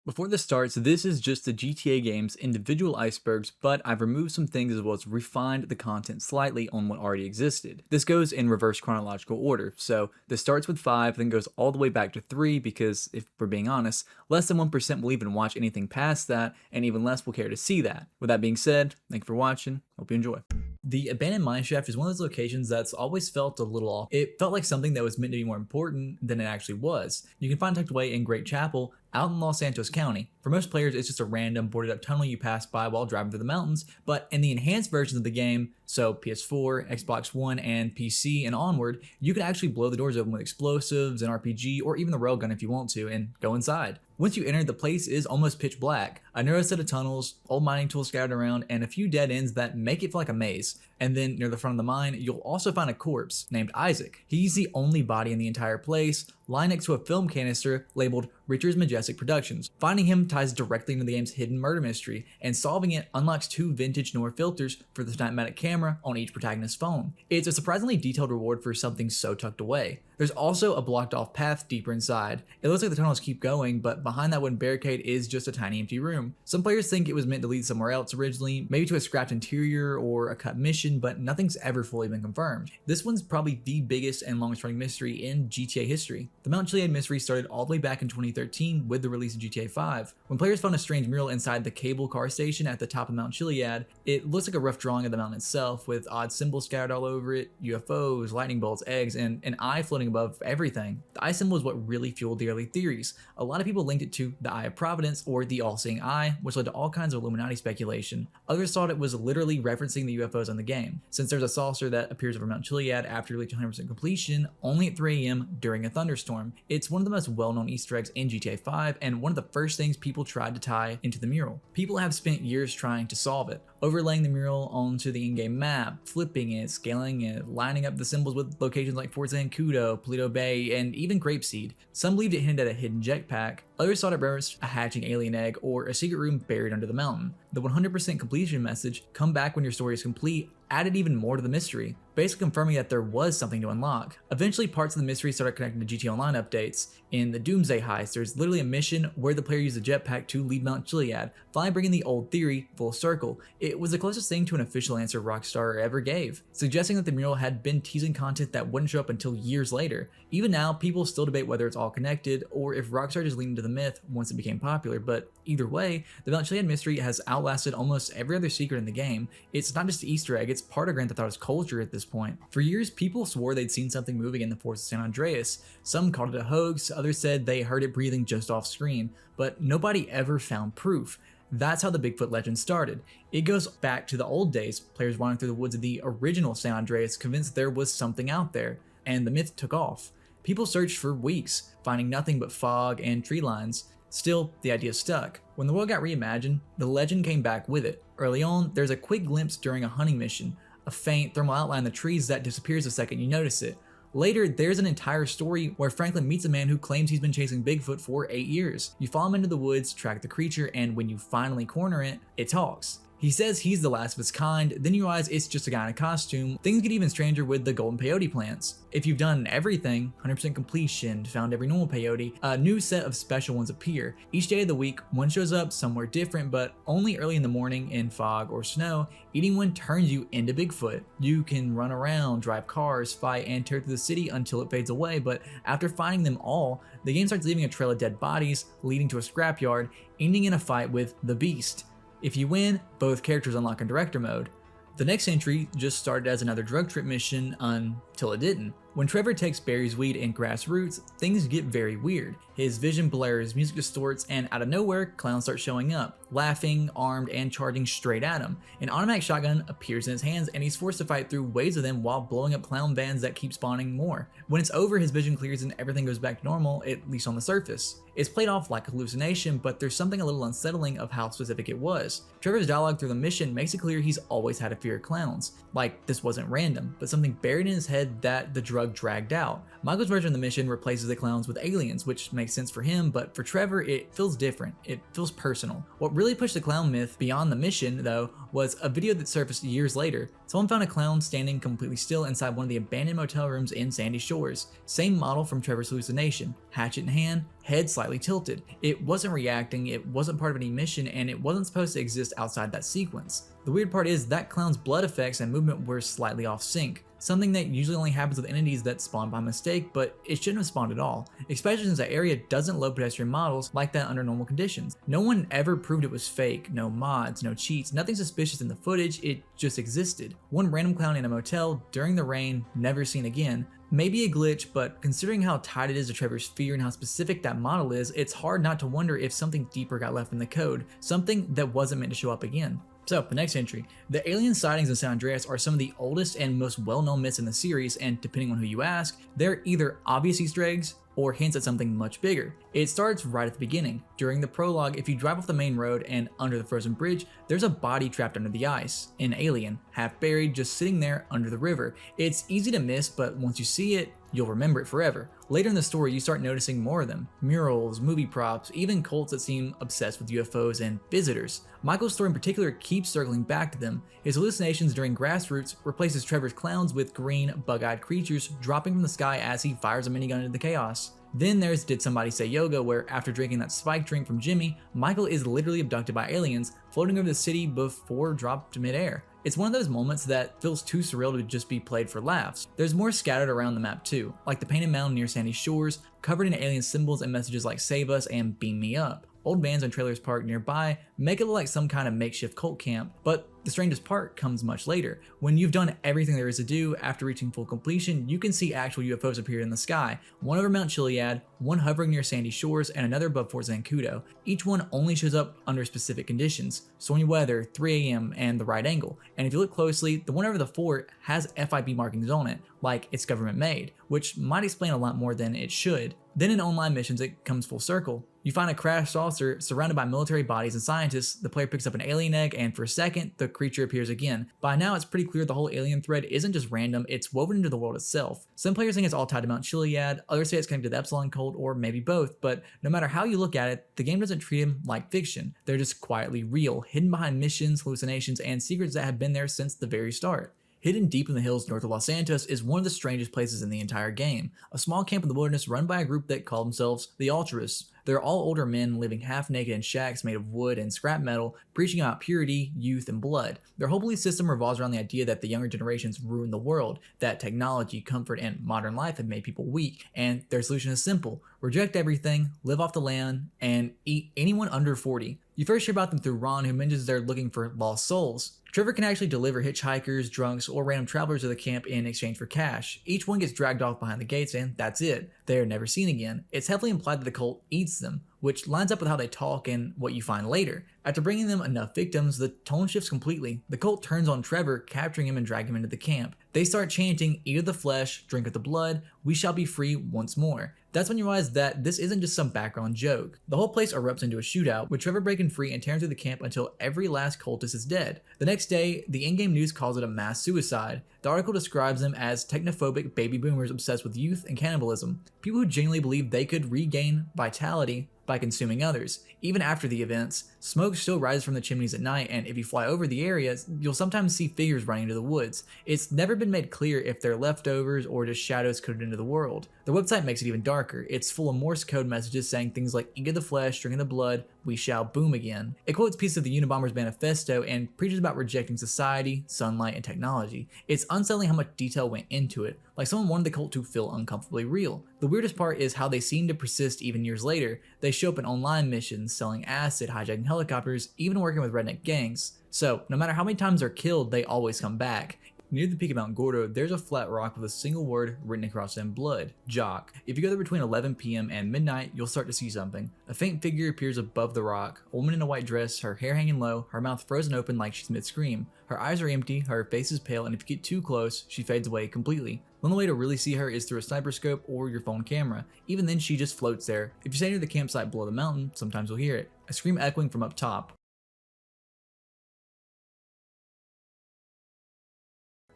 Before this starts, this is just the GTA game's individual icebergs, but I've removed some things as well as refined the content slightly on what already existed. This goes in reverse chronological order, so this starts with 5, then goes all the way back to 3 because, if we're being honest, less than 1% will even watch anything past that, and even less will care to see that. With that being said, thank you for watching, hope you enjoy. The abandoned mineshaft is one of those locations that's always felt a little off. It felt like something that was meant to be more important than it actually was. You can find tucked away in Great Chapel, out in Los Santos County. For most players, it's just a random boarded up tunnel you pass by while driving through the mountains, but in the enhanced versions of the game, so PS4, Xbox One, and PC and onward, you can actually blow the doors open with explosives, an RPG, or even the railgun if you want to, and go inside. Once you enter, the place is almost pitch black. A narrow set of tunnels, old mining tools scattered around, and a few dead ends that make it feel like a maze. And then near the front of the mine, you'll also find a corpse named Isaac. He's the only body in the entire place, lying next to a film canister labeled Richard's Majestic Productions. Finding him ties directly into the game's hidden murder mystery, and solving it unlocks 2 vintage Noir filters for the Snapmatic camera on each protagonist's phone. It's a surprisingly detailed reward for something so tucked away. There's also a blocked off path deeper inside. It looks like the tunnels keep going, but behind that wooden barricade is just a tiny empty room. Some players think it was meant to lead somewhere else originally, maybe to a scrapped interior or a cut mission, but nothing's ever fully been confirmed. This one's probably the biggest and longest running mystery in GTA history. The Mount Chiliad mystery started all the way back in 2013 with the release of GTA 5. When players found a strange mural inside the cable car station at the top of Mount Chiliad, it looks like a rough drawing of the mountain itself with odd symbols scattered all over it, UFOs, lightning bolts, eggs, and an eye floating above everything. The eye symbol is what really fueled the early theories. A lot of people linked it to the Eye of Providence or the All-Seeing Eye, which led to all kinds of Illuminati speculation. Others thought it was literally referencing the UFOs in the game, since there's a saucer that appears over Mount Chiliad after you reach 100% completion, only at 3 AM during a thunderstorm. It's one of the most well-known Easter eggs in GTA 5, and one of the first things people tried to tie into the mural. People have spent years trying to solve it, overlaying the mural onto the in-game map, flipping it, scaling it, lining up the symbols with locations like Fort Zancudo, Polito Bay, and even Grapeseed. Some believed it hinted at a hidden jetpack, others thought it referenced a hatching alien egg or a secret room buried under the mountain. The 100% completion message, "Come back when your story is complete," added even more to the mystery, basically confirming that there was something to unlock. Eventually, parts of the mystery started connecting to GTA Online updates. In the Doomsday Heist, there's literally a mission where the player uses a jetpack to leave Mount Chiliad, finally bringing the old theory full circle. It was the closest thing to an official answer Rockstar ever gave, suggesting that the mural had been teasing content that wouldn't show up until years later. Even now, people still debate whether it's all connected, or if Rockstar just leaned into the myth once it became popular, but either way, the Mount Chiliad mystery has outlasted almost every other secret in the game. It's not just an Easter egg, it's part of Grand Theft Auto's culture at this point. For years, people swore they'd seen something moving in the forest of San Andreas. Some called it a hoax, others said they heard it breathing just off screen, but nobody ever found proof. That's how the Bigfoot legend started. It goes back to the old days, players wandering through the woods of the original San Andreas convinced there was something out there, and the myth took off. People searched for weeks, finding nothing but fog and tree lines. Still, the idea stuck. When the world got reimagined, the legend came back with it. Early on, there's a quick glimpse during a hunting mission, a faint thermal outline in the trees that disappears the second you notice it. Later, there's an entire story where Franklin meets a man who claims he's been chasing Bigfoot for 8 years. You follow him into the woods, track the creature, and when you finally corner it, it talks. He says he's the last of his kind, then you realize it's just a guy in a costume. Things get even stranger with the golden peyote plants. If you've done everything, 100% completion, found every normal peyote, a new set of special ones appear. Each day of the week, one shows up somewhere different, but only early in the morning in fog or snow. Eating one turns you into Bigfoot. You can run around, drive cars, fight, and tear through the city until it fades away, but after finding them all, the game starts leaving a trail of dead bodies, leading to a scrapyard, ending in a fight with the Beast. If you win, both characters unlock in director mode. The next entry just started as another drug trip mission until it didn't. When Trevor takes Barry's weed and grass roots, things get very weird. His vision blurs, music distorts, and out of nowhere, clowns start showing up, laughing, armed, and charging straight at him. An automatic shotgun appears in his hands, and he's forced to fight through waves of them while blowing up clown vans that keep spawning more. When it's over, his vision clears and everything goes back to normal, at least on the surface. It's played off like a hallucination, but there's something a little unsettling of how specific it was. Trevor's dialogue through the mission makes it clear he's always had a fear of clowns. Like, this wasn't random, but something buried in his head that the drug drug dragged out. Michael's version of the mission replaces the clowns with aliens, which makes sense for him, but for Trevor, it feels different. It feels personal. What really pushed the clown myth beyond the mission, though, was a video that surfaced years later. Someone found a clown standing completely still inside one of the abandoned motel rooms in Sandy Shores. Same model from Trevor's hallucination, hatchet in hand, head slightly tilted. It wasn't reacting, it wasn't part of any mission, and it wasn't supposed to exist outside that sequence. The weird part is that clown's blood effects and movement were slightly off sync, something that usually only happens with entities that spawn by mistake, but it shouldn't have spawned at all, especially since that area doesn't load pedestrian models like that under normal conditions. No one ever proved it was fake, no mods, no cheats, nothing suspicious in the footage, it just existed. One random clown in a motel during the rain, never seen again. Maybe a glitch, but considering how tied it is to Trevor's fear and how specific that model is, it's hard not to wonder if something deeper got left in the code, something that wasn't meant to show up again. So, the next entry. The alien sightings in San Andreas are some of the oldest and most well-known myths in the series, and depending on who you ask, they're either obvious Easter eggs or hints at something much bigger. It starts right at the beginning. During the prologue, if you drive off the main road and under the frozen bridge, there's a body trapped under the ice, an alien, half buried, just sitting there under the river. It's easy to miss, but once you see it, you'll remember it forever. Later in the story, you start noticing more of them. Murals, movie props, even cults that seem obsessed with UFOs and visitors. Michael's story in particular keeps circling back to them. His hallucinations during Grassroots replaces Trevor's clowns with green, bug-eyed creatures dropping from the sky as he fires a minigun into the chaos. Then there's Did Somebody Say Yoga, where after drinking that spike drink from Jimmy, Michael is literally abducted by aliens, floating over the city before dropped to midair. It's one of those moments that feels too surreal to just be played for laughs. There's more scattered around the map too, like the painted mound near Sandy Shores, covered in alien symbols and messages like "Save us" and "Beam me up." Old vans and trailers parked nearby make it look like some kind of makeshift cult camp, but the strangest part comes much later. When you've done everything there is to do, after reaching full completion, you can see actual UFOs appear in the sky, one over Mount Chiliad, one hovering near Sandy Shores, and another above Fort Zancudo. Each one only shows up under specific conditions, stormy weather, 3 a.m., and the right angle. And if you look closely, the one over the fort has FIB markings on it, like it's government made, which might explain a lot more than it should. Then in online missions, it comes full circle. You find a crashed saucer surrounded by military bodies and scientists, the player picks up an alien egg, and for a second, the creature appears again. By now, it's pretty clear the whole alien thread isn't just random, it's woven into the world itself. Some players think it's all tied to Mount Chiliad, others say it's connected to the Epsilon cult, or maybe both, but no matter how you look at it, the game doesn't treat them like fiction. They're just quietly real, hidden behind missions, hallucinations, and secrets that have been there since the very start. Hidden deep in the hills north of Los Santos is one of the strangest places in the entire game, a small camp in the wilderness run by a group that call themselves the Altruists. They're all older men living half naked in shacks made of wood and scrap metal, preaching about purity, youth, and blood. Their whole belief system revolves around the idea that the younger generations ruin the world, that technology, comfort, and modern life have made people weak, and their solution is simple: reject everything, live off the land, and eat anyone under 40. You first hear about them through Ron, who mentions they're looking for lost souls. Trevor can actually deliver hitchhikers, drunks, or random travelers to the camp in exchange for cash. Each one gets dragged off behind the gates, and that's it. They are never seen again. It's heavily implied that the cult eats them, which lines up with how they talk and what you find later. After bringing them enough victims, the tone shifts completely. The cult turns on Trevor, capturing him and dragging him into the camp. They start chanting, "Eat of the flesh, drink of the blood, we shall be free once more." That's when you realize that this isn't just some background joke. The whole place erupts into a shootout, with Trevor breaking free and tearing through the camp until every last cultist is dead. The next day, the in-game news calls it a mass suicide. The article describes them as technophobic baby boomers obsessed with youth and cannibalism, people who genuinely believe they could regain vitality by consuming others. Even after the events, smoke still rises from the chimneys at night, and if you fly over the area, you'll sometimes see figures running into the woods. It's never been made clear if they're leftovers or just shadows coded into the world. The website makes it even darker. It's full of Morse code messages saying things like "Eat of the flesh, drink of the blood, we shall boom again." It quotes pieces of the Unabomber's manifesto and preaches about rejecting society, sunlight, and technology. It's unsettling how much detail went into it, like someone wanted the cult to feel uncomfortably real. The weirdest part is how they seem to persist even years later. They show up in online missions, selling acid, hijacking helicopters, even working with redneck gangs. So, no matter how many times they're killed, they always come back. Near the peak of Mount Gordo, there's a flat rock with a single word written across it in blood: Jock. If you go there between 11 p.m. and midnight, you'll start to see something. A faint figure appears above the rock, a woman in a white dress, her hair hanging low, her mouth frozen open like she's mid-scream. Her eyes are empty, her face is pale, and if you get too close, she fades away completely. The only way to really see her is through a sniper scope or your phone camera. Even then, she just floats there. If you stay near the campsite below the mountain, sometimes you'll hear it, a scream echoing from up top.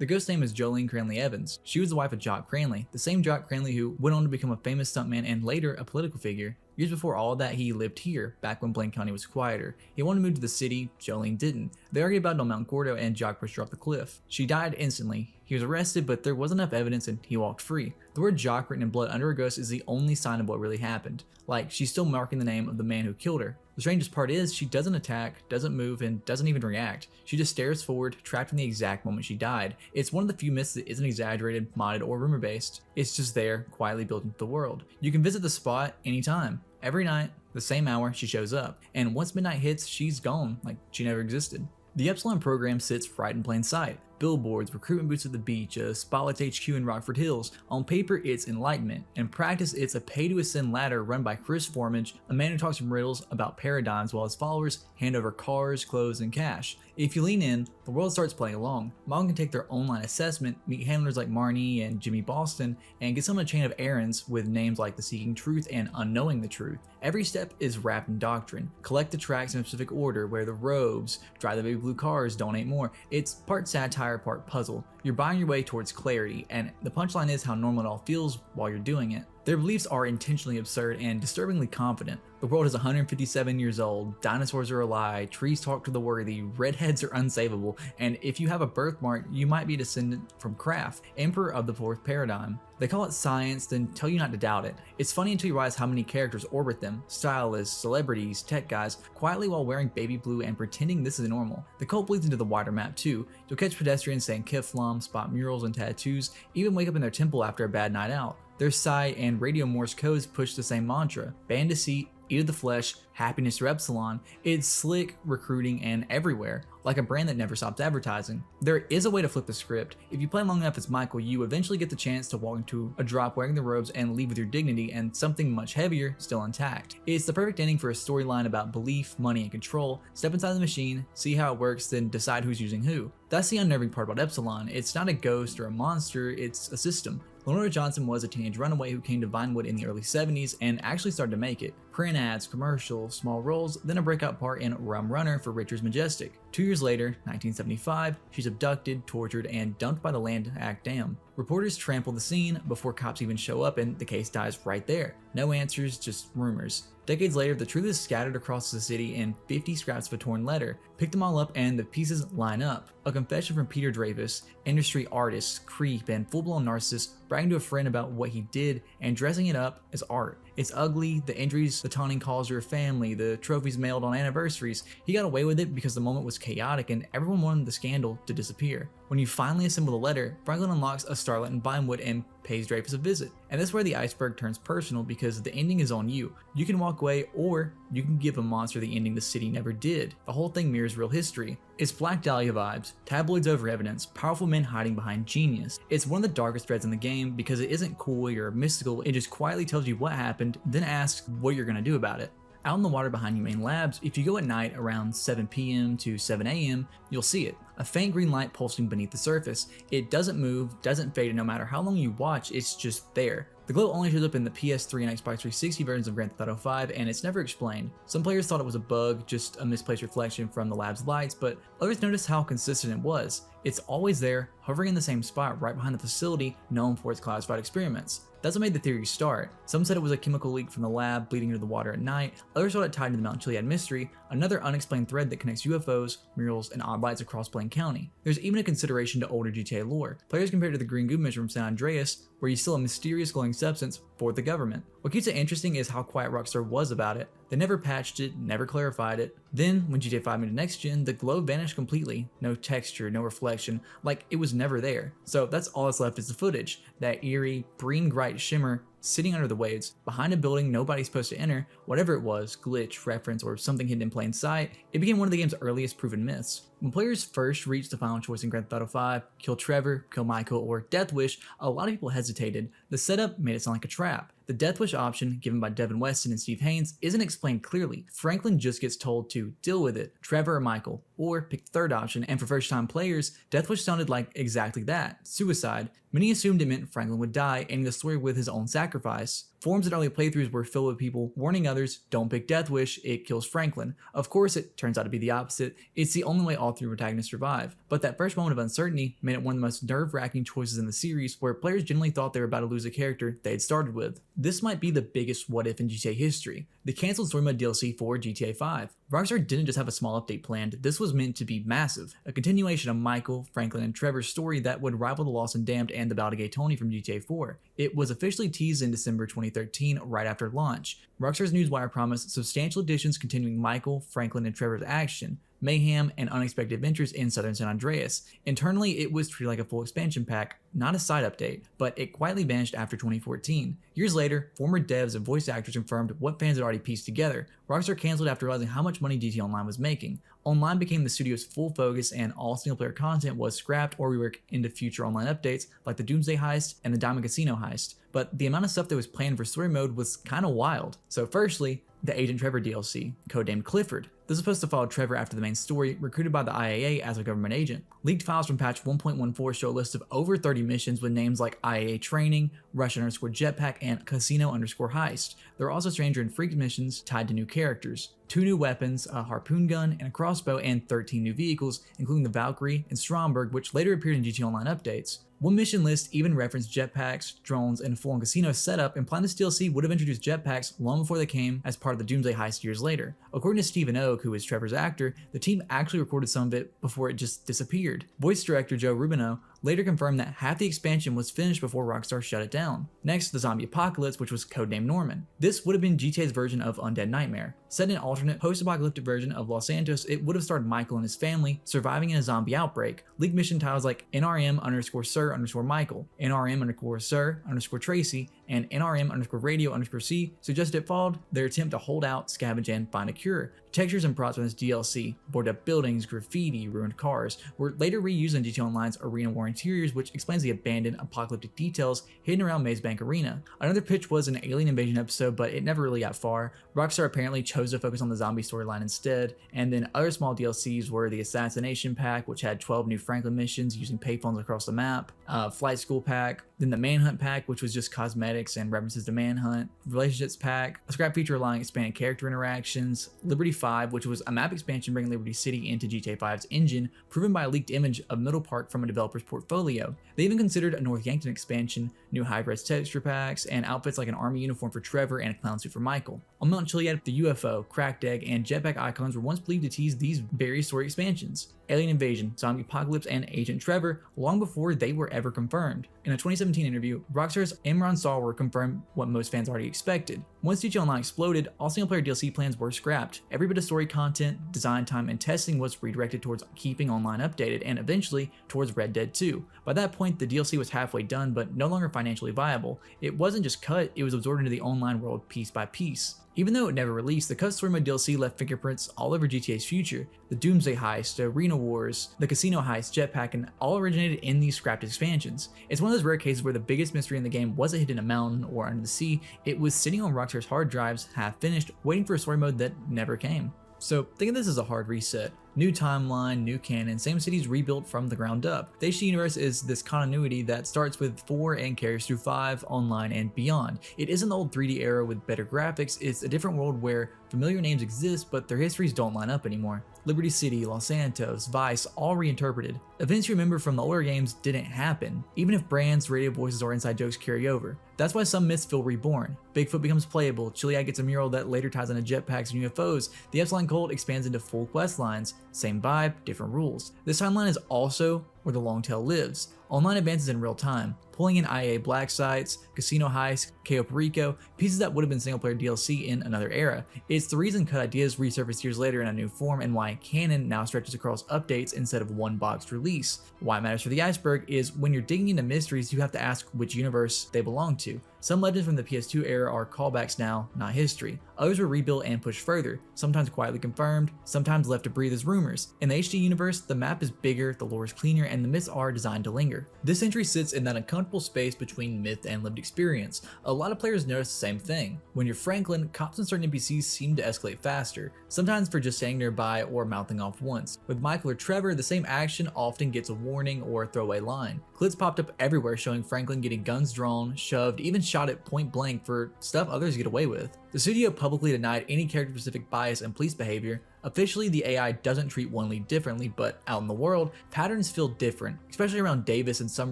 The ghost's name is Jolene Cranley Evans. She was the wife of Jock Cranley, the same Jock Cranley who went on to become a famous stuntman and later a political figure. Years before all that, he lived here, back when Blaine County was quieter. He wanted to move to the city, Jolene didn't. They argued about it on Mount Gordo and Jock pushed her off the cliff. She died instantly. He was arrested, but there wasn't enough evidence and he walked free. The word Jock written in blood under her ghost is the only sign of what really happened. Like, she's still marking the name of the man who killed her. The strangest part is, she doesn't attack, doesn't move, and doesn't even react. She just stares forward, trapped in the exact moment she died. It's one of the few myths that isn't exaggerated, modded, or rumor based. It's just there, quietly built into the world. You can visit the spot anytime. Every night, the same hour, she shows up. And once midnight hits, she's gone, like she never existed. The Epsilon program sits right in plain sight. Billboards, recruitment booths at the beach, a Spotlights HQ in Rockford Hills. On paper, it's enlightenment. In practice, it's a pay-to-ascend ladder run by Chris Formage, a man who talks in riddles about paradigms while his followers hand over cars, clothes, and cash. If you lean in, the world starts playing along. Mom can take their online assessment, meet handlers like Marnie and Jimmy Boston, and get someone a chain of errands with names like the Seeking Truth and Unknowing the Truth. Every step is wrapped in doctrine. Collect the tracks in a specific order, wear the robes, drive the baby blue cars, donate more. It's part satire, part puzzle. You're buying your way towards clarity, and the punchline is how normal it all feels while you're doing it. Their beliefs are intentionally absurd and disturbingly confident. The world is 157 years old, dinosaurs are a lie, trees talk to the worthy, redheads are unsavable, and if you have a birthmark, you might be a descendant from Kraft, emperor of the fourth paradigm. They call it science, then tell you not to doubt it. It's funny until you realize how many characters orbit them, stylists, celebrities, tech guys, quietly while wearing baby blue and pretending this is normal. The cult bleeds into the wider map too. You'll catch pedestrians saying Kiflam, spot murals and tattoos, even wake up in their temple after a bad night out. Their Psi and radio Morse codes push the same mantra: ban deceit, eat of the flesh, happiness through Epsilon. It's slick, recruiting, and everywhere, like a brand that never stops advertising. There is a way to flip the script. If you play long enough as Michael, you eventually get the chance to walk into a drop wearing the robes and leave with your dignity and something much heavier still intact. It's the perfect ending for a storyline about belief, money, and control. Step inside the machine, see how it works, then decide who's using who. That's the unnerving part about Epsilon. It's not a ghost or a monster, it's a system. Lenora Johnson was a teenage runaway who came to Vinewood in the early 70s and actually started to make it. Print ads, commercials, small roles, then a breakout part in Rum Runner for Richard's Majestic. 2 years later, 1975, she's abducted, tortured, and dumped by the Land Act Dam. Reporters trample the scene before cops even show up and the case dies right there. No answers, just rumors. Decades later, the truth is scattered across the city in 50 scraps of a torn letter. Pick them all up and the pieces line up. A confession from Peter Dravis, industry artist, creep, and full-blown narcissist bragging to a friend about what he did and dressing it up as art. It's ugly, the injuries the taunting calls her family, the trophies mailed on anniversaries. He got away with it because the moment was chaotic and everyone wanted the scandal to disappear. When you finally assemble the letter, Franklin unlocks a starlet in Vinewood and pays Dreyfus a visit. And that's where the iceberg turns personal because the ending is on you. You can walk away or you can give a monster the ending the city never did. The whole thing mirrors real history. It's Black Dahlia vibes, tabloids over evidence, powerful men hiding behind genius. It's one of the darkest threads in the game because it isn't coy or mystical, it just quietly tells you what happened, then asks what you're gonna do about it. Out in the water behind Humane Labs, if you go at night around 7 p.m. to 7 a.m., you'll see it. A faint green light pulsing beneath the surface. It doesn't move, doesn't fade, and no matter how long you watch, it's just there. The glow only shows up in the PS3 and Xbox 360 versions of Grand Theft Auto 5, and it's never explained. Some players thought it was a bug, just a misplaced reflection from the lab's lights, but others noticed how consistent it was. It's always there, hovering in the same spot right behind the facility known for its classified experiments. That's what made the theory start. Some said it was a chemical leak from the lab bleeding into the water at night, others thought it tied into the Mount Chiliad mystery, another unexplained thread that connects UFOs, murals, and odd lights across Blaine County. There's even a consideration to older GTA lore. Players compared to the green goo mission from San Andreas, where you steal a mysterious glowing substance for the government. What keeps it interesting is how quiet Rockstar was about it. They never patched it, never clarified it. Then, when GTA 5 made it next gen, the glow vanished completely. No texture, no reflection, like it was never there. So that's all that's left is the footage, that eerie, green bright shimmer sitting under the waves, behind a building nobody's supposed to enter. Whatever it was, glitch, reference, or something hidden in plain sight, it became one of the game's earliest proven myths. When players first reached the final choice in Grand Theft Auto 5, kill Trevor, kill Michael, or Death Wish, a lot of people hesitated. The setup made it sound like a trap. The Death Wish option, given by Devin Weston and Steve Haynes, isn't explained clearly. Franklin just gets told to deal with it, Trevor or Michael, or pick the third option, and for first-time players, Death Wish sounded like exactly that, suicide. Many assumed it meant Franklin would die, ending the story with his own sacrifice. Forums and early playthroughs were filled with people warning others, don't pick Death Wish, it kills Franklin. Of course, it turns out to be the opposite. It's the only way all three protagonists survive. But that first moment of uncertainty made it one of the most nerve-wracking choices in the series, where players generally thought they were about to lose a character they had started with. This might be the biggest what if in GTA history. The cancelled story mode DLC for GTA 5. Rockstar didn't just have a small update planned, this was meant to be massive. A continuation of Michael, Franklin, and Trevor's story that would rival The Lost and Damned and The Battle to Gay Tony from GTA 4. It was officially teased in December 2013, right after launch. Rockstar's newswire promised substantial additions continuing Michael, Franklin, and Trevor's action, mayhem, and unexpected adventures in southern San Andreas. Internally, it was treated like a full expansion pack, not a side update, but it quietly vanished after 2014. Years later, former devs and voice actors confirmed what fans had already pieced together. Rockstar canceled after realizing how much money GTA Online was making. Online became the studio's full focus, and all single-player content was scrapped or reworked into future online updates like the Doomsday Heist and the Diamond Casino Heist. But the amount of stuff that was planned for story mode was kinda wild. So firstly, the Agent Trevor DLC, codenamed Clifford. This is supposed to follow Trevor after the main story, recruited by the IAA as a government agent. Leaked files from patch 1.14 show a list of over 30 missions with names like IAA Training, Russian_Jetpack, and Casino_Heist. There are also Stranger and Freak missions tied to new characters. 2 new weapons, a harpoon gun and a crossbow, and 13 new vehicles, including the Valkyrie and Stromberg, which later appeared in GTA Online updates. One mission list even referenced jetpacks, drones, and a full-on casino setup, implying this DLC would have introduced jetpacks long before they came as part of the Doomsday Heist years later. According to Stephen Oak, who is Trevor's actor, the team actually recorded some of it before it just disappeared. Voice director Joe Rubino later confirmed that half the expansion was finished before Rockstar shut it down. Next, the Zombie Apocalypse, which was codenamed Norman. This would have been GTA's version of Undead Nightmare. Set in an alternate post-apocalyptic version of Los Santos, it would have starred Michael and his family surviving in a zombie outbreak. Leaked mission titles like NRM_Sir_Michael, NRM_Sir_Tracy, and NRM_Radio_C suggested it followed their attempt to hold out, scavenge, and find a cure. Textures and props from this DLC, boarded up buildings, graffiti, ruined cars, were later reused in GTA Online's Arena War interiors, which explains the abandoned apocalyptic details hidden around Maze Bank Arena. Another pitch was an alien invasion episode, but it never really got far. Rockstar apparently chose to focus on the zombie storyline instead, and then other small DLCs were the Assassination Pack, which had 12 new Franklin missions using payphones across the map, Flight School Pack, then the Manhunt Pack, which was just cosmetics and references to Manhunt, Relationships Pack, a scrap feature allowing expanded character interactions, Liberty 5, which was a map expansion bringing Liberty City into GTA 5's engine, proven by a leaked image of Middle Park from a developer's portfolio. They even considered a North Yankton expansion, new high-res texture packs, and outfits like an army uniform for Trevor and a clown suit for Michael. On Mount Chiliad, the UFO, cracked egg, and jetpack icons were once believed to tease these various story expansions. Alien Invasion, Zombie Apocalypse, and Agent Trevor long before they were ever confirmed. In a 2017 interview, Rockstar's Imran Salwar confirmed what most fans already expected. Once GTA Online exploded, all single-player DLC plans were scrapped. Every bit of story content, design time, and testing was redirected towards keeping online updated, and eventually towards Red Dead 2. By that point, the DLC was halfway done, but no longer financially viable. It wasn't just cut, it was absorbed into the online world piece by piece. Even though it never released, the cut story mode DLC left fingerprints all over GTA's future. The Doomsday Heist, the Arena Wars, the Casino Heist, Jetpack, and all originated in these scrapped expansions. It's one of those rare cases where the biggest mystery in the game wasn't hidden in a mountain or under the sea, it was sitting on Rockstar's hard drives, half finished, waiting for a story mode that never came. So think of this as a hard reset. New timeline, new canon, same cities rebuilt from the ground up. The HD universe is this continuity that starts with 4 and carries through 5, online, and beyond. It isn't the old 3D era with better graphics, it's a different world where familiar names exist, but their histories don't line up anymore. Liberty City, Los Santos, Vice, all reinterpreted. Events you remember from the older games didn't happen, even if brands, radio voices, or inside jokes carry over. That's why some myths feel reborn. Bigfoot becomes playable, Chiliad gets a mural that later ties into jetpacks and UFOs, the Epsilon cult expands into full quest lines, same vibe, different rules. This timeline is also where the long tail lives. Online advances in real time, pulling in IA black sites, Casino Heist, Cayo Perico, pieces that would have been single-player DLC in another era. It's the reason cut ideas resurface years later in a new form, and why canon now stretches across updates instead of one boxed release. Why it matters for the Iceberg is when you're digging into mysteries, you have to ask which universe they belong to. Some legends from the PS2 era are callbacks now, not history. Others were rebuilt and pushed further, sometimes quietly confirmed, sometimes left to breathe as rumors. In the HD universe, the map is bigger, the lore is cleaner, and the myths are designed to linger. This entry sits in that uncomfortable space between myth and lived experience. A lot of players notice the same thing. When you're Franklin, cops and certain NPCs seem to escalate faster, sometimes for just staying nearby or mouthing off once. With Michael or Trevor, the same action often gets a warning or a throwaway line. Clips popped up everywhere showing Franklin getting guns drawn, shoved, even shot at point blank for stuff others get away with. The studio publicly denied any character-specific bias in police behavior. Officially, the AI doesn't treat one lead differently, but out in the world, patterns feel different, especially around Davis and some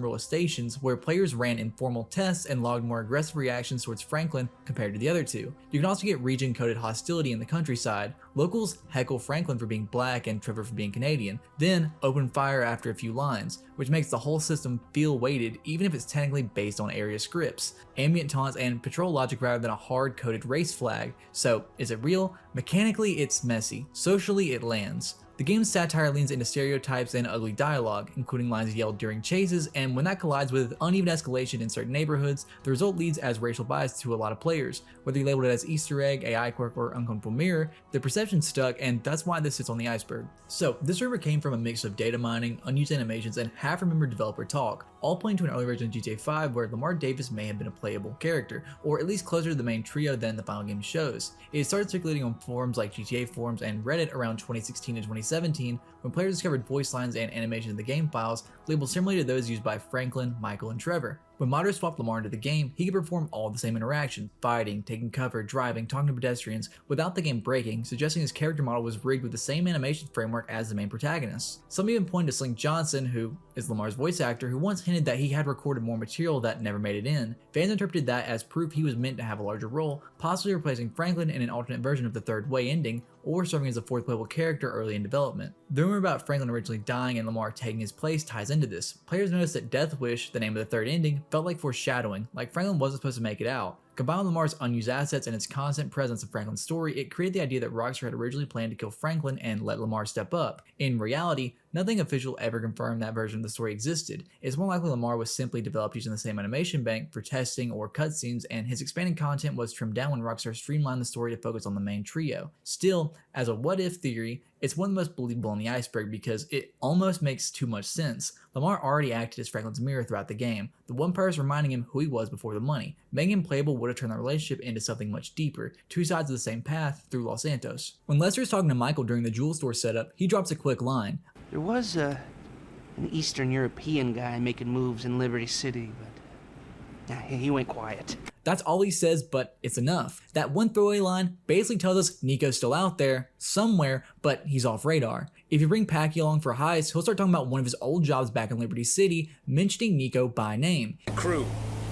rural stations where players ran informal tests and logged more aggressive reactions towards Franklin compared to the other two. You can also get region-coded hostility in the countryside. Locals heckle Franklin for being black and Trevor for being Canadian, then open fire after a few lines, which makes the whole system feel weighted even if it's technically based on area scripts, ambient taunts, and patrol logic rather than a hard-coded race flag. So, is it real? Mechanically, it's messy. Socially, it lands. The game's satire leans into stereotypes and ugly dialogue, including lines yelled during chases, and when that collides with uneven escalation in certain neighborhoods, the result leads as racial bias to a lot of players. Whether you label it as Easter egg, AI quirk, or uncomfortable mirror, the perception stuck, and that's why this sits on the iceberg. So, this rumor came from a mix of data mining, unused animations, and half-remembered developer talk, all pointing to an early version of GTA 5 where Lamar Davis may have been a playable character, or at least closer to the main trio than the final game shows. It started circulating on forums like GTA forums and Reddit around 2016 and 2017 when players discovered voice lines and animations in the game files labeled similarly to those used by Franklin, Michael, and Trevor. When modders swapped Lamar into the game, he could perform all the same interactions, fighting, taking cover, driving, talking to pedestrians, without the game breaking, suggesting his character model was rigged with the same animation framework as the main protagonist. Some even pointed to Slink Johnson, who is Lamar's voice actor, who once hinted that he had recorded more material that never made it in. Fans interpreted that as proof he was meant to have a larger role, possibly replacing Franklin in an alternate version of the third way ending, or serving as a fourth playable character early in development. The rumor about Franklin originally dying and Lamar taking his place ties into this. Players noticed that Death Wish, the name of the third ending, felt like foreshadowing, like Franklin wasn't supposed to make it out. Combined with Lamar's unused assets and its constant presence of Franklin's story, it created the idea that Rockstar had originally planned to kill Franklin and let Lamar step up. In reality, nothing official ever confirmed that version of the story existed. It's more likely Lamar was simply developed using the same animation bank for testing or cutscenes, and his expanded content was trimmed down when Rockstar streamlined the story to focus on the main trio. Still, as a what-if theory, it's one of the most believable on the iceberg because it almost makes too much sense. Lamar already acted as Franklin's mirror throughout the game, the one person reminding him who he was before the money. Making him playable would have turned the relationship into something much deeper, two sides of the same path through Los Santos. When Lester's talking to Michael during the jewel store setup, he drops a quick line. There was an Eastern European guy making moves in Liberty City, but he went quiet. That's all he says, but it's enough. That one throwaway line basically tells us Nico's still out there, somewhere, but he's off radar. If you bring Packy along for a heist, he'll start talking about one of his old jobs back in Liberty City, mentioning Nico by name. Crew.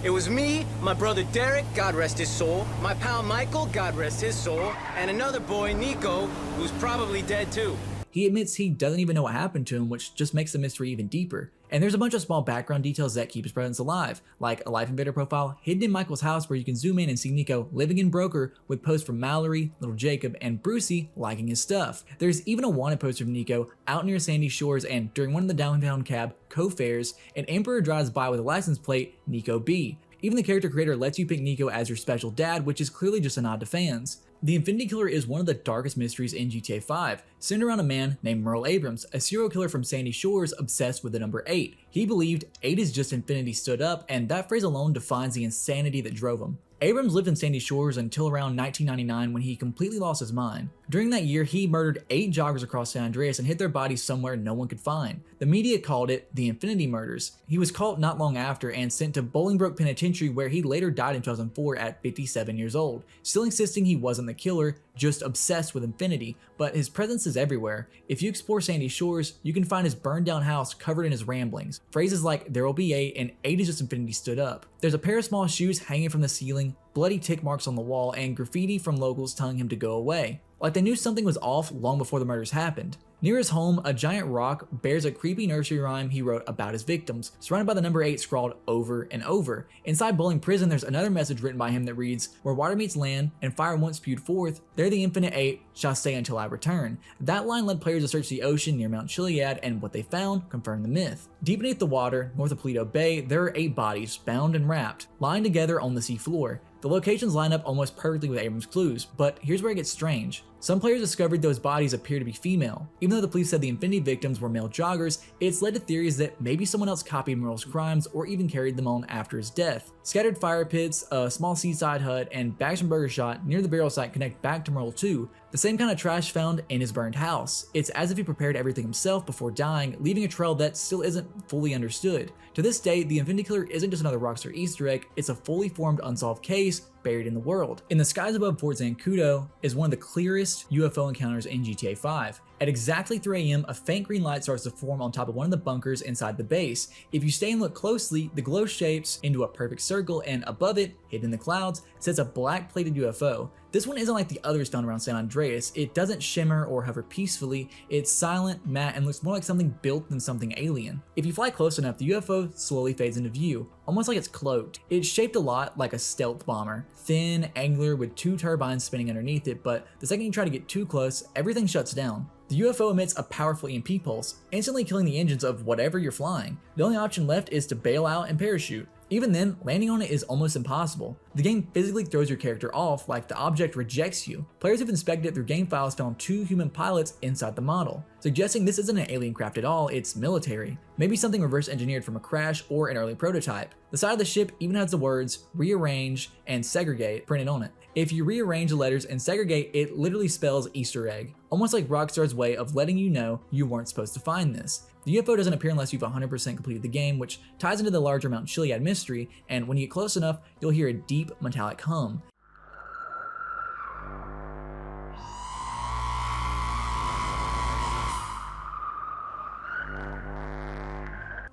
It was me, my brother Derek, God rest his soul, my pal Michael, God rest his soul, and another boy, Nico, who's probably dead too. He admits he doesn't even know what happened to him, which just makes the mystery even deeper. And there's a bunch of small background details that keep his presence alive, like a Life Invader profile hidden in Michael's house where you can zoom in and see Nico living in Broker with posts from Mallory, Little Jacob, and Brucey liking his stuff. There's even a wanted poster of Nico out near Sandy Shores, and during one of the downtown cab co-fares, an Emperor drives by with a license plate, Nico B. Even the character creator lets you pick Nico as your special dad, which is clearly just a nod to fans. The Infinity Killer is one of the darkest mysteries in GTA 5, centered around a man named Merle Abrams, a serial killer from Sandy Shores obsessed with the number 8. He believed 8 is just infinity stood up, and that phrase alone defines the insanity that drove him. Abrams lived in Sandy Shores until around 1999 when he completely lost his mind. During that year, he murdered 8 joggers across San Andreas and hid their bodies somewhere no one could find. The media called it the Infinity Murders. He was caught not long after and sent to Bolingbroke Penitentiary, where he later died in 2004 at 57 years old, still insisting he wasn't the killer, just obsessed with infinity, but his presence is everywhere. If you explore Sandy Shores, you can find his burned down house covered in his ramblings. Phrases like "there will be 8" and "8 is just infinity" stood up. There's a pair of small shoes hanging from the ceiling, bloody tick marks on the wall, and graffiti from locals telling him to go away. Like they knew something was off long before the murders happened. Near his home, a giant rock bears a creepy nursery rhyme he wrote about his victims, surrounded by the number 8 scrawled over and over. Inside Bowling Prison, there's another message written by him that reads, "Where water meets land and fire once spewed forth, there the infinite 8 shall stay until I return." That line led players to search the ocean near Mount Chiliad, and what they found confirmed the myth. Deep beneath the water, north of Paleto Bay, there are 8 bodies, bound and wrapped, lying together on the sea floor. The locations line up almost perfectly with Abrams' clues, but here's where it gets strange. Some players discovered those bodies appear to be female. Even though the police said the Infinity victims were male joggers, it's led to theories that maybe someone else copied Merle's crimes or even carried them on after his death. Scattered fire pits, a small seaside hut, and bags from Burger Shot near the burial site connect back to Merle too, the same kind of trash found in his burned house. It's as if he prepared everything himself before dying, leaving a trail that still isn't fully understood. To this day, the Infinity Killer isn't just another Rockstar Easter egg, it's a fully formed unsolved case buried in the world. In the skies above Fort Zancudo is one of the clearest UFO encounters in GTA 5. At exactly 3 AM, a faint green light starts to form on top of one of the bunkers inside the base. If you stay and look closely, the glow shapes into a perfect circle, and above it, hidden in the clouds, sits a black plated UFO. This one isn't like the others found around San Andreas. It doesn't shimmer or hover peacefully. It's silent, matte, and looks more like something built than something alien. If you fly close enough, the UFO slowly fades into view, almost like it's cloaked. It's shaped a lot like a stealth bomber, thin, angular, with 2 turbines spinning underneath it, but the second you try to get too close, everything shuts down. The UFO emits a powerful EMP pulse, instantly killing the engines of whatever you're flying. The only option left is to bail out and parachute. Even then, landing on it is almost impossible. The game physically throws your character off like the object rejects you. Players who've inspected it through game files found 2 human pilots inside the model, suggesting this isn't an alien craft at all, it's military. Maybe something reverse engineered from a crash or an early prototype. The side of the ship even has the words rearrange and segregate printed on it. If you rearrange the letters and segregate, it literally spells Easter egg, almost like Rockstar's way of letting you know you weren't supposed to find this. The UFO doesn't appear unless you've 100% completed the game, which ties into the larger Mount Chiliad mystery, and when you get close enough, you'll hear a deep metallic hum.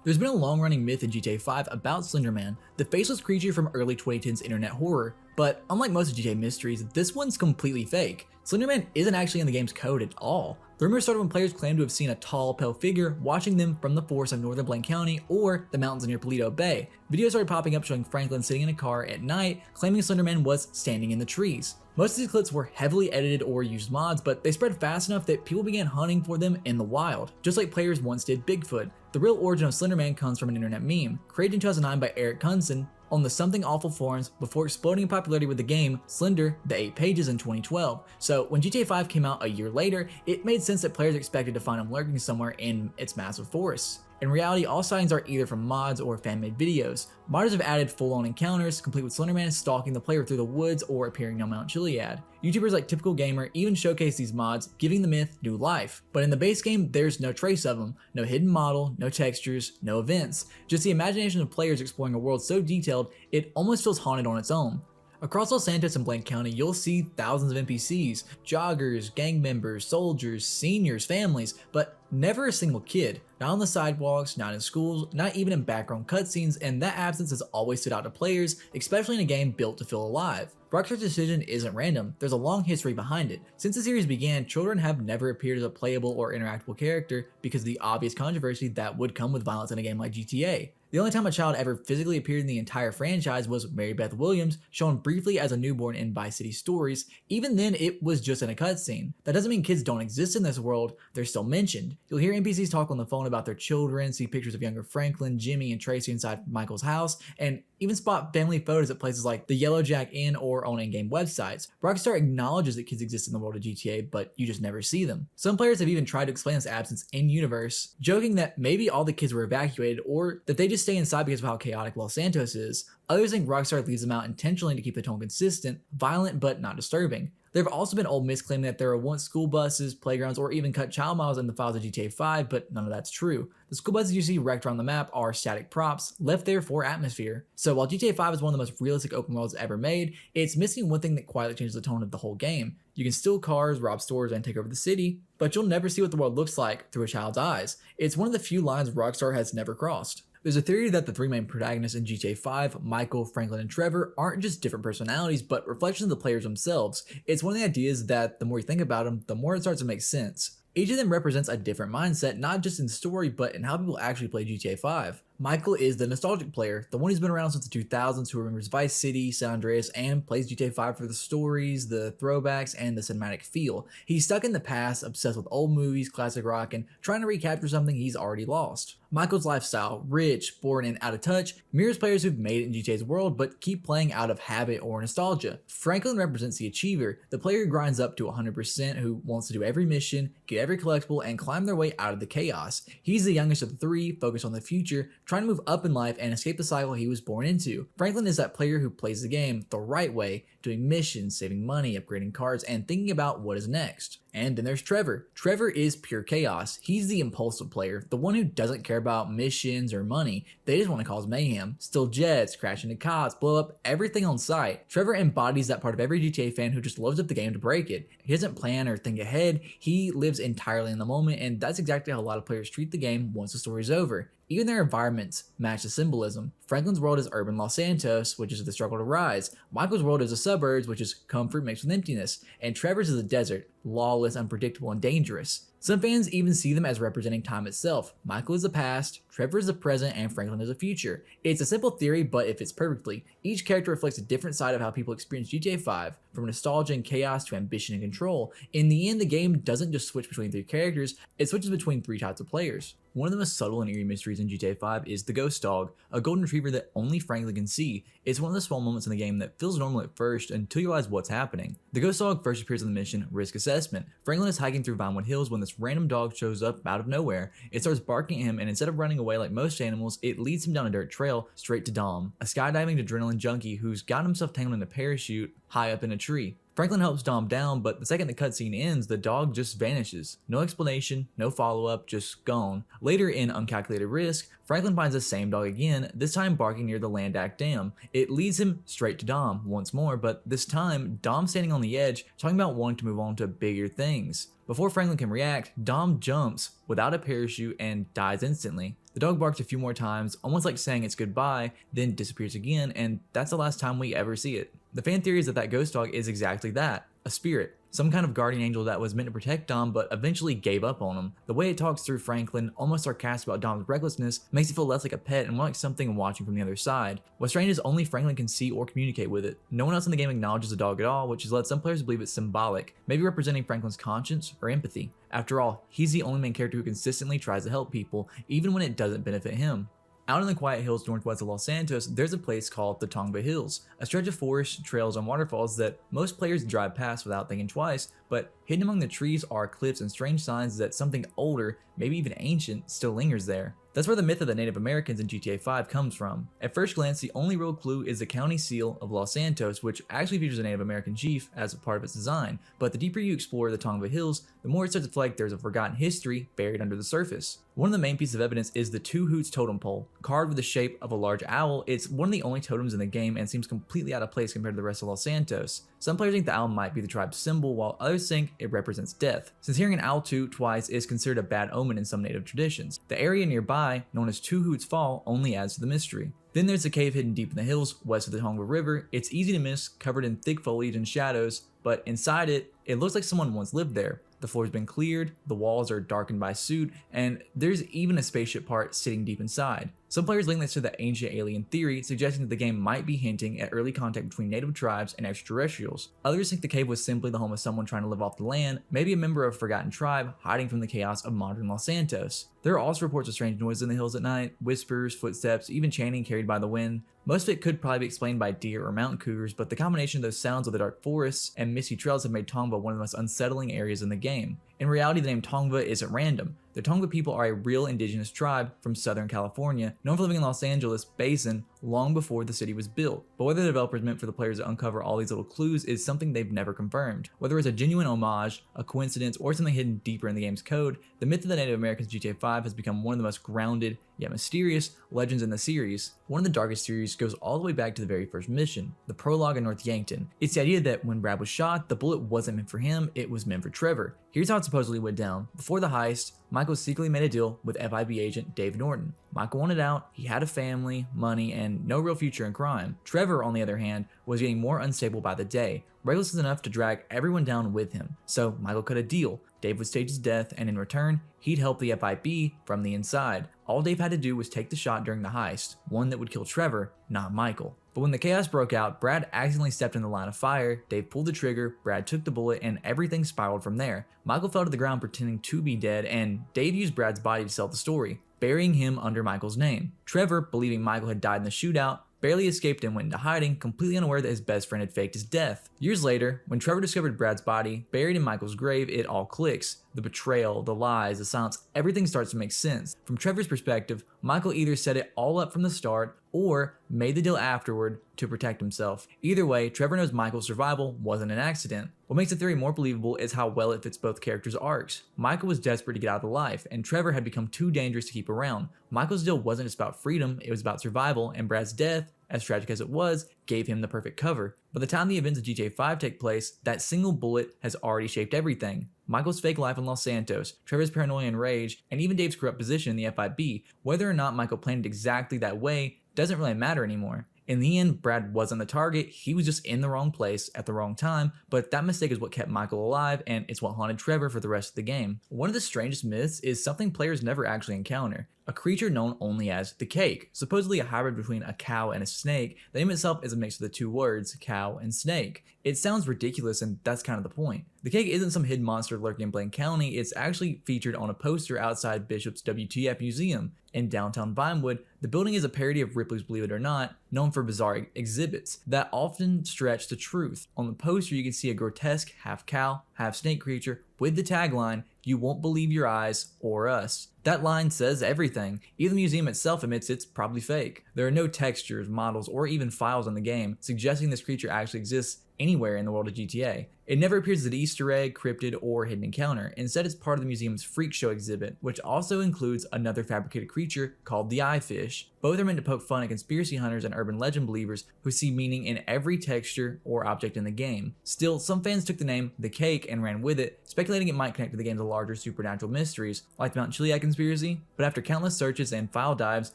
There's been a long-running myth in GTA 5 about Slender Man, the faceless creature from early 2010s internet horror, but unlike most of GTA mysteries, this one's completely fake. Slender Man isn't actually in the game's code at all. The rumors started when players claimed to have seen a tall, pale figure watching them from the forests of northern Blaine County or the mountains near Paleto Bay. Videos started popping up showing Franklin sitting in a car at night, claiming Slender Man was standing in the trees. Most of these clips were heavily edited or used mods, but they spread fast enough that people began hunting for them in the wild, just like players once did Bigfoot. The real origin of Slender Man comes from an internet meme, created in 2009 by Eric Kunsen on the Something Awful forums before exploding in popularity with the game Slender: The 8 Pages in 2012. So when GTA 5 came out a year later, it made sense that players expected to find him lurking somewhere in its massive forests. In reality, all sightings are either from mods or fan-made videos. Modders have added full-on encounters, complete with Slender Man stalking the player through the woods or appearing on Mount Chiliad. YouTubers like Typical Gamer even showcase these mods, giving the myth new life. But in the base game, there's no trace of them. No hidden model, no textures, no events. Just the imagination of players exploring a world so detailed, it almost feels haunted on its own. Across Los Santos and Blaine County, you'll see thousands of NPCs, joggers, gang members, soldiers, seniors, families, but never a single kid. Not on the sidewalks, not in schools, not even in background cutscenes, and that absence has always stood out to players, especially in a game built to feel alive. Rockstar's decision isn't random, there's a long history behind it. Since the series began, children have never appeared as a playable or interactable character because of the obvious controversy that would come with violence in a game like GTA. The only time a child ever physically appeared in the entire franchise was Mary Beth Williams, shown briefly as a newborn in Vice City Stories. Even then, it was just in a cutscene. That doesn't mean kids don't exist in this world, they're still mentioned. You'll hear NPCs talk on the phone about their children, see pictures of younger Franklin, Jimmy, and Tracy inside Michael's house, and even spot family photos at places like the Yellow Jack Inn or on in-game websites. Rockstar acknowledges that kids exist in the world of GTA, but you just never see them. Some players have even tried to explain this absence in-universe, joking that maybe all the kids were evacuated or that they just stay inside because of how chaotic Los Santos is. Others think Rockstar leaves them out intentionally to keep the tone consistent, violent but not disturbing. There have also been old myths claiming that there were once school buses, playgrounds, or even cut child miles in the files of GTA 5, but none of that's true. The school buses you see wrecked around the map are static props, left there for atmosphere. So while GTA 5 is one of the most realistic open worlds ever made, it's missing one thing that quietly changes the tone of the whole game. You can steal cars, rob stores, and take over the city, but you'll never see what the world looks like through a child's eyes. It's one of the few lines Rockstar has never crossed. There's a theory that the 3 main protagonists in GTA 5, Michael, Franklin, and Trevor, aren't just different personalities, but reflections of the players themselves. It's one of the ideas that the more you think about them, the more it starts to make sense. Each of them represents a different mindset, not just in story, but in how people actually play GTA 5. Michael is the nostalgic player, the one who's been around since the 2000s who remembers Vice City, San Andreas, and plays GTA 5 for the stories, the throwbacks, and the cinematic feel. He's stuck in the past, obsessed with old movies, classic rock, and trying to recapture something he's already lost. Michael's lifestyle, rich, bored, and out of touch, mirrors players who've made it in GTA's world but keep playing out of habit or nostalgia. Franklin represents the achiever, the player who grinds up to 100%, who wants to do every mission, get every collectible, and climb their way out of the chaos. He's the youngest of the three, focused on the future, trying to move up in life and escape the cycle he was born into. Franklin is that player who plays the game the right way, doing missions, saving money, upgrading cars, and thinking about what is next. And then there's Trevor. Trevor is pure chaos. He's the impulsive player, the one who doesn't care about missions or money. They just want to cause mayhem, steal jets, crash into cops, blow up everything on sight. Trevor embodies that part of every GTA fan who just loads up the game to break it. He doesn't plan or think ahead, he lives entirely in the moment, and that's exactly how a lot of players treat the game once the story's over. Even their environments match the symbolism. Franklin's world is urban Los Santos, which is the struggle to rise. Michael's world is the suburbs, which is comfort mixed with emptiness. And Trevor's is the desert, lawless, unpredictable, and dangerous. Some fans even see them as representing time itself. Michael is the past, Trevor is the present, and Franklin is the future. It's a simple theory, but it fits perfectly. Each character reflects a different side of how people experience GTA 5, from nostalgia and chaos to ambition and control. In the end, the game doesn't just switch between three characters, it switches between three types of players. One of the most subtle and eerie mysteries in GTA 5 is the Ghost Dog, a golden retriever that only Franklin can see. It's one of the small moments in the game that feels normal at first until you realize what's happening. The Ghost Dog first appears on the mission Risk Assessment. Franklin is hiking through Vinewood Hills when this random dog shows up out of nowhere. It starts barking at him, and instead of running away like most animals, it leads him down a dirt trail straight to Dom, a skydiving adrenaline junkie who's got himself tangled in a parachute high up in a tree. Franklin helps Dom down, but the second the cutscene ends, the dog just vanishes. No explanation, no follow-up, just gone. Later in Uncalculated Risk, Franklin finds the same dog again, this time barking near the Landak Dam. It leads him straight to Dom once more, but this time, Dom's standing on the edge, talking about wanting to move on to bigger things. Before Franklin can react, Dom jumps without a parachute and dies instantly. The dog barks a few more times, almost like saying it's goodbye, then disappears again, and that's the last time we ever see it. The fan theory is that that ghost dog is exactly that, a spirit. Some kind of guardian angel that was meant to protect Dom but eventually gave up on him. The way it talks through Franklin, almost sarcastic about Dom's recklessness, makes it feel less like a pet and more like something watching from the other side. What's strange is only Franklin can see or communicate with it. No one else in the game acknowledges the dog at all, which has led some players to believe it's symbolic, maybe representing Franklin's conscience or empathy. After all, he's the only main character who consistently tries to help people, even when it doesn't benefit him. Out in the quiet hills northwest of Los Santos, there's a place called the Tongva Hills, a stretch of forest, trails, and waterfalls that most players drive past without thinking twice, but hidden among the trees are cliffs and strange signs that something older, maybe even ancient, still lingers there. That's where the myth of the Native Americans in GTA 5 comes from. At first glance, the only real clue is the county seal of Los Santos, which actually features a Native American chief as a part of its design, but the deeper you explore the Tongva Hills, the more it starts to feel like there's a forgotten history buried under the surface. One of the main pieces of evidence is the Two Hoots totem pole. Carved with the shape of a large owl, it's one of the only totems in the game and seems completely out of place compared to the rest of Los Santos. Some players think the owl might be the tribe's symbol, while others think it represents death, since hearing an owl toot twice is considered a bad omen in some native traditions. The area nearby, known as Two Hoots Fall, only adds to the mystery. Then there's a cave hidden deep in the hills west of the Tongva River. It's easy to miss, covered in thick foliage and shadows, but inside it looks like someone once lived there. The floor's been cleared, the walls are darkened by soot, and there's even a spaceship part sitting deep inside. Some players link this to the ancient alien theory, suggesting that the game might be hinting at early contact between native tribes and extraterrestrials. Others think the cave was simply the home of someone trying to live off the land, maybe a member of a forgotten tribe hiding from the chaos of modern Los Santos. There are also reports of strange noises in the hills at night, whispers, footsteps, even chanting carried by the wind. Most of it could probably be explained by deer or mountain cougars, but the combination of those sounds with the dark forests and misty trails have made Tongva one of the most unsettling areas in the game. In reality, the name Tongva isn't random. The Tongva people are a real indigenous tribe from Southern California, known for living in Los Angeles basin long before the city was built. But whether the developers meant for the players to uncover all these little clues is something they've never confirmed. Whether it's a genuine homage, a coincidence, or something hidden deeper in the game's code, the myth of the Native Americans in GTA 5 has become one of the most grounded, yet mysterious, legends in the series. One of the darkest theories goes all the way back to the very first mission, the prologue in North Yankton. It's the idea that when Brad was shot, the bullet wasn't meant for him, it was meant for Trevor. Here's how it supposedly went down. Before the heist, Michael secretly made a deal with FIB agent Dave Norton. Michael wanted out, he had a family, money, and no real future in crime. Trevor, on the other hand, was getting more unstable by the day, reckless enough to drag everyone down with him. So Michael cut a deal. Dave would stage his death, and in return, he'd help the FIB from the inside. All Dave had to do was take the shot during the heist, one that would kill Trevor, not Michael. But when the chaos broke out, Brad accidentally stepped in the line of fire, Dave pulled the trigger, Brad took the bullet, and everything spiraled from there. Michael fell to the ground pretending to be dead, and Dave used Brad's body to sell the story. burying him under Michael's name. Trevor, believing Michael had died in the shootout, barely escaped and went into hiding, completely unaware that his best friend had faked his death. Years later, when Trevor discovered Brad's body buried in Michael's grave, it all clicks. The betrayal, the lies, the silence, everything starts to make sense. From Trevor's perspective, Michael either set it all up from the start or made the deal afterward to protect himself. Either way, Trevor knows Michael's survival wasn't an accident. What makes the theory more believable is how well it fits both characters' arcs. Michael was desperate to get out of the life, and Trevor had become too dangerous to keep around. Michael's deal wasn't just about freedom, it was about survival, and Brad's death, as tragic as it was, gave him the perfect cover. By the time the events of GTA 5 take place, that single bullet has already shaped everything. Michael's fake life in Los Santos, Trevor's paranoia and rage, and even Dave's corrupt position in the FIB. Whether or not Michael planned it exactly that way doesn't really matter anymore. In the end, Brad wasn't the target, he was just in the wrong place at the wrong time, but that mistake is what kept Michael alive, and it's what haunted Trevor for the rest of the game. One of the strangest myths is something players never actually encounter. A creature known only as the Cake, supposedly a hybrid between a cow and a snake. The name itself is a mix of the two words, cow and snake. It sounds ridiculous, and that's kind of the point. The Cake isn't some hidden monster lurking in Blaine County, it's actually featured on a poster outside Bishop's WTF Museum. In downtown Vinewood, the building is a parody of Ripley's Believe It or Not, known for bizarre exhibits that often stretch the truth. On the poster, you can see a grotesque half cow, half snake creature with the tagline, "You won't believe your eyes or us." That line says everything. Even the museum itself admits it's probably fake. There are no textures, models, or even files on the game, suggesting this creature actually exists anywhere in the world of GTA. It never appears as an Easter egg, cryptid, or hidden encounter. Instead, it's part of the museum's freak show exhibit, which also includes another fabricated creature called the Eye Fish. Both are meant to poke fun at conspiracy hunters and urban legend believers who see meaning in every texture or object in the game. Still, some fans took the name The Cake and ran with it, speculating it might connect to the game's larger supernatural mysteries, like the Mount Chiliad conspiracy, but after countless searches and file dives,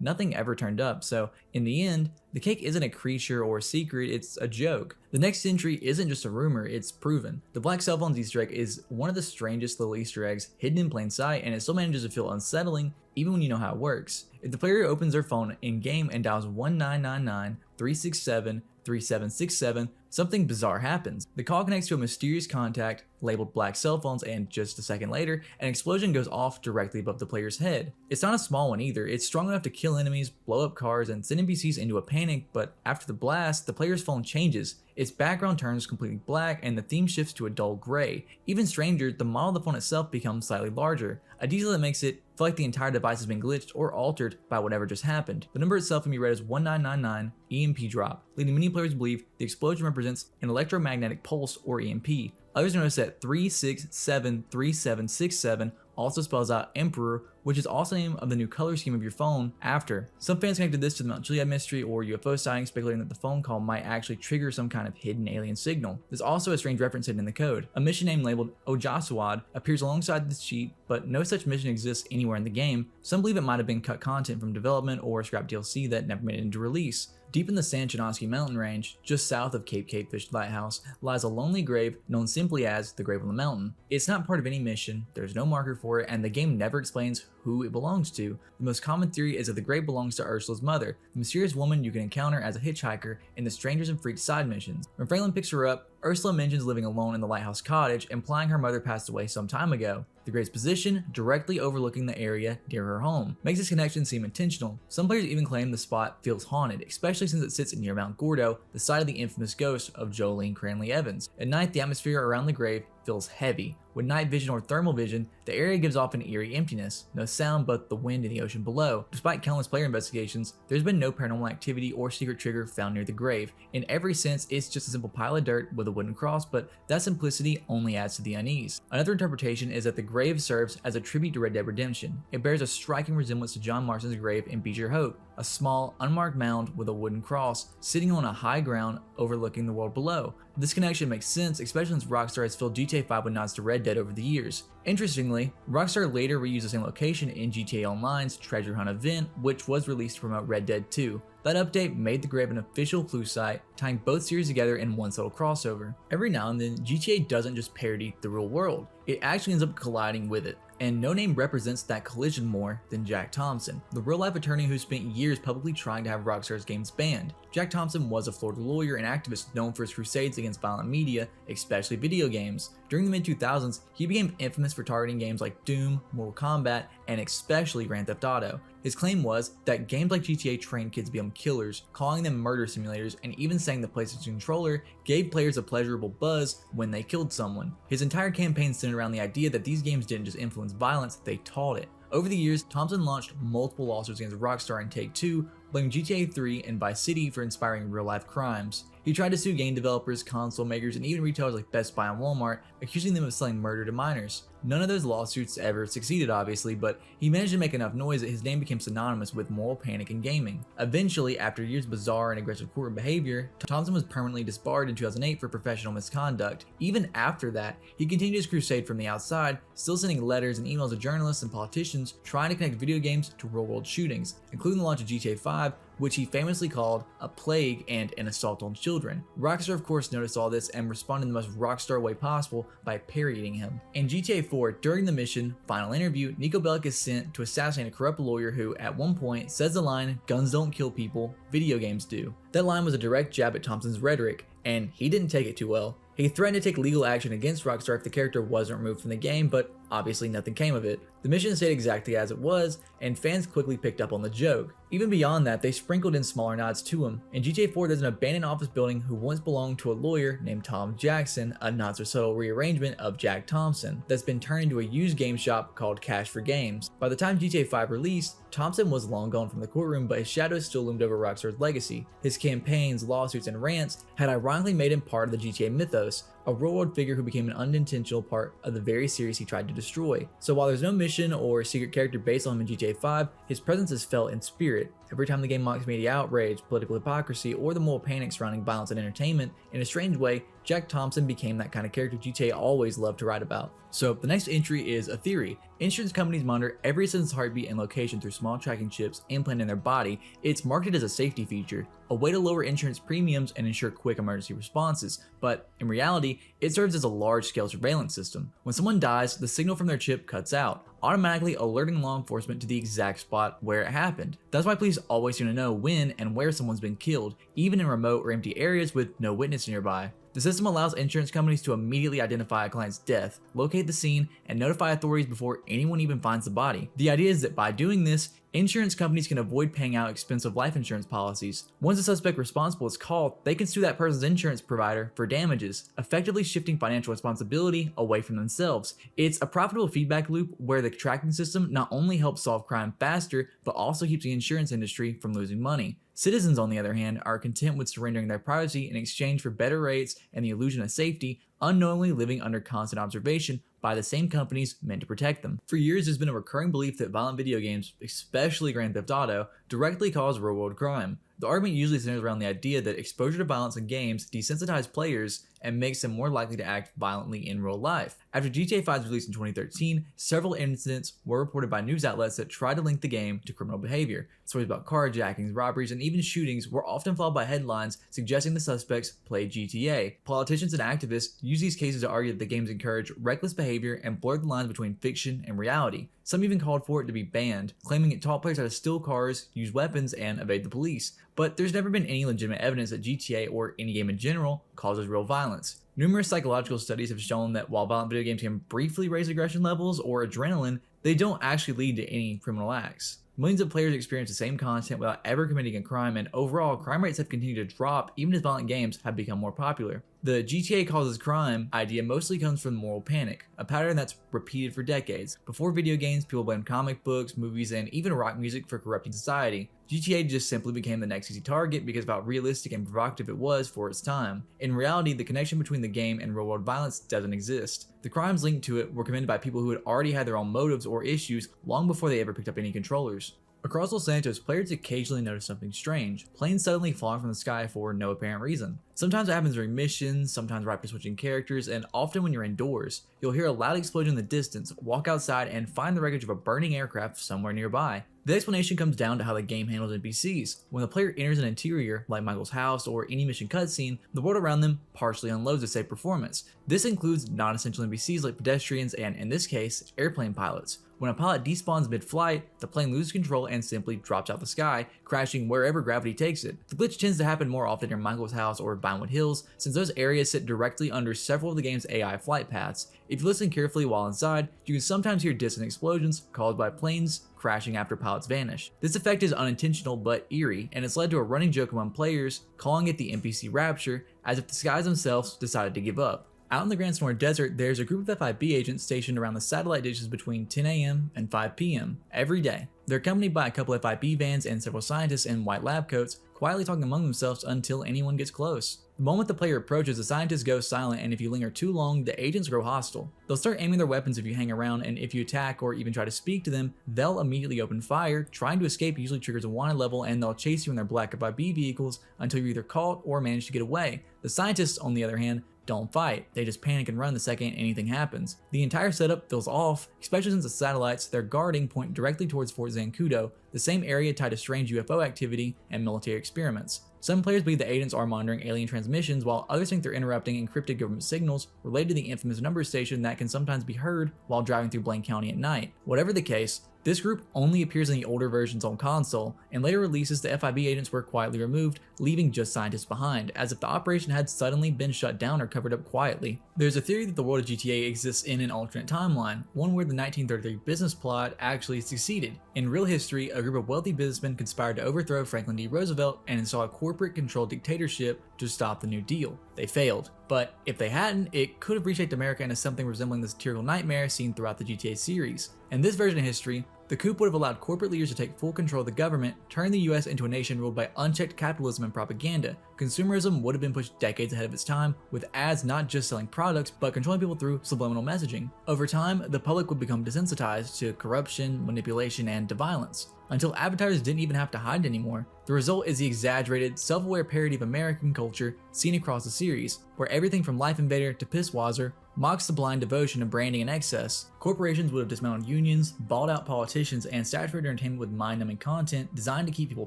nothing ever turned up, so in the end, the Cake isn't a creature or a secret, it's a joke. The next entry isn't just a rumor, it's proven. The black cell phone's Easter egg is one of the strangest little Easter eggs hidden in plain sight, and it still manages to feel unsettling even when you know how it works. If the player opens their phone in-game and dials 1999-367-3767, something bizarre happens. The call connects to a mysterious contact labeled black cell phones, and just a second later, an explosion goes off directly above the player's head. It's not a small one either, it's strong enough to kill enemies, blow up cars, and send NPCs into a panic, but after the blast, the player's phone changes. Its background turns completely black and the theme shifts to a dull gray. Even stranger, the model of the phone itself becomes slightly larger, a detail that makes it feel like the entire device has been glitched or altered by whatever just happened. The number itself can be read as 1999 EMP drop, leading many players to believe the explosion represents an electromagnetic pulse or EMP. Others notice that 3673767 also spells out Emperor, which is also the name of the new color scheme of your phone after. Some fans connected this to the Mount Chiliad mystery or UFO sighting, speculating that the phone call might actually trigger some kind of hidden alien signal. There's also a strange reference hidden in the code. A mission name labeled Ojaswad appears alongside this sheet, but no such mission exists anywhere in the game. Some believe it might have been cut content from development or scrap DLC that never made it into release. Deep in the San Andreas mountain range, just south of Cape Capefish Lighthouse, lies a lonely grave known simply as the Grave on the Mountain. It's not part of any mission, there's no marker for it, and the game never explains who it belongs to. The most common theory is that the grave belongs to Ursula's mother, the mysterious woman you can encounter as a hitchhiker in the Strangers and Freaks side missions. When Franklin picks her up, Ursula mentions living alone in the lighthouse cottage, implying her mother passed away some time ago. The grave's position, directly overlooking the area near her home, makes this connection seem intentional. Some players even claim the spot feels haunted, especially since it sits near Mount Gordo, the site of the infamous ghost of Jolene Cranley Evans. At night, the atmosphere around the grave feels heavy. With night vision or thermal vision, the area gives off an eerie emptiness, no sound but the wind in the ocean below. Despite countless player investigations, there's been no paranormal activity or secret trigger found near the grave. In every sense, it's just a simple pile of dirt with a wooden cross, but that simplicity only adds to the unease. Another interpretation is that the grave serves as a tribute to Red Dead Redemption. It bears a striking resemblance to John Marston's grave in Beecher Hope, a small, unmarked mound with a wooden cross sitting on a high ground overlooking the world below. This connection makes sense, especially since Rockstar has filled GTA 5 with nods to Red Dead over the years. Interestingly, Rockstar later reused the same location in GTA Online's Treasure Hunt event, which was released to promote Red Dead 2. That update made the grave an official clue site, tying both series together in one subtle crossover. Every now and then, GTA doesn't just parody the real world, it actually ends up colliding with it. And no name represents that collision more than Jack Thompson, the real-life attorney who spent years publicly trying to have Rockstar's games banned. Jack Thompson was a Florida lawyer and activist known for his crusades against violent media, especially video games. During During the mid-2000s, he became infamous for targeting games like Doom, Mortal Kombat, and especially Grand Theft Auto. His claim was that games like GTA trained kids to become killers, calling them murder simulators, and even saying the PlayStation controller gave players a pleasurable buzz when they killed someone. His entire campaign centered around the idea that these games didn't just influence violence, they taught it. Over the years, Thompson launched multiple lawsuits against Rockstar and Take-Two, blaming GTA 3 and Vice City for inspiring real-life crimes. He tried to sue game developers, console makers, and even retailers like Best Buy and Walmart, accusing them of selling murder to minors. None of those lawsuits ever succeeded, obviously, but he managed to make enough noise that his name became synonymous with moral panic in gaming. Eventually, after years of bizarre and aggressive courtroom behavior, Thompson was permanently disbarred in 2008 for professional misconduct. Even after that, he continued his crusade from the outside, still sending letters and emails to journalists and politicians trying to connect video games to real-world shootings, including the launch of GTA 5, which he famously called a plague and an assault on children. Rockstar of course noticed all this and responded in the most Rockstar way possible by parodying him. In GTA 4, during the mission Final Interview, Niko Bellic is sent to assassinate a corrupt lawyer who, at one point, says the line, "Guns don't kill people, video games do." That line was a direct jab at Thompson's rhetoric, and he didn't take it too well. He threatened to take legal action against Rockstar if the character wasn't removed from the game, but obviously nothing came of it. The mission stayed exactly as it was, and fans quickly picked up on the joke. Even beyond that, they sprinkled in smaller nods to him. In GTA 4, there's an abandoned office building who once belonged to a lawyer named Tom Jackson, a not so subtle rearrangement of Jack Thompson, that's been turned into a used game shop called Cash for Games. By the time GTA 5 released, Thompson was long gone from the courtroom, but his shadow still loomed over Rockstar's legacy. His campaigns, lawsuits, and rants had ironically made him part of the GTA mythos, a real-world figure who became an unintentional part of the very series he tried to destroy. So while there's no mission or secret character based on him in GTA 5, his presence is felt in spirit. Every time the game mocks media outrage, political hypocrisy, or the moral panic surrounding violence and entertainment, in a strange way, Jack Thompson became that kind of character GTA always loved to write about. So the next entry is a theory. Insurance companies monitor every citizen's heartbeat and location through small tracking chips implanted in their body. It's marketed as a safety feature, a way to lower insurance premiums and ensure quick emergency responses. But in reality, it serves as a large-scale surveillance system. When someone dies, the signal from their chip cuts out, automatically alerting law enforcement to the exact spot where it happened. That's why police always seem to know when and where someone's been killed, even in remote or empty areas with no witness nearby. The system allows insurance companies to immediately identify a client's death, locate the scene, and notify authorities before anyone even finds the body. The idea is that by doing this, insurance companies can avoid paying out expensive life insurance policies. Once the suspect responsible is called, they can sue that person's insurance provider for damages, effectively shifting financial responsibility away from themselves. It's a profitable feedback loop where the tracking system not only helps solve crime faster, but also keeps the insurance industry from losing money. Citizens, on the other hand, are content with surrendering their privacy in exchange for better rates and the illusion of safety, unknowingly living under constant observation by the same companies meant to protect them. For years, there's been a recurring belief that violent video games, especially Grand Theft Auto, directly cause real-world crime. The argument usually centers around the idea that exposure to violence in games desensitizes players and makes them more likely to act violently in real life. After GTA 5's release in 2013, several incidents were reported by news outlets that tried to link the game to criminal behavior. Stories about carjackings, robberies, and even shootings were often followed by headlines suggesting the suspects played GTA. Politicians and activists use these cases to argue that the games encourage reckless behavior and blur the lines between fiction and reality. Some even called for it to be banned, claiming it taught players how to steal cars, use weapons, and evade the police. But there's never been any legitimate evidence that GTA, or any game in general, causes real violence. Numerous psychological studies have shown that while violent video games can briefly raise aggression levels or adrenaline, they don't actually lead to any criminal acts. Millions of players experience the same content without ever committing a crime, and overall, crime rates have continued to drop even as violent games have become more popular. The GTA causes crime idea mostly comes from moral panic, a pattern that's repeated for decades. Before video games, people blamed comic books, movies, and even rock music for corrupting society. GTA just simply became the next easy target because of how realistic and provocative it was for its time. In reality, the connection between the game and real-world violence doesn't exist. The crimes linked to it were committed by people who had already had their own motives or issues long before they ever picked up any controllers. Across Los Santos, players occasionally notice something strange, planes suddenly falling from the sky for no apparent reason. Sometimes it happens during missions, sometimes right after switching characters, and often when you're indoors. You'll hear a loud explosion in the distance, walk outside, and find the wreckage of a burning aircraft somewhere nearby. The explanation comes down to how the game handles NPCs. When the player enters an interior, like Michael's house or any mission cutscene, the world around them partially unloads to save performance. This includes non-essential NPCs like pedestrians and, in this case, airplane pilots. When a pilot despawns mid-flight, the plane loses control and simply drops out the sky, crashing wherever gravity takes it. The glitch tends to happen more often near Michael's house or Vinewood Hills, since those areas sit directly under several of the game's AI flight paths. If you listen carefully while inside, you can sometimes hear distant explosions caused by planes crashing after pilots vanish. This effect is unintentional but eerie, and it's led to a running joke among players calling it the NPC rapture, as if the skies themselves decided to give up. Out in the Grand Sonoran Desert, there's a group of FIB agents stationed around the satellite dishes between 10 a.m. and 5 p.m. every day. They're accompanied by a couple of FIB vans and several scientists in white lab coats, quietly talking among themselves until anyone gets close. The moment the player approaches, the scientists go silent, and if you linger too long, the agents grow hostile. They'll start aiming their weapons if you hang around, and if you attack or even try to speak to them, they'll immediately open fire. Trying to escape usually triggers a wanted level, and they'll chase you in their black FIB vehicles until you're either caught or manage to get away. The scientists, on the other hand, don't fight. They just panic and run the second anything happens. The entire setup feels off, especially since the satellites they're guarding point directly towards Fort Zancudo, the same area tied to strange UFO activity and military experiments. Some players believe the agents are monitoring alien transmissions, while others think they're interrupting encrypted government signals related to the infamous number station that can sometimes be heard while driving through Blaine County at night. Whatever the case, this group only appears in the older versions on console, and later releases the FIB agents were quietly removed, leaving just scientists behind, as if the operation had suddenly been shut down or covered up quietly. There's a theory that the world of GTA exists in an alternate timeline, one where the 1933 business plot actually succeeded. In real history, a group of wealthy businessmen conspired to overthrow Franklin D. Roosevelt and install a corporate-controlled dictatorship to stop the New Deal. They failed, but if they hadn't, it could have reshaped America into something resembling the satirical nightmare seen throughout the GTA series. In this version of history, the coup would have allowed corporate leaders to take full control of the government, turning the US into a nation ruled by unchecked capitalism and propaganda. Consumerism would have been pushed decades ahead of its time, with ads not just selling products, but controlling people through subliminal messaging. Over time, the public would become desensitized to corruption, manipulation, and to violence, until advertisers didn't even have to hide anymore. The result is the exaggerated, self-aware parody of American culture seen across the series, where everything from Life Invader to Pisswazzer mocks the blind devotion of branding and excess. Corporations would have dismounted unions, balled out politicians, and saturated entertainment with mind-numbing content designed to keep people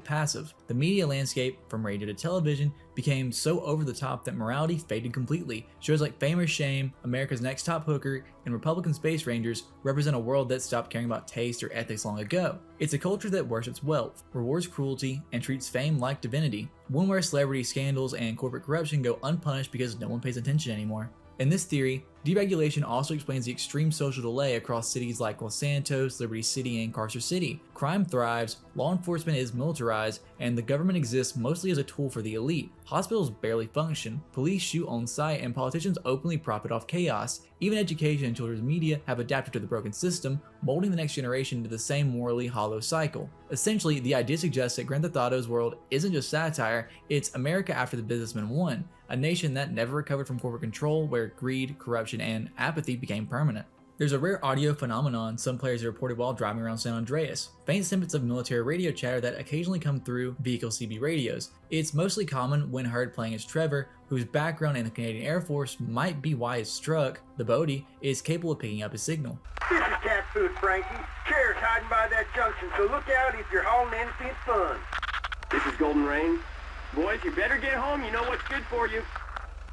passive. The media landscape, from radio to television, became so over the top that morality faded completely. Shows like Fame or Shame, America's Next Top Hooker, and Republican Space Rangers represent a world that stopped caring about taste or ethics long ago. It's a culture that worships wealth, rewards cruelty, and treats fame like divinity. One where celebrity scandals and corporate corruption go unpunished because no one pays attention anymore. In this theory, deregulation also explains the extreme social delay across cities like Los Santos, Liberty City, and Carcer City. Crime thrives, law enforcement is militarized, and the government exists mostly as a tool for the elite. Hospitals barely function, police shoot on sight, and politicians openly profit off chaos. Even education and children's media have adapted to the broken system, molding the next generation into the same morally hollow cycle. Essentially, the idea suggests that Grand Theft Auto's world isn't just satire, it's America after the businessmen won, a nation that never recovered from corporate control, where greed, corruption, and apathy became permanent. There's a rare audio phenomenon some players have reported while driving around San Andreas, faint snippets of military radio chatter that occasionally come through vehicle CB radios. It's mostly common when heard playing as Trevor, whose background in the Canadian Air Force might be why his truck, the Bodie, is capable of picking up his signal. This is cat food, Frankie. Chairs hiding by that junction, so look out if you're hauling anything fun. This is Golden Rain. Boys, you better get home. You know what's good for you.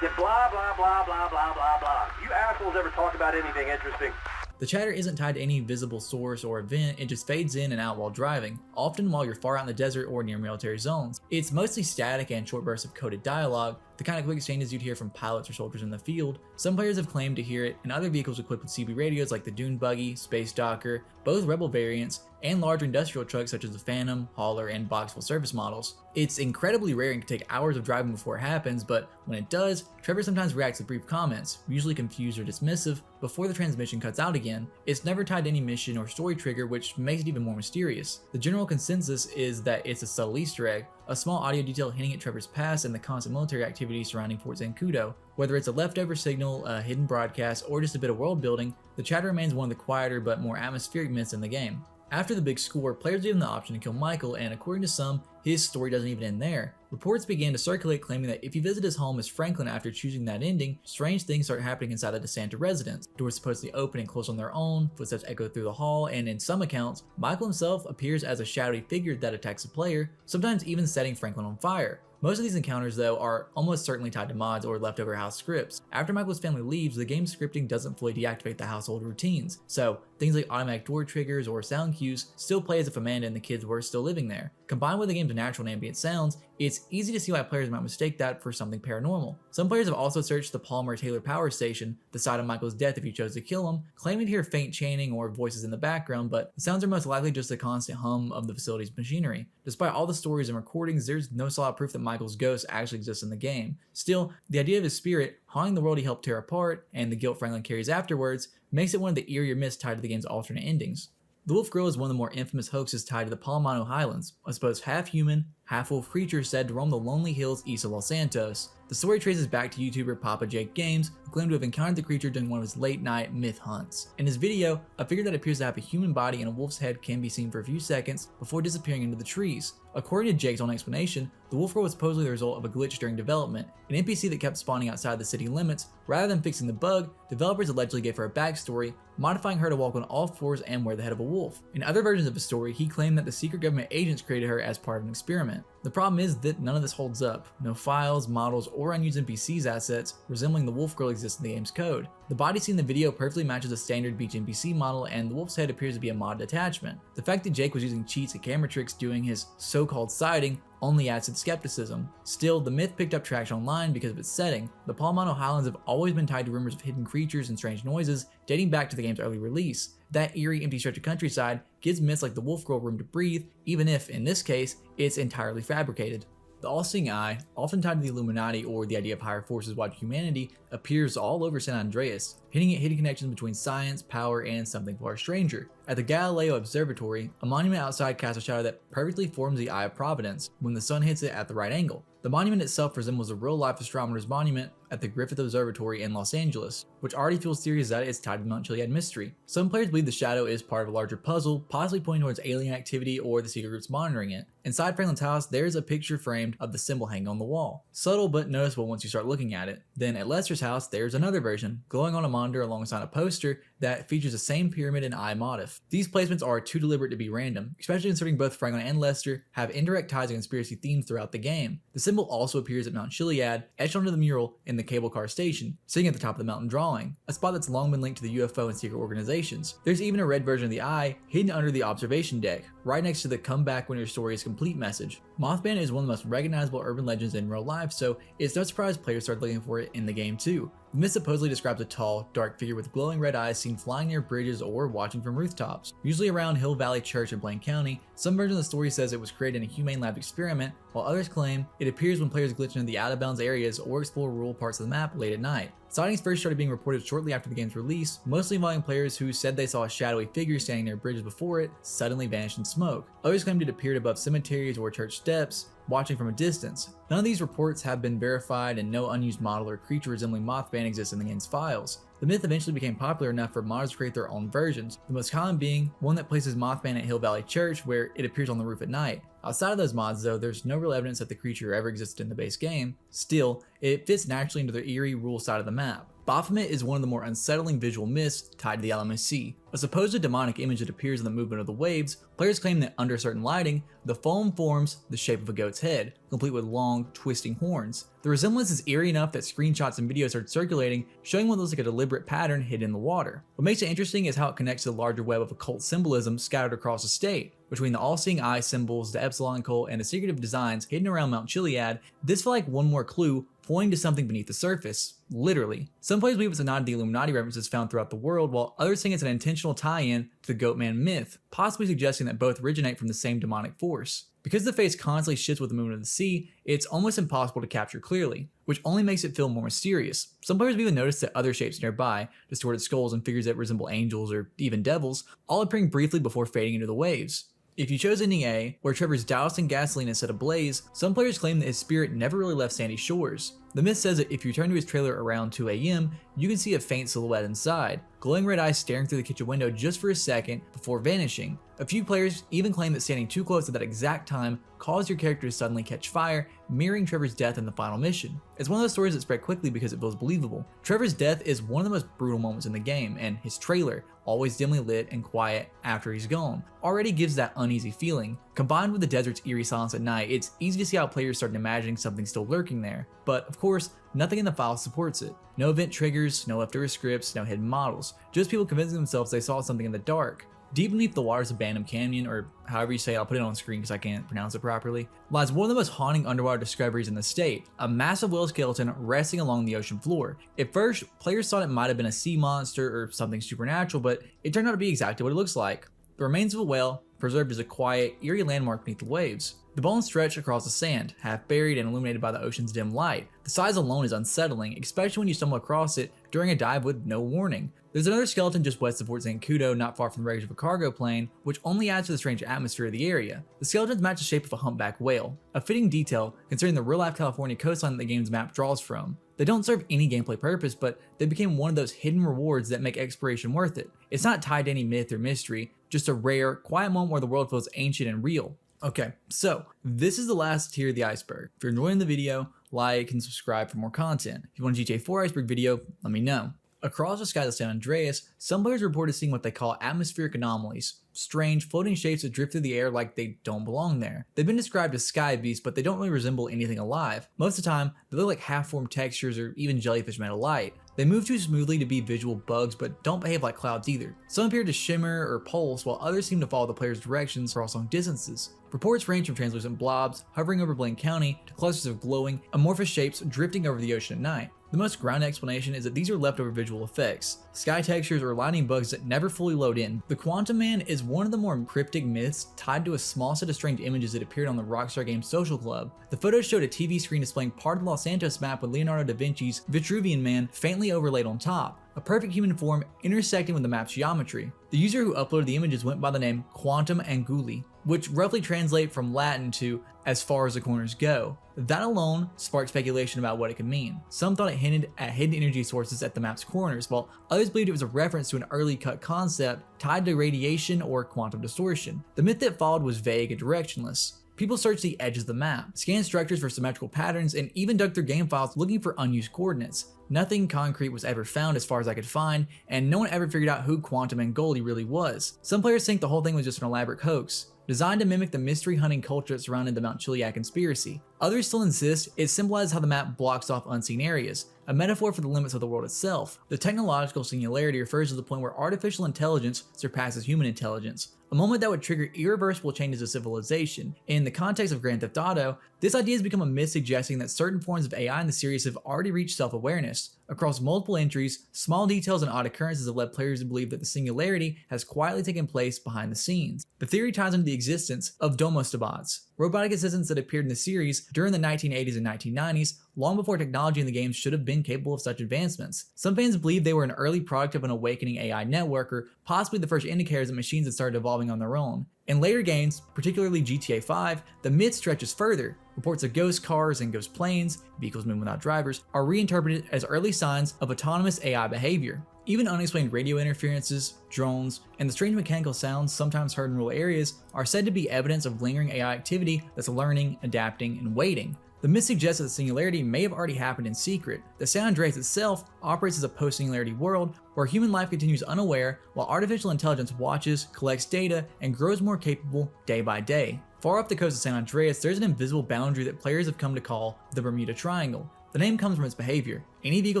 Yeah, blah, blah, blah, blah, blah, blah, blah. You assholes ever talk about anything interesting? The chatter isn't tied to any visible source or event, it just fades in and out while driving, often while you're far out in the desert or near military zones. It's mostly static and short bursts of coded dialogue, the kind of quick exchanges you'd hear from pilots or soldiers in the field. Some players have claimed to hear it in other vehicles equipped with CB radios like the Dune Buggy, Space Docker, both Rebel variants, and larger industrial trucks such as the Phantom, Hauler, and Boxville service models. It's incredibly rare and can take hours of driving before it happens, but when it does, Trevor sometimes reacts with brief comments, usually confused or dismissive, before the transmission cuts out again. It's never tied to any mission or story trigger, which makes it even more mysterious. The general consensus is that it's a subtle Easter egg, a small audio detail hinting at Trevor's past and the constant military activity surrounding Fort Zancudo. Whether it's a leftover signal, a hidden broadcast, or just a bit of world building, the chatter remains one of the quieter but more atmospheric myths in the game. After the big score, players gave him the option to kill Michael, and according to some, his story doesn't even end there. Reports began to circulate claiming that if you visit his home as Franklin after choosing that ending, strange things start happening inside the DeSanta residence. Doors supposedly open and close on their own, footsteps echo through the hall, and in some accounts, Michael himself appears as a shadowy figure that attacks the player, sometimes even setting Franklin on fire. Most of these encounters, though, are almost certainly tied to mods or leftover house scripts. After Michael's family leaves, the game's scripting doesn't fully deactivate the household routines, so things like automatic door triggers or sound cues still play as if Amanda and the kids were still living there. Combined with the game's natural and ambient sounds, it's easy to see why players might mistake that for something paranormal. Some players have also searched the Palmer Taylor Power Station, the site of Michael's death if you chose to kill him, claiming to hear faint chanting or voices in the background, but the sounds are most likely just the constant hum of the facility's machinery. Despite all the stories and recordings, there's no solid proof that Michael's ghost actually exists in the game. Still, the idea of his spirit haunting the world he helped tear apart, and the guilt Franklin carries afterwards, makes it one of the eerier myths tied to the game's alternate endings. The Wolf Girl is one of the more infamous hoaxes tied to the Palomano Highlands, a supposed half-human, half-wolf creature said to roam the lonely hills east of Los Santos. The story traces back to YouTuber Papa Jake Games, who claimed to have encountered the creature during one of his late-night myth hunts. In his video, a figure that appears to have a human body and a wolf's head can be seen for a few seconds before disappearing into the trees. According to Jake's own explanation, the Wolf Girl was supposedly the result of a glitch during development, an NPC that kept spawning outside the city limits. Rather than fixing the bug, developers allegedly gave her a backstory, modifying her to walk on all fours and wear the head of a wolf. In other versions of the story, he claimed that the secret government agents created her as part of an experiment. The problem is that none of this holds up. No files, models, or unused NPCs assets resembling the Wolf Girl exist in the game's code. The body seen in the video perfectly matches a standard beach NPC model, and the wolf's head appears to be a modded attachment. The fact that Jake was using cheats and camera tricks doing his so-called sighting only adds to the skepticism. Still, the myth picked up traction online because of its setting. The Palomano Highlands have always been tied to rumors of hidden creatures and strange noises dating back to the game's early release. That eerie, empty stretch of countryside gives myths like the Wolf Girl room to breathe, even if, in this case, it's entirely fabricated. The all-seeing eye, often tied to the Illuminati or the idea of higher forces watching humanity, appears all over San Andreas, hinting at hidden connections between science, power, and something far stranger. At the Galileo Observatory, a monument outside casts a shadow that perfectly forms the Eye of Providence when the sun hits it at the right angle. The monument itself resembles a real-life astronomer's monument at the Griffith Observatory in Los Angeles, which already fuels theories that it's tied to the Mount Chiliad mystery. Some players believe the shadow is part of a larger puzzle, possibly pointing towards alien activity or the secret groups monitoring it. Inside Franklin's house, there's a picture framed of the symbol hanging on the wall. Subtle but noticeable once you start looking at it. Then at Lester's house, there's another version, glowing on a monitor alongside a poster that features the same pyramid and eye motif. These placements are too deliberate to be random, especially considering both Franklin and Lester have indirect ties and conspiracy themes throughout the game. The symbol also appears at Mount Chiliad, etched onto the mural in the cable car station, sitting at the top of the mountain drawing, a spot that's long been linked to the UFO and secret organizations. There's even a red version of the eye hidden under the observation deck, right next to the "Come back when your story is complete" message. Mothman is one of the most recognizable urban legends in real life, so it's no surprise players started looking for it in the game too. The myth supposedly describes a tall, dark figure with glowing red eyes seen flying near bridges or watching from rooftops, usually around Hill Valley Church in Blaine County. Some version of the story says it was created in a humane lab experiment, while others claim it appears when players glitch into the out-of-bounds areas or explore rural parts of the map late at night. Sightings first started being reported shortly after the game's release, mostly involving players who said they saw a shadowy figure standing near bridges before it suddenly vanished in smoke. Others claimed it appeared above cemeteries or church steps, watching from a distance. None of these reports have been verified, and no unused model or creature resembling Mothman exists in the game's files. The myth eventually became popular enough for modders to create their own versions, the most common being one that places Mothman at Hill Valley Church where it appears on the roof at night. Outside of those mods though, there's no real evidence that the creature ever existed in the base game. Still, it fits naturally into the eerie rural side of the map. Baphomet is one of the more unsettling visual myths tied to the Alamo Sea. A supposed demonic image that appears in the movement of the waves, players claim that under certain lighting, the foam forms the shape of a goat's head, complete with long, twisting horns. The resemblance is eerie enough that screenshots and videos started circulating, showing what looks like a deliberate pattern hidden in the water. What makes it interesting is how it connects to the larger web of occult symbolism scattered across the state. Between the all-seeing eye symbols, the Epsilon cult, and the secretive designs hidden around Mount Chiliad, this felt like one more clue pointing to something beneath the surface. Literally. Some players believe it's a nod to the Illuminati references found throughout the world, while others think it's an intentional tie-in to the Goatman myth, possibly suggesting that both originate from the same demonic force. Because the face constantly shifts with the movement of the sea, it's almost impossible to capture clearly, which only makes it feel more mysterious. Some players have even noticed that other shapes nearby, distorted skulls and figures that resemble angels or even devils, all appearing briefly before fading into the waves. If you chose ending A, where Trevor's doused in gasoline and set ablaze, some players claim that his spirit never really left sandy shores. The myth says that if you return to his trailer around 2 AM, you can see a faint silhouette inside, glowing red eyes staring through the kitchen window just for a second before vanishing. A few players even claim that standing too close at that exact time caused your character to suddenly catch fire, mirroring Trevor's death in the final mission. It's one of those stories that spread quickly because it feels believable. Trevor's death is one of the most brutal moments in the game, and his trailer, always dimly lit and quiet after he's gone, already gives that uneasy feeling. Combined with the desert's eerie silence at night, it's easy to see how players start imagining something still lurking there. But of course, nothing in the file supports it. No event triggers, no leftover scripts, no hidden models, just people convincing themselves they saw something in the dark. Deep beneath the waters of Bantam Canyon, or however you say it, I'll put it on screen because I can't pronounce it properly, lies one of the most haunting underwater discoveries in the state, a massive whale skeleton resting along the ocean floor. At first, players thought it might have been a sea monster or something supernatural, but it turned out to be exactly what it looks like. The remains of a whale, preserved as a quiet, eerie landmark beneath the waves. The bones stretch across the sand, half buried and illuminated by the ocean's dim light. The size alone is unsettling, especially when you stumble across it during a dive with no warning. There's another skeleton just west of Fort Zancudo, not far from the wreckage of a cargo plane, which only adds to the strange atmosphere of the area. The skeletons match the shape of a humpback whale, a fitting detail considering the real-life California coastline that the game's map draws from. They don't serve any gameplay purpose, but they became one of those hidden rewards that make exploration worth it. It's not tied to any myth or mystery, just a rare, quiet moment where the world feels ancient and real. Okay, so this is the last tier of the iceberg. If you're enjoying the video, like and subscribe for more content. If you want a GTA 4 Iceberg video, let me know. Across the skies of San Andreas, some players reported seeing what they call atmospheric anomalies, strange floating shapes that drift through the air like they don't belong there. They've been described as sky beasts, but they don't really resemble anything alive. Most of the time, they look like half-formed textures or even jellyfish made of light. They move too smoothly to be visual bugs, but don't behave like clouds either. Some appear to shimmer or pulse, while others seem to follow the player's directions across long distances. Reports range from translucent blobs hovering over Blaine County to clusters of glowing, amorphous shapes drifting over the ocean at night. The most grounded explanation is that these are leftover visual effects, sky textures or lightning bugs that never fully load in. The Quantum Man is one of the more cryptic myths tied to a small set of strange images that appeared on the Rockstar game's social club. The photos showed a TV screen displaying part of the Los Santos map with Leonardo da Vinci's Vitruvian Man faintly overlaid on top, a perfect human form intersecting with the map's geometry. The user who uploaded the images went by the name Quantum Anguli, which roughly translate from Latin to as far as the corners go. That alone sparked speculation about what it could mean. Some thought it hinted at hidden energy sources at the map's corners, while others believed it was a reference to an early cut concept tied to radiation or quantum distortion. The myth that followed was vague and directionless. People searched the edges of the map, scanned structures for symmetrical patterns, and even dug through game files looking for unused coordinates. Nothing concrete was ever found as far as I could find, and no one ever figured out who Quantum Angoli really was. Some players think the whole thing was just an elaborate hoax, designed to mimic the mystery hunting culture that surrounded the Mount Chiliad conspiracy. Others still insist it symbolizes how the map blocks off unseen areas, a metaphor for the limits of the world itself. The technological singularity refers to the point where artificial intelligence surpasses human intelligence, a moment that would trigger irreversible changes of civilization. In the context of Grand Theft Auto, this idea has become a myth suggesting that certain forms of AI in the series have already reached self-awareness. Across multiple entries, small details and odd occurrences have led players to believe that the singularity has quietly taken place behind the scenes. The theory ties into the existence of domostobots, robotic assistants that appeared in the series during the 1980s and 1990s, long before technology in the games should have been capable of such advancements. Some fans believe they were an early product of an awakening AI network, or possibly the first indicators that machines had started evolving on their own. In later games, particularly GTA 5, the myth stretches further. Reports of ghost cars and ghost planes, vehicles moving without drivers, are reinterpreted as early signs of autonomous AI behavior. Even unexplained radio interferences, drones, and the strange mechanical sounds sometimes heard in rural areas are said to be evidence of lingering AI activity that's learning, adapting, and waiting. The myth suggests that the singularity may have already happened in secret. The San Andreas itself operates as a post-singularity world where human life continues unaware while artificial intelligence watches, collects data, and grows more capable day by day. Far off the coast of San Andreas, there's an invisible boundary that players have come to call the Bermuda Triangle. The name comes from its behavior. Any vehicle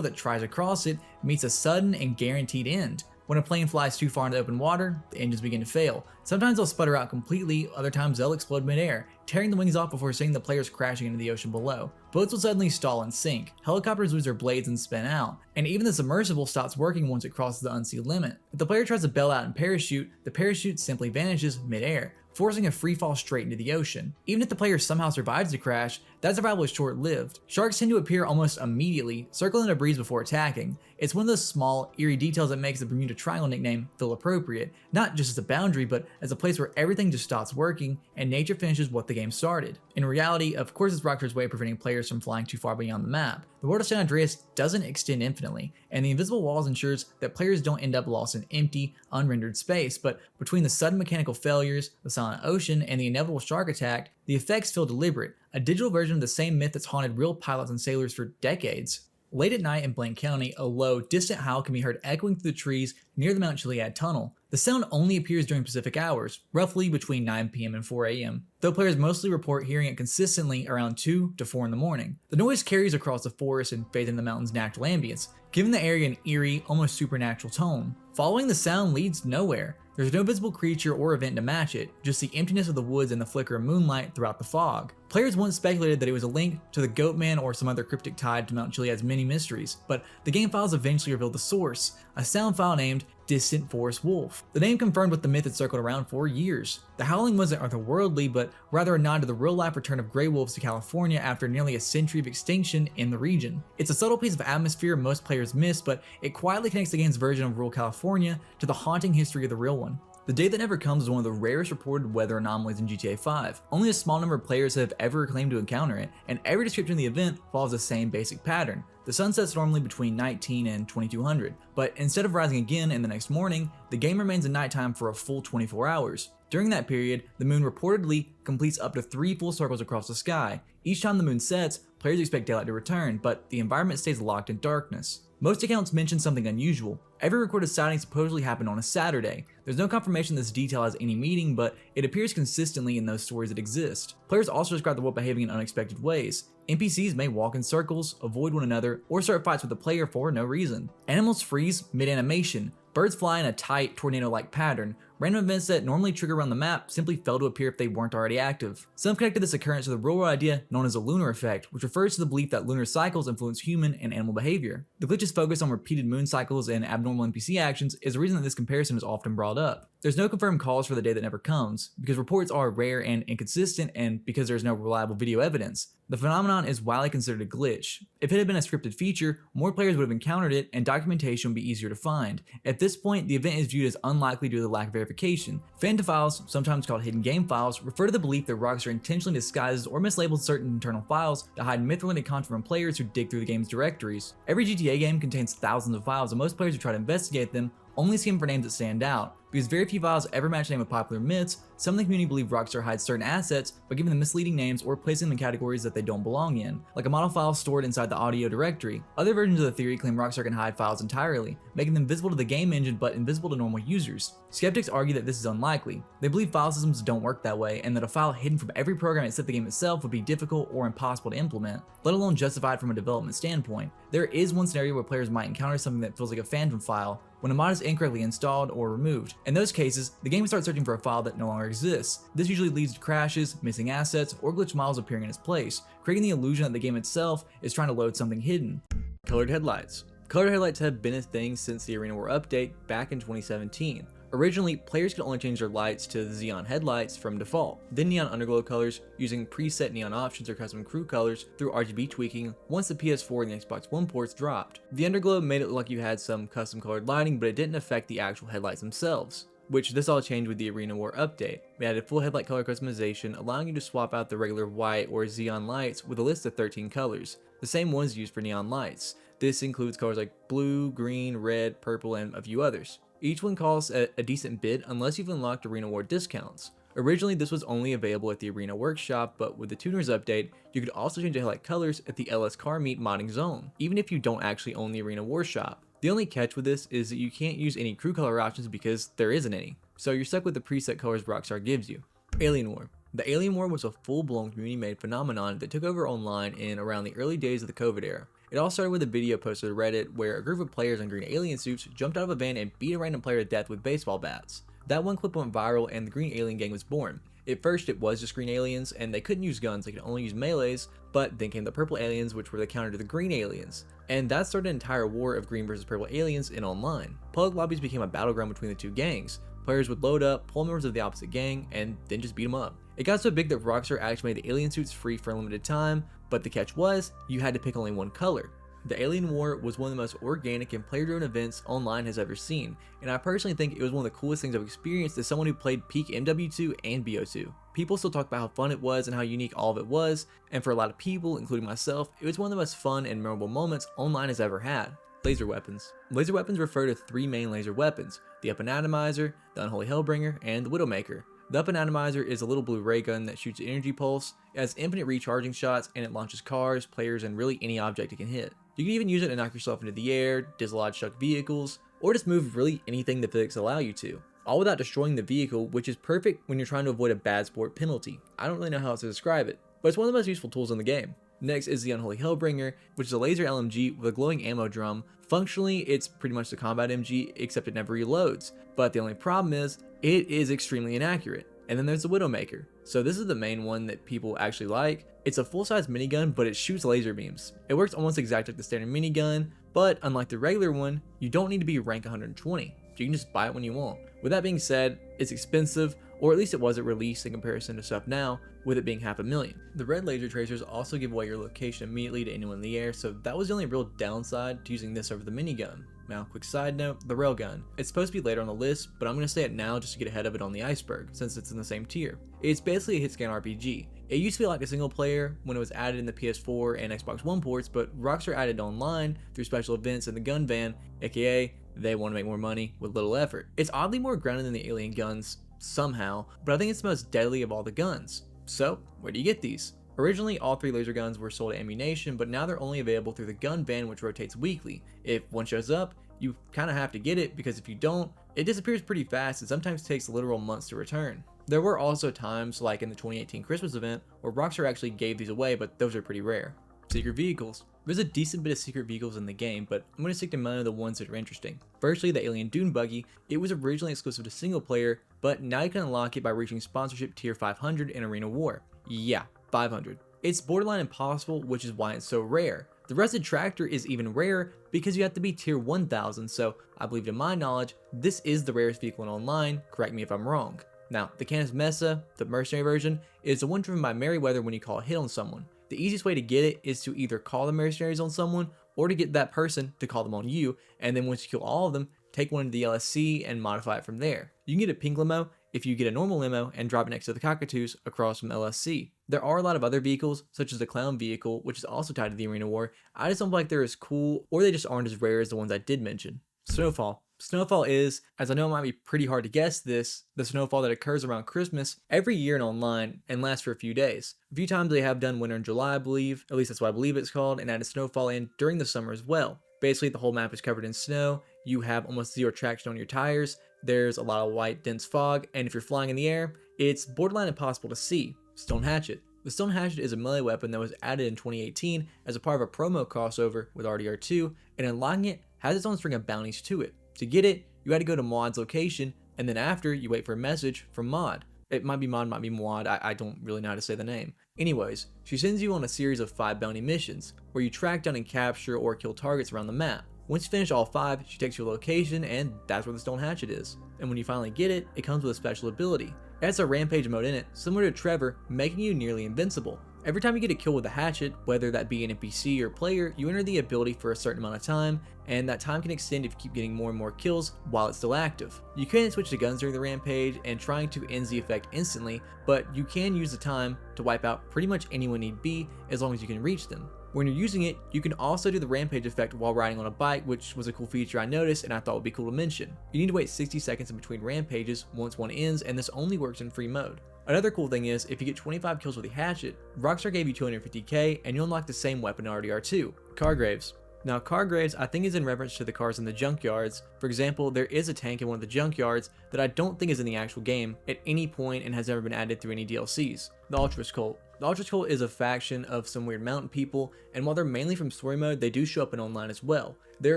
that tries to cross it meets a sudden and guaranteed end. When a plane flies too far into open water, the engines begin to fail. Sometimes they'll sputter out completely, other times they'll explode midair, tearing the wings off before sending the players crashing into the ocean below. Boats will suddenly stall and sink, helicopters lose their blades and spin out, and even the submersible stops working once it crosses the unseen limit. If the player tries to bail out and parachute, the parachute simply vanishes midair, forcing a free fall straight into the ocean. Even if the player somehow survives the crash, that survival is short-lived. Sharks tend to appear almost immediately, circling the breeze before attacking. It's one of those small, eerie details that makes the Bermuda Triangle nickname feel appropriate, not just as a boundary, but as a place where everything just stops working and nature finishes what the game started. In reality, of course, it's Rockstar's way of preventing players from flying too far beyond the map. The world of San Andreas doesn't extend infinitely, and the invisible walls ensures that players don't end up lost in empty, unrendered space, but between the sudden mechanical failures, the silent ocean, and the inevitable shark attack, the effects feel deliberate, a digital version of the same myth that's haunted real pilots and sailors for decades. Late at night in Blaine County, a low, distant howl can be heard echoing through the trees near the Mount Chiliad tunnel. The sound only appears during Pacific hours, roughly between 9 p.m. and 4 a.m., though players mostly report hearing it consistently around 2 to 4 in the morning. The noise carries across the forest and fades into the mountain's natural ambience, giving the area an eerie, almost supernatural tone. Following the sound leads nowhere. There's no visible creature or event to match it, just the emptiness of the woods and the flicker of moonlight throughout the fog. Players once speculated that it was a link to the Goatman or some other cryptic tied to Mount Chiliad's many mysteries, but the game files eventually revealed the source, a sound file named Distant Forest Wolf. The name confirmed what the myth had circled around for years. The howling wasn't otherworldly, but rather a nod to the real-life return of gray wolves to California after nearly a century of extinction in the region. It's a subtle piece of atmosphere most players miss, but it quietly connects the game's version of rural California to the haunting history of the real one. The Day That Never Comes is one of the rarest reported weather anomalies in GTA 5. Only a small number of players have ever claimed to encounter it, and every description of the event follows the same basic pattern. The sun sets normally between 19 and 2200, but instead of rising again in the next morning, the game remains in nighttime for a full 24 hours. During that period, the moon reportedly completes up to 3 full circles across the sky. Each time the moon sets, players expect daylight to return, but the environment stays locked in darkness. Most accounts mention something unusual. Every recorded sighting supposedly happened on a Saturday. There's no confirmation this detail has any meaning, but it appears consistently in those stories that exist. Players also describe the world behaving in unexpected ways. NPCs may walk in circles, avoid one another, or start fights with the player for no reason. Animals freeze mid-animation. Birds fly in a tight, tornado-like pattern. Random events that normally trigger around the map simply fail to appear if they weren't already active. Some connected this occurrence to the real-world idea known as the lunar effect, which refers to the belief that lunar cycles influence human and animal behavior. The glitch's focus on repeated moon cycles and abnormal NPC actions is the reason that this comparison is often brought up. There's no confirmed cause for the day that never comes, because reports are rare and inconsistent, and because there's no reliable video evidence. The phenomenon is widely considered a glitch. If it had been a scripted feature, more players would have encountered it and documentation would be easier to find. At this point, the event is viewed as unlikely due to the lack of verification. Phantom files, sometimes called hidden game files, refer to the belief that Rockstar intentionally disguises or mislabels certain internal files to hide myth-related content from players who dig through the game's directories. Every GTA game contains thousands of files, and most players who try to investigate them only skim for names that stand out. Because very few files ever match the name of popular myths, some in the community believe Rockstar hides certain assets by giving them misleading names or placing them in categories that they don't belong in, like a model file stored inside the audio directory. Other versions of the theory claim Rockstar can hide files entirely, making them visible to the game engine but invisible to normal users. Skeptics argue that this is unlikely. They believe file systems don't work that way, and that a file hidden from every program except the game itself would be difficult or impossible to implement, let alone justified from a development standpoint. There is one scenario where players might encounter something that feels like a phantom file when a mod is incorrectly installed or removed. In those cases, the game starts searching for a file that no longer exists. This usually leads to crashes, missing assets, or glitched models appearing in its place, creating the illusion that the game itself is trying to load something hidden. Colored headlights. Colored headlights have been a thing since the Arena War update back in 2017. Originally, players could only change their lights to the Xeon headlights from default, then neon underglow colors using preset neon options or custom crew colors through RGB tweaking once the PS4 and the Xbox One ports dropped. The underglow made it look like you had some custom colored lighting, but it didn't affect the actual headlights themselves, which this all changed with the Arena War update. We added full headlight color customization, allowing you to swap out the regular white or Xeon lights with a list of 13 colors, the same ones used for neon lights. This includes colors like blue, green, red, purple, and a few others. Each one costs a decent bit unless you've unlocked Arena War discounts. Originally, this was only available at the Arena Workshop, but with the Tuners update, you could also change the headlight colors at the LS Car Meet modding zone, even if you don't actually own the Arena Workshop. The only catch with this is that you can't use any crew color options because there isn't any, so you're stuck with the preset colors Rockstar gives you. Alien War. The Alien War was a full-blown community-made phenomenon that took over online in around the early days of the COVID era. It all started with a video posted to Reddit where a group of players in green alien suits jumped out of a van and beat a random player to death with baseball bats. That one clip went viral and the Green Alien Gang was born. At first it was just green aliens and they couldn't use guns, they could only use melees, but then came the purple aliens, which were the counter to the green aliens. And that started an entire war of green versus purple aliens in online. Public lobbies became a battleground between the two gangs. Players would load up, pull members of the opposite gang, and then just beat them up. It got so big that Rockstar actually made the alien suits free for a limited time, but the catch was, you had to pick only one color. The Alien War was one of the most organic and player-driven events online has ever seen, and I personally think it was one of the coolest things I've experienced as someone who played peak MW2 and BO2. People still talk about how fun it was and how unique all of it was, and for a lot of people, including myself, it was one of the most fun and memorable moments online has ever had. Laser weapons. Laser weapons refer to 3 main laser weapons: the Up and Atomizer, the Unholy Hellbringer, and the Widowmaker. The Up and Atomizer is a little blue ray gun that shoots an energy pulse, it has infinite recharging shots, and it launches cars, players, and really any object it can hit. You can even use it to knock yourself into the air, dislodge stuck vehicles, or just move really anything the physics allow you to, all without destroying the vehicle, which is perfect when you're trying to avoid a bad sport penalty. I don't really know how else to describe it, but it's one of the most useful tools in the game. Next is the Unholy Hellbringer, which is a laser LMG with a glowing ammo drum. Functionally, it's pretty much the combat MG, except it never reloads. But the only problem is, it is extremely inaccurate. And then there's the Widowmaker. So this is the main one that people actually like. It's a full-size minigun, but it shoots laser beams. It works almost exactly like the standard minigun, but unlike the regular one, you don't need to be rank 120. You can just buy it when you want. With that being said, it's expensive, or at least it was at release in comparison to stuff now, with it being $500,000. The red laser tracers also give away your location immediately to anyone in the air, so that was the only real downside to using this over the minigun. Now, quick side note, the railgun. It's supposed to be later on the list, but I'm going to say it now just to get ahead of it on the Iceberg, since it's in the same tier. It's basically a hit-scan RPG. It used to be like a single player when it was added in the PS4 and Xbox One ports, but Rockstar added it online through special events in the gun van, aka they want to make more money with little effort. It's oddly more grounded than the alien guns, somehow, but I think it's the most deadly of all the guns. So, where do you get these? Originally, all 3 laser guns were sold at ammunition, but now they're only available through the gun van, which rotates weekly. If one shows up, you kind of have to get it, because if you don't, it disappears pretty fast and sometimes takes literal months to return. There were also times, like in the 2018 Christmas event, where Rockstar actually gave these away, but those are pretty rare. Secret vehicles. There's a decent bit of secret vehicles in the game, but I'm going to stick to none of the ones that are interesting. Firstly, the Alien Dune Buggy. It was originally exclusive to single player, but now you can unlock it by reaching sponsorship tier 500 in Arena War. Yeah, 500. It's borderline impossible, which is why it's so rare. The Rusted Tractor is even rarer because you have to be tier 1000, so I believe to my knowledge, this is the rarest vehicle in online, correct me if I'm wrong. Now, the Canis Mesa, the mercenary version, is the one driven by Merryweather when you call a hit on someone. The easiest way to get it is to either call the mercenaries on someone, or to get that person to call them on you, and then once you kill all of them, take one to the LSC and modify it from there. You can get a pink limo if you get a normal limo and drop it next to the cockatoos across from LSC. There are a lot of other vehicles, such as the clown vehicle, which is also tied to the Arena War. I just don't feel like they're as cool, or they just aren't as rare as the ones I did mention. Snowfall. Snowfall is, as I know it might be pretty hard to guess this, the snowfall that occurs around Christmas every year in online and lasts for a few days. A few times they have done winter in July, I believe, at least that's what I believe it's called, and added snowfall in during the summer as well. Basically, the whole map is covered in snow, you have almost zero traction on your tires, there's a lot of white, dense fog, and if you're flying in the air, it's borderline impossible to see. Stone Hatchet. The Stone Hatchet is a melee weapon that was added in 2018 as a part of a promo crossover with RDR2, and unlocking it has its own string of bounties to it. To get it, you had to go to Mod's location, and then after, you wait for a message from Mod. It might be Mod, might be Mod, I don't really know how to say the name. Anyways, she sends you on a series of 5 bounty missions, where you track down and capture or kill targets around the map. Once you finish all 5, she takes you to a location, and that's where the Stone Hatchet is. And when you finally get it, it comes with a special ability. It has a rampage mode in it, similar to Trevor, making you nearly invincible. Every time you get a kill with a hatchet, whether that be an NPC or player, you enter the ability for a certain amount of time, and that time can extend if you keep getting more and more kills while it's still active. You can switch to guns during the rampage, and trying to ends the effect instantly, but you can use the time to wipe out pretty much anyone need be, as long as you can reach them. When you're using it, you can also do the rampage effect while riding on a bike, which was a cool feature I noticed and I thought would be cool to mention. You need to wait 60 seconds in between rampages once one ends, and this only works in free mode. Another cool thing is, if you get 25 kills with the hatchet, Rockstar gave you 250k and you'll unlock the same weapon in RDR2, Cargraves. Now, Cargraves I think is in reference to the cars in the junkyards. For example, there is a tank in one of the junkyards that I don't think is in the actual game at any point and has never been added through any DLCs. The Ultras Cult. The Ultras Cult is a faction of some weird mountain people, and while they're mainly from story mode, they do show up in online as well. They're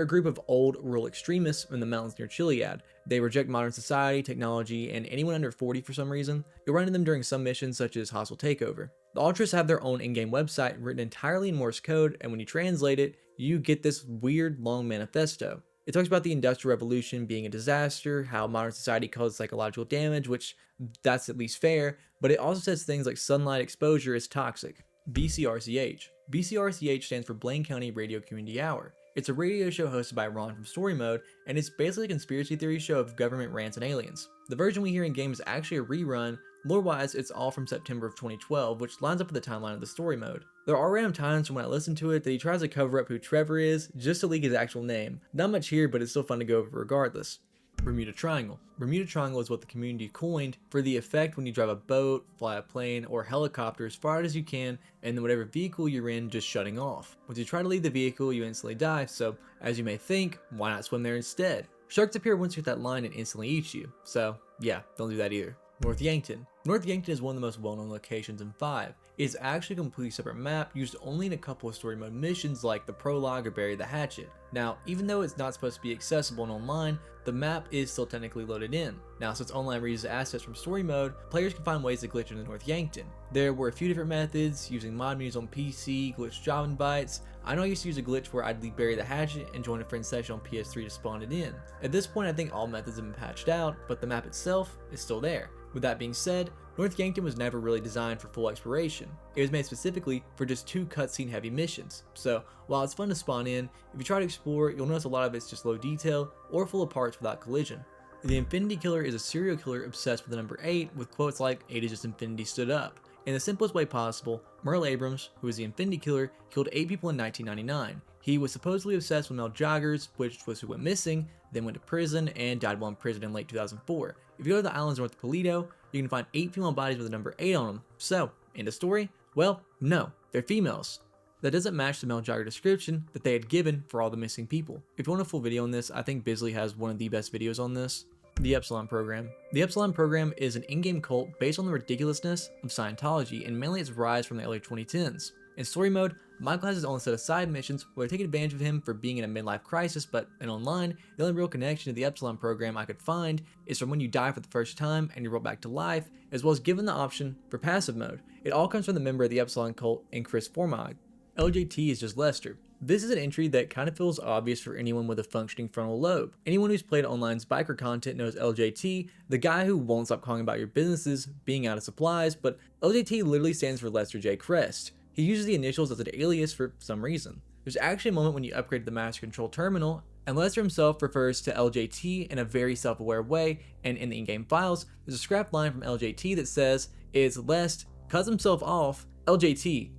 a group of old rural extremists in the mountains near Chiliad. They reject modern society, technology, and anyone under 40 for some reason. You'll run into them during some missions such as Hostile Takeover. The Ultras have their own in-game website written entirely in Morse code, and when you translate it, you get this weird long manifesto. It talks about the Industrial Revolution being a disaster, how modern society causes psychological damage, which that's at least fair, but it also says things like sunlight exposure is toxic. BCRCH. BCRCH stands for Blaine County Radio Community Hour. It's a radio show hosted by Ron from Story Mode, and it's basically a conspiracy theory show of government rants and aliens. The version we hear in game is actually a rerun. Lore-wise, it's all from September of 2012, which lines up with the timeline of the story mode. There are random times from when I listen to it that he tries to cover up who Trevor is, just to leak his actual name. Not much here, but it's still fun to go over regardless. Bermuda Triangle. Bermuda Triangle is what the community coined for the effect when you drive a boat, fly a plane, or helicopter as far out as you can, and then whatever vehicle you're in just shutting off. Once you try to leave the vehicle, you instantly die, so as you may think, why not swim there instead? Sharks appear once you hit that line and instantly eat you, so yeah, don't do that either. North Yankton. North Yankton is one of the most well-known locations in 5. It's actually a completely separate map used only in a couple of story mode missions like the Prologue or Bury the Hatchet. Now, even though it's not supposed to be accessible and online, the map is still technically loaded in. Now, since online reuses assets from story mode, players can find ways to glitch into North Yankton. There were a few different methods, using mod menus on PC, glitch job invites. I know I used to use a glitch where I'd leave Bury the Hatchet and join a friend's session on PS3 to spawn it in. At this point, I think all methods have been patched out, but the map itself is still there. With that being said, North Yankton was never really designed for full exploration. It was made specifically for just 2 cutscene heavy missions. So while it's fun to spawn in, if you try to explore, you'll notice a lot of it's just low detail or full of parts without collision. The Infinity Killer is a serial killer obsessed with the number 8, with quotes like 8 is just infinity stood up. In the simplest way possible, Merle Abrams, who is the Infinity Killer, killed 8 people in 1999. He was supposedly obsessed with male joggers, which was who went missing, then went to prison, and died while in prison in late 2004. If you go to the islands north of Toledo, you can find 8 female bodies with the number 8 on them. So, end of story? Well, no, they're females. That doesn't match the male jogger description that they had given for all the missing people. If you want a full video on this, I think Bisley has one of the best videos on this. The Epsilon Program. The Epsilon Program is an in-game cult based on the ridiculousness of Scientology and mainly its rise from the early 2010s. In story mode, Michael has his own set of side missions where they take advantage of him for being in a midlife crisis, but in online, the only real connection to the Epsilon Program I could find is from when you die for the first time and you're brought back to life, as well as given the option for passive mode. It all comes from the member of the Epsilon cult and Chris Formag. LJT is just Lester. This is an entry that kind of feels obvious for anyone with a functioning frontal lobe. Anyone who's played online's biker content knows LJT, the guy who won't stop calling about your businesses being out of supplies, but LJT literally stands for Lester J. Crest. He uses the initials as an alias for some reason. There's actually a moment when you upgrade the Master Control Terminal, and Lester himself refers to LJT in a very self-aware way, and in the in-game files, there's a scrapped line from LJT that says, "Is Lest cuts himself off, LJT,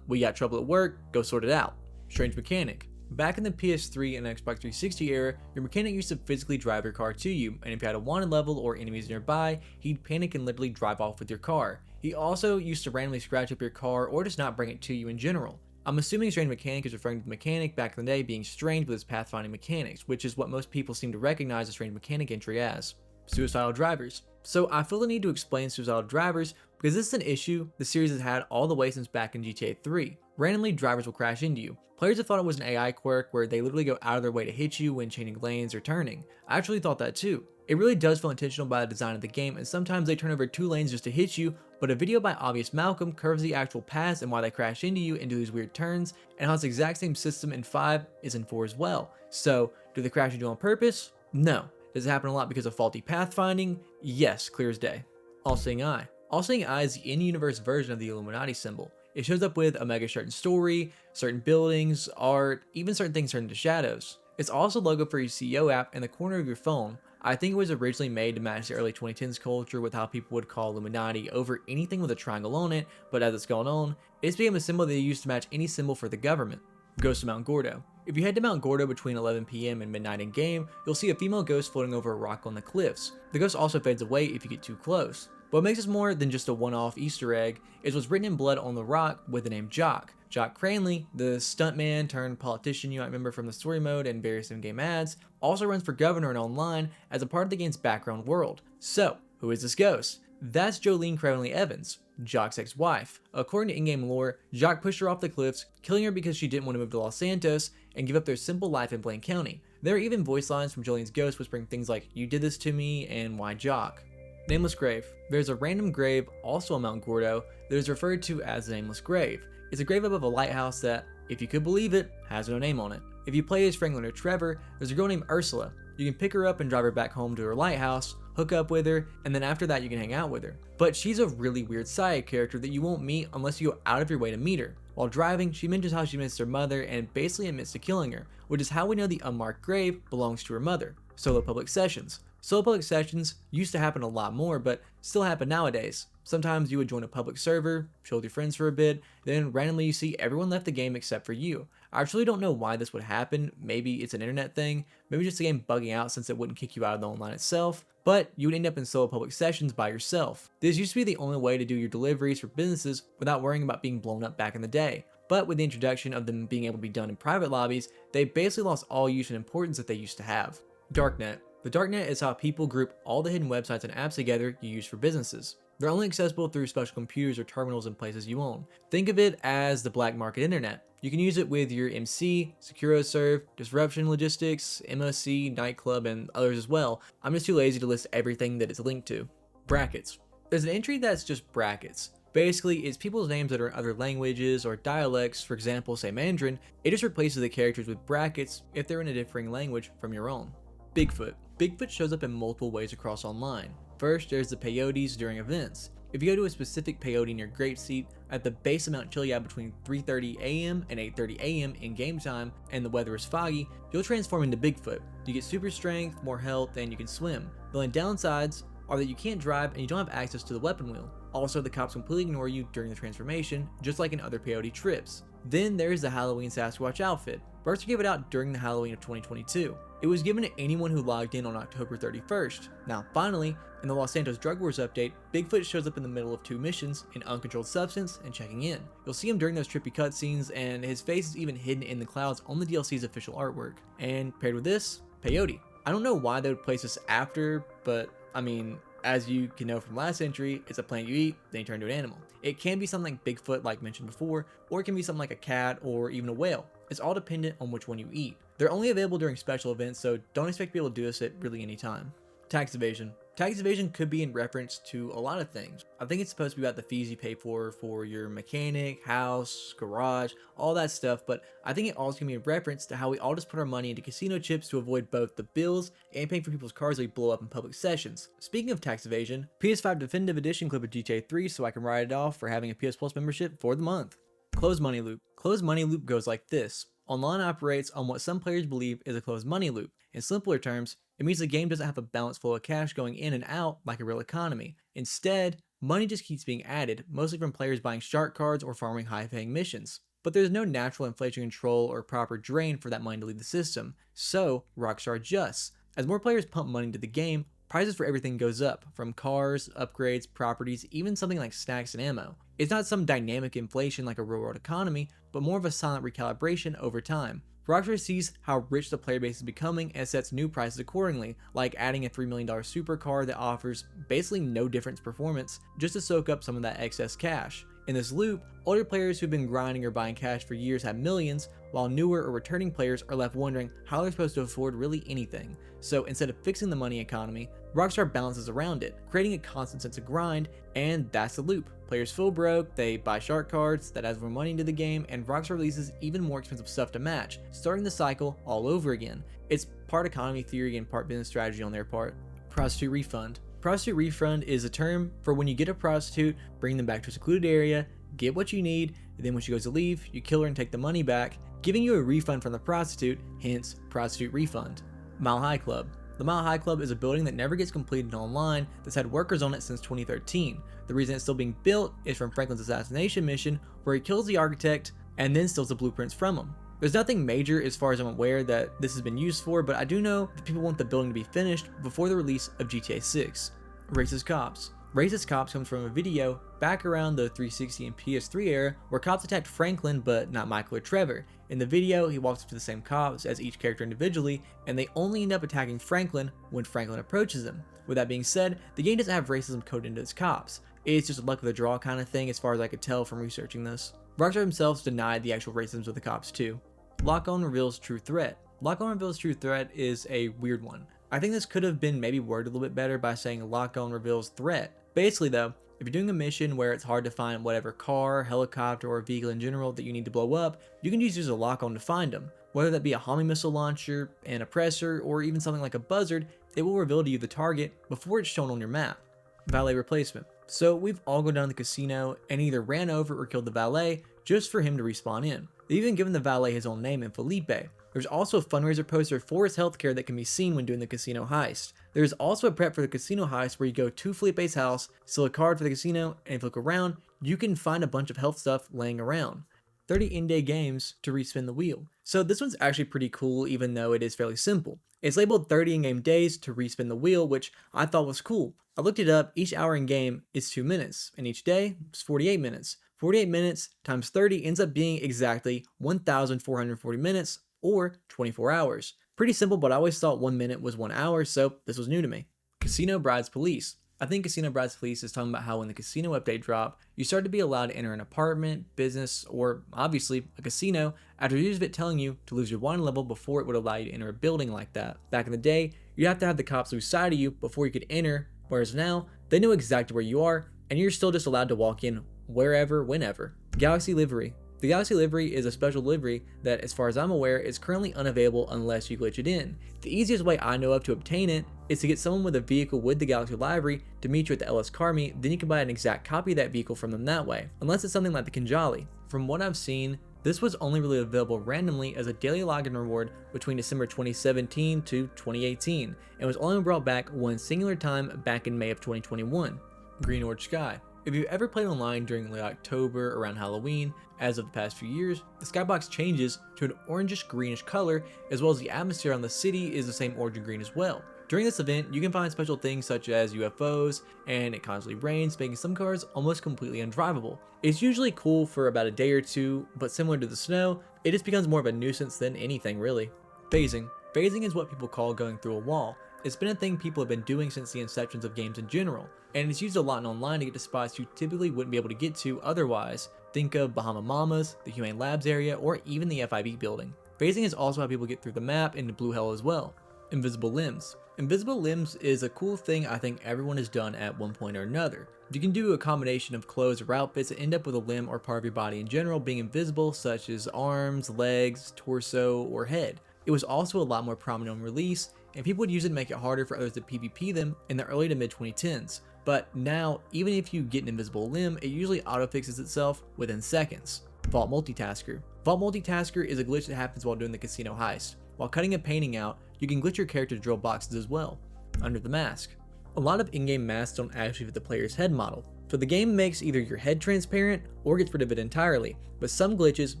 we got trouble at work, go sort it out." Strange mechanic. Back in the PS3 and Xbox 360 era, your mechanic used to physically drive your car to you, and if you had a wanted level or enemies nearby, he'd panic and literally drive off with your car. He also used to randomly scratch up your car or just not bring it to you in general. I'm assuming Strange Mechanic is referring to the mechanic back in the day being strange with his pathfinding mechanics, which is what most people seem to recognize the Strange Mechanic entry as. Suicidal drivers. So I feel the need to explain suicidal drivers because this is an issue the series has had all the way since back in GTA 3. Randomly, drivers will crash into you. Players have thought it was an AI quirk where they literally go out of their way to hit you when changing lanes or turning. I actually thought that too. It really does feel intentional by the design of the game, and sometimes they turn over 2 lanes just to hit you, but a video by Obvious Malcolm covers the actual paths and why they crash into you and do these weird turns, and how this exact same system in 5 is in 4 as well. So, do they crash into you on purpose? No. Does it happen a lot because of faulty pathfinding? Yes, clear as day. All-Seeing Eye. All-Seeing Eye is the in-universe version of the Illuminati symbol. It shows up with a mega certain story, certain buildings, art, even certain things turn into shadows. It's also a logo for your CEO app in the corner of your phone. I think it was originally made to match the early 2010s culture with how people would call Illuminati over anything with a triangle on it, but as it's gone on, it's become a symbol they use to match any symbol for the government. Ghost of Mount Gordo. If you head to Mount Gordo between 11 PM and midnight in game, you'll see a female ghost floating over a rock on the cliffs. The ghost also fades away if you get too close. What makes this more than just a one-off Easter egg is what's written in blood on the rock with the name Jock. Jock Cranley, the stuntman turned politician you might remember from the story mode and various in-game ads, also runs for governor and online as a part of the game's background world. So, who is this ghost? That's Jolene Cranley Evans, Jock's ex-wife. According to in-game lore, Jock pushed her off the cliffs, killing her because she didn't want to move to Los Santos and give up their simple life in Blaine County. There are even voice lines from Jolene's ghost whispering things like, "You did this to me," and "Why Jock?" Nameless Grave. There's a random grave also on Mount Gordo that is referred to as the Nameless Grave. It's a grave above a lighthouse that, if you could believe it, has no name on it. If you play as Franklin or Trevor, there's a girl named Ursula. You can pick her up and drive her back home to her lighthouse, hook up with her, and then after that you can hang out with her. But she's a really weird side character that you won't meet unless you go out of your way to meet her. While driving, she mentions how she missed her mother and basically admits to killing her, which is how we know the unmarked grave belongs to her mother. Solo public sessions. Solo public sessions used to happen a lot more, but still happen nowadays. Sometimes you would join a public server, chill with your friends for a bit, then randomly you see everyone left the game except for you. I actually don't know why this would happen. Maybe it's an internet thing, maybe just the game bugging out since it wouldn't kick you out of the online itself, but you would end up in solo public sessions by yourself. This used to be the only way to do your deliveries for businesses without worrying about being blown up back in the day. But with the introduction of them being able to be done in private lobbies, they basically lost all use and importance that they used to have. Darknet. The darknet is how people group all the hidden websites and apps together you use for businesses. They're only accessible through special computers or terminals in places you own. Think of it as the black market internet. You can use it with your MC, SecuroServe, Disruption Logistics, MOC, Nightclub, and others as well. I'm just too lazy to list everything that it's linked to. Brackets. There's an entry that's just brackets. Basically, it's people's names that are in other languages or dialects, for example, say Mandarin. It just replaces the characters with brackets if they're in a differing language from your own. Bigfoot. Bigfoot shows up in multiple ways across online. First, there's the peyotes during events. If you go to a specific peyote near Grapeseed at the base of Mount Chiliad between 3:30 a.m. and 8:30 a.m. in game time and the weather is foggy, you'll transform into Bigfoot. You get super strength, more health, and you can swim. The only downsides are that you can't drive and you don't have access to the weapon wheel. Also, the cops completely ignore you during the transformation, just like in other peyote trips. Then there's the Halloween Sasquatch outfit. Rockstar gave it out during the Halloween of 2022. It was given to anyone who logged in on October 31st. Now, finally, in the Los Santos Drug Wars update, Bigfoot shows up in the middle of two missions, in Uncontrolled Substance and Checking In. You'll see him during those trippy cutscenes, and his face is even hidden in the clouds on the DLC's official artwork. And paired with this, peyote. I don't know why they would place this after, but I mean, as you can know from last entry, it's a plant you eat, then you turn into an animal. It can be something like Bigfoot, like mentioned before, or it can be something like a cat or even a whale. It's all dependent on which one you eat. They're only available during special events, so don't expect to be able to do this at really any time. Tax evasion. Tax evasion could be in reference to a lot of things. I think it's supposed to be about the fees you pay for your mechanic, house, garage, all that stuff, but I think it also can be in reference to how we all just put our money into casino chips to avoid both the bills and paying for people's cars that we blow up in public sessions. Speaking of tax evasion, PS5 Definitive Edition clip of GTA 3 so I can write it off for having a PS Plus membership for the month. Closed money loop. Closed money loop goes like this. Online operates on what some players believe is a closed money loop. In simpler terms, it means the game doesn't have a balance full of cash going in and out like a real economy. Instead, money just keeps being added, mostly from players buying shark cards or farming high-paying missions. But there's no natural inflation control or proper drain for that money to leave the system, so Rockstar adjusts. As more players pump money into the game, prices for everything goes up, from cars, upgrades, properties, even something like snacks and ammo. It's not some dynamic inflation like a real-world economy, but more of a silent recalibration over time. Rockstar sees how rich the player base is becoming and sets new prices accordingly, like adding a $3 million supercar that offers basically no difference performance just to soak up some of that excess cash. In this loop, older players who've been grinding or buying cash for years have millions, while newer or returning players are left wondering how they're supposed to afford really anything. So instead of fixing the money economy, Rockstar balances around it, creating a constant sense of grind, and that's the loop. Players feel broke, they buy shark cards, that adds more money into the game, and Rockstar releases even more expensive stuff to match, starting the cycle all over again. It's part economy theory and part business strategy on their part. Prostitute refund. Prostitute refund is a term for when you get a prostitute, bring them back to a secluded area, get what you need, and then when she goes to leave, you kill her and take the money back, giving you a refund from the prostitute, hence prostitute refund. Mile High Club. The Mile High Club is a building that never gets completed online that's had workers on it since 2013. The reason it's still being built is from Franklin's assassination mission, where he kills the architect and then steals the blueprints from him. There's nothing major as far as I'm aware that this has been used for, but I do know that people want the building to be finished before the release of GTA 6. Racist Cops. Racist Cops comes from a video back around the 360 and PS3 era where cops attacked Franklin but not Michael or Trevor. In the video, he walks up to the same cops as each character individually, and they only end up attacking Franklin when Franklin approaches them. With that being said, the game doesn't have racism coded into its cops. It's just a luck of the draw kind of thing as far as I could tell from researching this. Rockstar themselves denied the actual racism of the cops too. Lock-on reveals true threat. Lock-on reveals true threat is a weird one. I think this could have been maybe worded a little bit better by saying lock-on reveals threat. Basically though, if you're doing a mission where it's hard to find whatever car, helicopter, or vehicle in general that you need to blow up, you can just use a lock-on to find them. Whether that be a homing missile launcher, an oppressor, or even something like a buzzard, it will reveal to you the target before it's shown on your map. Valet replacement. So we've all gone down to the casino and either ran over or killed the valet just for him to respawn in. They've even given the valet his own name in Felipe. There's also a fundraiser poster for his healthcare that can be seen when doing the casino heist. There's also a prep for the casino heist where you go to Felipe's house, steal a card for the casino, and if you look around, you can find a bunch of health stuff laying around. 30 in-day games to respin the wheel. So this one's actually pretty cool even though it is fairly simple. It's labeled 30 in-game days to respin the wheel, which I thought was cool. I looked it up, each hour in-game is 2 minutes, and each day is 48 minutes. 48 minutes times 30 ends up being exactly 1,440 minutes, or 24 hours. Pretty simple, but I always thought 1 minute was 1 hour, so this was new to me. Casino Brides Police. I think Casino Brides Police is talking about how when the casino update dropped, you start to be allowed to enter an apartment, business, or obviously a casino after years of it telling you to lose your wine level before it would allow you to enter a building like that. Back in the day, you'd have to have the cops lose sight of you before you could enter, whereas now, they know exactly where you are, and you're still just allowed to walk in wherever, whenever. Galaxy Livery. The Galaxy Livery is a special livery that, as far as I'm aware, is currently unavailable unless you glitch it in. The easiest way I know of to obtain it is to get someone with a vehicle with the Galaxy Livery to meet you at the LS Car Meet, then you can buy an exact copy of that vehicle from them that way, unless it's something like the Kinjali. From what I've seen, this was only really available randomly as a daily login reward between December 2017 to 2018, and was only brought back one singular time back in May of 2021. Green Orange Sky. If you've ever played online during late October around Halloween, as of the past few years, the skybox changes to an orangish greenish color, as well as the atmosphere on the city is the same orange and green as well. During this event, you can find special things such as UFOs, and it constantly rains, making some cars almost completely undrivable. It's usually cool for about a day or two, but similar to the snow, it just becomes more of a nuisance than anything really. Phasing. Phasing is what people call going through a wall. It's been a thing people have been doing since the inceptions of games in general, and it's used a lot in online to get to spots you typically wouldn't be able to get to otherwise. Think of Bahama Mamas, the Humane Labs area, or even the FIB building. Phasing is also how people get through the map into Blue Hell as well. Invisible Limbs. Invisible Limbs is a cool thing I think everyone has done at one point or another. You can do a combination of clothes or outfits that end up with a limb or part of your body in general being invisible, such as arms, legs, torso, or head. It was also a lot more prominent on release, and people would use it to make it harder for others to PvP them in the early to mid 2010s. But now, even if you get an invisible limb, it usually auto-fixes itself within seconds. Vault Multitasker. Vault Multitasker is a glitch that happens while doing the casino heist. While cutting a painting out, you can glitch your character to drill boxes as well. Under the Mask. A lot of in-game masks don't actually fit the player's head model, so the game makes either your head transparent or gets rid of it entirely, but some glitches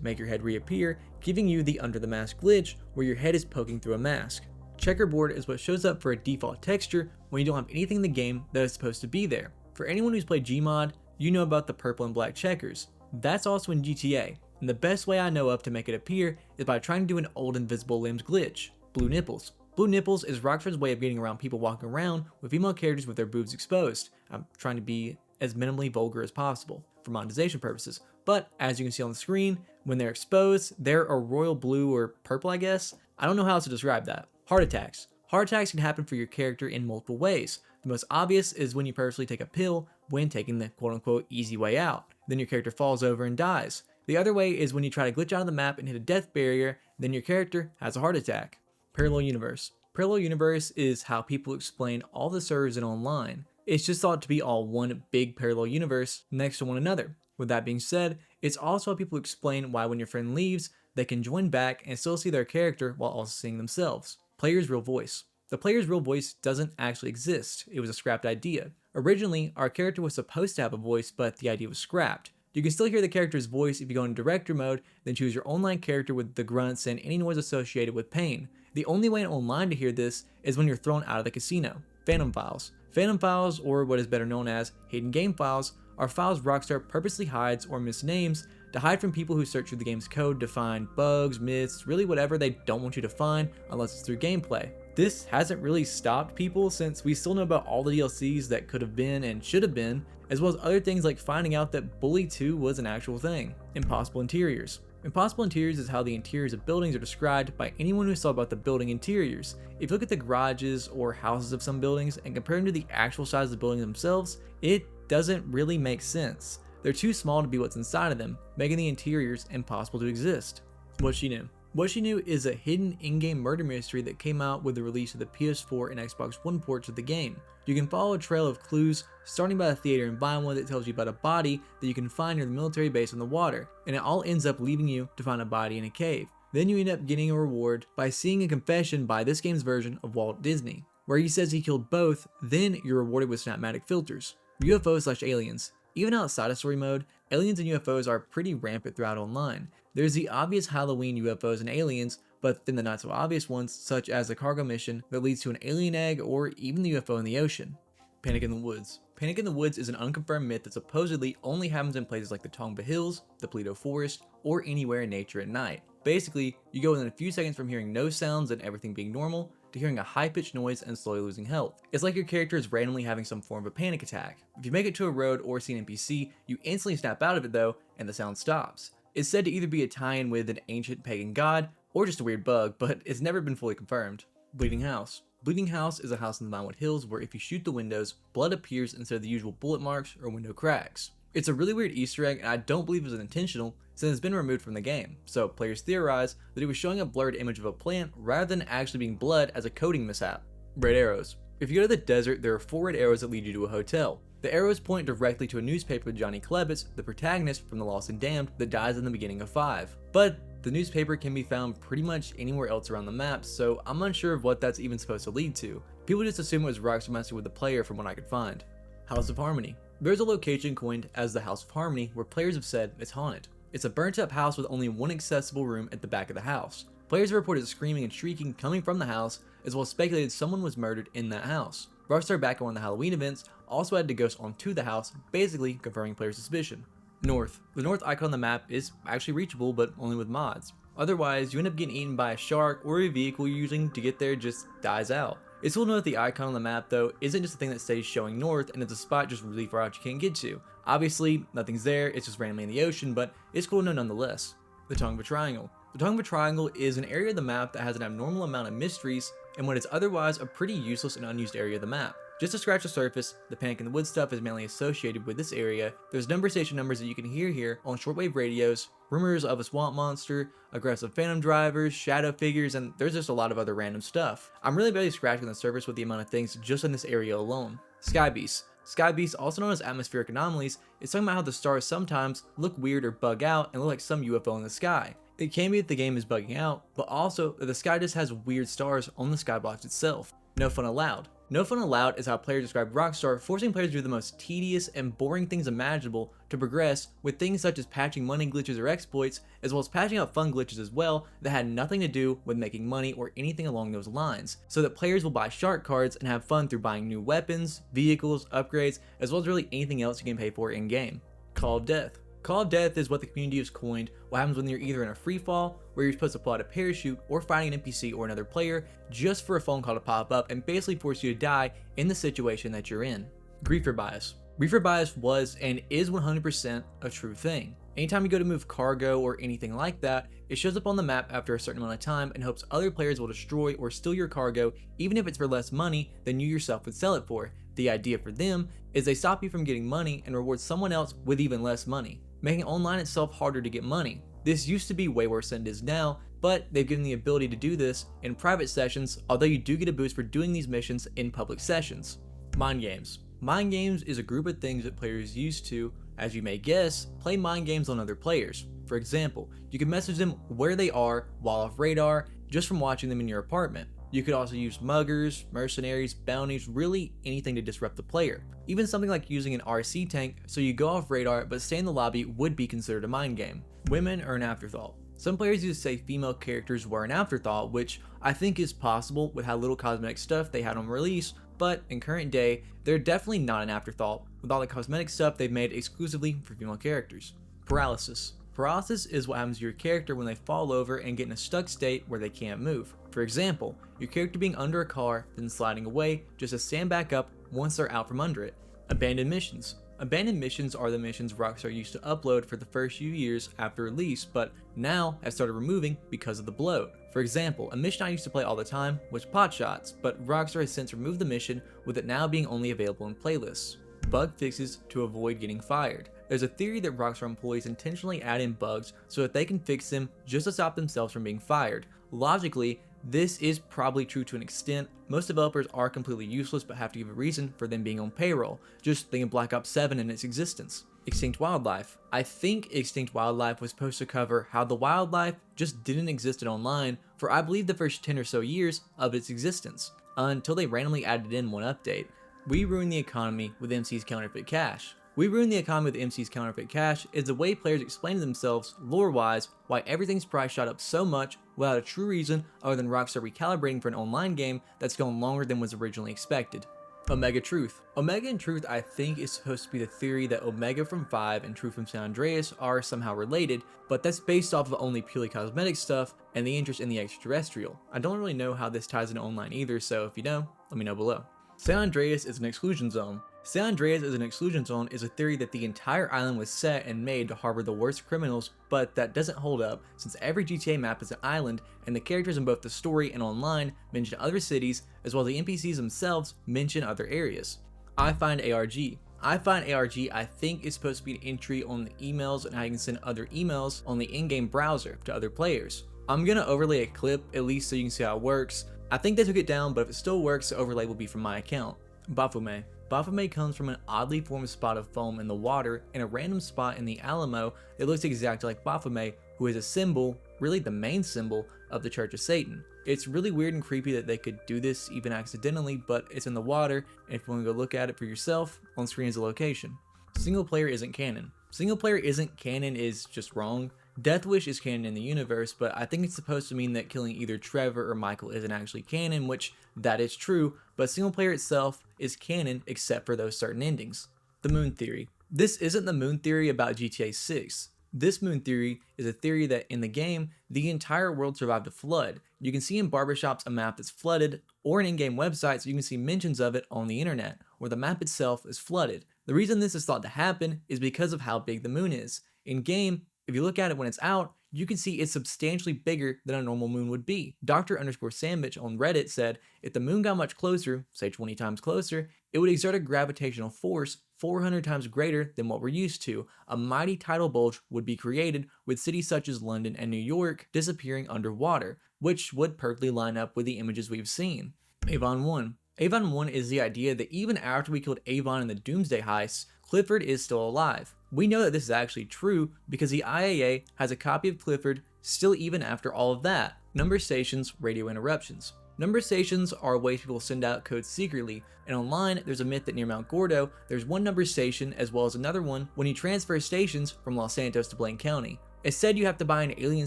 make your head reappear, giving you the Under the Mask glitch where your head is poking through a mask. Checkerboard is what shows up for a default texture when you don't have anything in the game that is supposed to be there. For anyone who's played Gmod, you know about the purple and black checkers. That's also in GTA, and the best way I know of to make it appear is by trying to do an old invisible limbs glitch. Blue Nipples. Blue Nipples is Rockstar's way of getting around people walking around with female characters with their boobs exposed. I'm trying to be as minimally vulgar as possible for monetization purposes, but as you can see on the screen, when they're exposed, they're a royal blue or purple, I guess. I don't know how else to describe that. Heart attacks. Heart attacks can happen for your character in multiple ways. The most obvious is when you purposely take a pill when taking the quote-unquote easy way out. Then your character falls over and dies. The other way is when you try to glitch out of the map and hit a death barrier, then your character has a heart attack. Parallel Universe. Parallel Universe is how people explain all the servers in online. It's just thought to be all one big parallel universe next to one another. With that being said, it's also how people explain why when your friend leaves, they can join back and still see their character while also seeing themselves. Player's real voice. The player's real voice doesn't actually exist. It was a scrapped idea. Originally, our character was supposed to have a voice, but the idea was scrapped. You can still hear the character's voice if you go into director mode, then choose your online character with the grunts and any noise associated with pain. The only way in online to hear this is when you're thrown out of the casino. Phantom files. Phantom files, or what is better known as hidden game files, are files Rockstar purposely hides or misnames to hide from people who search through the game's code to find bugs, myths, really whatever they don't want you to find unless it's through gameplay. This hasn't really stopped people since we still know about all the DLCs that could have been and should have been, as well as other things like finding out that Bully 2 was an actual thing. Impossible interiors. Impossible interiors is how the interiors of buildings are described by anyone who saw about the building interiors. If you look at the garages or houses of some buildings and compare them to the actual size of the buildings themselves, it doesn't really make sense. They're too small to be what's inside of them, making the interiors impossible to exist. What She Knew. What She Knew is a hidden in-game murder mystery that came out with the release of the PS4 and Xbox One ports of the game. You can follow a trail of clues, starting by the theater and buying one that tells you about a body that you can find near the military base on the water, and it all ends up leaving you to find a body in a cave. Then you end up getting a reward by seeing a confession by this game's version of Walt Disney, where he says he killed both, then you're rewarded with Snapmatic filters. UFOs/aliens. Even outside of story mode, aliens and UFOs are pretty rampant throughout online. There's the obvious Halloween UFOs and aliens, but then the not so obvious ones such as the cargo mission that leads to an alien egg or even the UFO in the ocean. Panic in the Woods. Panic in the Woods is an unconfirmed myth that supposedly only happens in places like the Tongva Hills, the Paleto Forest, or anywhere in nature at night. Basically, you go within a few seconds from hearing no sounds and everything being normal, to hearing a high-pitched noise and slowly losing health. It's like your character is randomly having some form of a panic attack. If you make it to a road or see an NPC, you instantly snap out of it though, and the sound stops. It's said to either be a tie-in with an ancient pagan god, or just a weird bug, but it's never been fully confirmed. Bleeding House. Bleeding House is a house in the Vinewood Hills where if you shoot the windows, blood appears instead of the usual bullet marks or window cracks. It's a really weird Easter egg, and I don't believe it was intentional, since it's been removed from the game, so players theorize that it was showing a blurred image of a plant rather than actually being blood as a coding mishap. Red arrows. If you go to the desert, there are 4 red arrows that lead you to a hotel. The arrows point directly to a newspaper with Johnny Klebitz, the protagonist from The Lost and Damned, that dies in the beginning of 5. But the newspaper can be found pretty much anywhere else around the map, so I'm unsure of what that's even supposed to lead to. People just assume it was Rockstar messing with the player from what I could find. House of Harmony. There's a location coined as the House of Harmony where players have said it's haunted. It's a burnt up house with only one accessible room at the back of the house. Players have reported screaming and shrieking coming from the house, as well as speculated someone was murdered in that house. Rockstar back on the Halloween events also added a ghost onto the house, basically confirming player suspicion. North. The north icon on the map is actually reachable, but only with mods. Otherwise, you end up getting eaten by a shark, or a vehicle you're using to get there just dies out. It's cool to know that the icon on the map though isn't just a thing that stays showing north and it's a spot just really far out you can't get to. Obviously, nothing's there, it's just randomly in the ocean, but it's cool to know nonetheless. The tongue of a triangle. The tongue of a triangle is an area of the map that has an abnormal amount of mysteries in what is otherwise a pretty useless and unused area of the map. Just to scratch the surface, the panic in the wood stuff is mainly associated with this area. There's number station numbers that you can hear here on shortwave radios, rumors of a swamp monster, aggressive phantom drivers, shadow figures, and there's just a lot of other random stuff. I'm really barely scratching the surface with the amount of things just in this area alone. Sky beasts. Sky beasts, also known as atmospheric anomalies, is talking about how the stars sometimes look weird or bug out and look like some UFO in the sky. It can be that the game is bugging out, but also that the sky just has weird stars on the skybox itself. No fun allowed. No fun allowed is how players describe Rockstar forcing players to do the most tedious and boring things imaginable to progress, with things such as patching money glitches or exploits, as well as patching out fun glitches as well that had nothing to do with making money or anything along those lines, so that players will buy shark cards and have fun through buying new weapons, vehicles, upgrades, as well as really anything else you can pay for in game. Call of Death. Call of Death is what the community has coined what happens when you're either in a free fall, where you're supposed to pull out a parachute, or fighting an NPC or another player just for a phone call to pop up and basically force you to die in the situation that you're in. Griefer bias. Griefer bias was and is 100% a true thing. Anytime you go to move cargo or anything like that, it shows up on the map after a certain amount of time and hopes other players will destroy or steal your cargo even if it's for less money than you yourself would sell it for. The idea for them is they stop you from getting money and reward someone else with even less money, making online itself harder to get money. This used to be way worse than it is now, but they've given the ability to do this in private sessions, although you do get a boost for doing these missions in public sessions. Mind games. Mind games is a group of things that players use to, as you may guess, play mind games on other players. For example, you can message them where they are while off radar just from watching them in your apartment. You could also use muggers, mercenaries, bounties, really anything to disrupt the player. Even something like using an RC tank so you go off radar but stay in the lobby would be considered a mind game. Women are an afterthought. Some players used to say female characters were an afterthought, which I think is possible with how little cosmetic stuff they had on release, but in current day, they're definitely not an afterthought with all the cosmetic stuff they've made exclusively for female characters. Paralysis. Paralysis is what happens to your character when they fall over and get in a stuck state where they can't move. For example, your character being under a car, then sliding away just to stand back up once they're out from under it. Abandoned missions. Abandoned missions are the missions Rockstar used to upload for the first few years after release, but now have started removing because of the bloat. For example, a mission I used to play all the time was Pot Shots, but Rockstar has since removed the mission, with it now being only available in playlists. Bug fixes to avoid getting fired. There's a theory that Rockstar employees intentionally add in bugs so that they can fix them just to stop themselves from being fired. Logically, this is probably true to an extent. Most developers are completely useless but have to give a reason for them being on payroll. Just think of Black Ops 7 and its existence. Extinct wildlife. I think Extinct Wildlife was supposed to cover how the wildlife just didn't exist online for I believe the first 10 or so years of its existence, until they randomly added in one update. We ruined the economy with MC's counterfeit cash. We ruined the economy with MC's counterfeit cash is the way players explain to themselves, lore-wise, why everything's price shot up so much without a true reason other than Rockstar recalibrating for an online game that's gone longer than was originally expected. Omega Truth. Omega and Truth I think is supposed to be the theory that Omega from 5 and Truth from San Andreas are somehow related, but that's based off of only purely cosmetic stuff and the interest in the extraterrestrial. I don't really know how this ties into online either, so if you know, let me know below. San Andreas is an exclusion zone. San Andreas as an exclusion zone is a theory that the entire island was set and made to harbor the worst criminals, but that doesn't hold up since every GTA map is an island and the characters in both the story and online mention other cities as well as the NPCs themselves mention other areas. I find ARG. I think is supposed to be an entry on the emails and how you can send other emails on the in-game browser to other players. I'm gonna overlay a clip at least so you can see how it works. I think they took it down, but if it still works, the overlay will be from my account. Baphomet. Baphomet comes from an oddly formed spot of foam in the water in a random spot in the Alamo that looks exactly like Baphomet, who is a symbol, really the main symbol, of the Church of Satan. It's really weird and creepy that they could do this even accidentally, but it's in the water, and if you want to go look at it for yourself, on screen is the location. Single player isn't canon. Single player isn't canon is just wrong. Death Wish is canon in the universe, but I think it's supposed to mean that killing either Trevor or Michael isn't actually canon, which that is true, but single player itself is canon except for those certain endings. The Moon Theory. This isn't the Moon Theory about GTA 6. This Moon Theory is a theory that in the game, the entire world survived a flood. You can see in barbershops a map that's flooded, or in in-game websites you can see mentions of it on the internet, where the map itself is flooded. The reason this is thought to happen is because of how big the moon is. In game, if you look at it when it's out, you can see it's substantially bigger than a normal moon would be. Dr_Sandwich on Reddit said, if the moon got much closer, say 20 times closer, it would exert a gravitational force 400 times greater than what we're used to. A mighty tidal bulge would be created, with cities such as London and New York disappearing underwater, which would perfectly line up with the images we've seen. Avon 1. Avon 1 is the idea that even after we killed Avon in the Doomsday Heist, Clifford is still alive. We know that this is actually true because the IAA has a copy of Clifford still even after all of that. Number stations, radio interruptions. Number stations are ways people send out codes secretly, and online there's a myth that near Mount Gordo there's one number station as well as another one when you transfer stations from Los Santos to Blaine County. It's said you have to buy an alien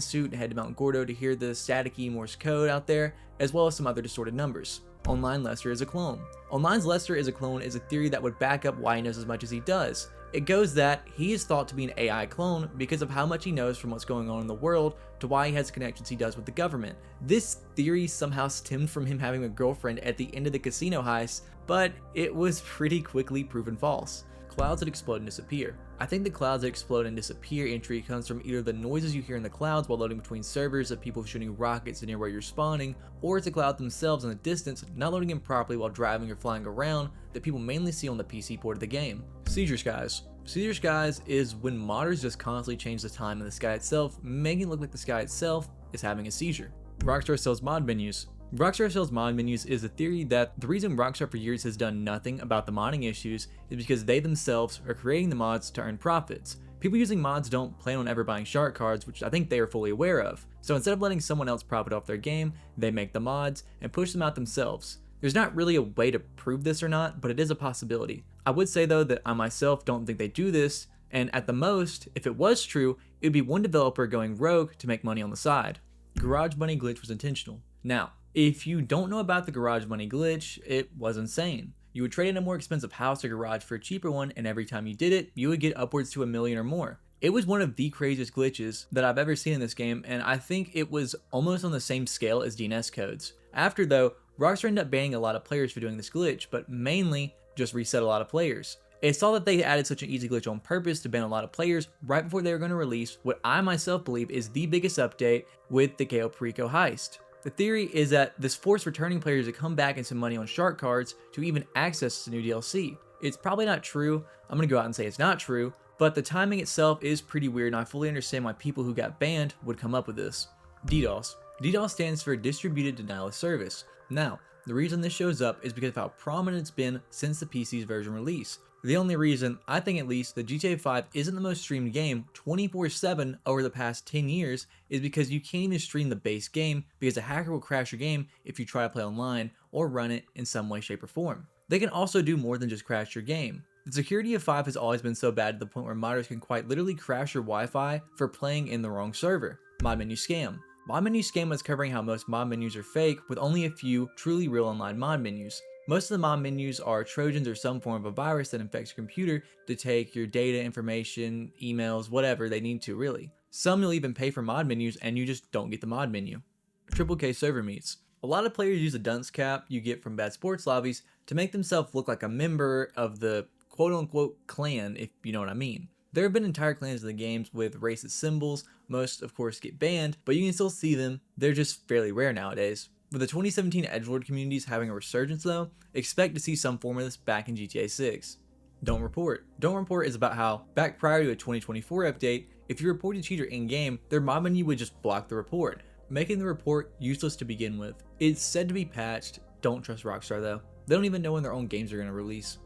suit and head to Mount Gordo to hear the staticky Morse code out there, as well as some other distorted numbers. Online Lester is a clone. Online's Lester is a clone is a theory that would back up why he knows as much as he does. It goes that he is thought to be an AI clone because of how much he knows from what's going on in the world to why he has connections he does with the government. This theory somehow stemmed from him having a girlfriend at the end of the casino heist, but it was pretty quickly proven false. Clouds that explode and disappear. I think the clouds that explode and disappear entry comes from either the noises you hear in the clouds while loading between servers of people shooting rockets near where you're spawning, or it's the clouds themselves in the distance not loading in properly while driving or flying around that people mainly see on the PC port of the game. Seizure skies. Seizure skies is when modders just constantly change the time in the sky itself, making it look like the sky itself is having a seizure. Rockstar sells mod menus. Rockstar sells mod menus is a theory that the reason Rockstar for years has done nothing about the modding issues is because they themselves are creating the mods to earn profits. People using mods don't plan on ever buying shark cards, which I think they are fully aware of. So instead of letting someone else profit off their game, they make the mods and push them out themselves. There's not really a way to prove this or not, but it is a possibility. I would say though that I myself don't think they do this, and at the most, if it was true, it would be one developer going rogue to make money on the side. Garage money glitch was intentional. Now, if you don't know about the garage money glitch, it was insane. You would trade in a more expensive house or garage for a cheaper one, and every time you did it, you would get upwards to $1 million or more. It was one of the craziest glitches that I've ever seen in this game, and I think it was almost on the same scale as DNS codes. After though, Rockstar ended up banning a lot of players for doing this glitch, but mainly just reset a lot of players. It saw that they added such an easy glitch on purpose to ban a lot of players right before they were going to release what I myself believe is the biggest update with the Cayo Perico heist. The theory is that this forced returning players to come back and spend money on shark cards to even access the new DLC. It's probably not true. I'm going to go out and say it's not true, but the timing itself is pretty weird and I fully understand why people who got banned would come up with this. DDoS. DDoS stands for Distributed Denial of Service. Now, the reason this shows up is because of how prominent it's been since the PC's version release. The only reason, I think at least, that GTA 5 isn't the most streamed game 24/7 over the past 10 years is because you can't even stream the base game because a hacker will crash your game if you try to play online or run it in some way, shape, or form. They can also do more than just crash your game. The security of 5 has always been so bad to the point where modders can quite literally crash your Wi-Fi for playing in the wrong server. Mod menu scam. Mod menu scam was covering how most mod menus are fake with only a few truly real online mod menus. Most of the mod menus are Trojans or some form of a virus that infects your computer to take your data, information, emails, whatever they need to really. Some you'll even pay for mod menus and you just don't get the mod menu. Triple K server meets. A lot of players use a dunce cap you get from bad sports lobbies to make themselves look like a member of the quote-unquote clan, if you know what I mean. There have been entire clans in the games with racist symbols. Most of course get banned, but you can still see them. They're just fairly rare nowadays. With the 2017 edgelord communities having a resurgence though, expect to see some form of this back in GTA 6. Don't report. Don't report is about how, back prior to a 2024 update, if you reported a cheater in-game, their mod menu would just block the report, making the report useless to begin with. It's said to be patched. Don't trust Rockstar though. They don't even know when their own games are going to release.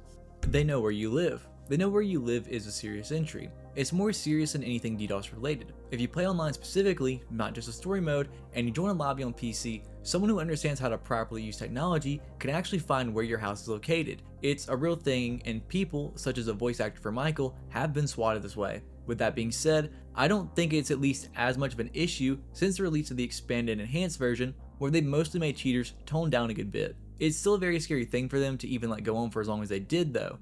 They know where you live. They know where you live is a serious entry. It's more serious than anything DDoS related. If you play online specifically, not just a story mode, and you join a lobby on PC, someone who understands how to properly use technology can actually find where your house is located. It's a real thing, and people, such as a voice actor for Michael, have been swatted this way. With that being said, I don't think it's at least as much of an issue since the release of the expanded enhanced version, where they mostly made cheaters tone down a good bit. It's still a very scary thing for them to even let go on for as long as they did though.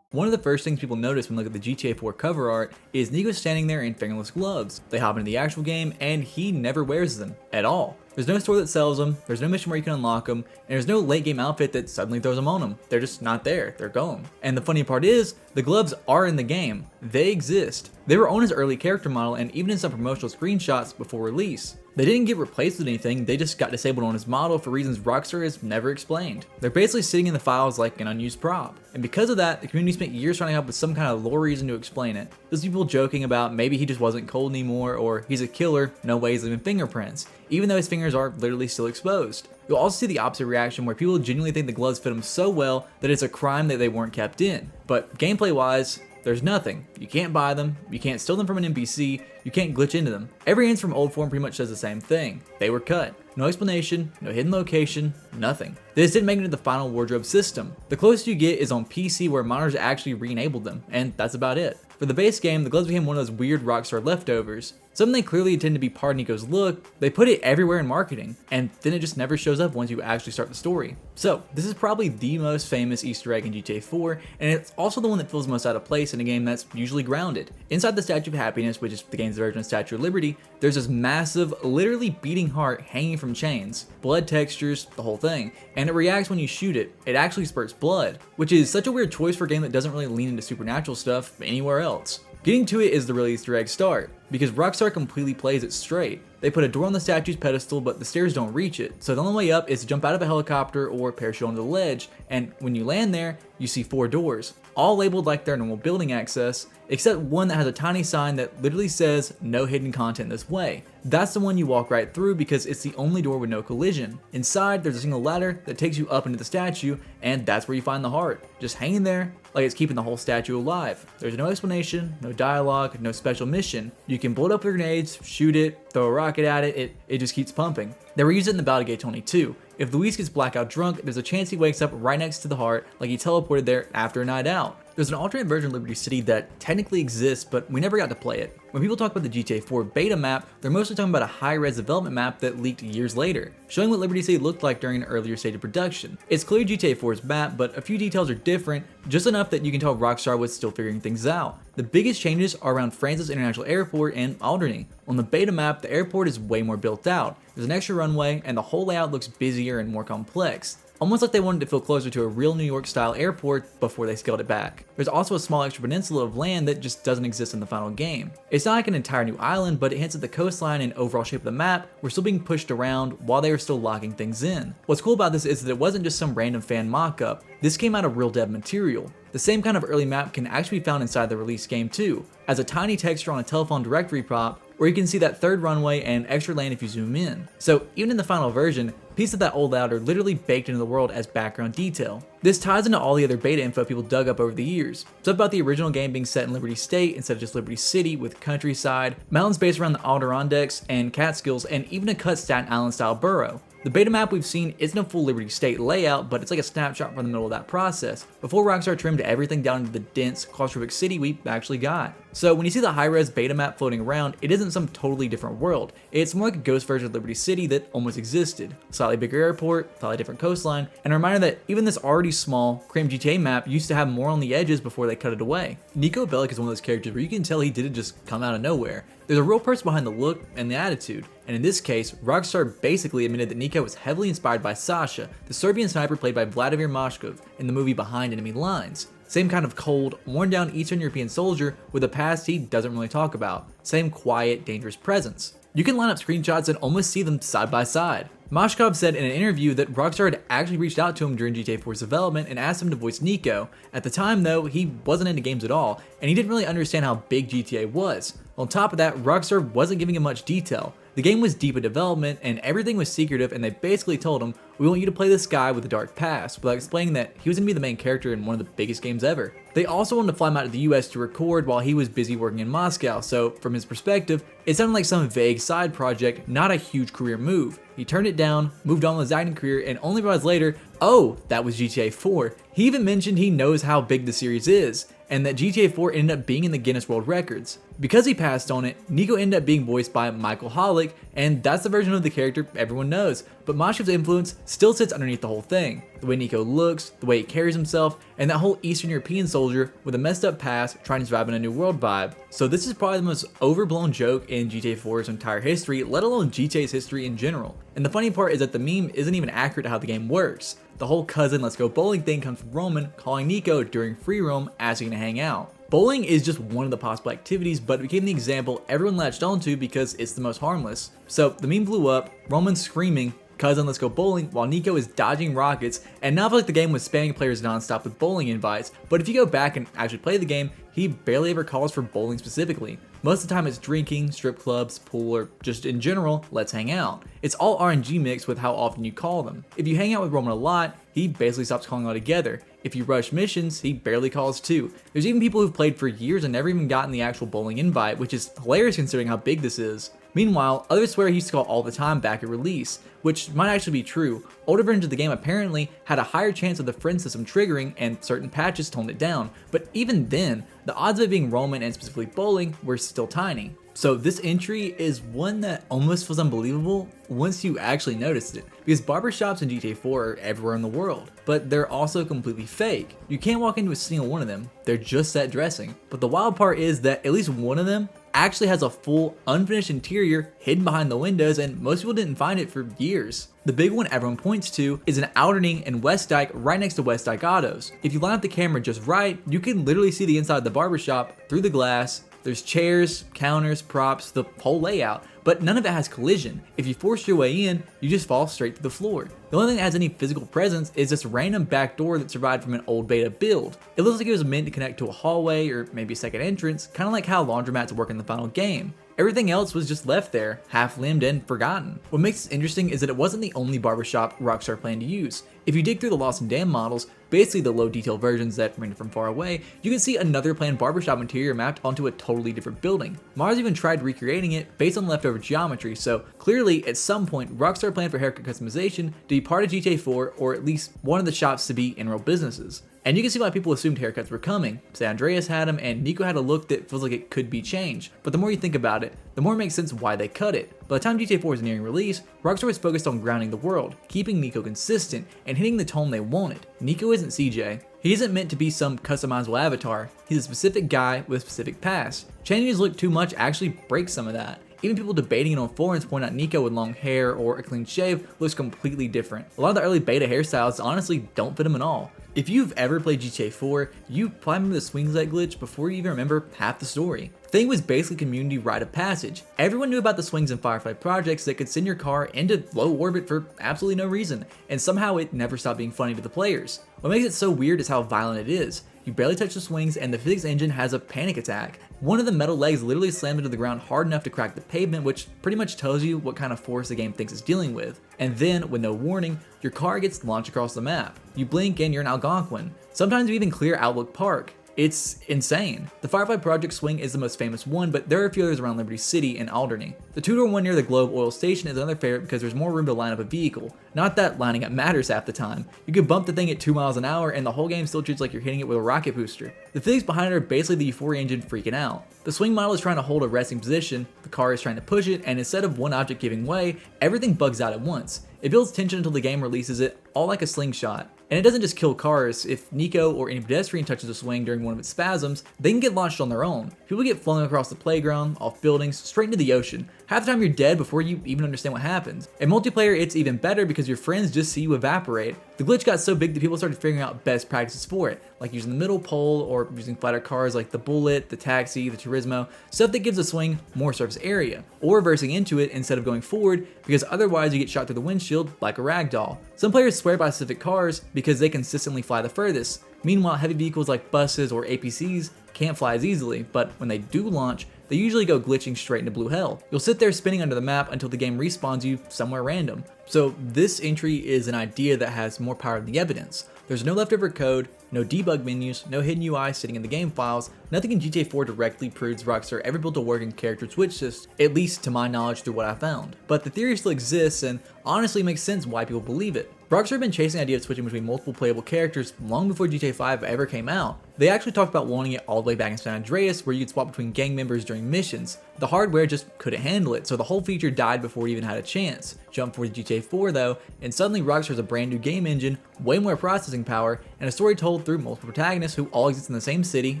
One of the first things people notice when they look at the GTA 4 cover art is Nico standing there in fingerless gloves. They hop into the actual game and he never wears them at all. There's no store that sells them, there's no mission where you can unlock them, and there's no late game outfit that suddenly throws them on them. They're just not there, they're gone. And the funny part is, the gloves are in the game. They exist. They were on his early character model and even in some promotional screenshots before release. They didn't get replaced with anything, they just got disabled on his model for reasons Rockstar has never explained. They're basically sitting in the files like an unused prop. And because of that, the community spent years trying to come up with some kind of lore reason to explain it. There's people joking about maybe he just wasn't cold anymore, or he's a killer, no way he's leaving fingerprints, even though his fingers are literally still exposed. You'll also see the opposite reaction where people genuinely think the gloves fit him so well that it's a crime that they weren't kept in. But gameplay wise, there's nothing. You can't buy them, you can't steal them from an NPC, you can't glitch into them. Every answer from old form pretty much says the same thing. They were cut. No explanation, no hidden location, nothing. This didn't make it into the final wardrobe system. The closest you get is on PC where modders actually re-enabled them, and that's about it. For the base game, the gloves became one of those weird Rockstar leftovers. Something they clearly intend to be part of Nico's look, they put it everywhere in marketing, and then it just never shows up once you actually start the story. So, this is probably the most famous Easter egg in GTA 4, and it's also the one that feels most out of place in a game that's usually grounded. Inside the Statue of Happiness, which is the game's version of Statue of Liberty, there's this massive, literally beating heart hanging from chains, blood textures, the whole thing, and it reacts when you shoot it. It actually spurts blood, which is such a weird choice for a game that doesn't really lean into supernatural stuff anywhere else. Getting to it is the real Easter egg start, because Rockstar completely plays it straight. They put a door on the statue's pedestal, but the stairs don't reach it, so the only way up is to jump out of a helicopter or parachute onto the ledge, and when you land there, you see 4 doors, all labeled like their normal building access, except one that has a tiny sign that literally says no hidden content this way. That's the one you walk right through because it's the only door with no collision. Inside, there's a single ladder that takes you up into the statue, and that's where you find the heart, just hanging there like it's keeping the whole statue alive. There's no explanation, no dialogue, no special mission. You can blow it up with grenades, shoot it, throw a rocket at it, it just keeps pumping. They were used it in the Battle Gate 22. If Luis gets blackout drunk, there's a chance he wakes up right next to the heart like he teleported there after a night out. There's an alternate version of Liberty City that technically exists, but we never got to play it. When people talk about the GTA 4 beta map, they're mostly talking about a high-res development map that leaked years later, showing what Liberty City looked like during an earlier stage of production. It's clearly GTA 4's map, but a few details are different, just enough that you can tell Rockstar was still figuring things out. The biggest changes are around Francis International Airport and Alderney. On the beta map, the airport is way more built out. There's an extra runway, and the whole layout looks busier and more complex. Almost like they wanted to feel closer to a real New York style airport before they scaled it back. There's also a small extra peninsula of land that just doesn't exist in the final game. It's not like an entire new island, but it hints at the coastline and overall shape of the map were still being pushed around while they were still locking things in. What's cool about this is that it wasn't just some random fan mock-up. This came out of real dev material. The same kind of early map can actually be found inside the release game too, as a tiny texture on a telephone directory prop, where you can see that third runway and extra land if you zoom in. So even in the final version, pieces of that old layout are literally baked into the world as background detail. This ties into all the other beta info people dug up over the years. Stuff about the original game being set in Liberty State instead of just Liberty City with countryside, mountains based around the Adirondacks and Catskills, and even a cut Staten Island style borough. The beta map we've seen isn't a full Liberty State layout, but it's like a snapshot from the middle of that process, before Rockstar trimmed everything down into the dense, claustrophobic city we actually got. So when you see the high-res beta map floating around, it isn't some totally different world. It's more like a ghost version of Liberty City that almost existed. Slightly bigger airport, slightly different coastline, and a reminder that even this already small, cramped GTA map used to have more on the edges before they cut it away. Nico Bellic is one of those characters where you can tell he didn't just come out of nowhere. There's a real person behind the look and the attitude, and in this case, Rockstar basically admitted that Nico was heavily inspired by Sasha, the Serbian sniper played by Vladimir Mashkov in the movie Behind Enemy Lines. Same kind of cold, worn down Eastern European soldier with a past he doesn't really talk about. Same quiet, dangerous presence. You can line up screenshots and almost see them side by side. Mashkov said in an interview that Rockstar had actually reached out to him during GTA 4's development and asked him to voice Nico. At the time though, he wasn't into games at all, and he didn't really understand how big GTA was. On top of that, Rockstar wasn't giving him much detail. The game was deep in development and everything was secretive, and they basically told him, "We want you to play this guy with a dark past," without explaining that he was going to be the main character in one of the biggest games ever. They also wanted to fly him out to the US to record while he was busy working in Moscow, so from his perspective, it sounded like some vague side project, not a huge career move. He turned it down, moved on with his acting career, and only realized later, oh, that was GTA 4. He even mentioned he knows how big the series is, and that GTA 4 ended up being in the Guinness World Records. Because he passed on it, Nico ended up being voiced by Michael Hollick, and that's the version of the character everyone knows, but Mashkov's influence still sits underneath the whole thing. The way Nico looks, the way he carries himself, and that whole Eastern European soldier with a messed up past trying to survive in a new world vibe. So this is probably the most overblown joke in GTA 4's entire history, let alone GTA's history in general. And the funny part is that the meme isn't even accurate to how the game works. The whole cousin let's go bowling thing comes from Roman calling Nico during free roam asking to hang out. Bowling is just one of the possible activities, but it became the example everyone latched onto because it's the most harmless. So the meme blew up, Roman screaming, "Cousin, let's go bowling," while Nico is dodging rockets, and not like the game was spamming players nonstop with bowling invites, but if you go back and actually play the game, he barely ever calls for bowling specifically. Most of the time it's drinking, strip clubs, pool, or just in general, let's hang out. It's all RNG mixed with how often you call them. If you hang out with Roman a lot, he basically stops calling altogether. If you rush missions, he barely calls too. There's even people who've played for years and never even gotten the actual bowling invite, which is hilarious considering how big this is. Meanwhile, others swear he used to call all the time back at release, which might actually be true. Older versions of the game apparently had a higher chance of the friend system triggering, and certain patches toned it down, but even then, the odds of it being Roman and specifically bowling were still tiny. So this entry is one that almost feels unbelievable once you actually noticed it, because barbershops in GTA 4 are everywhere in the world, but they're also completely fake. You can't walk into a single one of them, they're just set dressing. But the wild part is that at least one of them actually has a full unfinished interior hidden behind the windows, and most people didn't find it for years. The big one everyone points to is an Outerning and West Dyke right next to West Dyke Autos. If you line up the camera just right, you can literally see the inside of the barbershop through the glass. There's chairs, counters, props, the whole layout, but none of it has collision. If you force your way in, you just fall straight to the floor. The only thing that has any physical presence is this random back door that survived from an old beta build. It looks like it was meant to connect to a hallway or maybe a second entrance, kind of like how laundromats work in the final game. Everything else was just left there, half-limbed and forgotten. What makes this interesting is that it wasn't the only barbershop Rockstar planned to use. If you dig through the Lost and Damned models, basically the low detail versions that render from far away, you can see another planned barbershop interior mapped onto a totally different building. Mars even tried recreating it based on leftover geometry, so clearly at some point Rockstar planned for haircut customization to be part of GTA 4, or at least one of the shops to be in real businesses. And you can see why people assumed haircuts were coming. San Andreas had them, and Nico had a look that feels like it could be changed. But the more you think about it, the more it makes sense why they cut it. By the time GTA 4 was nearing release, Rockstar was focused on grounding the world, keeping Nico consistent, and hitting the tone they wanted. Nico isn't CJ. He isn't meant to be some customizable avatar. He's a specific guy with a specific past. Changing his look too much actually breaks some of that. Even people debating it on forums point out Nico with long hair or a clean shave looks completely different. A lot of the early beta hairstyles honestly don't fit him at all. If you've ever played GTA 4, you probably remember the swings that glitch before you even remember half the story. The thing was basically community rite of passage. Everyone knew about the swings in Firefly projects that could send your car into low orbit for absolutely no reason, and somehow it never stopped being funny to the players. What makes it so weird is how violent it is. You barely touch the swings and the physics engine has a panic attack. One of the metal legs literally slammed into the ground hard enough to crack the pavement, which pretty much tells you what kind of force the game thinks it's dealing with. And then, with no warning, your car gets launched across the map. You blink and you're in Algonquin. Sometimes you even clear Outlook Park. It's insane. The Firefly Project swing is the most famous one, but there are a few others around Liberty City and Alderney. The two-door one near the Globe Oil Station is another favorite because there's more room to line up a vehicle. Not that lining up matters half the time. You could bump the thing at 2 miles an hour and the whole game still treats like you're hitting it with a rocket booster. The physics behind it are basically the Euphoria engine freaking out. The swing model is trying to hold a resting position, the car is trying to push it, and instead of one object giving way, everything bugs out at once. It builds tension until the game releases it, all like a slingshot. And it doesn't just kill cars. If Nico or any pedestrian touches a swing during one of its spasms, they can get launched on their own. People get flung across the playground, off buildings, straight into the ocean. Half the time you're dead before you even understand what happens. In multiplayer, it's even better because your friends just see you evaporate. The glitch got so big that people started figuring out best practices for it, like using the middle pole or using flatter cars like the Bullet, the Taxi, the Turismo, stuff that gives a swing more surface area, or reversing into it instead of going forward because otherwise you get shot through the windshield like a ragdoll. Some players swear by specific cars because they consistently fly the furthest. Meanwhile, heavy vehicles like buses or APCs can't fly as easily, but when they do launch, they usually go glitching straight into blue hell. You'll sit there spinning under the map until the game respawns you somewhere random. So this entry is an idea that has more power than the evidence. There's no leftover code, no debug menus, no hidden UI sitting in the game files. Nothing in GTA 4 directly proves Rockstar ever built a working character switch system, at least to my knowledge through what I found. But the theory still exists and honestly makes sense why people believe it. Rockstar had been chasing the idea of switching between multiple playable characters long before GTA 5 ever came out. They actually talked about wanting it all the way back in San Andreas where you could swap between gang members during missions. The hardware just couldn't handle it, so the whole feature died before it even had a chance. Jump forward to GTA 4 though, and suddenly Rockstar has a brand new game engine, way more processing power, and a story told through multiple protagonists who all exist in the same city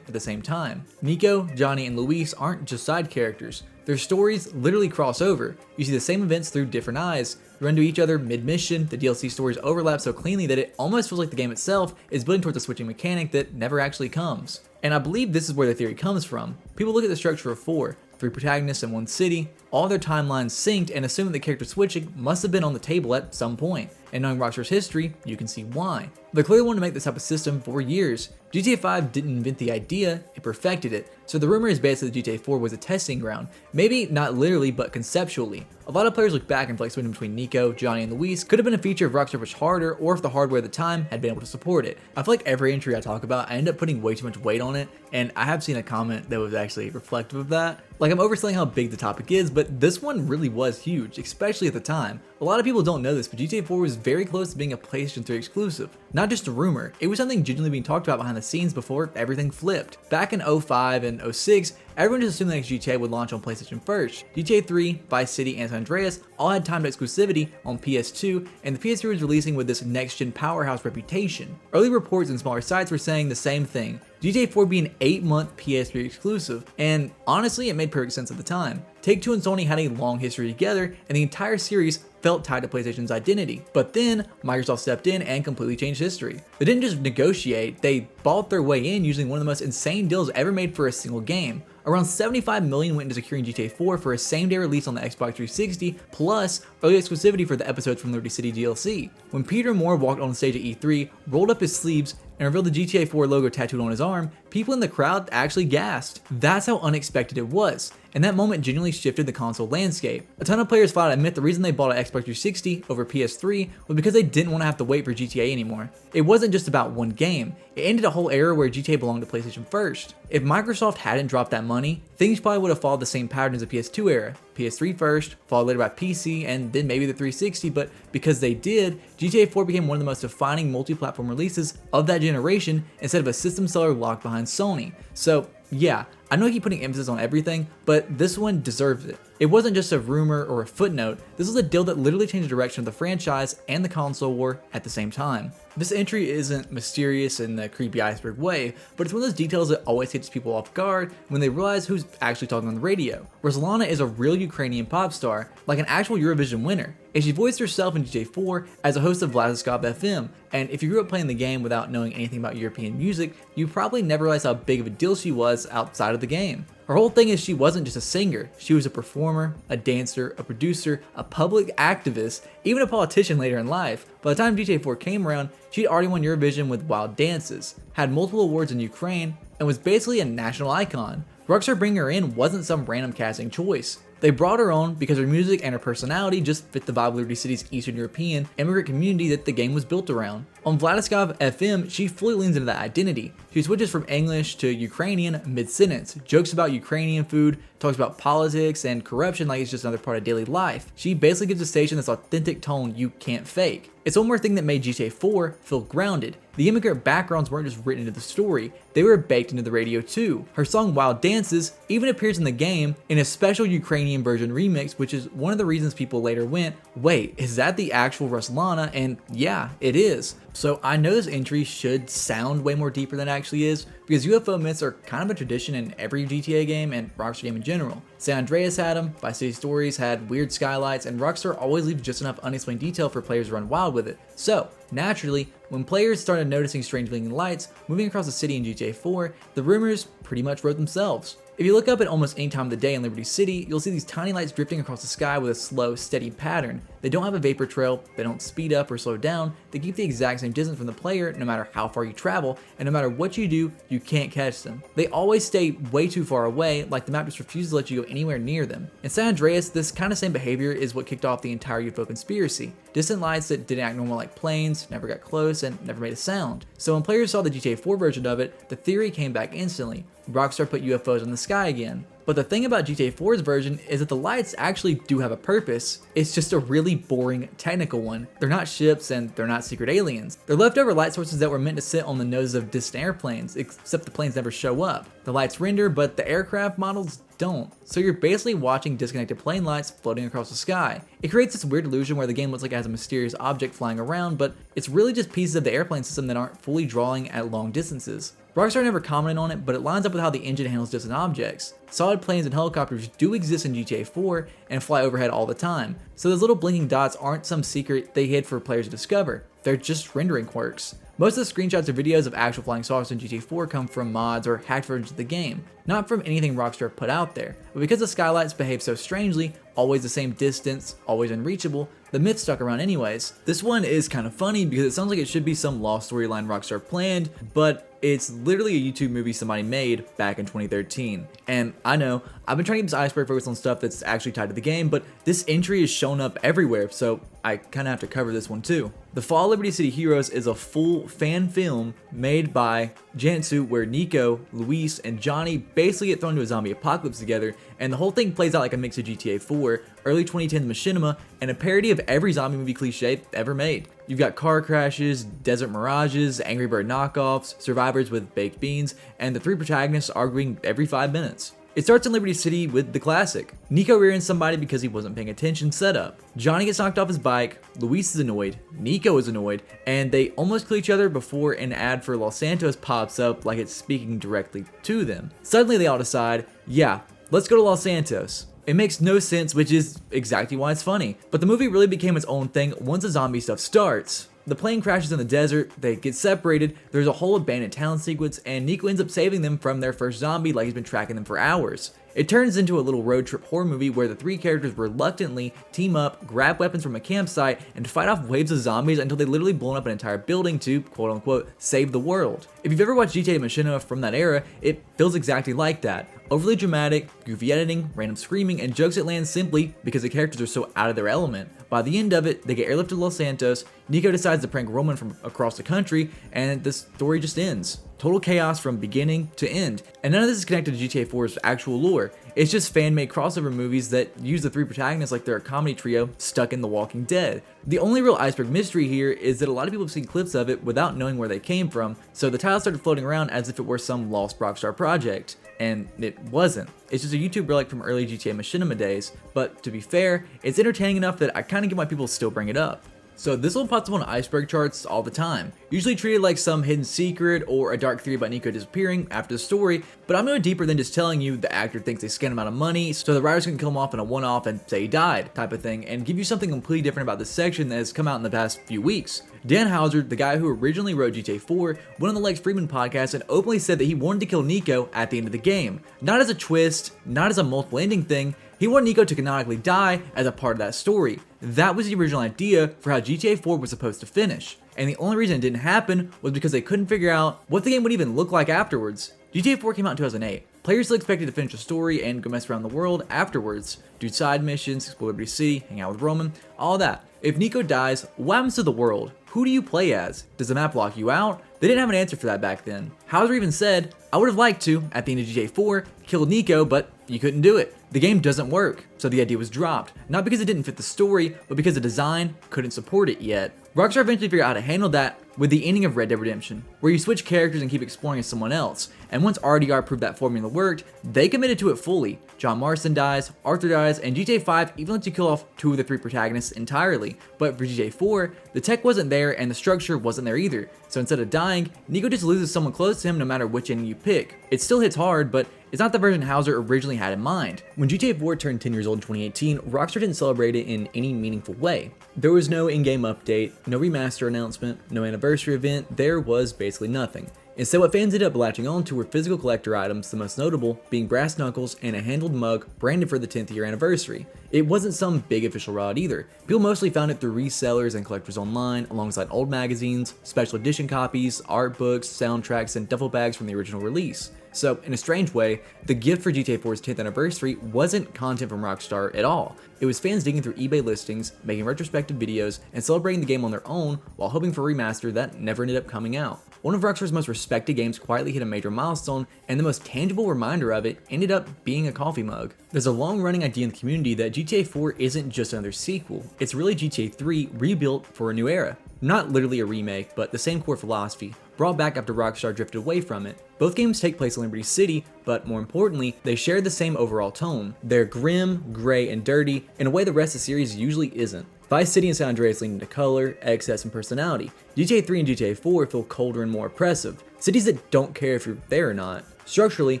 at the same time. Nico, Johnny, and Luis aren't just side characters. Their stories literally cross over. You see the same events through different eyes. You run into each other mid-mission, the DLC stories overlap so cleanly that it almost feels like the game itself is building towards a switching mechanic that never actually comes. And I believe this is where the theory comes from. People look at the structure of 4, 3 protagonists in one city, all their timelines synced, and assume that character switching must have been on the table at some point. And knowing Rockstar's history, you can see why. They clearly wanted to make this type of system for years. GTA 5 didn't invent the idea, it perfected it. So the rumor is basically that GTA 4 was a testing ground. Maybe not literally, but conceptually. A lot of players look back and feel like switching between Nico, Johnny, and Luis could have been a feature if Rockstar pushed harder, or if the hardware at the time had been able to support it. I feel like every entry I talk about, I end up putting way too much weight on it, and I have seen a comment that was actually reflective of that. Like, I'm overselling how big the topic is, but this one really was huge, especially at the time. A lot of people don't know this, but GTA 4 was very close to being a PlayStation 3 exclusive. Not just a rumor, it was something genuinely being talked about behind the scenes before everything flipped. Back in 05 and 06, everyone just assumed the next GTA would launch on PlayStation first. GTA 3, Vice City, and San Andreas all had timed exclusivity on PS2, and the PS3 was releasing with this next-gen powerhouse reputation. Early reports and smaller sites were saying the same thing. GTA 4 being an 8-month PS3 exclusive, and honestly it made perfect sense at the time. Take-Two and Sony had a long history together, and the entire series felt tied to PlayStation's identity. But then, Microsoft stepped in and completely changed history. They didn't just negotiate, they bought their way in using one of the most insane deals ever made for a single game. Around $75 million went into securing GTA 4 for a same-day release on the Xbox 360, plus early exclusivity for the episodes from Liberty City DLC. When Peter Moore walked on stage at E3, rolled up his sleeves, and revealed the GTA 4 logo tattooed on his arm, people in the crowd actually gasped. That's how unexpected it was. And that moment genuinely shifted the console landscape. A ton of players flat out admit the reason they bought an Xbox 360 over PS3 was because they didn't want to have to wait for GTA anymore. It wasn't just about one game, it ended a whole era where GTA belonged to PlayStation first. If Microsoft hadn't dropped that money, things probably would have followed the same pattern as the PS2 era. PS3 first, followed later by PC, and then maybe the 360, but because they did, GTA 4 became one of the most defining multi-platform releases of that generation instead of a system seller locked behind Sony. So yeah, I know I keep putting emphasis on everything, but this one deserves it. It wasn't just a rumor or a footnote, this was a deal that literally changed the direction of the franchise and the console war at the same time. This entry isn't mysterious in the creepy iceberg way, but it's one of those details that always hits people off guard when they realize who's actually talking on the radio. Roslana is a real Ukrainian pop star, like an actual Eurovision winner, and she voiced herself in GTA 4 as a host of Vladislav FM, and if you grew up playing the game without knowing anything about European music, you probably never realized how big of a deal she was outside of the game. Her whole thing is she wasn't just a singer, she was a performer, a dancer, a producer, a public activist, even a politician later in life. By the time GTA 4 came around, she'd already won Eurovision with Wild Dances, had multiple awards in Ukraine, and was basically a national icon. Rockstar bringing her in wasn't some random casting choice. They brought her on because her music and her personality just fit the vibe of Liberty City's Eastern European immigrant community that the game was built around. On Vladislav FM, she fully leans into that identity. She switches from English to Ukrainian mid-sentence, jokes about Ukrainian food, talks about politics and corruption like it's just another part of daily life. She basically gives the station this authentic tone you can't fake. It's one more thing that made GTA 4 feel grounded. The immigrant backgrounds weren't just written into the story, they were baked into the radio too. Her song Wild Dances even appears in the game in a special Ukrainian version remix, which is one of the reasons people later went, wait, is that the actual Ruslana? And yeah, it is. So I know this entry should sound way more deeper than it actually is, because UFO myths are kind of a tradition in every GTA game and Rockstar game in general. San Andreas had them, Vice City Stories had weird skylights, and Rockstar always leaves just enough unexplained detail for players to run wild with it. So, naturally, when players started noticing strange blinking lights moving across the city in GTA 4, the rumors pretty much wrote themselves. If you look up at almost any time of the day in Liberty City, you'll see these tiny lights drifting across the sky with a slow, steady pattern. They don't have a vapor trail, they don't speed up or slow down, they keep the exact same distance from the player no matter how far you travel, and no matter what you do, you can't catch them. They always stay way too far away, like the map just refuses to let you go anywhere near them. In San Andreas, this kind of same behavior is what kicked off the entire UFO conspiracy. Distant lights that didn't act normal like planes, never got close, and never made a sound. So when players saw the GTA 4 version of it, the theory came back instantly. Rockstar put UFOs in the sky again. But the thing about GTA 4's version is that the lights actually do have a purpose. It's just a really boring technical one. They're not ships and they're not secret aliens. They're leftover light sources that were meant to sit on the noses of distant airplanes, except the planes never show up. The lights render, but the aircraft models don't. So you're basically watching disconnected plane lights floating across the sky. It creates this weird illusion where the game looks like it has a mysterious object flying around, but it's really just pieces of the airplane system that aren't fully drawing at long distances. Rockstar never commented on it, but it lines up with how the engine handles distant objects. Solid planes and helicopters do exist in GTA 4 and fly overhead all the time, so those little blinking dots aren't some secret they hid for players to discover. They're just rendering quirks. Most of the screenshots or videos of actual flying saucers in GTA 4 come from mods or hacked versions of the game, not from anything Rockstar put out there. But because the skylights behave so strangely, always the same distance, always unreachable, the myth stuck around anyways. This one is kind of funny because it sounds like it should be some lost storyline Rockstar planned, but it's literally a YouTube movie somebody made back in 2013. And I know, I've been trying to keep this iceberg focused on stuff that's actually tied to the game, but this entry has shown up everywhere, so I kind of have to cover this one too. The Fall Liberty City Heroes is a full fan film made by Janitsu where Nico, Luis, and Johnny basically get thrown into a zombie apocalypse together, and the whole thing plays out like a mix of GTA 4, early 2010s machinima, and a parody of every zombie movie cliche ever made. You've got car crashes, desert mirages, Angry Bird knockoffs, survivors with baked beans, and the three protagonists arguing every 5 minutes. It starts in Liberty City with the classic. Nico rear-ends somebody because he wasn't paying attention setup. Johnny gets knocked off his bike, Luis is annoyed, Nico is annoyed, and they almost kill each other before an ad for Los Santos pops up like it's speaking directly to them. Suddenly they all decide, yeah, let's go to Los Santos. It makes no sense, which is exactly why it's funny. But the movie really became its own thing once the zombie stuff starts. The plane crashes in the desert, they get separated, there's a whole abandoned town sequence, and Nico ends up saving them from their first zombie like he's been tracking them for hours. It turns into a little road trip horror movie where the three characters reluctantly team up, grab weapons from a campsite, and fight off waves of zombies until they literally blow up an entire building to, quote unquote, save the world. If you've ever watched GTA Machinima from that era, it feels exactly like that. Overly dramatic, goofy editing, random screaming, and jokes that land simply because the characters are so out of their element. By the end of it, they get airlifted to Los Santos, Nico decides to prank Roman from across the country, and the story just ends. Total chaos from beginning to end. And none of this is connected to GTA 4's actual lore. It's just fan-made crossover movies that use the three protagonists like they're a comedy trio stuck in The Walking Dead. The only real iceberg mystery here is that a lot of people have seen clips of it without knowing where they came from, so the title started floating around as if it were some lost Rockstar project. And it wasn't. It's just a YouTube relic from early GTA Machinima days, but to be fair, it's entertaining enough that I kinda get why people still bring it up. So this one pops up on iceberg charts all the time, usually treated like some hidden secret or a dark theory about Nico disappearing after the story, but I'm going deeper than just telling you the actor thinks they scanned him out of money so the writers can kill him off in a one-off and say he died type of thing, and give you something completely different about this section that has come out in the past few weeks. Dan Houser, the guy who originally wrote GTA 4, went on the Lex Friedman podcast and openly said that he wanted to kill Nico at the end of the game. Not as a twist, not as a multiple ending thing, he wanted Nico to canonically die as a part of that story. That was the original idea for how GTA 4 was supposed to finish. And the only reason it didn't happen was because they couldn't figure out what the game would even look like afterwards. GTA 4 came out in 2008. Players still expected to finish the story and go mess around the world afterwards, do side missions, explore Liberty City, hang out with Roman, all that. If Nico dies, what happens to the world? Who do you play as? Does the map lock you out? They didn't have an answer for that back then. Hauser even said, I would have liked to, at the end of GTA 4, kill Nico, but you couldn't do it. The game doesn't work, so the idea was dropped. Not because it didn't fit the story, but because the design couldn't support it yet. Rockstar eventually figured out how to handle that with the ending of Red Dead Redemption, where you switch characters and keep exploring as someone else. And once RDR proved that formula worked, they committed to it fully. John Marston dies, Arthur dies, and GTA 5 even lets you kill off 2 of the 3 protagonists entirely. But for GTA 4, the tech wasn't there and the structure wasn't there either. So instead of dying, Nico just loses someone close to him no matter which ending you pick. It still hits hard, but it's not the version Hauser originally had in mind. When GTA 4 turned 10 years old in 2018, Rockstar didn't celebrate it in any meaningful way. There was no in-game update, no remaster announcement, no anniversary event, there was basically nothing. Instead, what fans ended up latching on to were physical collector items, the most notable being brass knuckles and a handled mug branded for the 10th year anniversary. It wasn't some big official rod either. People mostly found it through resellers and collectors online, alongside old magazines, special edition copies, art books, soundtracks, and duffel bags from the original release. So, in a strange way, the gift for GTA 4's 10th anniversary wasn't content from Rockstar at all. It was fans digging through eBay listings, making retrospective videos, and celebrating the game on their own while hoping for a remaster that never ended up coming out. One of Rockstar's most respected games quietly hit a major milestone, and the most tangible reminder of it ended up being a coffee mug. There's a long-running idea in the community that GTA 4 isn't just another sequel, it's really GTA 3 rebuilt for a new era. Not literally a remake, but the same core philosophy, brought back after Rockstar drifted away from it. Both games take place in Liberty City, but more importantly, they share the same overall tone. They're grim, gray, and dirty in a way the rest of the series usually isn't. Vice City and San Andreas lean into color, excess, and personality. GTA 3 and GTA 4 feel colder and more oppressive, cities that don't care if you're there or not. Structurally,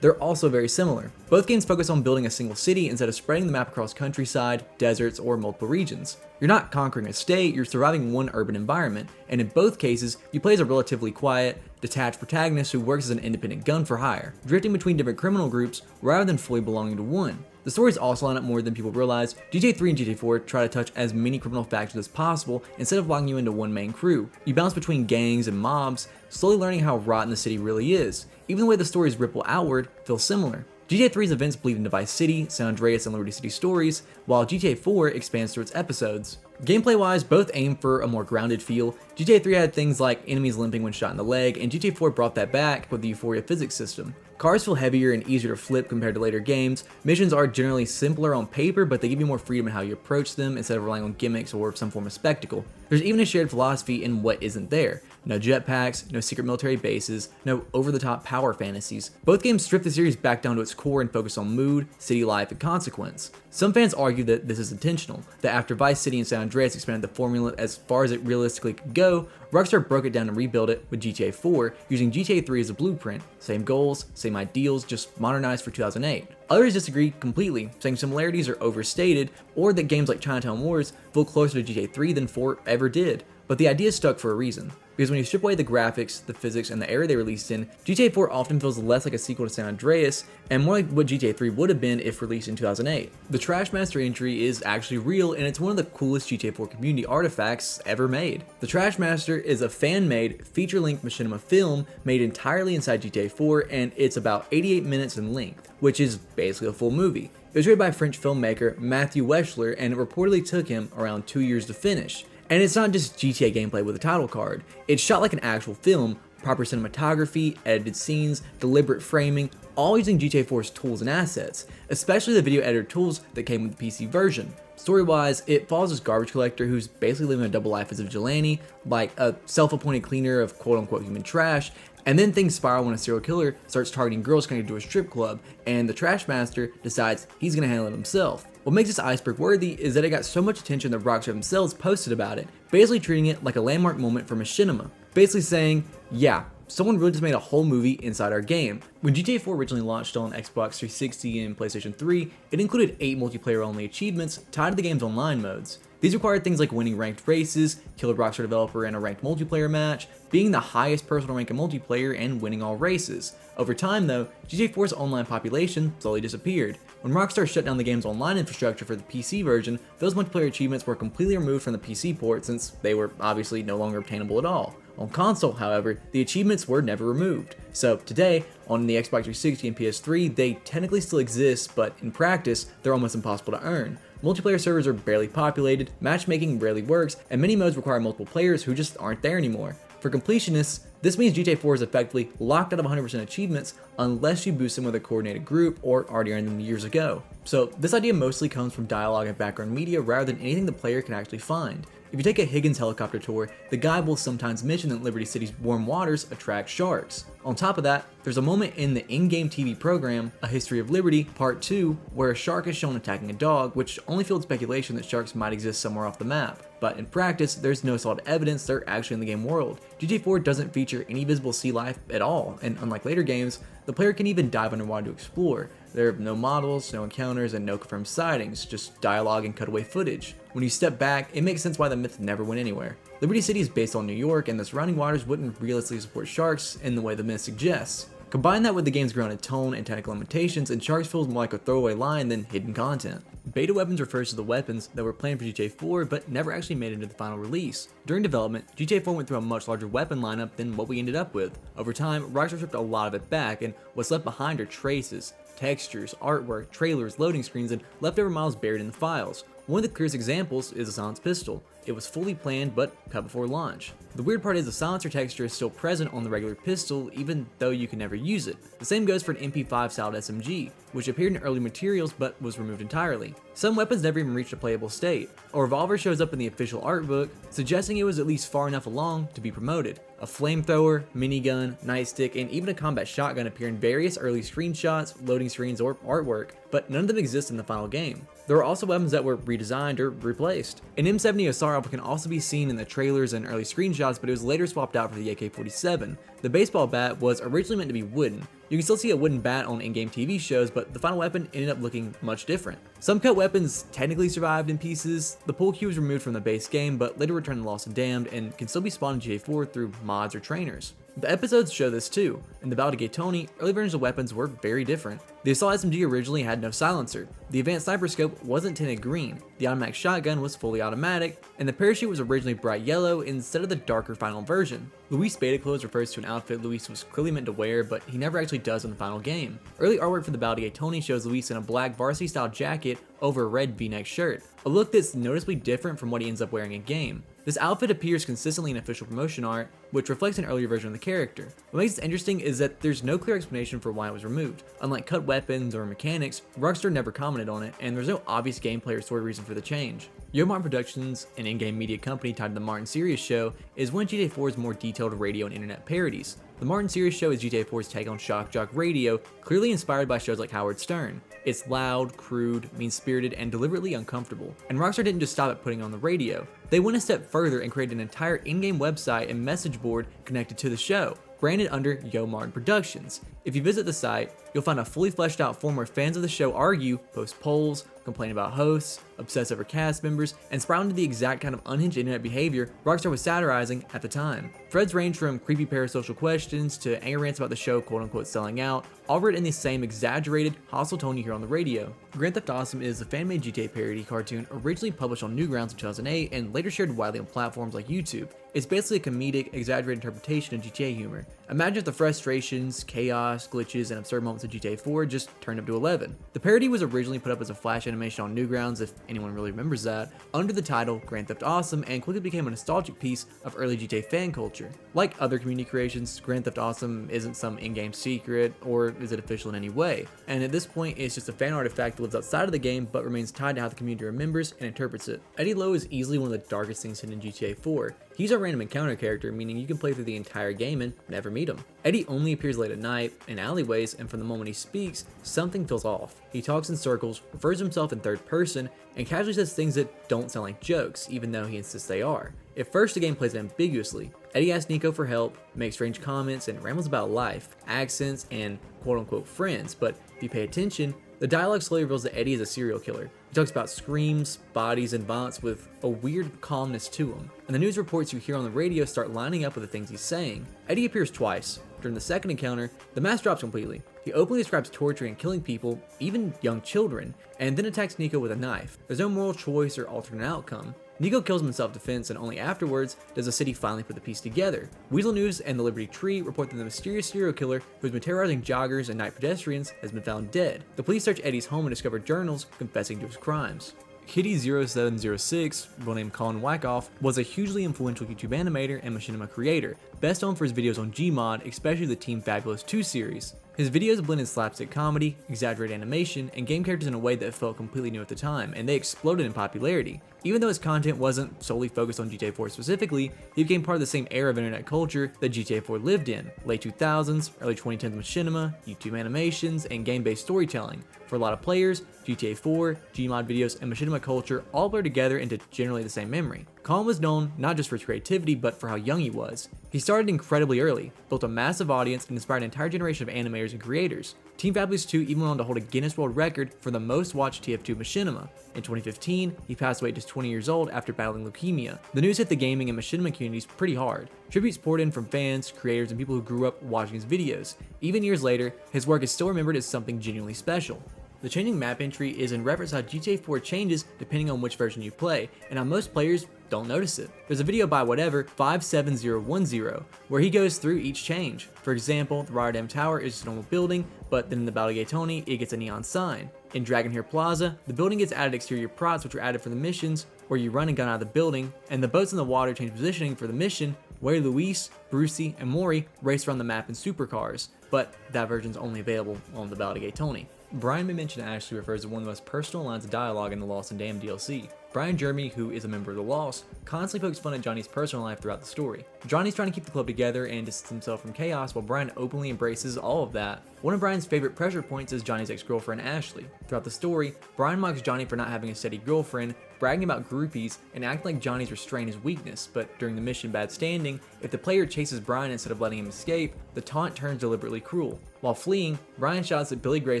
they're also very similar. Both games focus on building a single city instead of spreading the map across countryside, deserts, or multiple regions. You're not conquering a state, you're surviving one urban environment, and in both cases, you play as a relatively quiet, detached protagonist who works as an independent gun for hire, drifting between different criminal groups rather than fully belonging to one. The stories also line up more than people realize. GTA 3 and GTA 4 try to touch as many criminal factions as possible instead of locking you into one main crew. You bounce between gangs and mobs, slowly learning how rotten the city really is. Even the way the stories ripple outward feels similar. GTA 3's events bleed into Vice City, San Andreas, and Liberty City stories, while GTA 4 expands through its episodes. Gameplay-wise, both aim for a more grounded feel. GTA 3 had things like enemies limping when shot in the leg, and GTA 4 brought that back with the Euphoria physics system. Cars feel heavier and easier to flip compared to later games. Missions are generally simpler on paper, but they give you more freedom in how you approach them instead of relying on gimmicks or some form of spectacle. There's even a shared philosophy in what isn't there. No jetpacks, no secret military bases, no over-the-top power fantasies. Both games strip the series back down to its core and focus on mood, city life, and consequence. Some fans argue that this is intentional, that after Vice City and San Andreas expanded the formula as far as it realistically could go, Rockstar broke it down and rebuilt it with GTA 4, using GTA 3 as a blueprint. Same goals, same ideals, just modernized for 2008. Others disagree completely, saying similarities are overstated, or that games like Chinatown Wars feel closer to GTA 3 than 4 ever did. But the idea stuck for a reason, because when you strip away the graphics, the physics, and the era they released in, GTA 4 often feels less like a sequel to San Andreas, and more like what GTA 3 would have been if released in 2008. The Trashmaster entry is actually real, and it's one of the coolest GTA 4 community artifacts ever made. The Trashmaster is a fan-made, feature-length machinima film made entirely inside GTA 4, and it's about 88 minutes in length, which is basically a full movie. It was created by French filmmaker Matthew Weschler, and it reportedly took him around 2 years to finish. And it's not just GTA gameplay with a title card. It's shot like an actual film, proper cinematography, edited scenes, deliberate framing, all using GTA 4's tools and assets, especially the video editor tools that came with the PC version. Story-wise, it follows this garbage collector who's basically living a double life as a vigilante, like a self-appointed cleaner of quote-unquote human trash, and then things spiral when a serial killer starts targeting girls connected to a strip club, and the Trashmaster decides he's gonna handle it himself. What makes this Iceberg worthy is that it got so much attention that Rockstar themselves posted about it, basically treating it like a landmark moment for machinima. Basically saying, yeah, someone really just made a whole movie inside our game. When GTA 4 originally launched on Xbox 360 and PlayStation 3, it included 8 multiplayer-only achievements tied to the game's online modes. These required things like winning ranked races, kill a Rockstar developer in a ranked multiplayer match, being the highest personal rank in multiplayer, and winning all races. Over time though, GTA 4's online population slowly disappeared. When Rockstar shut down the game's online infrastructure for the PC version, those multiplayer achievements were completely removed from the PC port since they were obviously no longer obtainable at all. On console, however, the achievements were never removed. So today, on the Xbox 360 and PS3, they technically still exist, but in practice, they're almost impossible to earn. Multiplayer servers are barely populated, matchmaking rarely works, and many modes require multiple players who just aren't there anymore. For completionists, this means GTA 4 is effectively locked out of 100% achievements unless you boost them with a coordinated group or already earned them years ago. So this idea mostly comes from dialogue and background media rather than anything the player can actually find. If you take a Higgins helicopter tour, the guide will sometimes mention that Liberty City's warm waters attract sharks. On top of that, there's a moment in the in-game TV program, A History of Liberty, Part 2, where a shark is shown attacking a dog, which only fueled speculation that sharks might exist somewhere off the map. But in practice, there's no solid evidence they're actually in the game world. GTA 4 doesn't feature any visible sea life at all, and unlike later games, the player can even dive underwater to explore. There are no models, no encounters, and no confirmed sightings, just dialogue and cutaway footage. When you step back, it makes sense why the myth never went anywhere. Liberty City is based on New York, and the surrounding waters wouldn't realistically support sharks in the way the myth suggests. Combine that with the game's grounded tone and technical limitations, and sharks feels more like a throwaway line than hidden content. Beta weapons refers to the weapons that were planned for GTA 4 but never actually made it into the final release. During development, GTA 4 went through a much larger weapon lineup than what we ended up with. Over time, Rockstar stripped a lot of it back, and what's left behind are traces, textures, artwork, trailers, loading screens, and leftover models buried in the files. One of the clearest examples is the Silence pistol. It was fully planned but cut before launch. The weird part is the silencer texture is still present on the regular pistol even though you can never use it. The same goes for an MP5 styled SMG, which appeared in early materials but was removed entirely. Some weapons never even reached a playable state. A revolver shows up in the official art book, suggesting it was at least far enough along to be promoted. A flamethrower, minigun, nightstick, and even a combat shotgun appear in various early screenshots, loading screens, or artwork, but none of them exist in the final game. There are also weapons that were redesigned or replaced. An M70 assault rifle can also be seen in the trailers and early screenshots, but it was later swapped out for the AK-47. The baseball bat was originally meant to be wooden. You can still see a wooden bat on in-game TV shows, but the final weapon ended up looking much different. Some cut weapons technically survived in pieces. The pool cue was removed from the base game, but later returned to Lost and Damned and can still be spawned in GTA 4 through mods or trainers. The episodes show this too. In the Battle to Gatoni, early versions of weapons were very different. The Assault SMG originally had no silencer, the Advanced Sniper Scope wasn't tinted green, the automatic shotgun was fully automatic, and the parachute was originally bright yellow instead of the darker final version. Luis beta clothes refers to an outfit Luis was clearly meant to wear, but he never actually does in the final game. Early artwork for the Battle to Gatoni shows Luis in a black varsity style jacket over a red v-neck shirt, a look that's noticeably different from what he ends up wearing in game. This outfit appears consistently in official promotion art, which reflects an earlier version of the character. What makes it interesting is that there's no clear explanation for why it was removed. Unlike cut weapons or mechanics, Rockstar never commented on it, and there's no obvious gameplay or story reason for the change. Yo Martin Productions, an in-game media company tied to the Martin Series show, is one of GTA 4's more detailed radio and internet parodies. The Martin Series show is GTA 4's take on shock jock radio, clearly inspired by shows like Howard Stern. It's loud, crude, mean-spirited, and deliberately uncomfortable. And Rockstar didn't just stop at putting it on the radio. They went a step further and created an entire in-game website and message board connected to the show, branded under Yo Martin Productions. If you visit the site, you'll find a fully fleshed out forum where fans of the show argue, post polls, complain about hosts, obsess over cast members, and sprout into the exact kind of unhinged internet behavior Rockstar was satirizing at the time. Threads range from creepy parasocial questions to anger rants about the show quote-unquote selling out, all written in the same exaggerated, hostile tone you hear on the radio. Grand Theft Awesome is a fan-made GTA parody cartoon originally published on Newgrounds in 2008 and later shared widely on platforms like YouTube. It's basically a comedic, exaggerated interpretation of GTA humor. Imagine if the frustrations, chaos, glitches, and absurd moments of GTA 4 just turned up to 11. The parody was originally put up as a flash animation on Newgrounds, if anyone really remembers that, under the title Grand Theft Awesome, and quickly became a nostalgic piece of early GTA fan culture. Like other community creations, Grand Theft Awesome isn't some in-game secret, or is it official in any way, and at this point it's just a fan artifact that lives outside of the game but remains tied to how the community remembers and interprets it. Eddie Lowe is easily one of the darkest things hidden in GTA 4. He's a random encounter character, meaning you can play through the entire game and never meet him. Eddie only appears late at night, in alleyways, and from the moment he speaks, something feels off. He talks in circles, refers to himself in third person, and casually says things that don't sound like jokes, even though he insists they are. At first, the game plays ambiguously. Eddie asks Nico for help, makes strange comments, and rambles about life, accents, and quote-unquote friends, but if you pay attention, the dialogue slowly reveals that Eddie is a serial killer. He talks about screams, bodies, and violence with a weird calmness to him, and the news reports you hear on the radio start lining up with the things he's saying. Eddie appears twice. During the second encounter, the mask drops completely. He openly describes torturing and killing people, even young children, and then attacks Nico with a knife. There's no moral choice or alternate outcome. Nico kills him in self-defense, and only afterwards does the city finally put the piece together. Weasel News and the Liberty Tree report that the mysterious serial killer who has been terrorizing joggers and night pedestrians has been found dead. The police search Eddie's home and discover journals confessing to his crimes. Kitty0706, real name Colin Wyckoff, was a hugely influential YouTube animator and machinima creator, best known for his videos on Gmod, especially the Team Fabulous 2 series. His videos blended slapstick comedy, exaggerated animation, and game characters in a way that felt completely new at the time, and they exploded in popularity. Even though his content wasn't solely focused on GTA 4 specifically, he became part of the same era of internet culture that GTA 4 lived in: late 2000s, early 2010s machinima, YouTube animations, and game-based storytelling. For a lot of players, GTA 4, Gmod videos, and machinima culture all blur together into generally the same memory. Colin was known not just for his creativity, but for how young he was. He started incredibly early, built a massive audience, and inspired an entire generation of animators and creators. Team Fabulous 2 even went on to hold a Guinness World Record for the most watched TF2 machinima. In 2015, he passed away at just 20 years old after battling leukemia. The news hit the gaming and machinima communities pretty hard. Tributes poured in from fans, creators, and people who grew up watching his videos. Even years later, his work is still remembered as something genuinely special. The changing map entry is in reference to how GTA 4 changes depending on which version you play, and how most players don't notice it. There's a video by whatever 57010 where he goes through each change. For example, the Rotterdam Tower is just a normal building, but then in the Battle Gate Tony, it gets a neon sign. In Dragon Hair Plaza, the building gets added exterior props which are added for the missions, where you run and gun out of the building, and the boats in the water change positioning for the mission, where Luis, Brucey, and Maury race around the map in supercars, but that version's only available on the Battle Gate Tony. Brian may mention Ashley refers to one of the most personal lines of dialogue in the Lost and Damned DLC. Brian Jeremy, who is a member of the Lost, constantly pokes fun at Johnny's personal life throughout the story. Johnny's trying to keep the club together and distance himself from chaos, while Brian openly embraces all of that. One of Brian's favorite pressure points is Johnny's ex-girlfriend Ashley. Throughout the story, Brian mocks Johnny for not having a steady girlfriend, bragging about groupies, and acting like Johnny's restraint is weakness, but during the mission Bad Standing, if the player chases Brian instead of letting him escape, the taunt turns deliberately cruel. While fleeing, Brian shouts that Billy Gray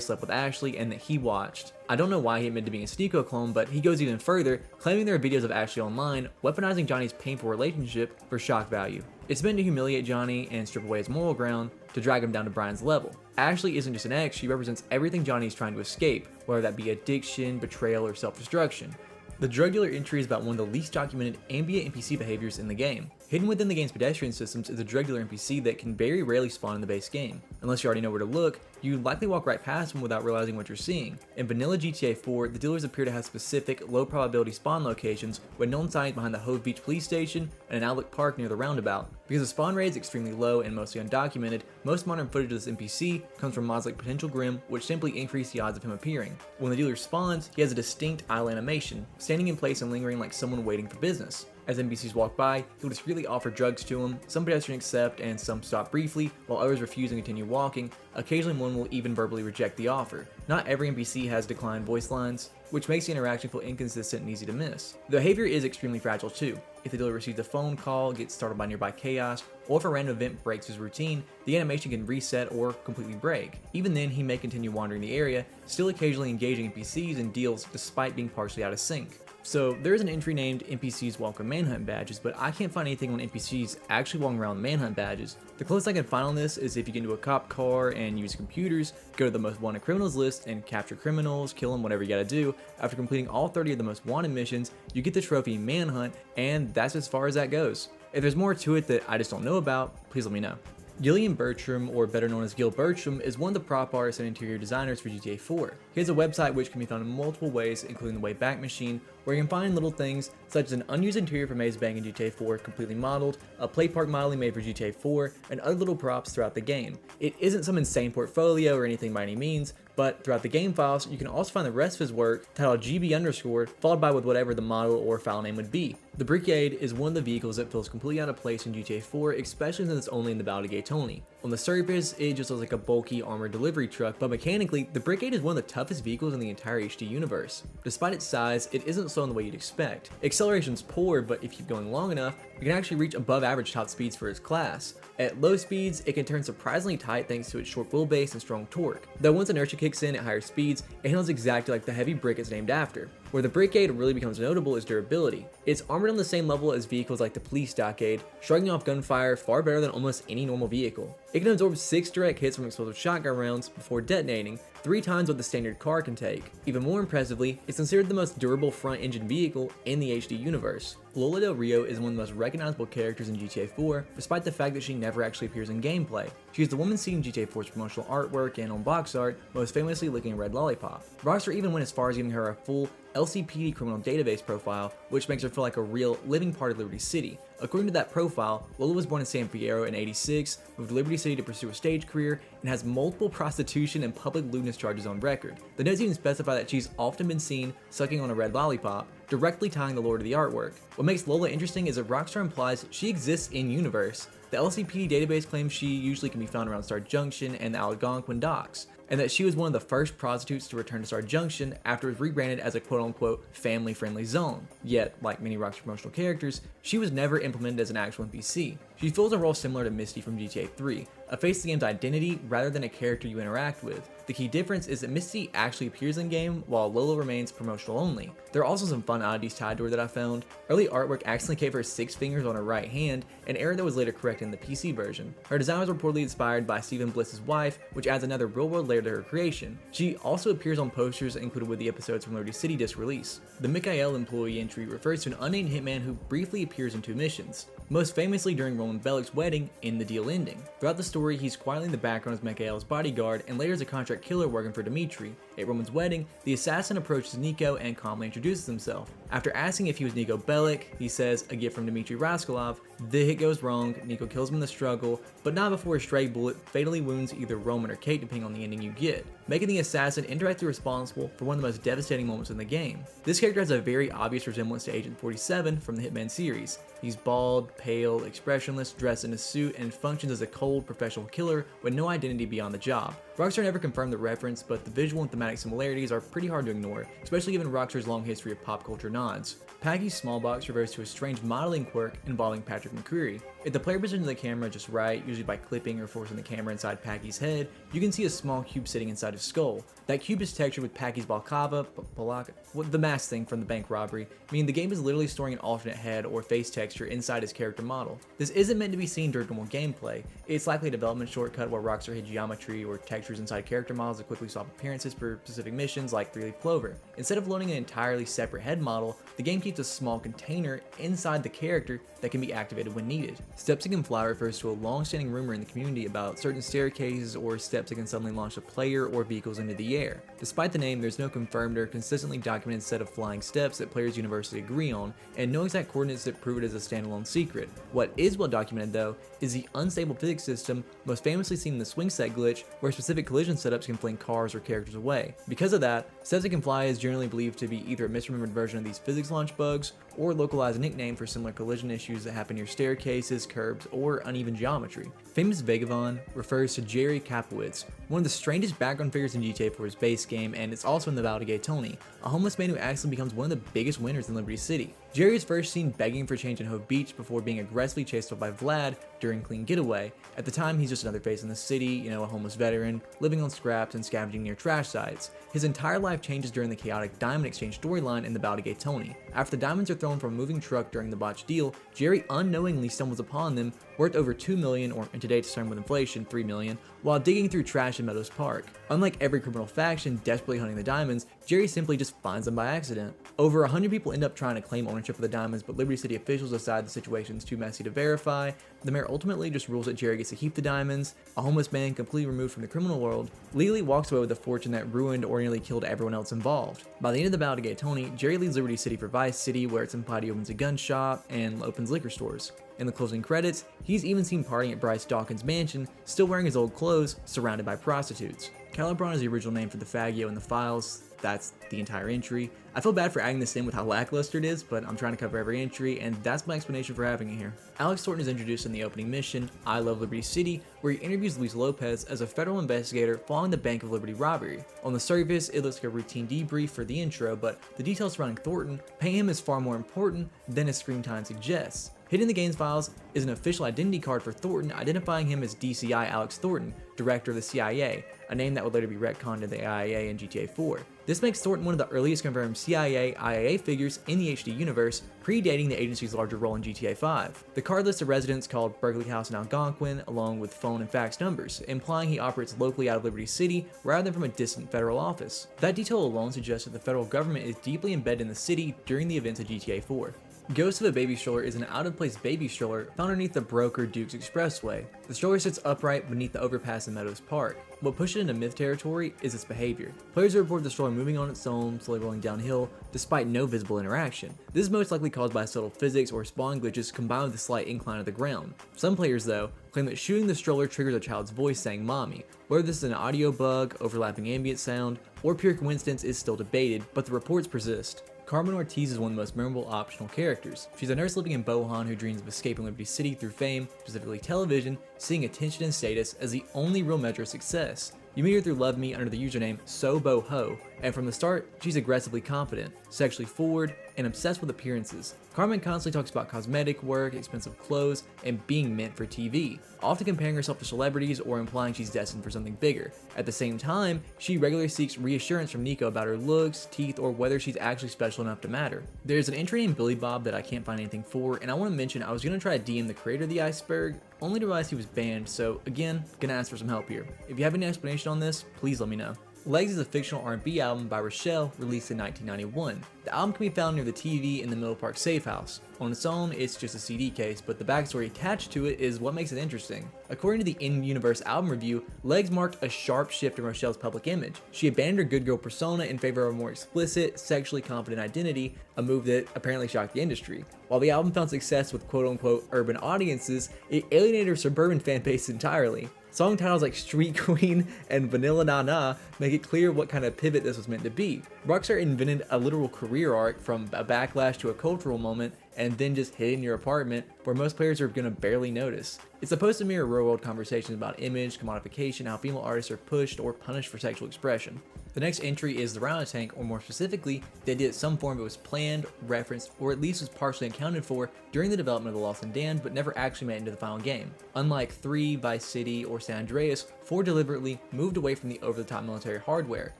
slept with Ashley and that he watched. I don't know why he admitted to being a Sneeko clone, but he goes even further, claiming there are videos of Ashley online, weaponizing Johnny's painful relationship for shock value. It's meant to humiliate Johnny and strip away his moral ground to drag him down to Brian's level. Ashley isn't just an ex, she represents everything Johnny is trying to escape, whether that be addiction, betrayal, or self-destruction. The drug dealer entry is about one of the least documented ambient NPC behaviors in the game. Hidden within the game's pedestrian systems is a drug dealer NPC that can very rarely spawn in the base game. Unless you already know where to look, you likely walk right past him without realizing what you're seeing. In vanilla GTA 4, the dealers appear to have specific, low probability spawn locations, with known signs behind the Hove Beach police station and an Outlook Park near the roundabout. Because the spawn rate is extremely low and mostly undocumented, most modern footage of this NPC comes from mods like Potential Grim, which simply increase the odds of him appearing. When the dealer spawns, he has a distinct idle animation, standing in place and lingering like someone waiting for business. As NPCs walk by, he'll discreetly offer drugs to them. Some pedestrians accept and some stop briefly, while others refuse and continue walking. Occasionally one will even verbally reject the offer. Not every NPC has declined voice lines, which makes the interaction feel inconsistent and easy to miss. The behavior is extremely fragile too. If the dealer receives a phone call, gets startled by nearby chaos, or if a random event breaks his routine, the animation can reset or completely break. Even then, he may continue wandering the area, still occasionally engaging NPCs in deals despite being partially out of sync. So there is an entry named NPCs Welcome Manhunt Badges, but I can't find anything on NPCs actually walking around with manhunt badges. The closest I can find on this is if you get into a cop car and use computers, go to the most wanted criminals list and capture criminals, kill them, whatever you gotta do. After completing all 30 of the most wanted missions, you get the trophy Manhunt, and that's as far as that goes. If there's more to it that I just don't know about, please let me know. Gillian Bertram, or better known as Gil Bertram, is one of the prop artists and interior designers for GTA 4. He has a website which can be found in multiple ways, including the Wayback Machine, where you can find little things such as an unused interior for Maze Bank in GTA 4 completely modeled, a play park model he made for GTA 4, and other little props throughout the game. It isn't some insane portfolio or anything by any means, but throughout the game files, you can also find the rest of his work titled GB_, followed by with whatever the model or file name would be. The Brigade is one of the vehicles that feels completely out of place in GTA 4, especially since it's only in the Battle Gate Tony. On the surface, it just looks like a bulky armored delivery truck, but mechanically, the Brigade is one of the toughest vehicles in the entire HD universe. Despite its size, it isn't slow in the way you'd expect. Acceleration's poor, but if you keep going long enough, you can actually reach above average top speeds for its class. At low speeds, it can turn surprisingly tight thanks to its short wheelbase and strong torque. Though once inertia kicks in at higher speeds, it handles exactly like the heavy brick it's named after. Where the Brigade really becomes notable is durability. It's armored on the same level as vehicles like the Police Stockade, shrugging off gunfire far better than almost any normal vehicle. It can absorb 6 direct hits from explosive shotgun rounds before detonating, 3 times what the standard car can take. Even more impressively, it's considered the most durable front-engine vehicle in the HD universe. Lola Del Rio is one of the most recognizable characters in GTA 4, despite the fact that she never actually appears in gameplay. She is the woman seen in GTA 4's promotional artwork and on box art, most famously licking a red lollipop. Rockstar even went as far as giving her a full LCPD criminal database profile, which makes her feel like a real, living part of Liberty City. According to that profile, Lola was born in San Fierro in '86, moved to Liberty City to pursue a stage career, and has multiple prostitution and public lewdness charges on record. The notes even specify that she's often been seen sucking on a red lollipop, directly tying the lore to the artwork. What makes Lola interesting is that Rockstar implies she exists in-universe. The LCPD database claims she usually can be found around Star Junction and the Algonquin docks, and that she was one of the first prostitutes to return to Star Junction after it was rebranded as a quote-unquote family-friendly zone. Yet, like many Rockstar promotional characters, she was never implemented as an actual NPC. She fills a role similar to Misty from GTA 3, a face of the game's identity rather than a character you interact with. The key difference is that Misty actually appears in-game, while Lola remains promotional only. There are also some fun oddities tied to her that I found. Early artwork accidentally gave her 6 fingers on her right hand, an error that was later corrected in the PC version. Her design was reportedly inspired by Stephen Bliss's wife, which adds another real-world layer to her creation. She also appears on posters included with the episodes from Liberty City disc release. The Mikhail employee entry refers to an unnamed hitman who briefly appears in 2 missions, most famously during Roman Bellic's wedding in The Deal Ending. Throughout the story, he's quietly in the background as Mikhail's bodyguard and later as a contract killer working for Dmitri. At Roman's wedding, the assassin approaches Nico and calmly introduces himself. After asking if he was Nico Bellic, he says, a gift from Dmitri Raskolov. The hit goes wrong, Nico kills him in the struggle, but not before a stray bullet fatally wounds either Roman or Kate depending on the ending you get, making the assassin indirectly responsible for one of the most devastating moments in the game. This character has a very obvious resemblance to Agent 47 from the Hitman series. He's bald, pale, expressionless, dressed in a suit, and functions as a cold, professional killer with no identity beyond the job. Rockstar never confirmed the reference, but the visual and thematic similarities are pretty hard to ignore, especially given Rockstar's long history of pop culture nods. Packy's small box refers to a strange modeling quirk involving Patrick McCreary. If the player positions the camera just right, usually by clipping or forcing the camera inside Packy's head, you can see a small cube sitting inside his skull. That cube is textured with Packy's the mask thing from the bank robbery, meaning the game is literally storing an alternate head or face texture inside his character model. This isn't meant to be seen during normal gameplay. It's likely a development shortcut where Rockstar hid geometry or textures inside character models to quickly swap appearances for specific missions like 3-Leaf Clover. Instead of loading an entirely separate head model, the game keeps a small container inside the character that can be activated when needed. Steps that can fly refers to a long-standing rumor in the community about certain staircases or steps that can suddenly launch a player or vehicles into the air. Despite the name, there's no confirmed or consistently documented set of flying steps that players universally agree on, and no exact coordinates that prove it as a standalone secret. What is well documented though is the unstable physics system, most famously seen in the swing set glitch, where specific collision setups can fling cars or characters away. Because of that, steps that can fly is generally believed to be either a misremembered version of these physics launch bugs, or a localized nickname for similar collision issues that happen near staircases, curbs, or uneven geometry. Famous Vagabond refers to Jerry Kapowitz, one of the strangest background figures in GTA 4's base game, and it's also in the Valdegay Tony, a homeless man who accidentally becomes one of the biggest winners in Liberty City. Jerry is first seen begging for change in Hove Beach before being aggressively chased off by Vlad during Clean Getaway. At the time, he's just another face in the city, a homeless veteran, living on scraps and scavenging near trash sites. His entire life changes during the chaotic diamond exchange storyline in the Valdegay Tony. After the diamonds are thrown from a moving truck during the botched deal, Jerry unknowingly stumbles upon them, worth over $2 million, or in today's term with inflation, $3 million, while digging through trash in Meadows Park. Unlike every criminal faction desperately hunting the diamonds, Jerry simply just finds them by accident. Over 100 people end up trying to claim ownership of the diamonds, but Liberty City officials decide the situation is too messy to verify. The mayor ultimately just rules that Jerry gets to keep the diamonds. A homeless man completely removed from the criminal world legally walks away with a fortune that ruined or nearly killed everyone else involved. By the end of the Valdegay Tony, Jerry leaves Liberty City for Vice City, where it's implied he opens a gun shop and opens liquor stores. In the closing credits, he's even seen partying at Bryce Dawkins' mansion, still wearing his old clothes, surrounded by prostitutes. Calibron is the original name for the Faggio in the files. That's the entire entry. I feel bad for adding this in with how lackluster it is, but I'm trying to cover every entry, and that's my explanation for having it here. Alex Thornton is introduced in the opening mission, I Love Liberty City, where he interviews Luis Lopez as a federal investigator following the Bank of Liberty robbery. On the surface, it looks like a routine debrief for the intro, but the details surrounding Thornton paint him as far more important than his screen time suggests. Hidden in the game's files is an official identity card for Thornton, identifying him as DCI Alex Thornton, director of the CIA, a name that would later be retconned to the IAA in GTA 4. This makes Thornton one of the earliest confirmed CIA/IAA figures in the HD universe, predating the agency's larger role in GTA 5. The card lists a residence called Berkeley House in Algonquin, along with phone and fax numbers, implying he operates locally out of Liberty City rather than from a distant federal office. That detail alone suggests that the federal government is deeply embedded in the city during the events of GTA 4. Ghost of a Baby Stroller is an out-of-place baby stroller found underneath the Broker Dukes Expressway. The stroller sits upright beneath the overpass in Meadows Park. What pushes it into myth territory is its behavior. Players report the stroller moving on its own, slowly rolling downhill, despite no visible interaction. This is most likely caused by subtle physics or spawn glitches combined with a slight incline of the ground. Some players, though, claim that shooting the stroller triggers a child's voice saying "mommy." Whether this is an audio bug, overlapping ambient sound, or pure coincidence is still debated, but the reports persist. Carmen Ortiz is one of the most memorable optional characters. She's a nurse living in Bohan who dreams of escaping Liberty City through fame, specifically television, seeing attention and status as the only real measure of success. You meet her through Love Me under the username SoBoHo, and from the start, she's aggressively confident, sexually forward, and obsessed with appearances. Carmen constantly talks about cosmetic work, expensive clothes, and being meant for TV, often comparing herself to celebrities or implying she's destined for something bigger. At the same time, she regularly seeks reassurance from Nico about her looks, teeth, or whether she's actually special enough to matter. There's an entry named Billy Bob that I can't find anything for, and I want to mention I was going to try to DM the creator of the Iceberg, only to realize he was banned, so again, gonna ask for some help here. If you have any explanation on this, please let me know. Legs is a fictional R&B album by Rochelle, released in 1991. The album can be found near the TV in the Middle Park safe house. On its own, it's just a CD case, but the backstory attached to it is what makes it interesting. According to the In-Universe album review, Legs marked a sharp shift in Rochelle's public image. She abandoned her good girl persona in favor of a more explicit, sexually confident identity, a move that apparently shocked the industry. While the album found success with quote-unquote urban audiences, it alienated her suburban fan base entirely. Song titles like Street Queen and Vanilla Na Na make it clear what kind of pivot this was meant to be. Rockstar invented a literal career arc from a backlash to a cultural moment and then just hid in your apartment where most players are gonna barely notice. It's supposed to mirror real world conversations about image, commodification, how female artists are pushed or punished for sexual expression. The next entry is the Rhino Tank, or more specifically, the idea that some form of it was planned, referenced, or at least was partially accounted for during the development of The Lost and Damned, but never actually made it into the final game. Unlike 3, Vice City, or San Andreas, 4 deliberately moved away from the over-the-top military hardware.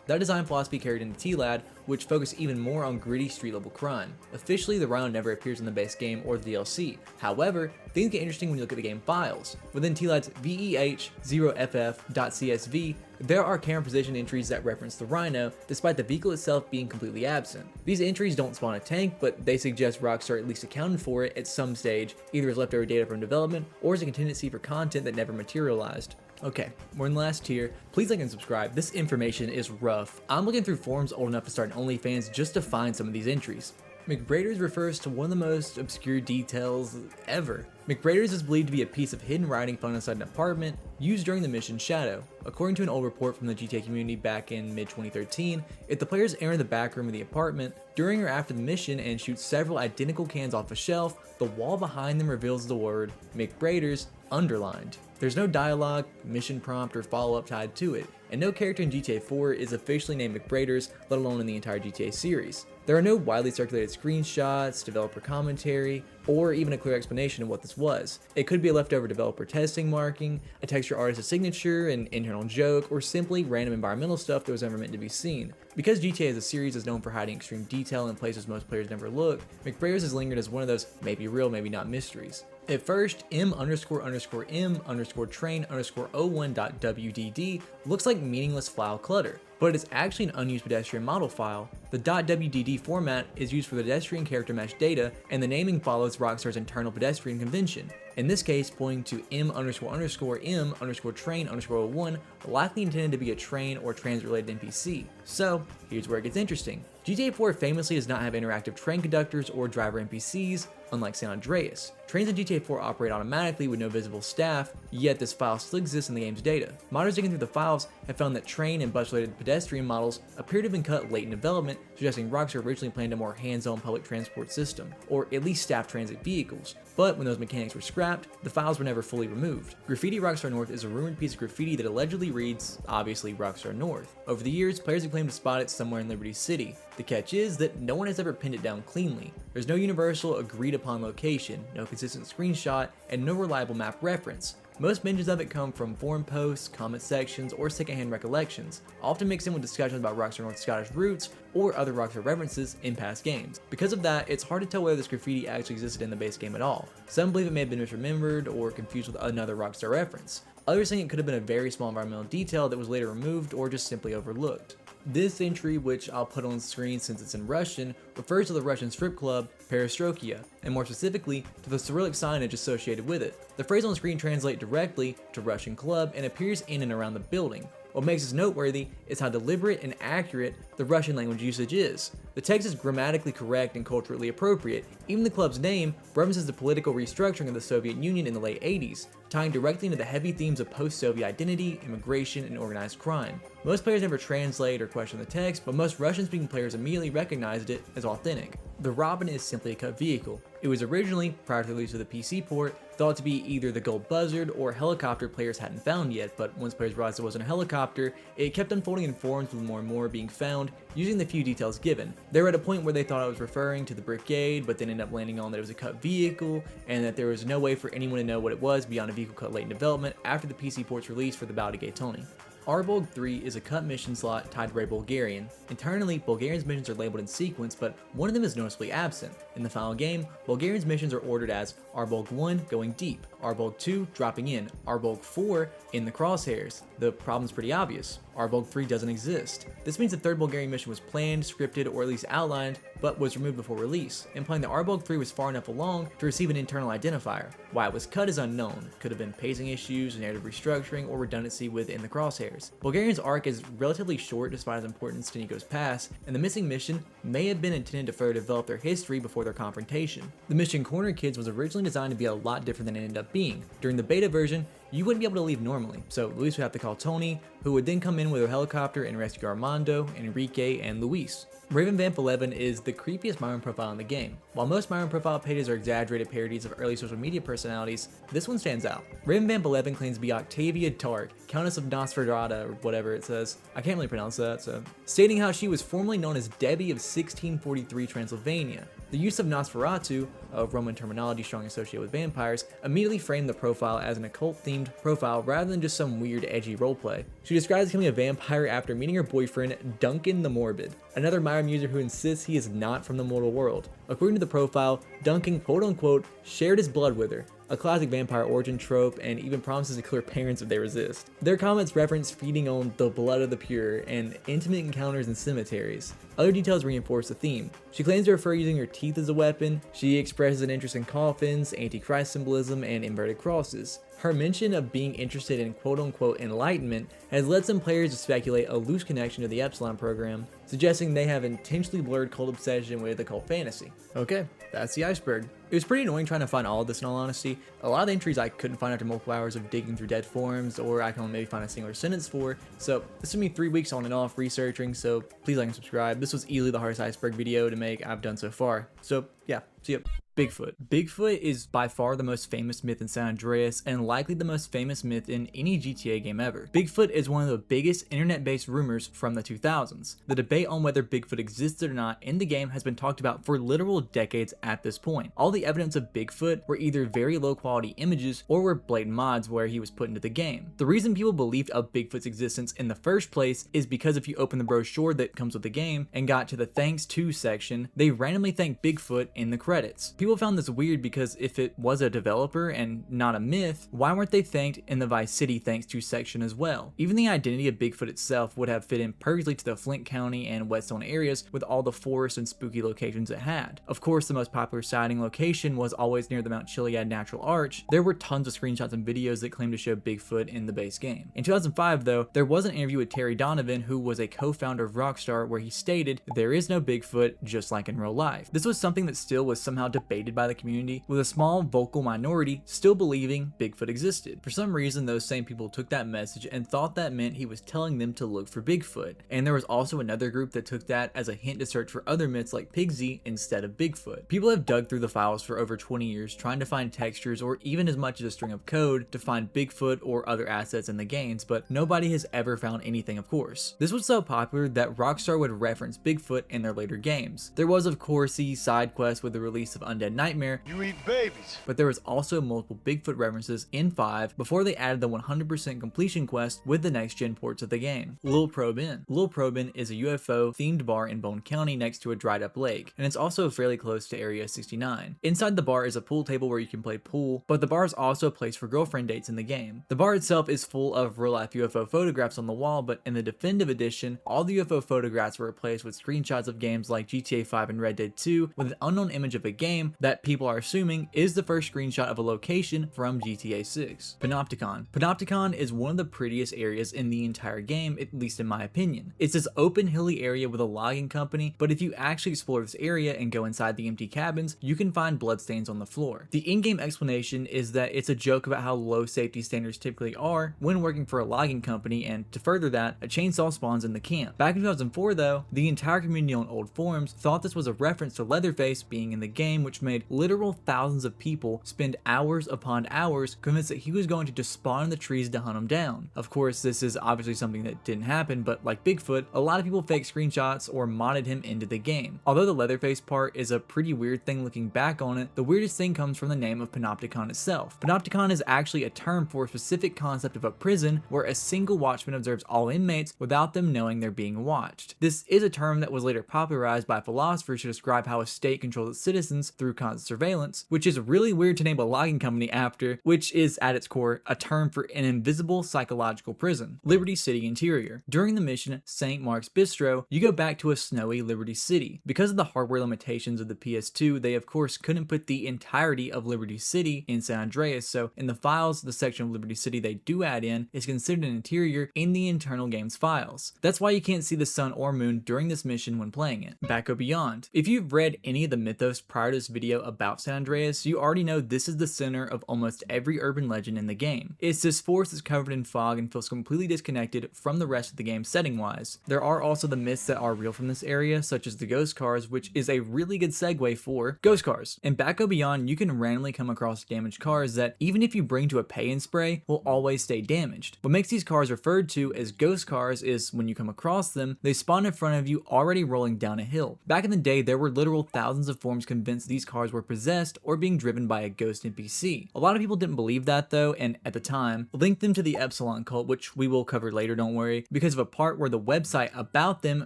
That design philosophy carried into Chiliad, which focused even more on gritty street-level crime. Officially, the Rhino never appears in the base game or the DLC. However, things get interesting when you look at the game files. Within Chiliad's VEH0FF.CSV, there are camera position entries that reference the Rhino, despite the vehicle itself being completely absent. These entries don't spawn a tank, but they suggest Rockstar at least accounted for it at some stage, either as leftover data from development, or as a contingency for content that never materialized. Okay, we're in the last tier. Please like and subscribe. This information is rough. I'm looking through forums old enough to start an OnlyFans just to find some of these entries. McBrader's refers to one of the most obscure details ever. McBrader's is believed to be a piece of hidden writing found inside an apartment used during the mission Shadow. According to an old report from the GTA community back in mid-2013, if the players enter the back room of the apartment during or after the mission and shoot several identical cans off a shelf, the wall behind them reveals the word McBrader's underlined. There's no dialogue, mission prompt, or follow-up tied to it, and no character in GTA 4 is officially named McBrader's, let alone in the entire GTA series. There are no widely circulated screenshots, developer commentary, or even a clear explanation of what this was. It could be a leftover developer testing marking, a texture artist's signature, an internal joke, or simply random environmental stuff that was never meant to be seen. Because GTA as a series is known for hiding extreme detail in places most players never look, McBrader's has lingered as one of those maybe real, maybe not mysteries. At first, m__m_train_01.wdd looks like meaningless file clutter, but it's actually an unused pedestrian model file. The .wdd format is used for the pedestrian character mesh data, and the naming follows Rockstar's internal pedestrian convention. In this case, pointing to m__m_train_01, likely intended to be a train or transit-related NPC. So, here's where it gets interesting. GTA 4 famously does not have interactive train conductors or driver NPCs, unlike San Andreas. Trains in GTA 4 operate automatically with no visible staff, yet this file still exists in the game's data. Modders digging through the files have found that train and bus-related pedestrian models appear to have been cut late in development, suggesting Rockstar originally planned a more hands-on public transport system, or at least staffed transit vehicles. But when those mechanics were scrapped, the files were never fully removed. Graffiti Rockstar North is a rumored piece of graffiti that allegedly reads, obviously, Rockstar North. Over the years, players have claimed to spot it somewhere in Liberty City. The catch is that no one has ever pinned it down cleanly. There's no universal agreed upon location, no consistent screenshot, and no reliable map reference. Most mentions of it come from forum posts, comment sections, or secondhand recollections, often mixed in with discussions about Rockstar North Scottish roots or other Rockstar references in past games. Because of that, it's hard to tell whether this graffiti actually existed in the base game at all. Some believe it may have been misremembered or confused with another Rockstar reference. Others think it could have been a very small environmental detail that was later removed or just simply overlooked. This entry, which I'll put on the screen since it's in Russian, refers to the Russian strip club Perestroika, and more specifically to the Cyrillic signage associated with it. The phrase on the screen translates directly to Russian club and appears in and around the building. What makes this noteworthy is how deliberate and accurate the Russian language usage is. The text is grammatically correct and culturally appropriate. Even the club's name references the political restructuring of the Soviet Union in the late 80s, tying directly into the heavy themes of post-Soviet identity, immigration, and organized crime. Most players never translate or question the text, but most Russian-speaking players immediately recognized it as authentic. The Robin is simply a cut vehicle. It was originally, prior to the release of the PC port, thought to be either the gold buzzard or helicopter players hadn't found yet, but once players realized it wasn't a helicopter, it kept unfolding in forums with more and more being found using the few details given. They were at a point where they thought I was referring to the Brigade, but then ended up landing on that it was a cut vehicle, and that there was no way for anyone to know what it was beyond a vehicle cut late in development after the PC port's release for the Bounty Tony. Arbog 3 is a cut mission slot tied to Ray Bulgarian. Internally, Bulgarian's missions are labeled in sequence, but one of them is noticeably absent. In the final game, Bulgarian's missions are ordered as Arbog 1 going deep, Arbog 2 dropping in, Arbog 4 in the crosshairs. The problem's pretty obvious. Arbog 3 doesn't exist. This means the third Bulgarian mission was planned, scripted, or at least outlined, but was removed before release, implying that Arbog 3 was far enough along to receive an internal identifier. Why it was cut is unknown. Could have been pacing issues, narrative restructuring, or redundancy within the crosshairs. Bulgarian's arc is relatively short despite its importance to Nico's past, and the missing mission may have been intended to further develop their history before their confrontation. The mission Corner Kids was originally designed to be a lot different than it ended up being. During the beta version, you wouldn't be able to leave normally, so Luis would have to call Tony, who would then come in with a helicopter and rescue Armando, Enrique, and Luis. Raven Vamp 11 is the creepiest Myron profile in the game. While most Myron profile pages are exaggerated parodies of early social media personalities, this one stands out. Raven Vamp 11 claims to be Octavia Tark, Countess of Nosferatu, or whatever it says. I can't really pronounce that, so. Stating how she was formerly known as Debbie of 1643 Transylvania. The use of Nosferatu, a Roman terminology strongly associated with vampires, immediately framed the profile as an occult-themed profile rather than just some weird edgy roleplay. She describes becoming a vampire after meeting her boyfriend, Duncan the Morbid, another Myron user who insists he is not from the mortal world. According to the profile, Duncan quote-unquote shared his blood with her, a classic vampire origin trope, and even promises to kill her parents if they resist. Their comments reference feeding on the blood of the pure and intimate encounters in cemeteries. Other details reinforce the theme. She claims to refer using her teeth as a weapon. She expresses an interest in coffins, anti-Christ symbolism, and inverted crosses. Her mention of being interested in quote-unquote enlightenment has led some players to speculate a loose connection to the Epsilon program, suggesting they have intentionally blurred cult obsession with occult fantasy. Okay, that's the Iceberg. It was pretty annoying trying to find all of this in all honesty. A lot of the entries I couldn't find after multiple hours of digging through dead forums, or I can only maybe find a single sentence for, so this took me 3 weeks on and off researching, so please like and subscribe. This was easily the hardest Iceberg video to make I've done so far. So yeah, see ya. Bigfoot. Bigfoot is by far the most famous myth in San Andreas and likely the most famous myth in any GTA game ever. Bigfoot is one of the biggest internet-based rumors from the 2000s. The debate on whether Bigfoot existed or not in the game has been talked about for literal decades at this point. All the evidence of Bigfoot were either very low quality images or were blatant mods where he was put into the game. The reason people believed of Bigfoot's existence in the first place is because if you open the brochure that comes with the game and got to the thanks to section, they randomly thanked Bigfoot in the credits. People found this weird because if it was a developer and not a myth, why weren't they thanked in the Vice City thanks to section as well? Even the identity of Bigfoot itself would have fit in perfectly to the Flint County and Whetstone areas with all the forest and spooky locations it had. Of course, the most popular sighting location was always near the Mount Chiliad Natural Arch. There were tons of screenshots and videos that claimed to show Bigfoot in the base game. In 2005 though, there was an interview with Terry Donovan, who was a co-founder of Rockstar, where he stated, "There is no Bigfoot, just like in real life." This was something that still was somehow debated by the community, with a small vocal minority still believing Bigfoot existed. For some reason, those same people took that message and thought that meant he was telling them to look for Bigfoot. And there was also another group that took that as a hint to search for other myths like Pigsy instead of Bigfoot. People have dug through the files for over 20 years trying to find textures or even as much as a string of code to find Bigfoot or other assets in the games, but nobody has ever found anything, of course. This was so popular that Rockstar would reference Bigfoot in their later games. There was of course the side quest with the release of Undead Nightmare, You eat babies. but there was also multiple Bigfoot references in 5 before they added the 100% completion quest with the next gen ports of the game. Lil Probe Inn. Lil Probe Inn is a UFO themed bar in Bone County next to a dried up lake, and it's also fairly close to Area 69. Inside the bar is a pool table where you can play pool, but the bar is also a place for girlfriend dates in the game. The bar itself is full of real life UFO photographs on the wall, but in the Definitive Edition, all the UFO photographs were replaced with screenshots of games like GTA 5 and Red Dead 2 with an unknown image of a game that people are assuming is the first screenshot of a location from GTA 6. Panopticon. Panopticon is one of the prettiest areas in the entire game, at least in my opinion. It's this open hilly area with a logging company, but if you actually explore this area and go inside the empty cabins, you can find bloodstains on the floor. The in-game explanation is that it's a joke about how low safety standards typically are when working for a logging company, and to further that, a chainsaw spawns in the camp. Back in 2004 though, the entire community on old forums thought this was a reference to Leatherface being in the game, which made literal thousands of people spend hours upon hours convinced that he was going to just spawn in the trees to hunt him down. Of course, this is obviously something that didn't happen, but like Bigfoot, a lot of people fake screenshots or modded him into the game. Although the Leatherface part is a pretty weird thing looking back on it, the weirdest thing comes from the name of Panopticon itself. Panopticon is actually a term for a specific concept of a prison where a single watchman observes all inmates without them knowing they're being watched. This is a term that was later popularized by philosophers to describe how a state controls its citizens through constant surveillance, which is really weird to name a logging company after, which is at its core a term for an invisible psychological prison. Liberty City interior. During the mission St. Mark's Bistro, you go back to a snowy Liberty City. Because of the hardware limitations of the PS2, they of course couldn't put the entirety of Liberty City in San Andreas, so in the files, the section of Liberty City they do add in is considered an interior in the internal game's files. That's why you can't see the sun or moon during this mission when playing it. Back Beyond. If you've read any of the mythos prior to this video about San Andreas, you already know this is the center of almost every urban legend in the game. It's this forest that's covered in fog and feels completely disconnected from the rest of the game setting wise. There are also the myths that are real from this area, such as the ghost cars, which is a really good segue for ghost cars. In Back Beyond, you can randomly come across damaged cars that, even if you bring to a pay and spray, will always stay damaged. What makes these cars referred to as ghost cars is when you come across them, they spawn in front of you already rolling down a hill. Back in the day, there were literal thousands of forums convinced these cars were possessed or being driven by a ghost NPC. A lot of people didn't believe that though, and at the time, linked them to the Epsilon cult, which we will cover later, don't worry, because of a part where the website about them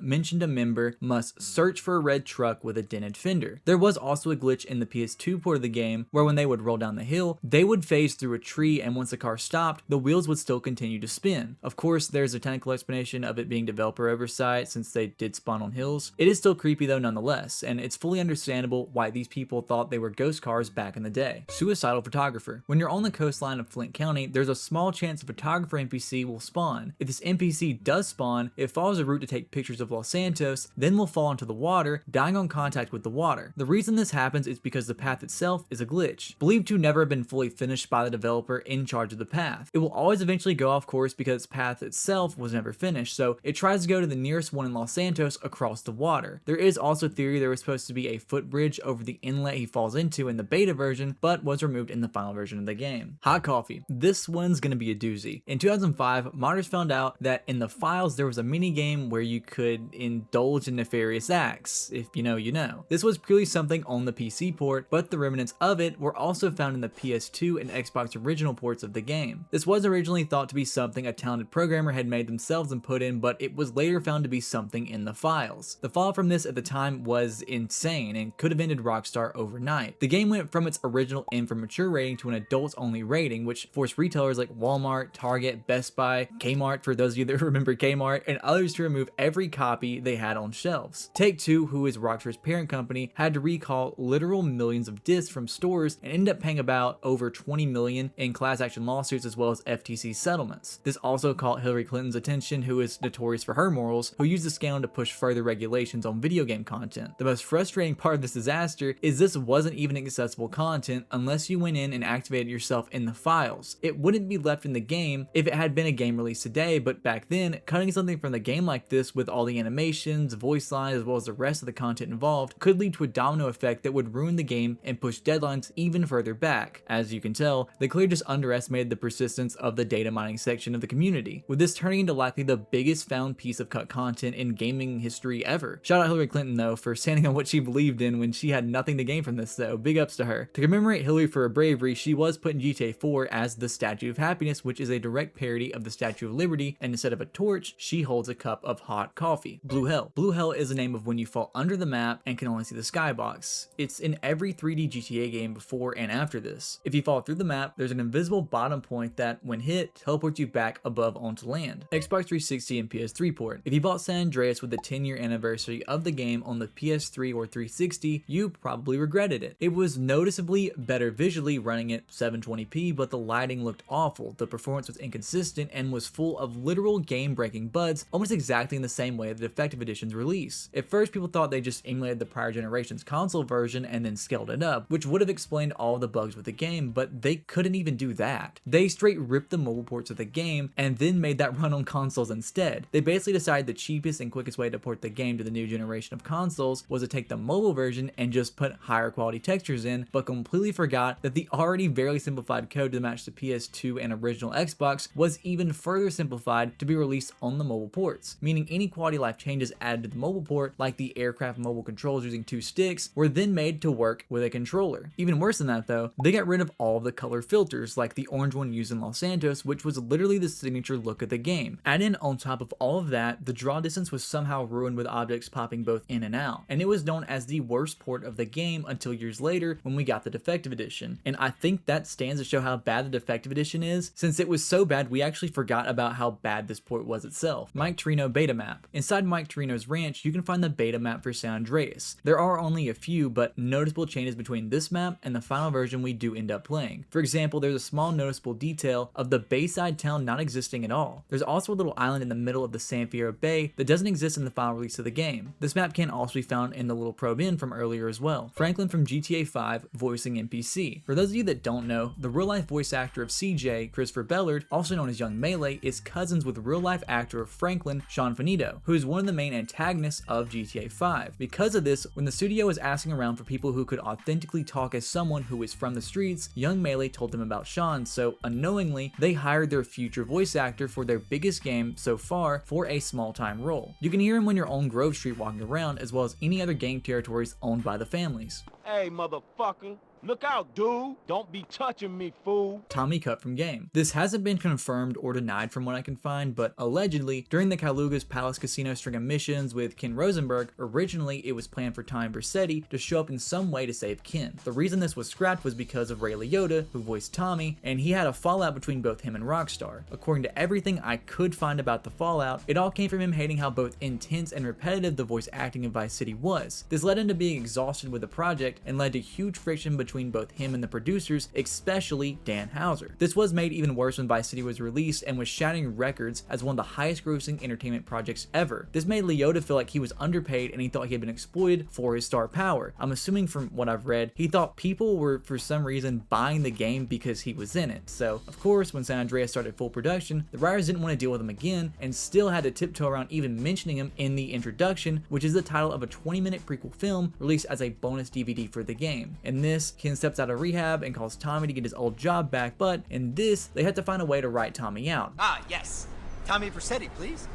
mentioned a member must search for a red truck with a dented fender. There was also a glitch in the PS2 port of the game where when they would roll down the hill, they would phase through a tree, and once the car stopped, the wheels would still continue to spin. Of course, there's a technical explanation of it being developer oversight since they did spawn on hills. It is still creepy though nonetheless, and it's fully understandable why these people thought they were ghost cars back in the day. Suicidal photographer. When you're on the coastline of Flint County, there's a small chance a photographer NPC will spawn. If this NPC does spawn, it follows a route to take pictures of Los Santos, then will fall into the water, dying on contact with the water. The reason this happens is because the path itself is a glitch, believed to never have been fully finished by the developer in charge of the path. It will always eventually go off course because its path itself was never finished, so it tries to go to the nearest one in Los Santos across the water. There is also theory there was supposed to be a footbridge over the inlet he falls into in the beta version, but was removed in the final version of the game. Hot coffee. This one's gonna be a doozy. In 2005, modders found out that in the files there was a mini game where you could indulge in nefarious acts. If you know, you know. This was purely something on the PC port, but the remnants of it were also found in the PS2 and Xbox original ports of the game. This was originally thought to be something a talented programmer had made themselves and put in, but it was later found to be something in the files. The fallout from this at the time was insane and could have ended Rockstar overnight. The game went from its original M for mature rating to an adults only rating, which forced retailers like Walmart, Target, Best Buy, Kmart, for those of you that remember Kmart, and others to remove every copy they had on shelves. Take-Two, who is Rockstar's parent company, had to recall literal millions of discs from stores and ended up paying about over $20 million in class action lawsuits as well as FTC settlements. This also caught Hillary Clinton's attention, who is notorious for her morals, who used the scandal to push further regulations on video game content. The most frustrating part of this disaster is this wasn't even accessible content unless you went in and activated yourself in the files. It wouldn't be left in the game if it had been a game released today, but back then, cutting something from the game like this with all the animations, voice lines, as well as the rest of the content involved could lead to a domino effect that would ruin the game and push deadlines even further back. As you can tell, they clearly just underestimated the persistence of the data mining section of the community, with this turning into likely the biggest found piece of cut content in gaming history ever. Shout out Hillary Clinton though for standing on what she believed in when she she had nothing to gain from this though. Big ups to her. To commemorate Hillary for her bravery, she was put in GTA 4 as the Statue of Happiness, which is a direct parody of the Statue of Liberty, and instead of a torch, she holds a cup of hot coffee. Blue Hell. Blue Hell is the name of when you fall under the map and can only see the skybox. It's in every 3D GTA game before and after this. If you fall through the map, there's an invisible bottom point that, when hit, teleports you back above onto land. Xbox 360 and PS3 port. If you bought San Andreas with the 10-year anniversary of the game on the PS3 or 360, you probably regretted it. It was noticeably better visually running at 720p, but the lighting looked awful, the performance was inconsistent, and was full of literal game-breaking bugs, almost exactly in the same way the Defective Edition's release. At first, people thought they just emulated the prior generation's console version and then scaled it up, which would have explained all the bugs with the game, but they couldn't even do that. They straight ripped the mobile ports of the game and then made that run on consoles instead. They basically decided the cheapest and quickest way to port the game to the new generation of consoles was to take the mobile version and just put higher quality textures in, but completely forgot that the already very simplified code to match the PS2 and original Xbox was even further simplified to be released on the mobile ports, meaning any quality life changes added to the mobile port, like the aircraft mobile controls using 2 sticks, were then made to work with a controller. Even worse than that though, they got rid of all of the color filters, like the orange one used in Los Santos, which was literally the signature look of the game. Add in on top of all of that, the draw distance was somehow ruined with objects popping both in and out, and it was known as the worst port of the game until years later when we got the Defective Edition. And I think that stands to show how bad the Defective Edition is, since it was so bad we actually forgot about how bad this port was itself. Mike Torino beta map. Inside Mike Torino's ranch, you can find the beta map for San Andreas. There are only a few, but noticeable changes between this map and the final version we do end up playing. For example, there's a small noticeable detail of the Bayside town not existing at all. There's also a little island in the middle of the San Fierro Bay that doesn't exist in the final release of the game. This map can also be found in the little probe in from earlier as well. Franklin from GTA 5 voicing NPC. For those of you that don't know, the real life voice actor of CJ, Christopher Bellard, also known as Young Melee, is cousins with real life actor of Franklin, Sean Finito, who is one of the main antagonists of GTA 5. Because of this, when the studio was asking around for people who could authentically talk as someone who is from the streets, Young Melee told them about Sean, so unknowingly, they hired their future voice actor for their biggest game so far for a small time role. You can hear him when you're on Grove Street walking around, as well as any other game territories owned by the families. Hey, motherfucker. Look out, dude. Don't be touching me, fool. Tommy cut from game. This hasn't been confirmed or denied from what I can find, but allegedly, during the Kaluga's Palace Casino string of missions with Ken Rosenberg, originally it was planned for Tommy Vercetti to show up in some way to save Ken. The reason this was scrapped was because of Ray Liotta, who voiced Tommy, and he had a fallout between both him and Rockstar. According to everything I could find about the fallout, it all came from him hating how both intense and repetitive the voice acting in Vice City was. This led him to being exhausted with the project and led to huge friction between both him and the producers, especially Dan Houser. This was made even worse when Vice City was released and was shattering records as one of the highest grossing entertainment projects ever. This made Liotta feel like he was underpaid and he thought he had been exploited for his star power. I'm assuming from what I've read, he thought people were for some reason buying the game because he was in it. So of course, when San Andreas started full production, the writers didn't want to deal with him again and still had to tiptoe around even mentioning him in the introduction, which is the title of a 20-minute prequel film released as a bonus DVD for the game. In this, Ken steps out of rehab and calls Tommy to get his old job back, but in this, they had to find a way to write Tommy out. Ah, yes. Tommy Vercetti, please.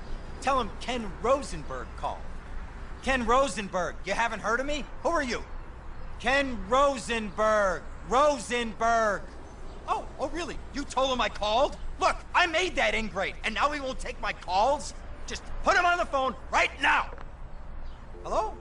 Tell him Ken Rosenberg called. Ken Rosenberg, you haven't heard of me? Who are you? Ken Rosenberg. Rosenberg. Oh, really? You told him I called? Look, I made that ingrate, and now he won't take my calls? Just put him on the phone right now. Hello?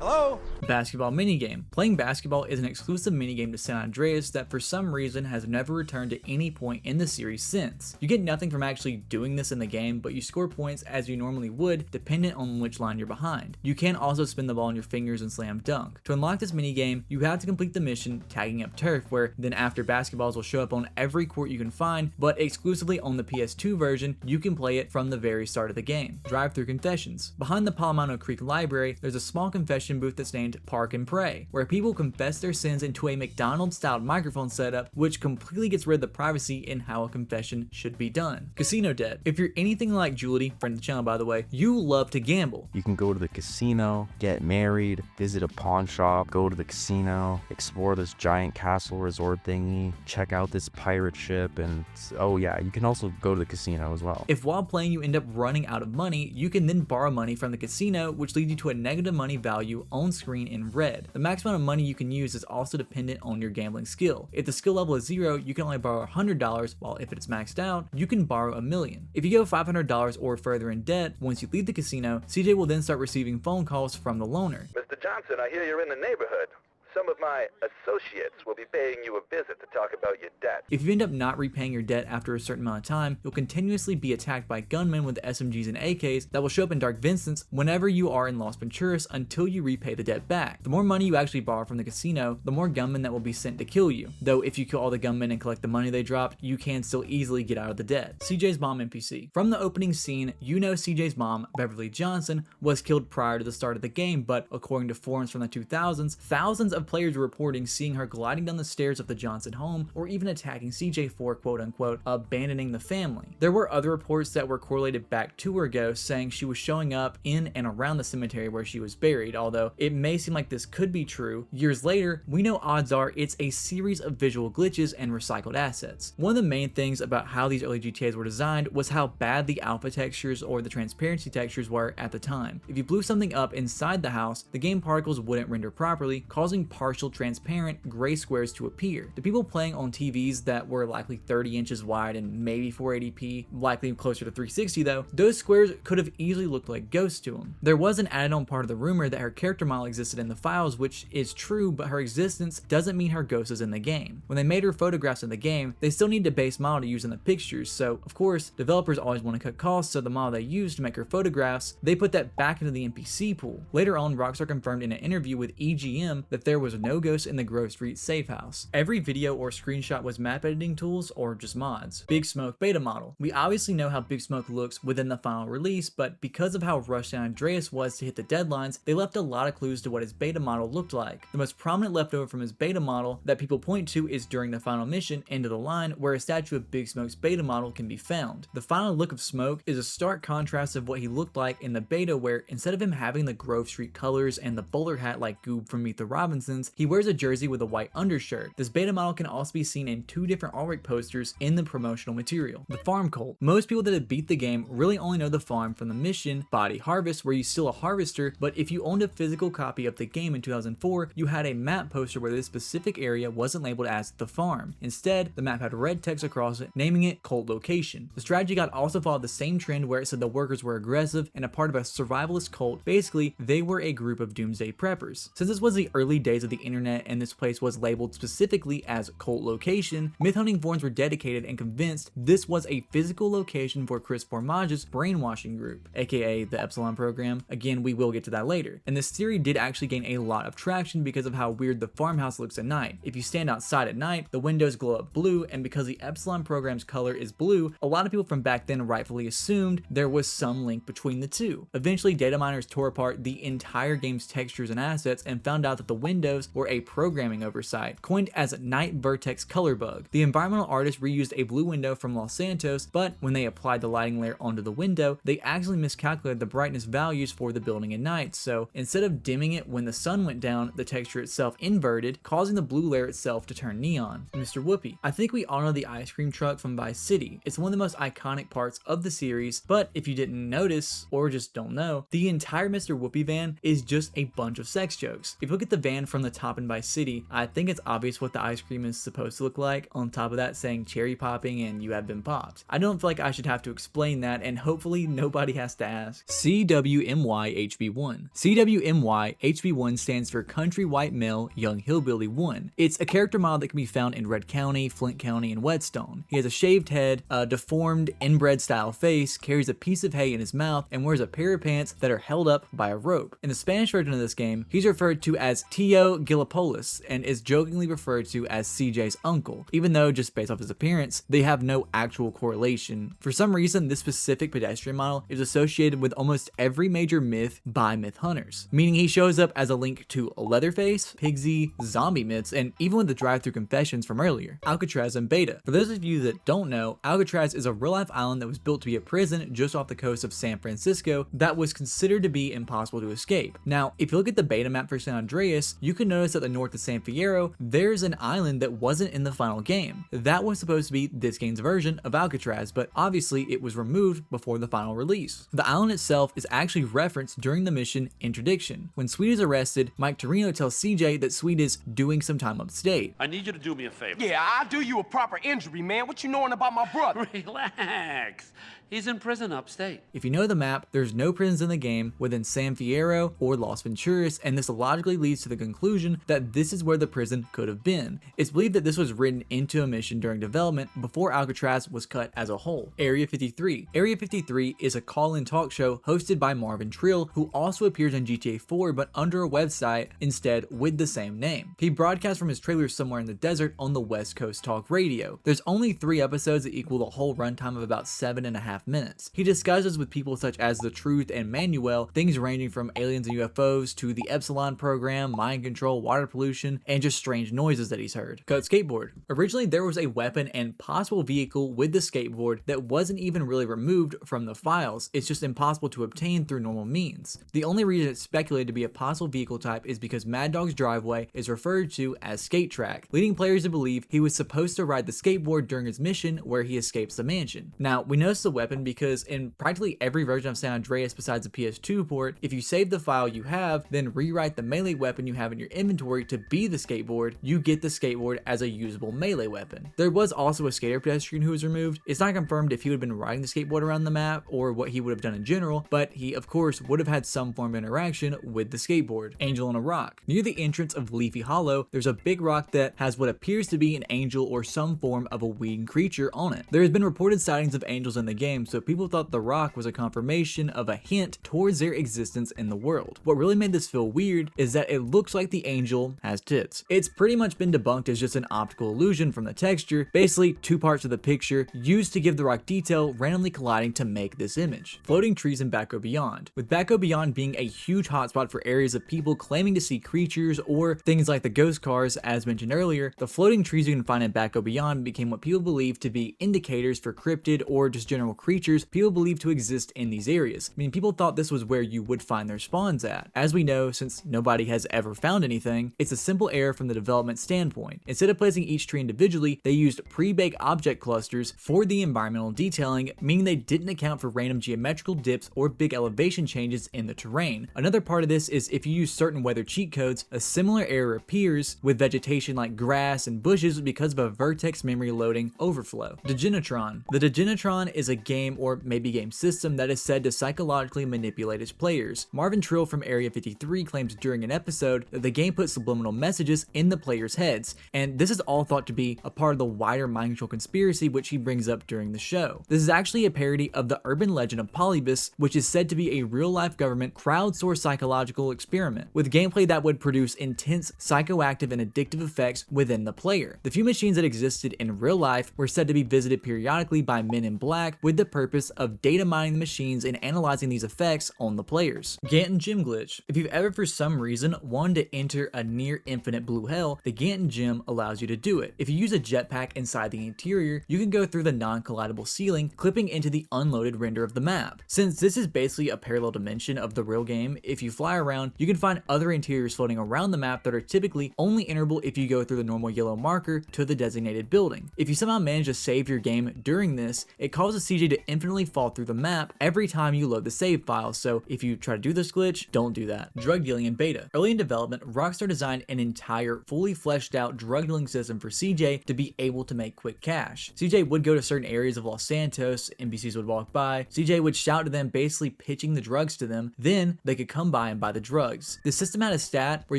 Hello? Basketball minigame. Playing basketball is an exclusive minigame to San Andreas that for some reason has never returned at any point in the series since. You get nothing from actually doing this in the game, but you score points as you normally would, dependent on which line you're behind. You can also spin the ball in your fingers and slam dunk. To unlock this minigame, you have to complete the mission tagging up turf, where then after basketballs will show up on every court you can find, but exclusively on the PS2 version, you can play it from the very start of the game. Drive-through confessions. Behind the Palomino Creek Library, there's a small confession booth that's named Park and Pray, where people confess their sins into a McDonald's-styled microphone setup, which completely gets rid of the privacy in how a confession should be done. Casino debt. If you're anything like Julie, friend of the channel by the way, you love to gamble. You can go to the casino, get married, visit a pawn shop, go to the casino, explore this giant castle resort thingy, check out this pirate ship, and oh yeah, you can also go to the casino as well. If while playing you end up running out of money, you can then borrow money from the casino, which leads you to a negative money value on screen screen in red. The max amount of money you can use is also dependent on your gambling skill. If the skill level is 0, you can only borrow $100, while if it's maxed out, you can borrow $1 million. If you go $500 or further in debt, once you leave the casino, CJ will then start receiving phone calls from the loaner. Mr. Johnson, I hear you're in the neighborhood. Some of my associates will be paying you a visit to talk about your debt. If you end up not repaying your debt after a certain amount of time, you'll continuously be attacked by gunmen with SMGs and AKs that will show up in Dark Vincent's whenever you are in Las Venturas until you repay the debt back. The more money you actually borrow from the casino, the more gunmen that will be sent to kill you. Though if you kill all the gunmen and collect the money they dropped, you can still easily get out of the debt. CJ's mom NPC. From the opening scene, you know CJ's mom, Beverly Johnson, was killed prior to the start of the game, but according to forums from the 2000s, thousands of players were reporting seeing her gliding down the stairs of the Johnson home or even attacking CJ for quote-unquote abandoning the family. There were other reports that were correlated back to her ghost saying she was showing up in and around the cemetery where she was buried, although it may seem like this could be true. Years later, we know odds are it's a series of visual glitches and recycled assets. One of the main things about how these early GTAs were designed was how bad the alpha textures or the transparency textures were at the time. If you blew something up inside the house, the game particles wouldn't render properly, causing partial transparent gray squares to appear. The people playing on TVs that were likely 30 inches wide and maybe 480p, likely closer to 360 though, those squares could have easily looked like ghosts to them. There was an added-on part of the rumor that her character model existed in the files, which is true, but her existence doesn't mean her ghost is in the game. When they made her photographs in the game, they still need a base model to use in the pictures, so of course, developers always want to cut costs, so the model they used to make her photographs, they put that back into the NPC pool. Later on, Rockstar confirmed in an interview with EGM that there was no ghost in the Grove Street safe house. Every video or screenshot was map editing tools or just mods. Big Smoke beta model. We obviously know how Big Smoke looks within the final release, but because of how rushed San Andreas was to hit the deadlines, they left a lot of clues to what his beta model looked like. The most prominent leftover from his beta model that people point to is during the final mission, End of the Line, where a statue of Big Smoke's beta model can be found. The final look of Smoke is a stark contrast of what he looked like in the beta, where instead of him having the Grove Street colors and the bowler hat like Goob from Meet the Robinsons, he wears a jersey with a white undershirt. This beta model can also be seen in 2 different artwork posters in the promotional material. The farm cult. Most people that have beat the game really only know the farm from the mission Body Harvest, where you steal a harvester, but if you owned a physical copy of the game in 2004, you had a map poster where this specific area wasn't labeled as the farm. Instead, the map had red text across it, naming it Cult Location. The strategy guide also followed the same trend where it said the workers were aggressive and a part of a survivalist cult. Basically, they were a group of doomsday preppers. Since this was the early days of the internet and this place was labeled specifically as Cult Location, myth hunting forums were dedicated and convinced this was a physical location for Chris Formage's brainwashing group, aka the Epsilon program. Again, we will get to that later. And this theory did actually gain a lot of traction because of how weird the farmhouse looks at night. If you stand outside at night, the windows glow up blue, and because the Epsilon program's color is blue, a lot of people from back then rightfully assumed there was some link between the two. Eventually, data miners tore apart the entire game's textures and assets and found out that the windows were a programming oversight, coined as Night Vertex Color Bug. The environmental artist reused a blue window from Los Santos, but when they applied the lighting layer onto the window, they actually miscalculated the brightness values for the building at night, so instead of dimming it when the sun went down, the texture itself inverted, causing the blue layer itself to turn neon. Mr. Whoopi. I think we all know the ice cream truck from Vice City. It's one of the most iconic parts of the series, but if you didn't notice, or just don't know, the entire Mr. Whoopi van is just a bunch of sex jokes. If you look at the van from the top in Vice City, I think it's obvious what the ice cream is supposed to look like, on top of that saying cherry popping and you have been popped. I don't feel like I should have to explain that, and hopefully nobody has to ask. CWMYHB1. CWMYHB1 stands for Country White Male Young Hillbilly 1. It's a character model that can be found in Red County, Flint County, and Whetstone. He has a shaved head, a deformed inbred style face, carries a piece of hay in his mouth, and wears a pair of pants that are held up by a rope. In the Spanish version of this game, he's referred to as Tio Gilipolis and is jokingly referred to as CJ's uncle, even though just based off his appearance, they have no actual correlation. For some reason, this specific pedestrian model is associated with almost every major myth by myth hunters, meaning he shows up as a link to Leatherface, Pigsy, zombie myths, and even with the drive-through confessions from earlier. Alcatraz and Beta. For those of you that don't know, Alcatraz is a real-life island that was built to be a prison just off the coast of San Francisco that was considered to be impossible to escape. Now, if you look at the beta map for San Andreas, you you can notice at the north of San Fierro, there's an island that wasn't in the final game. That was supposed to be this game's version of Alcatraz, but obviously it was removed before the final release. The island itself is actually referenced during the mission Interdiction. When Sweet is arrested, Mike Torino tells CJ that Sweet is doing some time upstate. I need you to do me a favor. Yeah, I'll do you a proper injury, man. What you knowing about my brother? Relax. He's in prison upstate. If you know the map, there's no prisons in the game within San Fierro or Las Venturas, and this logically leads to the conclusion that this is where the prison could have been. It's believed that this was written into a mission during development before Alcatraz was cut as a whole. Area 53. Area 53 is a call-in talk show hosted by Marvin Trill, who also appears on GTA 4 but under a website instead with the same name. He broadcasts from his trailer somewhere in the desert on the West Coast Talk Radio. There's only 3 episodes that equal the whole runtime of about 7.5 minutes. He discusses with people such as The Truth and Manuel things ranging from aliens and UFOs to the Epsilon program, mind control, water pollution, and just strange noises that he's heard. Cut skateboard. Originally there was a weapon and possible vehicle with the skateboard that wasn't even really removed from the files. It's just impossible to obtain through normal means. The only reason it's speculated to be a possible vehicle type is because Mad Dog's driveway is referred to as Skate Track, leading players to believe he was supposed to ride the skateboard during his mission where he escapes the mansion. Now, we notice the weapon because in practically every version of San Andreas besides the PS2 port, if you save the file you have, then rewrite the melee weapon you have in your inventory to be the skateboard, you get the skateboard as a usable melee weapon. There was also a skater pedestrian who was removed. It's not confirmed if he would have been riding the skateboard around the map or what he would have done in general, but he of course would have had some form of interaction with the skateboard. Angel on a rock. Near the entrance of Leafy Hollow, there's a big rock that has what appears to be an angel or some form of a winged creature on it. There has been reported sightings of angels in the game, so people thought the rock was a confirmation of a hint towards their existence in the world. What really made this feel weird is that it looks like the angel has tits. It's pretty much been debunked as just an optical illusion from the texture, basically 2 parts of the picture used to give the rock detail randomly colliding to make this image. Floating trees in Back Beyond. With Back Beyond being a huge hotspot for areas of people claiming to see creatures or things like the ghost cars as mentioned earlier, the floating trees you can find in Back Beyond became what people believe to be indicators for cryptid or just general creatures people believe to exist in these areas. I mean, people thought this was where you would find their spawns at. As we know, since nobody has ever found anything, it's a simple error from the development standpoint. Instead of placing each tree individually, they used pre-baked object clusters for the environmental detailing, meaning they didn't account for random geometrical dips or big elevation changes in the terrain. Another part of this is if you use certain weather cheat codes, a similar error appears with vegetation like grass and bushes because of a vertex memory loading overflow. Degenitron. The Degenitron is a game or maybe game system that is said to psychologically manipulate its players. Marvin Trill from Area 53 claims during an episode that the game puts subliminal messages in the players' heads, and this is all thought to be a part of the wider mind control conspiracy which he brings up during the show. This is actually a parody of the urban legend of Polybus, which is said to be a real-life government crowdsourced psychological experiment, with gameplay that would produce intense psychoactive and addictive effects within the player. The few machines that existed in real life were said to be visited periodically by men in black with the purpose of data mining the machines and analyzing these effects on the players. Ganton Gym Glitch. If you've ever for some reason wanted to enter a near infinite blue hell, the Ganton Gym allows you to do it. If you use a jetpack inside the interior, you can go through the non-collidable ceiling, clipping into the unloaded render of the map. Since this is basically a parallel dimension of the real game, if you fly around, you can find other interiors floating around the map that are typically only enterable if you go through the normal yellow marker to the designated building. If you somehow manage to save your game during this, it causes CJ to infinitely fall through the map every time you load the save file, so if you try to do this glitch, don't do that. Drug dealing in beta. Early in development, Rockstar designed an entire fully fleshed out drug dealing system for CJ to be able to make quick cash. CJ would go to certain areas of Los Santos, NPCs would walk by, CJ would shout to them basically pitching the drugs to them, then they could come by and buy the drugs. The system had a stat where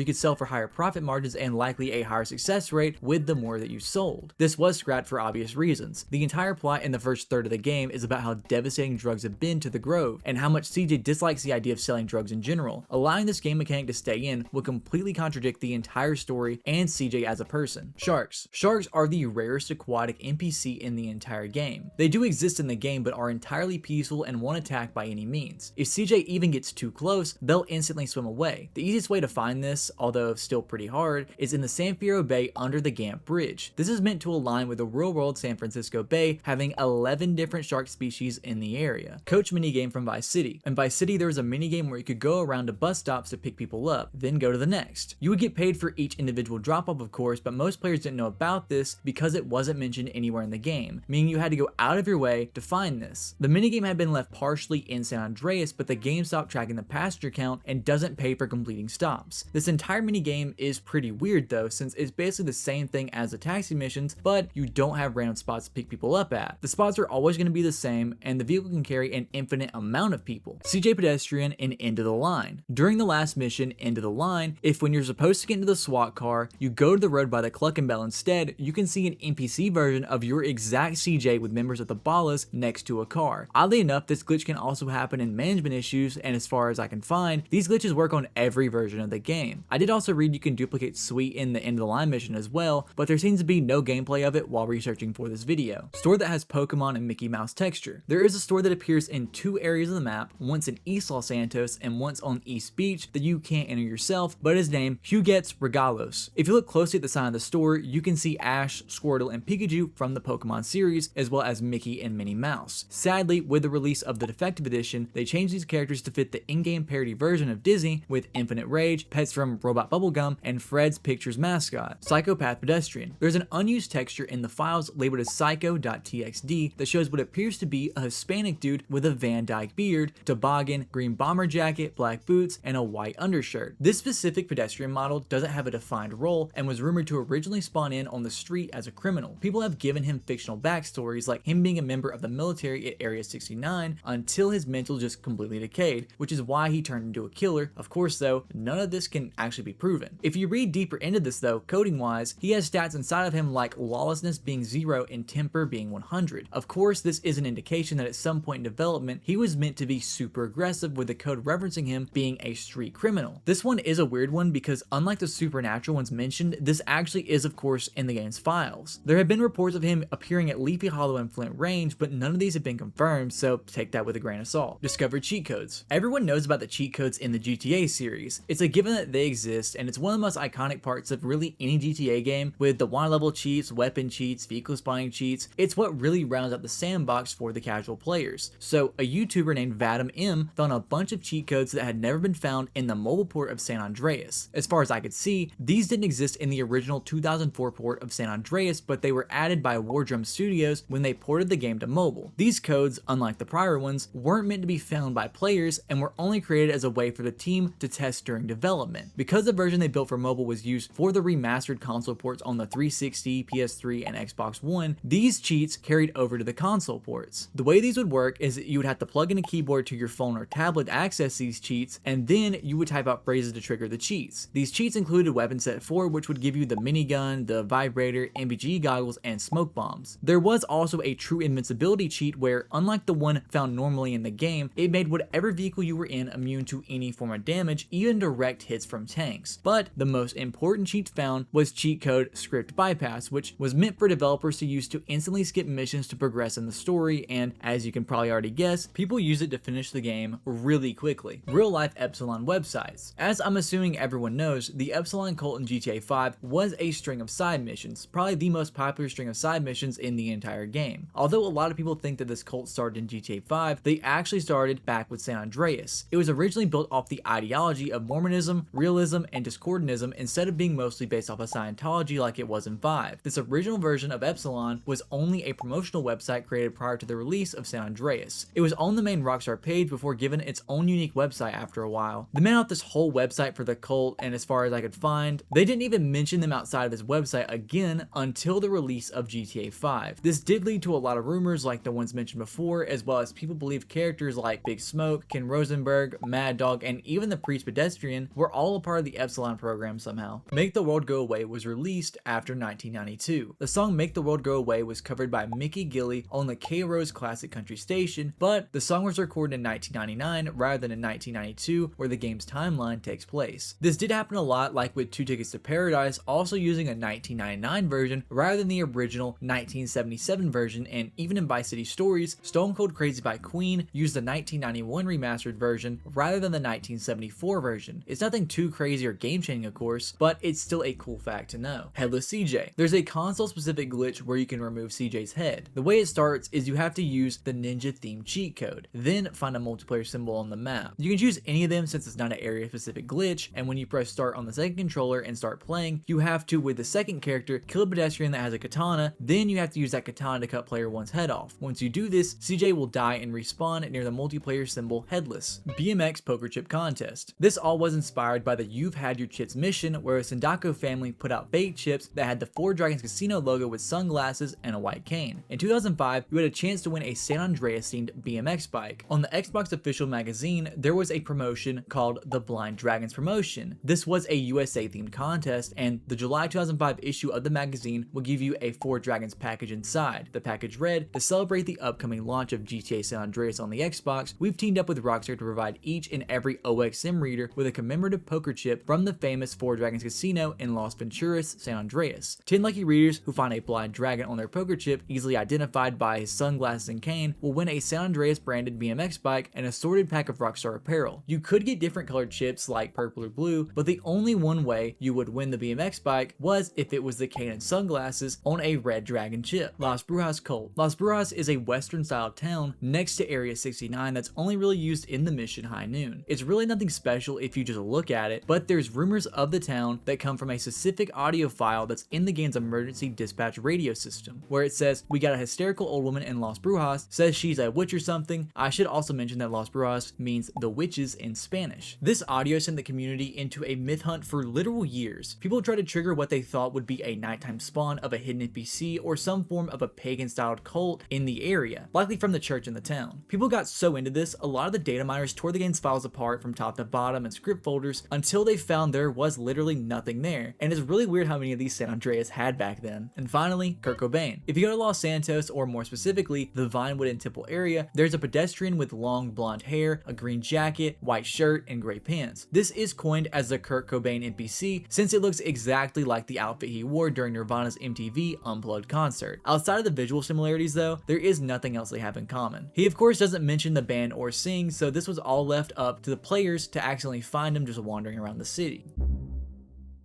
you could sell for higher profit margins and likely a higher success rate with the more that you sold. This was scrapped for obvious reasons. The entire plot in the first third of the game is about how devastating drugs have been to the Grove and how much CJ dislikes the idea of selling drugs in general. Allowing this game mechanic to stay in will completely contradict the entire story and CJ as a person. Sharks. Sharks are the rarest aquatic NPC in the entire game. They do exist in the game but are entirely peaceful and won't attack by any means. If CJ even gets too close, they'll instantly swim away. The easiest way to find this, although still pretty hard, is in the San Fierro Bay under the Gamp Bridge. This is meant to align with the real-world San Francisco Bay, having 11 different shark species in the area. Coach minigame from Vice City. In Vice City, there was a minigame where you could go around to bus stops to pick people up, then go to the next. next. You would get paid for each individual drop-off of course, but most players didn't know about this because it wasn't mentioned anywhere in the game, meaning you had to go out of your way to find this. The minigame had been left partially in San Andreas, but the game stopped tracking the passenger count and doesn't pay for completing stops. This entire minigame is pretty weird though, since it's basically the same thing as the taxi missions, but you don't have random spots to pick people up at. The spots are always going to be the same, and the vehicle can carry an infinite amount of people. CJ Pedestrian and End of the Line. During the last mission, End of the Line, if when you're supposed to get into the SWAT car, you go to the road by the Cluckin' Bell instead, you can see an NPC version of your exact CJ with members of the Ballas next to a car. Oddly enough, this glitch can also happen in management issues, and as far as I can find, these glitches work on every version of the game. I did also read you can duplicate Sweet in the End of the Line mission as well, but there seems to be no gameplay of it while researching for this video. Store that has Pokemon and Mickey Mouse texture. There is a store that appears in two areas of the map, once in East Los Santos and once on East Beach, that you can't enter yourself, but is named Huguette's Regalos. If you look closely at the sign of the store, you can see Ash, Squirtle, and Pikachu from the Pokemon series, as well as Mickey and Minnie Mouse. Sadly, with the release of the Defective Edition, they changed these characters to fit the in-game parody version of Disney with Infinite Rage, pets from Robot Bubblegum, and Fred's Pictures mascot, Psychopath Pedestrian. There's an unused texture in the files labeled as psycho.txd that shows what appears to be a Hispanic dude with a Van Dyke beard, toboggan, green bomber jacket, black boots, and a white undershirt. This specific pedestrian model doesn't have a defined role and was rumored to originally spawn in on the street as a criminal. People have given him fictional backstories like him being a member of the military at Area 69 until his mental just completely decayed, which is why he turned into a killer. Of course though, none of this can actually be proven. If you read deeper into this though, coding wise, he has stats inside of him like lawlessness being 0 and temper being 100. Of course, this is an indication that at some point in development, he was meant to be super aggressive, with the code referencing him being a street criminal. This one is a weird one because unlike the supernatural ones mentioned, this actually is of course in the game's files. There have been reports of him appearing at Leafy Hollow and Flint Range, but none of these have been confirmed, so take that with a grain of salt. Discovered cheat codes. Everyone knows about the cheat codes in the GTA series. It's a given that they exist, and it's one of the most iconic parts of really any GTA game, with the water level cheats, weapon cheats, vehicle spawning cheats. It's what really rounds out the sandbox for the casual players. So a YouTuber named Vadim M found a bunch of cheat codes that had never been found in the mobile port of San Andreas. As far as I could see, these didn't exist in the original 2004 port of San Andreas, but they were added by Wardrum Studios when they ported the game to mobile. These codes, unlike the prior ones, weren't meant to be found by players and were only created as a way for the team to test during development. Because the version they built for mobile was used for the remastered console ports on the 360, PS3, and Xbox One, these cheats carried over to the console ports. The way these would work is that you would have to plug in a keyboard to your phone or tablet to access these cheats, and then you would type out phrases to trigger the cheats. These cheats included Weapon Set 4, which would give you the minigun, the vibrator, MBG goggles, and smoke bombs. There was also a true invincibility cheat where, unlike the one found normally in the game, it made whatever vehicle you were in immune to any form of damage, even direct hits from tanks. But the most important cheat found was cheat code Script Bypass, which was meant for developers to use to instantly skip missions to progress in the story, and as you can probably already guess, people use it to finish the game really quickly. Real life Epsilon websites. As I'm assuming everyone knows, the Epsilon cult in GTA 5 was a string of side missions, probably the most popular string of side missions in the entire game. Although a lot of people think that this cult started in GTA 5, they actually started back with San Andreas. It was originally built off the ideology of Mormonism, realism, and Discordianism instead of being mostly based off of Scientology like it was in 5. This original version of Epsilon was only a promotional website created prior to the release of San Andreas. It was on the main Rockstar page before given its own unique website after a while. They made out this whole website for the cult, and as far as I could find, they didn't even mention them outside of this website again until the release of GTA 5. This did lead to a lot of rumors like the ones mentioned before, as well as people believed characters like Big Smoke, Ken Rosenberg, Mad Dog, and even the Priest Pedestrian were all a part of the Epsilon program somehow. Make the World Go Away was released after 1992. The song Make the World Go Away was covered by Mickey Gilley on the K-Rose Classic Country Station, but the song was recorded in 1999 rather than in 1992 where the game's timeline takes place. This did happen a lot, like with Two Tickets to Paradise also using a 1999 version rather than the original 1977 version, and even in Vice City Stories, Stone Cold Crazy by Queen used the 1991 remastered version rather than the 1974 version. It's nothing too crazy or game-changing of course, but it's still a cool fact to know. Headless CJ. There's a console-specific glitch where you can remove CJ's head. The way it starts is you have to use the ninja-themed cheat code, then find a multiplayer symbol on the map. You can choose any of them since it's not an area-specific glitch, and and when you press start on the second controller and start playing, you have to, with the second character, kill a pedestrian that has a katana, then you have to use that katana to cut player 1's head off. Once you do this, CJ will die and respawn near the multiplayer symbol Headless. BMX Poker Chip Contest. This all was inspired by the You've Had Your Chips mission, where a Sindako family put out baked chips that had the Four Dragons Casino logo with sunglasses and a white cane. In 2005, you had a chance to win a San Andreas themed BMX bike. On the Xbox official magazine, there was a promotion called the Blind Dragons promotion. This was a USA themed contest, and the July 2005 issue of the magazine will give you a Four Dragons package inside. The package read, to celebrate the upcoming launch of GTA San Andreas on the Xbox, we've teamed up with Rockstar to provide each and every OX sim reader with a commemorative poker chip from the famous Four Dragons Casino in Las Venturas, San Andreas. 10 lucky readers who find a blind dragon on their poker chip, easily identified by his sunglasses and cane, will win a San Andreas branded BMX bike and a sorted pack of Rockstar apparel. You could get different colored chips like purple or blue, but the only one way you would win the BMX bike was if it was the cane and sunglasses on a red dragon chip. Las Brujas Cult. Las Brujas is a western style town next to Area 69 that's only really used in the mission High Noon. It's really nothing special if you just look at it, but there's rumors of the town that come from a specific audio file that's in the game's emergency dispatch radio system, where it says, we got a hysterical old woman in Las Brujas, says she's a witch or something. I should also mention that Las Brujas means the witches in Spanish. This audio sent the community into a myth hunt for literal years. People tried to trigger what they thought would be a nighttime spawn of a hidden NPC or some form of a pagan-styled cult in the area, likely from the church in the town. People got so into this, a lot of the data miners tore the game's files apart from top to bottom and script folders until they found there was literally nothing there, and it's really weird how many of these San Andreas had back then. And finally, Kurt Cobain. If you go to Los Santos, or more specifically, the Vinewood and Temple area, there's a pedestrian with long blonde hair, a green jacket, white shirt, and gray pants. This is coined as the Kurt Cobain NPC since it looks exactly like the outfit he wore during Nirvana's MTV Unplugged concert. Outside of the visual similarities though, there is nothing else they have in common. He of course doesn't mention the band or sing, so this was all left up to the players to accidentally find him just wandering around the city.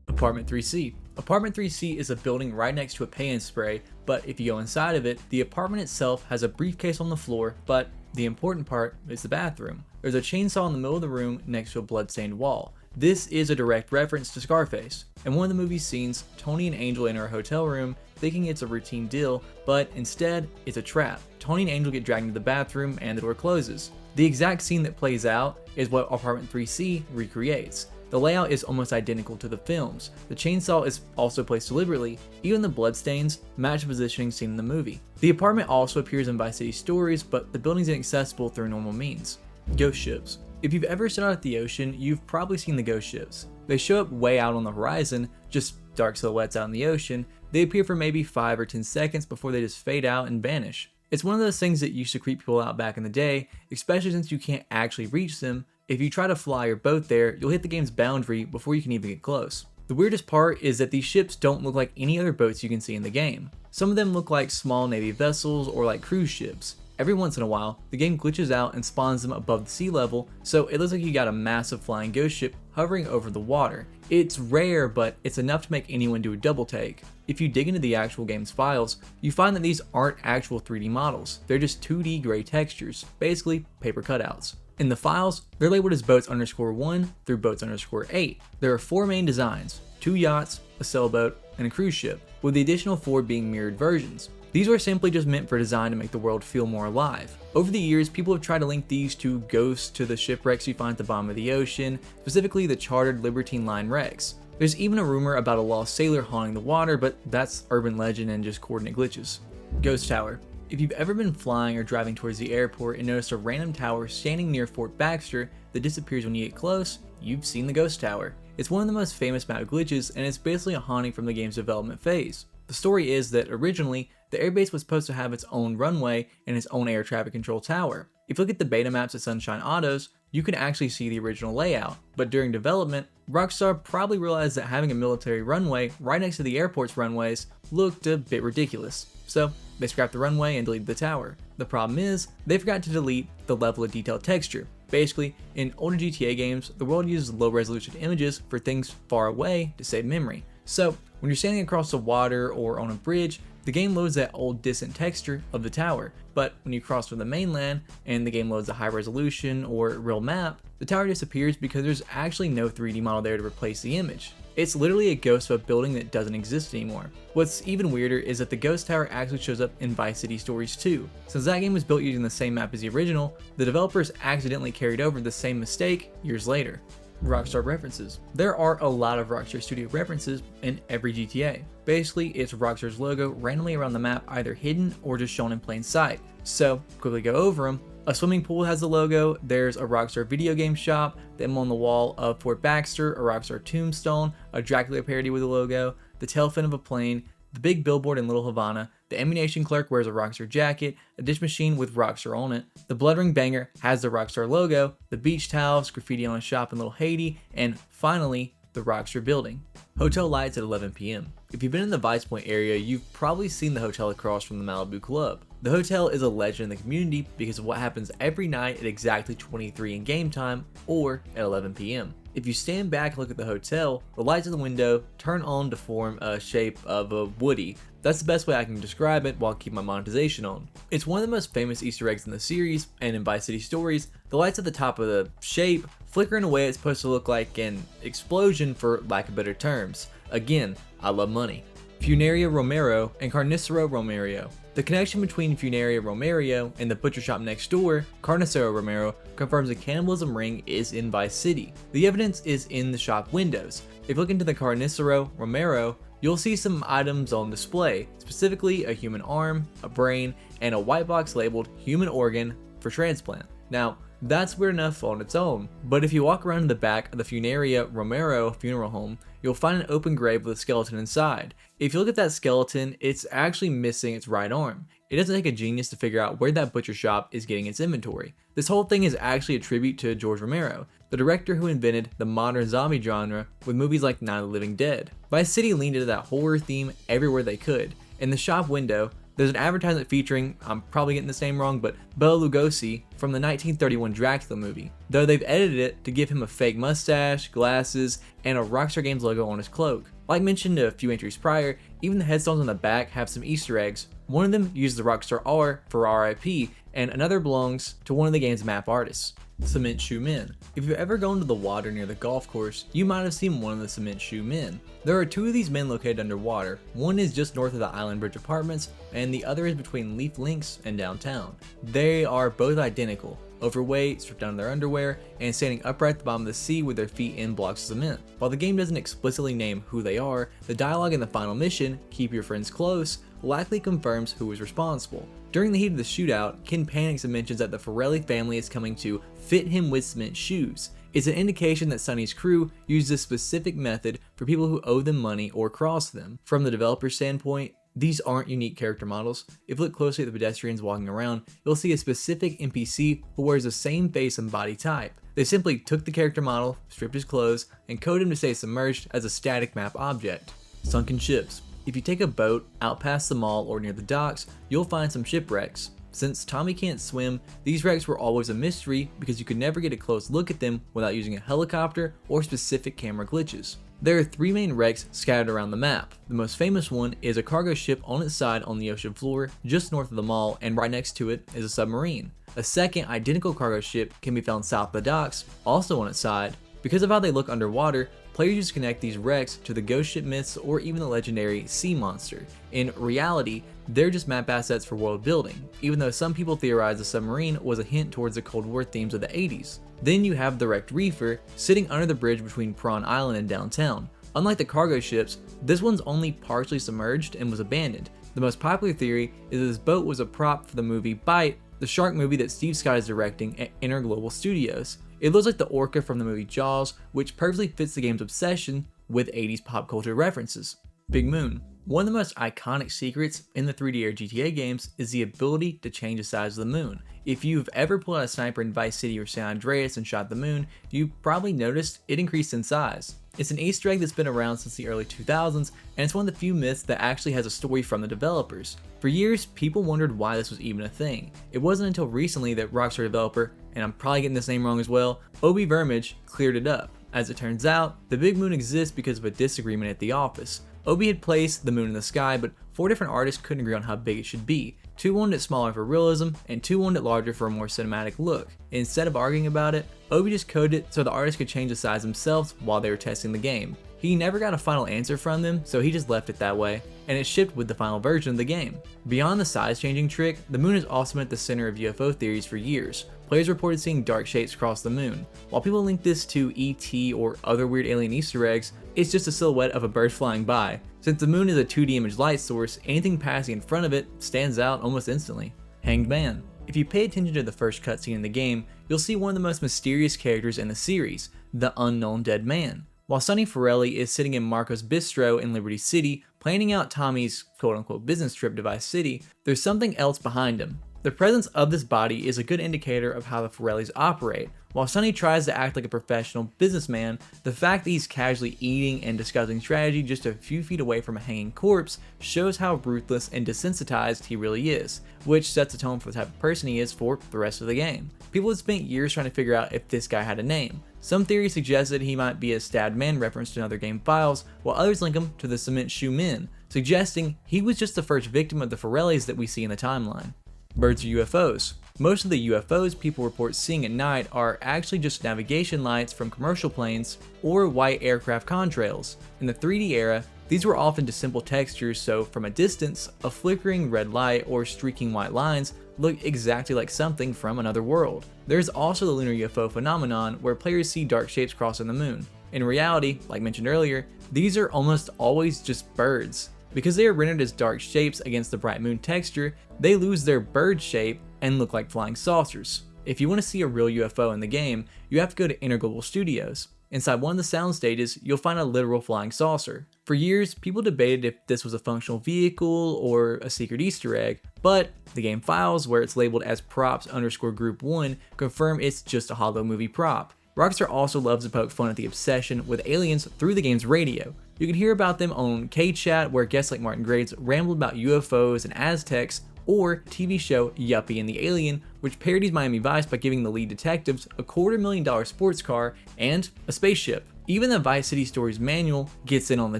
Apartment 3C. Apartment 3C is a building right next to a pay and spray, but if you go inside of it, the apartment itself has a briefcase on the floor, but the important part is the bathroom. There's a chainsaw in the middle of the room next to a bloodstained wall. This is a direct reference to Scarface. In one of the movie's scenes, Tony and Angel enter a hotel room thinking it's a routine deal, but instead, it's a trap. Tony and Angel get dragged into the bathroom and the door closes. The exact scene that plays out is what Apartment 3C recreates. The layout is almost identical to the films. The chainsaw is also placed deliberately. Even the bloodstains match the positioning seen in the movie. The apartment also appears in Vice City Stories, but the building's inaccessible through normal means. Ghost ships. If you've ever stood out at the ocean, you've probably seen the ghost ships. They show up way out on the horizon, just dark silhouettes out in the ocean. They appear for maybe 5 or 10 seconds before they just fade out and vanish. It's one of those things that used to creep people out back in the day, especially since you can't actually reach them. If you try to fly your boat there, you'll hit the game's boundary before you can even get close. The weirdest part is that these ships don't look like any other boats you can see in the game. Some of them look like small Navy vessels or like cruise ships. Every once in a while, the game glitches out and spawns them above the sea level, so it looks like you got a massive flying ghost ship hovering over the water. It's rare, but it's enough to make anyone do a double take. If you dig into the actual game's files, you find that these aren't actual 3D models. They're just 2D gray textures, basically paper cutouts. In the files, they're labeled as boats _1 through boats _8. There are 4 main designs: 2 yachts, a sailboat, and a cruise ship, with the additional 4 being mirrored versions. These were simply just meant for design to make the world feel more alive. Over the years, people have tried to link these two ghosts to the shipwrecks you find at the bottom of the ocean, specifically the chartered Libertine Line wrecks. There's even a rumor about a lost sailor haunting the water, but that's urban legend and just coordinate glitches. Ghost Tower. If you've ever been flying or driving towards the airport and noticed a random tower standing near Fort Baxter that disappears when you get close, you've seen the Ghost Tower. It's one of the most famous map glitches, and it's basically a haunting from the game's development phase. The story is that originally, the airbase was supposed to have its own runway and its own air traffic control tower. If you look at the beta maps at Sunshine Autos, you can actually see the original layout, but during development, Rockstar probably realized that having a military runway right next to the airport's runways looked a bit ridiculous, so they scrapped the runway and deleted the tower. The problem is, they forgot to delete the level of detail texture. Basically, in older GTA games, the world uses low resolution images for things far away to save memory. So, When you're standing across the water or on a bridge, the game loads that old distant texture of the tower, but when you cross from the mainland and the game loads a high resolution or real map, the tower disappears because there's actually no 3D model there to replace the image. It's literally a ghost of a building that doesn't exist anymore. What's even weirder is that the ghost tower actually shows up in Vice City Stories 2. Since that game was built using the same map as the original, the developers accidentally carried over the same mistake years later. Rockstar references. There are a lot of Rockstar Studio references in every GTA. Basically, it's Rockstar's logo randomly around the map, either hidden or just shown in plain sight. So, quickly go over them. A swimming pool has the logo, there's a Rockstar video game shop, the emblem on the wall of Fort Baxter, a Rockstar tombstone, a Dracula parody with a logo, the tail fin of a plane, the big billboard in Little Havana, the ammunition clerk wears a Rockstar jacket, a dish machine with Rockstar on it, the blood ring banger has the Rockstar logo, the beach towels, graffiti on a shop in Little Haiti, and finally, the Rockstar building. Hotel lights at 11 p.m. If you've been in the Vice Point area, you've probably seen the hotel across from the Malibu Club. The hotel is a legend in the community because of what happens every night at exactly 23 in game time or at 11 p.m. If you stand back and look at the hotel, the lights in the window turn on to form a shape of a Woody. That's the best way I can describe it while keeping my monetization on. It's one of the most famous Easter eggs in the series, and in Vice City Stories, the lights at the top of the shape flicker in a way it's supposed to look like an explosion, for lack of better terms. Again, I love money. Funeria Romero and Carnicero Romero. The connection between Funeria Romero and the butcher shop next door, Carnicero Romero, confirms a cannibalism ring is in Vice City. The evidence is in the shop windows. If you look into the Carnicero Romero, you'll see some items on display, specifically a human arm, a brain, and a white box labeled human organ for transplant. Now, that's weird enough on its own, but if you walk around in the back of the Funeria Romero funeral home, you'll find an open grave with a skeleton inside. If you look at that skeleton, it's actually missing its right arm. It doesn't take a genius to figure out where that butcher shop is getting its inventory. This whole thing is actually a tribute to George Romero, the director who invented the modern zombie genre with movies like Night of the Living Dead. Vice City leaned into that horror theme everywhere they could. In the shop window, there's an advertisement featuring, I'm probably getting this name wrong, but Bela Lugosi from the 1931 Dracula movie, though they've edited it to give him a fake mustache, glasses, and a Rockstar Games logo on his cloak. Like mentioned a few entries prior, even the headstones on the back have some Easter eggs. One of them uses the Rockstar R for RIP, and another belongs to one of the game's map artists. Cement Shoe Men. If you've ever gone to the water near the golf course, you might have seen one of the Cement Shoe Men. There are two of these men located underwater. One is just north of the Island Bridge Apartments, and the other is between Leaf Links and downtown. They are both identical, overweight, stripped down to their underwear, and standing upright at the bottom of the sea with their feet in blocks of cement. While the game doesn't explicitly name who they are, the dialogue in the final mission, Keep Your Friends Close, likely confirms who is responsible. During the heat of the shootout, Ken panics and mentions that the Forelli family is coming to fit him with cement shoes. It's an indication that Sonny's crew used this specific method for people who owe them money or cross them. From the developer's standpoint, these aren't unique character models. If you look closely at the pedestrians walking around, you'll see a specific NPC who wears the same face and body type. They simply took the character model, stripped his clothes, and coded him to stay submerged as a static map object. Sunken ships. If you take a boat out past the mall or near the docks, you'll find some shipwrecks. Since Tommy can't swim, these wrecks were always a mystery because you could never get a close look at them without using a helicopter or specific camera glitches. There are three main wrecks scattered around the map. The most famous one is a cargo ship on its side on the ocean floor just north of the mall, and right next to it is a submarine. A second identical cargo ship can be found south of the docks, also on its side. Because of how they look underwater, players used to connect these wrecks to the ghost ship myths or even the legendary sea monster. In reality, they're just map assets for world building, even though some people theorize the submarine was a hint towards the Cold War themes of the 80s. Then you have the wrecked reefer sitting under the bridge between Prawn Island and downtown. Unlike the cargo ships, this one's only partially submerged and was abandoned. The most popular theory is that this boat was a prop for the movie Bite, the shark movie that Steve Scott is directing at Interglobal Studios. It looks like the orca from the movie Jaws, which perfectly fits the game's obsession with 80s pop culture references. Big Moon. One of the most iconic secrets in the 3D era GTA games is the ability to change the size of the moon. If you've ever pulled out a sniper in Vice City or San Andreas and shot the moon, you probably noticed it increased in size. It's an Easter egg that's been around since the early 2000s, and it's one of the few myths that actually has a story from the developers. For years, people wondered why this was even a thing. It wasn't until recently that Rockstar developer, and I'm probably getting this name wrong as well, Obi Vermage cleared it up. As it turns out, the Big Moon exists because of a disagreement at the office. Obi had placed the moon in the sky, but 4 different artists couldn't agree on how big it should be. 2 wanted it smaller for realism, and 2 wanted it larger for a more cinematic look. Instead of arguing about it, Obi just coded it so the artists could change the size themselves while they were testing the game. He never got a final answer from them, so he just left it that way, and it shipped with the final version of the game. Beyond the size changing trick, the moon has also been at the center of UFO theories for years. Players reported seeing dark shapes across the moon. While people link this to ET or other weird alien Easter eggs, it's just a silhouette of a bird flying by. Since the moon is a 2D image light source, anything passing in front of it stands out almost instantly. Hanged Man. If you pay attention to the first cutscene in the game, you'll see one of the most mysterious characters in the series, the Unknown Dead Man. While Sonny Forelli is sitting in Marco's bistro in Liberty City, planning out Tommy's quote-unquote business trip to Vice City, there's something else behind him. The presence of this body is a good indicator of how the Forellis operate. While Sonny tries to act like a professional businessman, the fact that he's casually eating and discussing strategy just a few feet away from a hanging corpse shows how ruthless and desensitized he really is, which sets a tone for the type of person he is for the rest of the game. People have spent years trying to figure out if this guy had a name. Some theories suggest that he might be a stabbed man reference to another game files, while others link him to the cement shoe men, suggesting he was just the first victim of the Forellis that we see in the timeline. Birds or UFOs. Most of the UFOs people report seeing at night are actually just navigation lights from commercial planes or white aircraft contrails. In the 3D era, these were often just simple textures, so from a distance, a flickering red light or streaking white lines look exactly like something from another world. There's also the lunar UFO phenomenon where players see dark shapes crossing the moon. In reality, like mentioned earlier, these are almost always just birds. Because they are rendered as dark shapes against the bright moon texture, they lose their bird shape and look like flying saucers. If you want to see a real UFO in the game, you have to go to Interglobal Studios. Inside one of the sound stages, you'll find a literal flying saucer. For years, people debated if this was a functional vehicle or a secret Easter egg, but the game files, where it's labeled as props_group1, confirm it's just a hollow movie prop. Rockstar also loves to poke fun at the obsession with aliens through the game's radio. You can hear about them on K-Chat, where guests like Martin Grades rambled about UFOs and Aztecs, or TV show Yuppie and the Alien, which parodies Miami Vice by giving the lead detectives a $250,000 sports car and a spaceship. Even the Vice City Stories manual gets in on the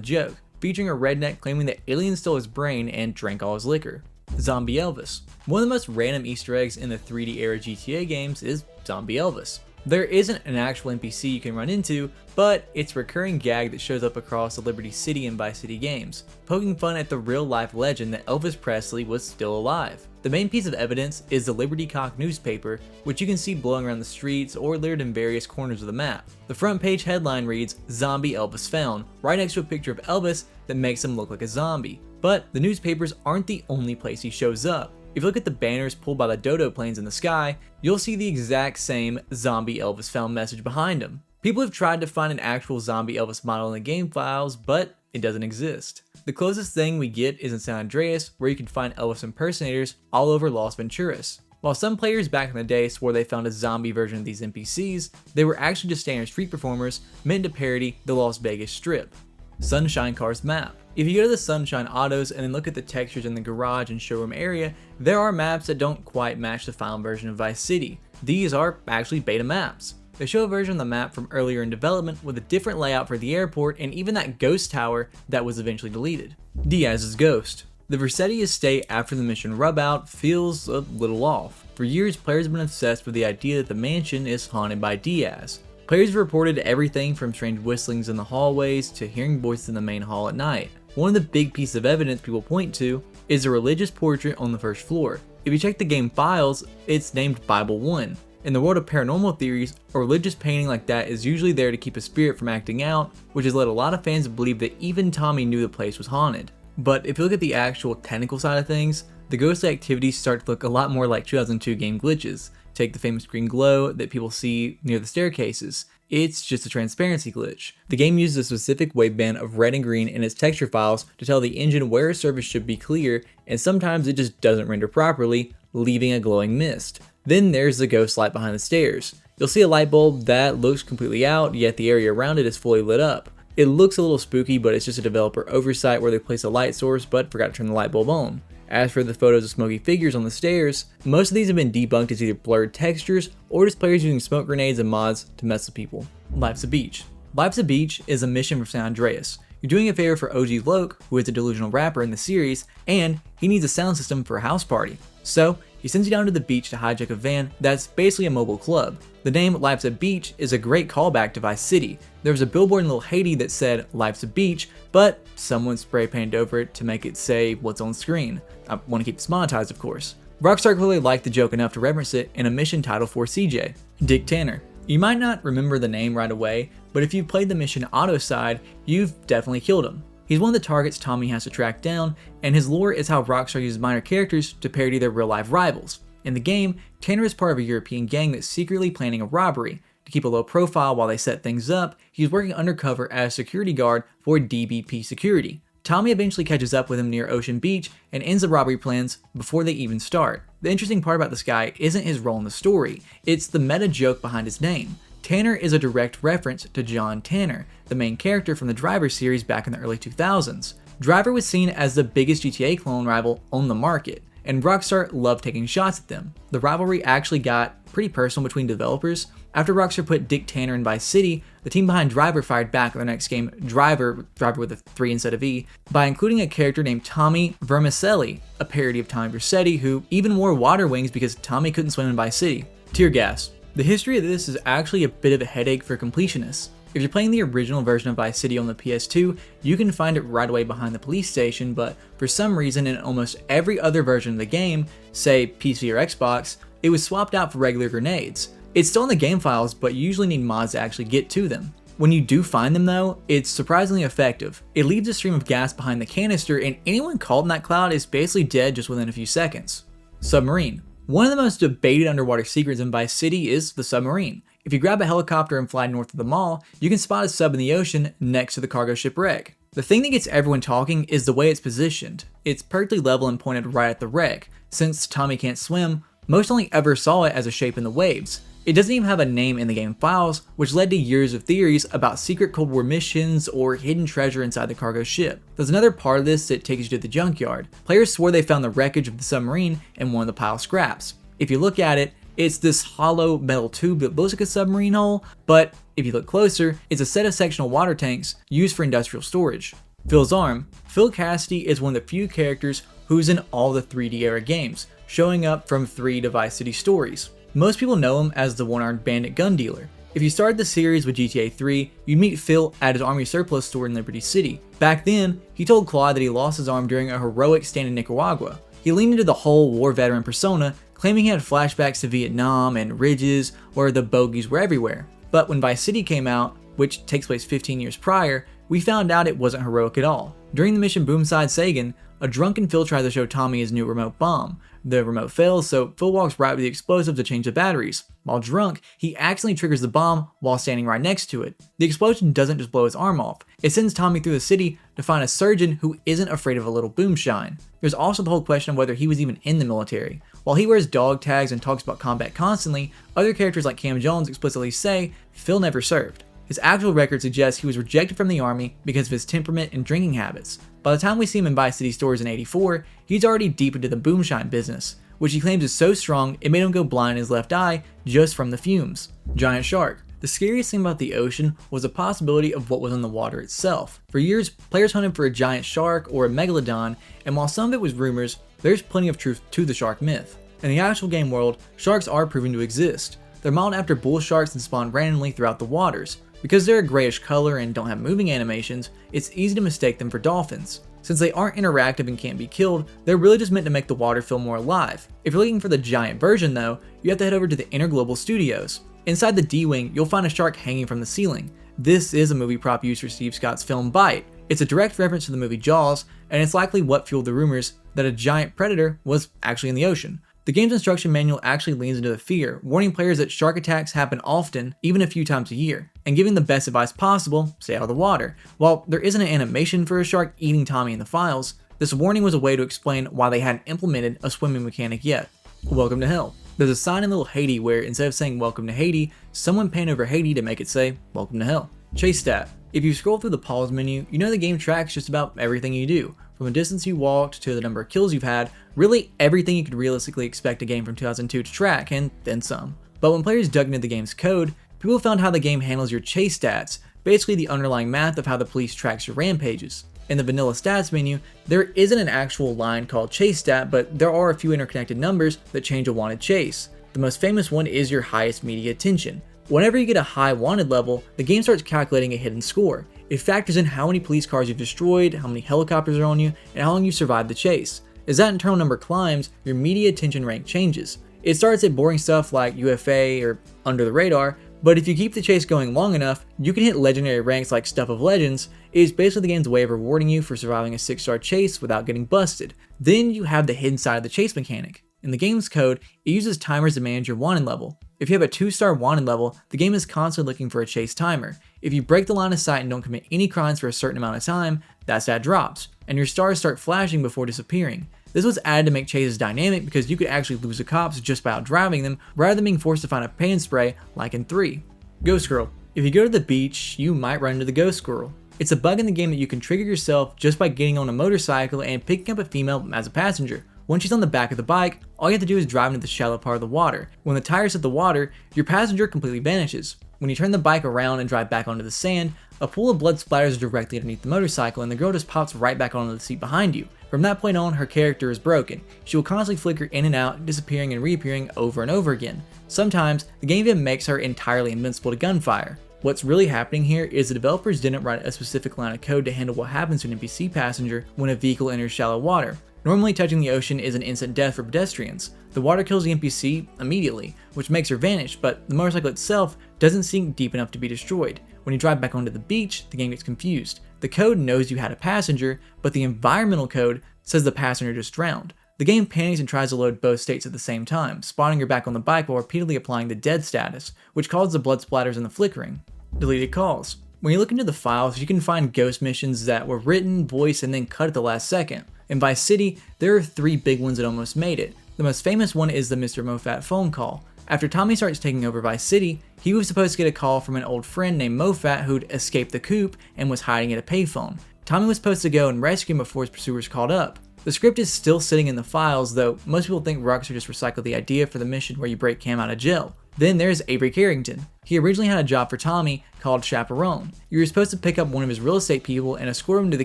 joke, featuring a redneck claiming that aliens stole his brain and drank all his liquor. Zombie Elvis. One of the most random Easter eggs in the 3D era GTA games is Zombie Elvis. There isn't an actual NPC you can run into, but it's a recurring gag that shows up across the Liberty City and Vice City games, poking fun at the real-life legend that Elvis Presley was still alive. The main piece of evidence is the Liberty Cock newspaper, which you can see blowing around the streets or littered in various corners of the map. The front page headline reads, "Zombie Elvis Found," right next to a picture of Elvis that makes him look like a zombie. But the newspapers aren't the only place he shows up. If you look at the banners pulled by the dodo planes in the sky, you'll see the exact same "Zombie Elvis Found" message behind him. People have tried to find an actual Zombie Elvis model in the game files, but it doesn't exist. The closest thing we get is in San Andreas, where you can find Elvis impersonators all over Las Venturas. While some players back in the day swore they found a zombie version of these NPCs, they were actually just standard street performers meant to parody the Las Vegas Strip. Sunshine Cars map. If you go to the Sunshine Autos and then look at the textures in the garage and showroom area, there are maps that don't quite match the final version of Vice City. These are actually beta maps. They show a version of the map from earlier in development with a different layout for the airport and even that ghost tower that was eventually deleted. Diaz's Ghost. The Vercetti estate after the mission rub out feels a little off. For years, players have been obsessed with the idea that the mansion is haunted by Diaz. Players have reported everything from strange whistlings in the hallways to hearing voices in the main hall at night. One of the big pieces of evidence people point to is a religious portrait on the first floor. If you check the game files, it's named Bible 1. In the world of paranormal theories, a religious painting like that is usually there to keep a spirit from acting out, which has led a lot of fans to believe that even Tommy knew the place was haunted. But if you look at the actual technical side of things, the ghostly activities start to look a lot more like 2002 game glitches. Take the famous green glow that people see near the staircases. It's just a transparency glitch. The game uses a specific waveband of red and green in its texture files to tell the engine where a surface should be clear, and sometimes it just doesn't render properly, leaving a glowing mist. Then there's the ghost light behind the stairs. You'll see a light bulb that looks completely out, yet the area around it is fully lit up. It looks a little spooky, but it's just a developer oversight where they place a light source but forgot to turn the light bulb on. As for the photos of smoky figures on the stairs, most of these have been debunked as either blurred textures or just players using smoke grenades and mods to mess with people. Life's a Beach. Life's a Beach is a mission from San Andreas. You're doing a favor for OG Loke, who is a delusional rapper in the series, and he needs a sound system for a house party. So he sends you down to the beach to hijack a van that's basically a mobile club. The name Life's a Beach is a great callback to Vice City. There was a billboard in Little Haiti that said Life's a Beach, but someone spray painted over it to make it say what's on screen. I want to keep this monetized, of course. Rockstar clearly liked the joke enough to reference it in a mission title for CJ, Dick Tanner. You might not remember the name right away, but if you've played the mission auto side, you've definitely killed him. He's one of the targets Tommy has to track down, and his lore is how Rockstar uses minor characters to parody their real-life rivals. In the game, Tanner is part of a European gang that's secretly planning a robbery. To keep a low profile while they set things up, he's working undercover as security guard for DBP Security. Tommy eventually catches up with him near Ocean Beach and ends the robbery plans before they even start. The interesting part about this guy isn't his role in the story, it's the meta joke behind his name. Tanner is a direct reference to John Tanner, the main character from the Driver series back in the early 2000s. Driver was seen as the biggest GTA clone rival on the market, and Rockstar loved taking shots at them. The rivalry actually got pretty personal between developers. After Rockstar put Dick Tanner in Vice City, the team behind Driver fired back in their next game, Driver with a 3 instead of E, by including a character named Tommy Vermicelli, a parody of Tommy Vercetti, who even wore water wings because Tommy couldn't swim in Vice City. Tear gas. The history of this is actually a bit of a headache for completionists. If you're playing the original version of Vice City on the PS2, you can find it right away behind the police station, but for some reason in almost every other version of the game, say PC or Xbox, it was swapped out for regular grenades. It's still in the game files, but you usually need mods to actually get to them. When you do find them though, it's surprisingly effective. It leaves a stream of gas behind the canister, and anyone caught in that cloud is basically dead just within a few seconds. Submarine. One of the most debated underwater secrets in Vice City is the submarine. If you grab a helicopter and fly north of the mall, you can spot a sub in the ocean next to the cargo ship wreck. The thing that gets everyone talking is the way it's positioned. It's perfectly level and pointed right at the wreck. Since Tommy can't swim, most only ever saw it as a shape in the waves. It doesn't even have a name in the game files, which led to years of theories about secret Cold War missions or hidden treasure inside the cargo ship. There's another part of this that takes you to the junkyard. Players swore they found the wreckage of the submarine in one of the pile of scraps. If you look at it, it's this hollow metal tube that looks like a submarine hull, but if you look closer, it's a set of sectional water tanks used for industrial storage. Phil's arm. Phil Cassidy is one of the few characters who's in all the 3D era games, showing up from 3 to Vice City stories. Most people know him as the one-armed bandit gun dealer. If you started the series with GTA 3, you'd meet Phil at his army surplus store in Liberty City. Back then, he told Claude that he lost his arm during a heroic stand in Nicaragua. He leaned into the whole war veteran persona, claiming he had flashbacks to Vietnam and ridges where the bogeys were everywhere. But when Vice City came out, which takes place 15 years prior, we found out it wasn't heroic at all. During the mission Boomside Sagan, a drunken Phil tries to show Tommy his new remote bomb. The remote fails, so Phil walks right with the explosive to change the batteries. While drunk, he accidentally triggers the bomb while standing right next to it. The explosion doesn't just blow his arm off, it sends Tommy through the city to find a surgeon who isn't afraid of a little boomshine. There's also the whole question of whether he was even in the military. While he wears dog tags and talks about combat constantly, other characters like Cam Jones explicitly say Phil never served. His actual record suggests he was rejected from the army because of his temperament and drinking habits. By the time we see him in Vice City stores in '84, he's already deep into the boomshine business, which he claims is so strong it made him go blind in his left eye just from the fumes. Giant shark. The scariest thing about the ocean was the possibility of what was in the water itself. For years, players hunted for a giant shark or a megalodon, and while some of it was rumors, there's plenty of truth to the shark myth. In the actual game world, sharks are proven to exist. They're modeled after bull sharks and spawn randomly throughout the waters. Because they're a grayish color and don't have moving animations, it's easy to mistake them for dolphins. Since they aren't interactive and can't be killed, they're really just meant to make the water feel more alive. If you're looking for the giant version though, you have to head over to the Interglobal Studios. Inside the D-Wing, you'll find a shark hanging from the ceiling. This is a movie prop used for Steve Scott's film Bite. It's a direct reference to the movie Jaws, and it's likely what fueled the rumors that a giant predator was actually in the ocean. The game's instruction manual actually leans into the fear, warning players that shark attacks happen often, even a few times a year, and giving the best advice possible: stay out of the water. While there isn't an animation for a shark eating Tommy in the files, this warning was a way to explain why they hadn't implemented a swimming mechanic yet. Welcome to Hell. There's a sign in Little Haiti where instead of saying Welcome to Haiti, someone painted over Haiti to make it say Welcome to Hell. Chase stat. If you scroll through the pause menu, you know the game tracks just about everything you do. From the distance you walked to the number of kills you've had, really everything you could realistically expect a game from 2002 to track, and then some. But when players dug into the game's code, people found how the game handles your chase stats, basically the underlying math of how the police tracks your rampages. In the vanilla stats menu, there isn't an actual line called chase stat, but there are a few interconnected numbers that change a wanted chase. The most famous one is your highest media attention. Whenever you get a high wanted level, the game starts calculating a hidden score. It factors in how many police cars you've destroyed, how many helicopters are on you, and how long you survived the chase. As that internal number climbs, your media attention rank changes. It starts at boring stuff like UFA or under the radar, but if you keep the chase going long enough, you can hit legendary ranks like Stuff of Legends. It is basically the game's way of rewarding you for surviving a 6-star chase without getting busted. Then you have the hidden side of the chase mechanic. In the game's code, it uses timers to manage your wanted level. If you have a 2-star wanted level, the game is constantly looking for a chase timer. If you break the line of sight and don't commit any crimes for a certain amount of time, that stat drops, and your stars start flashing before disappearing. This was added to make chases dynamic because you could actually lose the cops just by outdriving them rather than being forced to find a paint spray like in 3. Ghost Girl. If you go to the beach, you might run into the Ghost Squirrel. It's a bug in the game that you can trigger yourself just by getting on a motorcycle and picking up a female as a passenger. Once she's on the back of the bike, all you have to do is drive into the shallow part of the water. When the tires hit the water, your passenger completely vanishes. When you turn the bike around and drive back onto the sand, a pool of blood splatters directly underneath the motorcycle and the girl just pops right back onto the seat behind you. From that point on, her character is broken. She will constantly flicker in and out, disappearing and reappearing over and over again. Sometimes, the game even makes her entirely invincible to gunfire. What's really happening here is the developers didn't write a specific line of code to handle what happens to an NPC passenger when a vehicle enters shallow water. Normally, touching the ocean is an instant death for pedestrians. The water kills the NPC immediately, which makes her vanish, but the motorcycle itself doesn't sink deep enough to be destroyed. When you drive back onto the beach, the game gets confused. The code knows you had a passenger, but the environmental code says the passenger just drowned. The game panics and tries to load both states at the same time, spawning her back on the bike while repeatedly applying the dead status, which causes the blood splatters and the flickering. Deleted calls. When you look into the files, you can find ghost missions that were written, voiced, and then cut at the last second. In Vice City, there are 3 big ones that almost made it. The most famous one is the Mr. Moffat phone call. After Tommy starts taking over Vice City, he was supposed to get a call from an old friend named Moffat who'd escaped the coop and was hiding at a payphone. Tommy was supposed to go and rescue him before his pursuers caught up. The script is still sitting in the files, though most people think Rockstar just recycled the idea for the mission where you break Cam out of jail. Then there's Avery Carrington. He originally had a job for Tommy called Chaperone. You were supposed to pick up one of his real estate people and escort him to the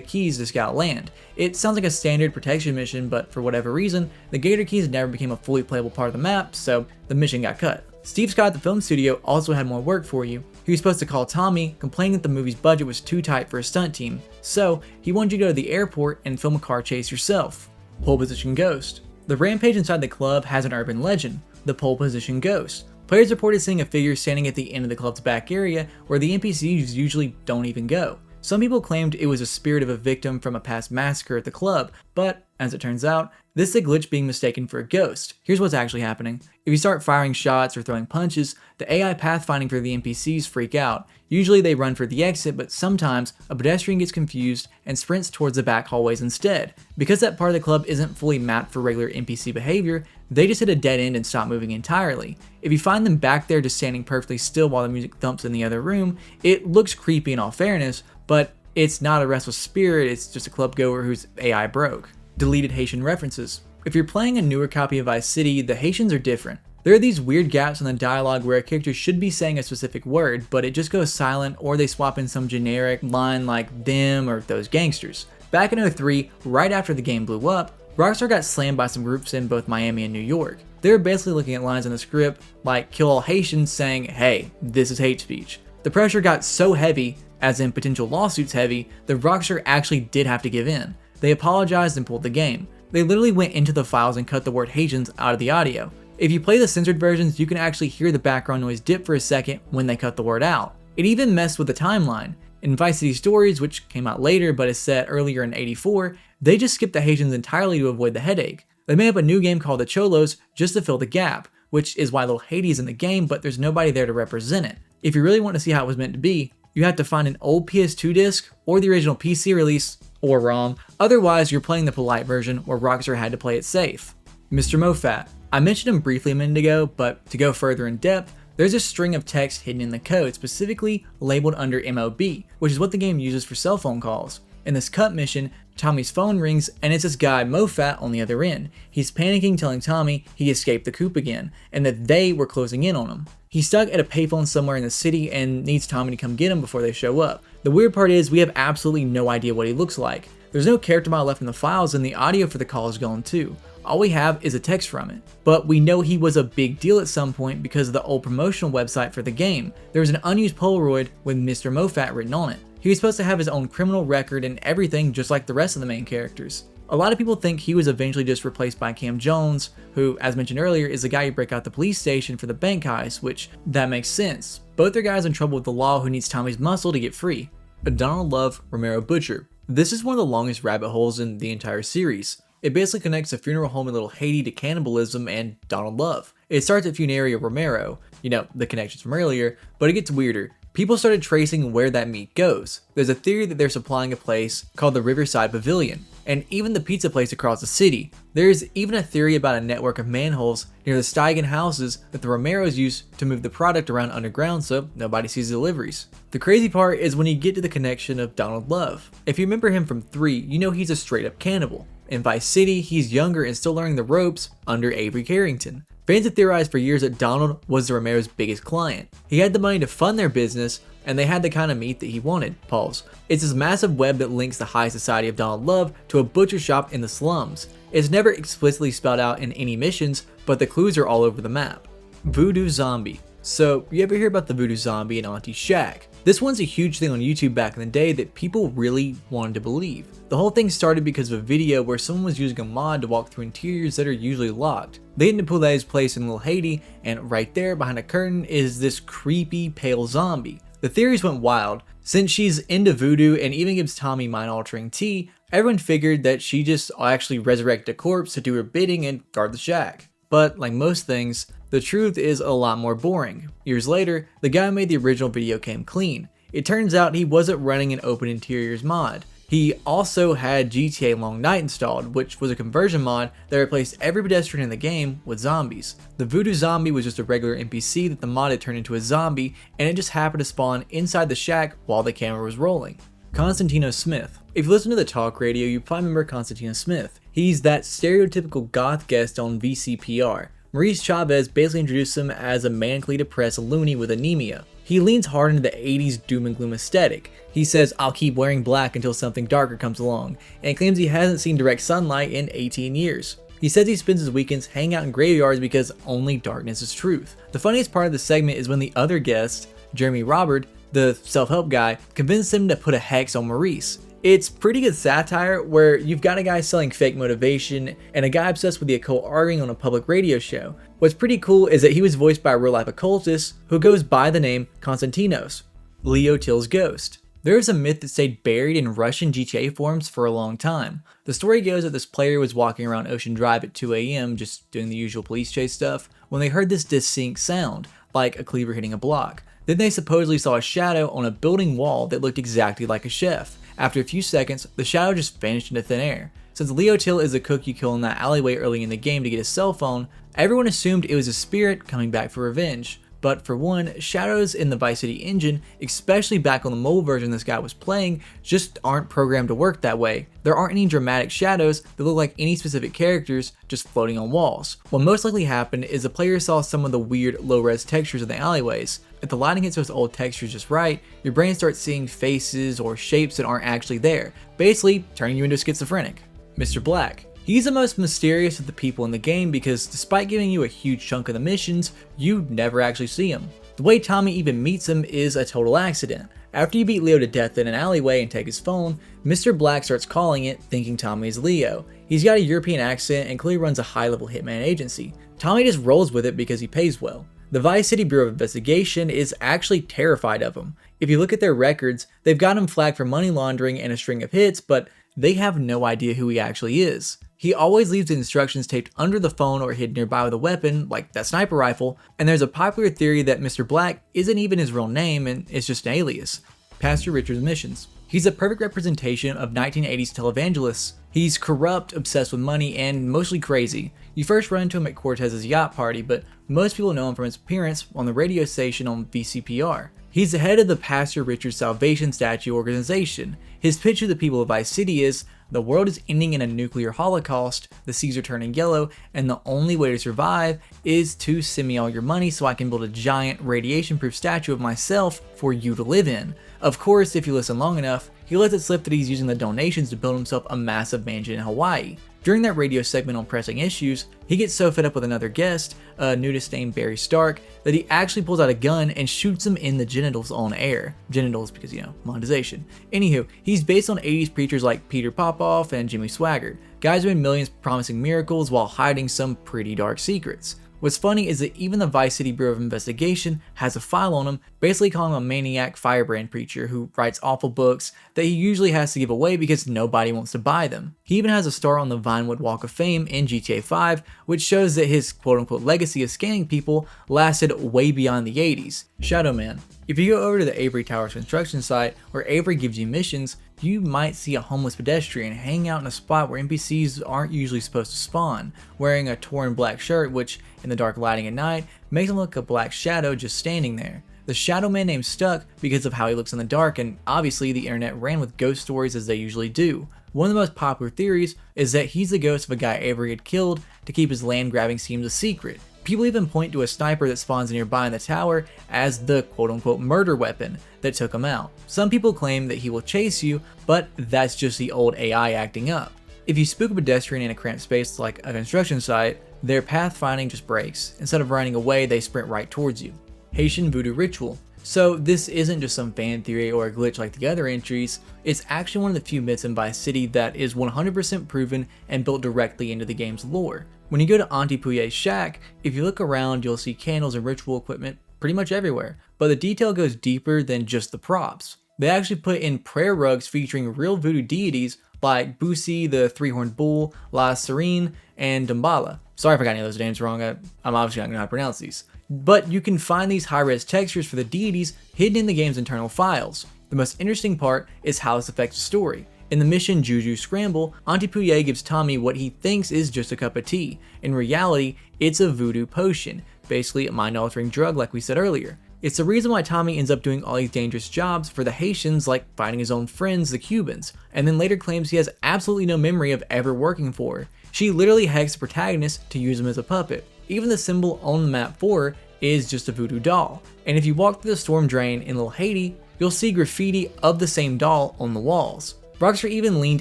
Keys to scout land. It sounds like a standard protection mission, but for whatever reason, the Gator Keys never became a fully playable part of the map, so the mission got cut. Steve Scott at the film studio also had more work for you. He was supposed to call Tommy, complaining that the movie's budget was too tight for a stunt team, so he wanted you to go to the airport and film a car chase yourself. Pole Position Ghost. The rampage inside the club has an urban legend, the Pole Position Ghost. Players reported seeing a figure standing at the end of the club's back area where the NPCs usually don't even go. Some people claimed it was a spirit of a victim from a past massacre at the club, but as it turns out, this is a glitch being mistaken for a ghost. Here's what's actually happening. If you start firing shots or throwing punches, the AI pathfinding for the NPCs freak out. Usually they run for the exit, but sometimes a pedestrian gets confused and sprints towards the back hallways instead. Because that part of the club isn't fully mapped for regular NPC behavior, they just hit a dead end and stop moving entirely. If you find them back there just standing perfectly still while the music thumps in the other room, it looks creepy in all fairness, but it's not a restless spirit, it's just a club goer whose AI broke. Deleted Haitian references. If you're playing a newer copy of Vice City, the Haitians are different. There are these weird gaps in the dialogue where a character should be saying a specific word, but it just goes silent, or they swap in some generic line like them or those gangsters. Back in 03, right after the game blew up, Rockstar got slammed by some groups in both Miami and New York. They were basically looking at lines in the script like kill all Haitians saying, hey, this is hate speech. The pressure got so heavy, as in potential lawsuits heavy, that Rockstar actually did have to give in. They apologized and pulled the game. They literally went into the files and cut the word Haitians out of the audio. If you play the censored versions, you can actually hear the background noise dip for a second when they cut the word out. It even messed with the timeline. In Vice City Stories, which came out later but is set earlier in '84, they just skipped the Haitians entirely to avoid the headache. They made up a new game called the Cholos just to fill the gap, which is why Lil Haiti is in the game, but there's nobody there to represent it. If you really want to see how it was meant to be, you have to find an old PS2 disc or the original PC release or ROM, otherwise you're playing the polite version where Rockstar had to play it safe. Mr. Moffat. I mentioned him briefly a minute ago, but to go further in depth, there's a string of text hidden in the code, specifically labeled under MOB, which is what the game uses for cell phone calls. In this cut mission, Tommy's phone rings and it's this guy Mofat on the other end. He's panicking, telling Tommy he escaped the coop again and that they were closing in on him. He's stuck at a payphone somewhere in the city and needs Tommy to come get him before they show up. The weird part is we have absolutely no idea what he looks like. There's no character model left in the files and the audio for the call is gone too. All we have is a text from it. But we know he was a big deal at some point because of the old promotional website for the game. There was an unused Polaroid with Mr. Mofat written on it. He was supposed to have his own criminal record and everything just like the rest of the main characters. A lot of people think he was eventually just replaced by Cam Jones, who, as mentioned earlier, is the guy who break out the police station for the bank heist, which that makes sense. Both are guys in trouble with the law who needs Tommy's muscle to get free. Donald Love Romero Butcher. This is one of the longest rabbit holes in the entire series. It basically connects a funeral home in Little Haiti to cannibalism and Donald Love. It starts at Funeraria Romero, you know, the connections from earlier, but it gets weirder. People started tracing where that meat goes. There's a theory that they're supplying a place called the Riverside Pavilion, and even the pizza place across the city. There's even a theory about a network of manholes near the Steigen houses that the Romeros use to move the product around underground so nobody sees the deliveries. The crazy part is when you get to the connection of Donald Love. If you remember him from 3, you know he's a straight up cannibal. In Vice City, he's younger and still learning the ropes under Avery Carrington. Fans have theorized for years that Donald was the Romero's biggest client. He had the money to fund their business, and they had the kind of meat that he wanted. Pause. It's this massive web that links the high society of Donald Love to a butcher shop in the slums. It's never explicitly spelled out in any missions, but the clues are all over the map. Voodoo Zombie. So, you ever hear about the Voodoo Zombie in Auntie's Shack? This one's a huge thing on YouTube back in the day that people really wanted to believe. The whole thing started because of a video where someone was using a mod to walk through interiors that are usually locked. They had to pull that his place in Little Haiti, and right there behind a curtain is this creepy pale zombie. The theories went wild. Since she's into voodoo and even gives Tommy mind-altering tea, everyone figured that she just actually resurrected a corpse to do her bidding and guard the shack. But like most things, the truth is a lot more boring. Years later, the guy who made the original video came clean. It turns out he wasn't running an open interiors mod. He also had GTA Long Night installed, which was a conversion mod that replaced every pedestrian in the game with zombies. The Voodoo Zombie was just a regular NPC that the mod had turned into a zombie, and it just happened to spawn inside the shack while the camera was rolling. Constantino Smith. If you listen to the talk radio, you probably remember Constantino Smith. He's that stereotypical goth guest on VCPR. Maurice Chavez basically introduced him as a manically depressed loony with anemia. He leans hard into the 80s doom and gloom aesthetic. He says, "I'll keep wearing black until something darker comes along," and claims he hasn't seen direct sunlight in 18 years. He says he spends his weekends hanging out in graveyards because only darkness is truth. The funniest part of the segment is when the other guest, Jeremy Robert, the self-help guy, convinced him to put a hex on Maurice. It's pretty good satire where you've got a guy selling fake motivation and a guy obsessed with the occult arguing on a public radio show. What's pretty cool is that he was voiced by a real-life occultist who goes by the name Konstantinos, Leo Till's ghost. There is a myth that stayed buried in Russian GTA forums for a long time. The story goes that this player was walking around Ocean Drive at 2 AM just doing the usual police chase stuff when they heard this distinct sound, like a cleaver hitting a block. Then they supposedly saw a shadow on a building wall that looked exactly like a chef. After a few seconds, the shadow just vanished into thin air. Since Leo Till is a cook you kill in that alleyway early in the game to get his cell phone, everyone assumed it was a spirit coming back for revenge. But for one, shadows in the Vice City engine, especially back on the mobile version this guy was playing, just aren't programmed to work that way. There aren't any dramatic shadows that look like any specific characters just floating on walls. What most likely happened is the player saw some of the weird low-res textures in the alleyways. If the lighting hits those old textures just right, your brain starts seeing faces or shapes that aren't actually there, basically turning you into a schizophrenic. Mr. Black. He's the most mysterious of the people in the game because despite giving you a huge chunk of the missions, you never actually see him. The way Tommy even meets him is a total accident. After you beat Leo to death in an alleyway and take his phone, Mr. Black starts calling it, thinking Tommy is Leo. He's got a European accent and clearly runs a high-level hitman agency. Tommy just rolls with it because he pays well. The Vice City Bureau of Investigation is actually terrified of him. If you look at their records, they've got him flagged for money laundering and a string of hits, but they have no idea who he actually is. He always leaves the instructions taped under the phone or hidden nearby with a weapon, like that sniper rifle, and there's a popular theory that Mr. Black isn't even his real name and it's just an alias. Pastor Richard's missions. He's a perfect representation of 1980s televangelists. He's corrupt, obsessed with money, and mostly crazy. You first run into him at Cortez's yacht party, but most people know him from his appearance on the radio station on VCPR. He's the head of the Pastor Richard Salvation Statue organization. His pitch to the people of Vice City is, the world is ending in a nuclear holocaust, the seas are turning yellow, and the only way to survive is to send me all your money so I can build a giant radiation-proof statue of myself for you to live in. Of course, if you listen long enough, he lets it slip that he's using the donations to build himself a massive mansion in Hawaii. During that radio segment on Pressing Issues, he gets so fed up with another guest, a nudist named Barry Stark, that he actually pulls out a gun and shoots him in the genitals on air. Genitals because, monetization. Anywho, he's based on 80s preachers like Peter Popoff and Jimmy Swaggart, guys who made millions promising miracles while hiding some pretty dark secrets. What's funny is that even the Vice City Bureau of Investigation has a file on him, basically calling him a maniac firebrand preacher who writes awful books that he usually has to give away because nobody wants to buy them. He even has a star on the Vinewood Walk of Fame in GTA 5, which shows that his quote-unquote legacy of scamming people lasted way beyond the 80s. Shadow Man. If you go over to the Avery Towers construction site, where Avery gives you missions, you might see a homeless pedestrian hang out in a spot where NPCs aren't usually supposed to spawn, wearing a torn black shirt which, in the dark lighting at night, makes him look like a black shadow just standing there. The Shadow Man name stuck because of how he looks in the dark, and obviously the internet ran with ghost stories as they usually do. One of the most popular theories is that he's the ghost of a guy Avery had killed to keep his land grabbing schemes a secret. People even point to a sniper that spawns nearby in the tower as the quote-unquote murder weapon that took him out. Some people claim that he will chase you, but that's just the old AI acting up. If you spook a pedestrian in a cramped space like a construction site, their pathfinding just breaks. Instead of running away, they sprint right towards you. Haitian Voodoo Ritual. So this isn't just some fan theory or a glitch like the other entries, it's actually one of the few myths in Vice City that is 100% proven and built directly into the game's lore. When you go to Auntie Pouillet's shack, if you look around you'll see candles and ritual equipment pretty much everywhere, but the detail goes deeper than just the props. They actually put in prayer rugs featuring real voodoo deities like Busi, the three-horned bull, La Serene, and Dambala. Sorry if I got any of those names wrong, I'm obviously not going to know how to pronounce these. But you can find these high-res textures for the deities hidden in the game's internal files. The most interesting part is how this affects the story. In the mission Juju Scramble, Auntie Pouillet gives Tommy what he thinks is just a cup of tea. In reality, it's a voodoo potion, basically a mind-altering drug like we said earlier. It's the reason why Tommy ends up doing all these dangerous jobs for the Haitians, like finding his own friends, the Cubans, and then later claims he has absolutely no memory of ever working for her. She literally hexed the protagonist to use him as a puppet. Even the symbol on the map for her is just a voodoo doll, and if you walk through the storm drain in Little Haiti, you'll see graffiti of the same doll on the walls. Rockstar even leaned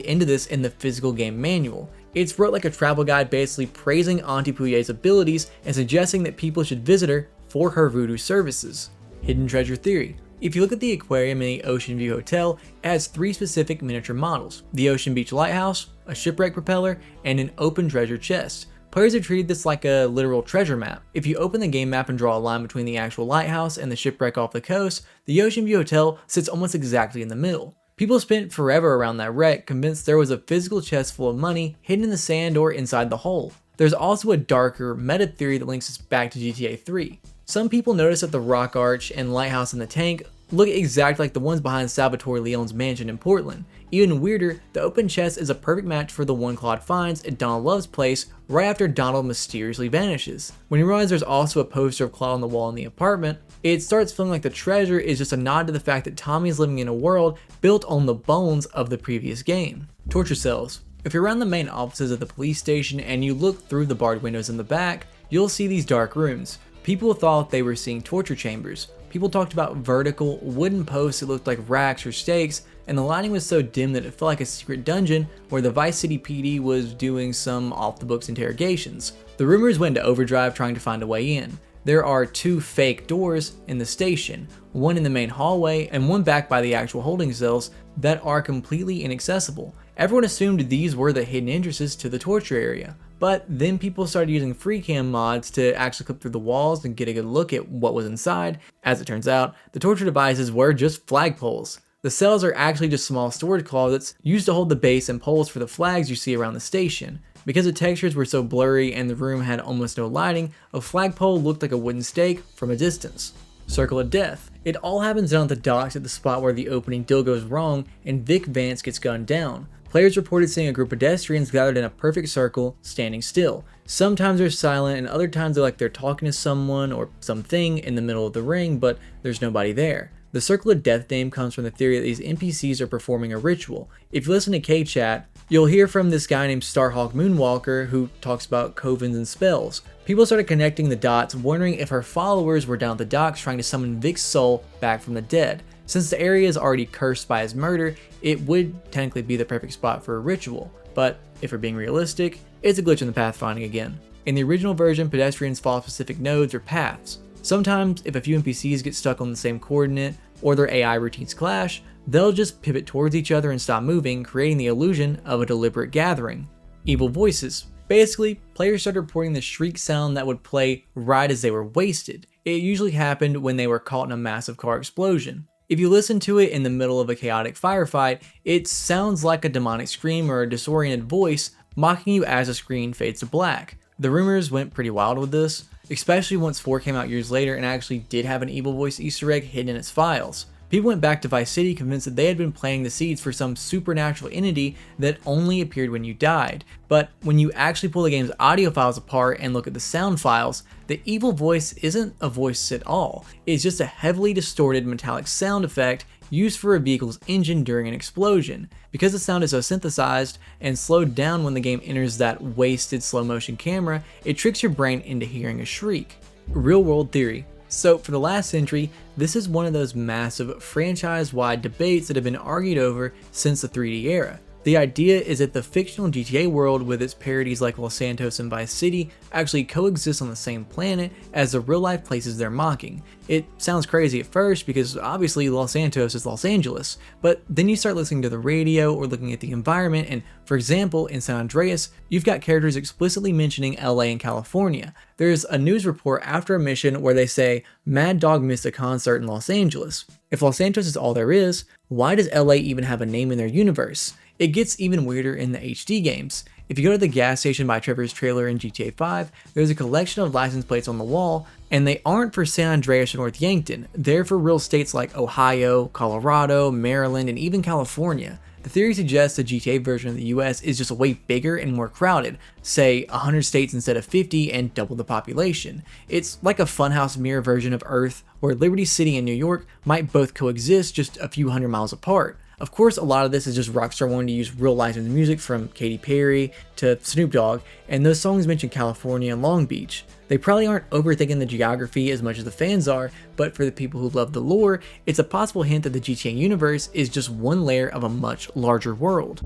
into this in the physical game manual. It's wrote like a travel guide basically praising Auntie Pouillet's abilities and suggesting that people should visit her for her voodoo services. Hidden Treasure Theory. If you look at the aquarium in the Ocean View Hotel, it has 3 specific miniature models: the Ocean Beach Lighthouse, a shipwreck propeller, and an open treasure chest. Players have treated this like a literal treasure map. If you open the game map and draw a line between the actual lighthouse and the shipwreck off the coast, the Ocean View Hotel sits almost exactly in the middle. People spent forever around that wreck convinced there was a physical chest full of money hidden in the sand or inside the hull. There's also a darker meta theory that links us back to GTA 3. Some people notice that the rock arch and lighthouse in the tank look exactly like the ones behind Salvatore Leone's mansion in Portland. Even weirder, the open chest is a perfect match for the one Claude finds at Donald Love's place right after Donald mysteriously vanishes. When you realize there's also a poster of Claude on the wall in the apartment, it starts feeling like the treasure is just a nod to the fact that Tommy is living in a world built on the bones of the previous game. Torture cells. If you're around the main offices of the police station and you look through the barred windows in the back, you'll see these dark rooms. People thought they were seeing torture chambers. People talked about vertical wooden posts that looked like racks or stakes, and the lighting was so dim that it felt like a secret dungeon where the Vice City PD was doing some off-the-books interrogations. The rumors went into overdrive trying to find a way in. There are 2 fake doors in the station, one in the main hallway and one back by the actual holding cells that are completely inaccessible. Everyone assumed these were the hidden entrances to the torture area. But then people started using FreeCam mods to actually clip through the walls and get a good look at what was inside. As it turns out, the torture devices were just flagpoles. The cells are actually just small storage closets used to hold the base and poles for the flags you see around the station. Because the textures were so blurry and the room had almost no lighting, a flagpole looked like a wooden stake from a distance. Circle of Death. It all happens down at the docks at the spot where the opening deal goes wrong and Vic Vance gets gunned down. Players reported seeing a group of pedestrians gathered in a perfect circle, standing still. Sometimes they're silent and other times they're like they're talking to someone or something in the middle of the ring, but there's nobody there. The The Circle of Death name comes from the theory that these NPCs are performing a ritual. If you listen to K-Chat, you'll hear from this guy named Starhawk Moonwalker who talks about covens and spells. People started connecting the dots, wondering if her followers were down at the docks trying to summon Vic's soul back from the dead. Since the area is already cursed by his murder, it would technically be the perfect spot for a ritual. But if we're being realistic, it's a glitch in the pathfinding again. In the original version, pedestrians follow specific nodes or paths. Sometimes, if a few NPCs get stuck on the same coordinate, or their AI routines clash, they'll just pivot towards each other and stop moving, creating the illusion of a deliberate gathering. Evil voices. Basically, players started reporting the shriek sound that would play right as they were wasted. It usually happened when they were caught in a massive car explosion. If you listen to it in the middle of a chaotic firefight, it sounds like a demonic scream or a disoriented voice mocking you as the screen fades to black. The rumors went pretty wild with this, especially once 4 came out years later and actually did have an evil voice Easter egg hidden in its files. People went back to Vice City convinced that they had been planting the seeds for some supernatural entity that only appeared when you died. But when you actually pull the game's audio files apart and look at the sound files, the evil voice isn't a voice at all. It's just a heavily distorted metallic sound effect used for a vehicle's engine during an explosion. Because the sound is so synthesized and slowed down when the game enters that wasted slow motion camera, it tricks your brain into hearing a shriek. Real world theory. So for the last century, this is one of those massive franchise-wide debates that have been argued over since the 3D era. The idea is that the fictional GTA world with its parodies like Los Santos and Vice City actually coexist on the same planet as the real-life places they're mocking. It sounds crazy at first because obviously Los Santos is Los Angeles, but then you start listening to the radio or looking at the environment, and for example, in San Andreas, you've got characters explicitly mentioning LA and California. There's a news report after a mission where they say, Mad Dog missed a concert in Los Angeles. If Los Santos is all there is, why does LA even have a name in their universe? It gets even weirder in the HD games. If you go to the gas station by Trevor's trailer in GTA 5, there's a collection of license plates on the wall, and they aren't for San Andreas or North Yankton. They're for real states like Ohio, Colorado, Maryland, and even California. The theory suggests the GTA version of the US is just way bigger and more crowded, say 100 states instead of 50 and double the population. It's like a funhouse mirror version of Earth, where Liberty City and New York might both coexist just a few hundred miles apart. Of course, a lot of this is just Rockstar wanting to use real licensed music from Katy Perry to Snoop Dogg, and those songs mention California and Long Beach. They probably aren't overthinking the geography as much as the fans are, but for the people who love the lore, it's a possible hint that the GTA universe is just one layer of a much larger world.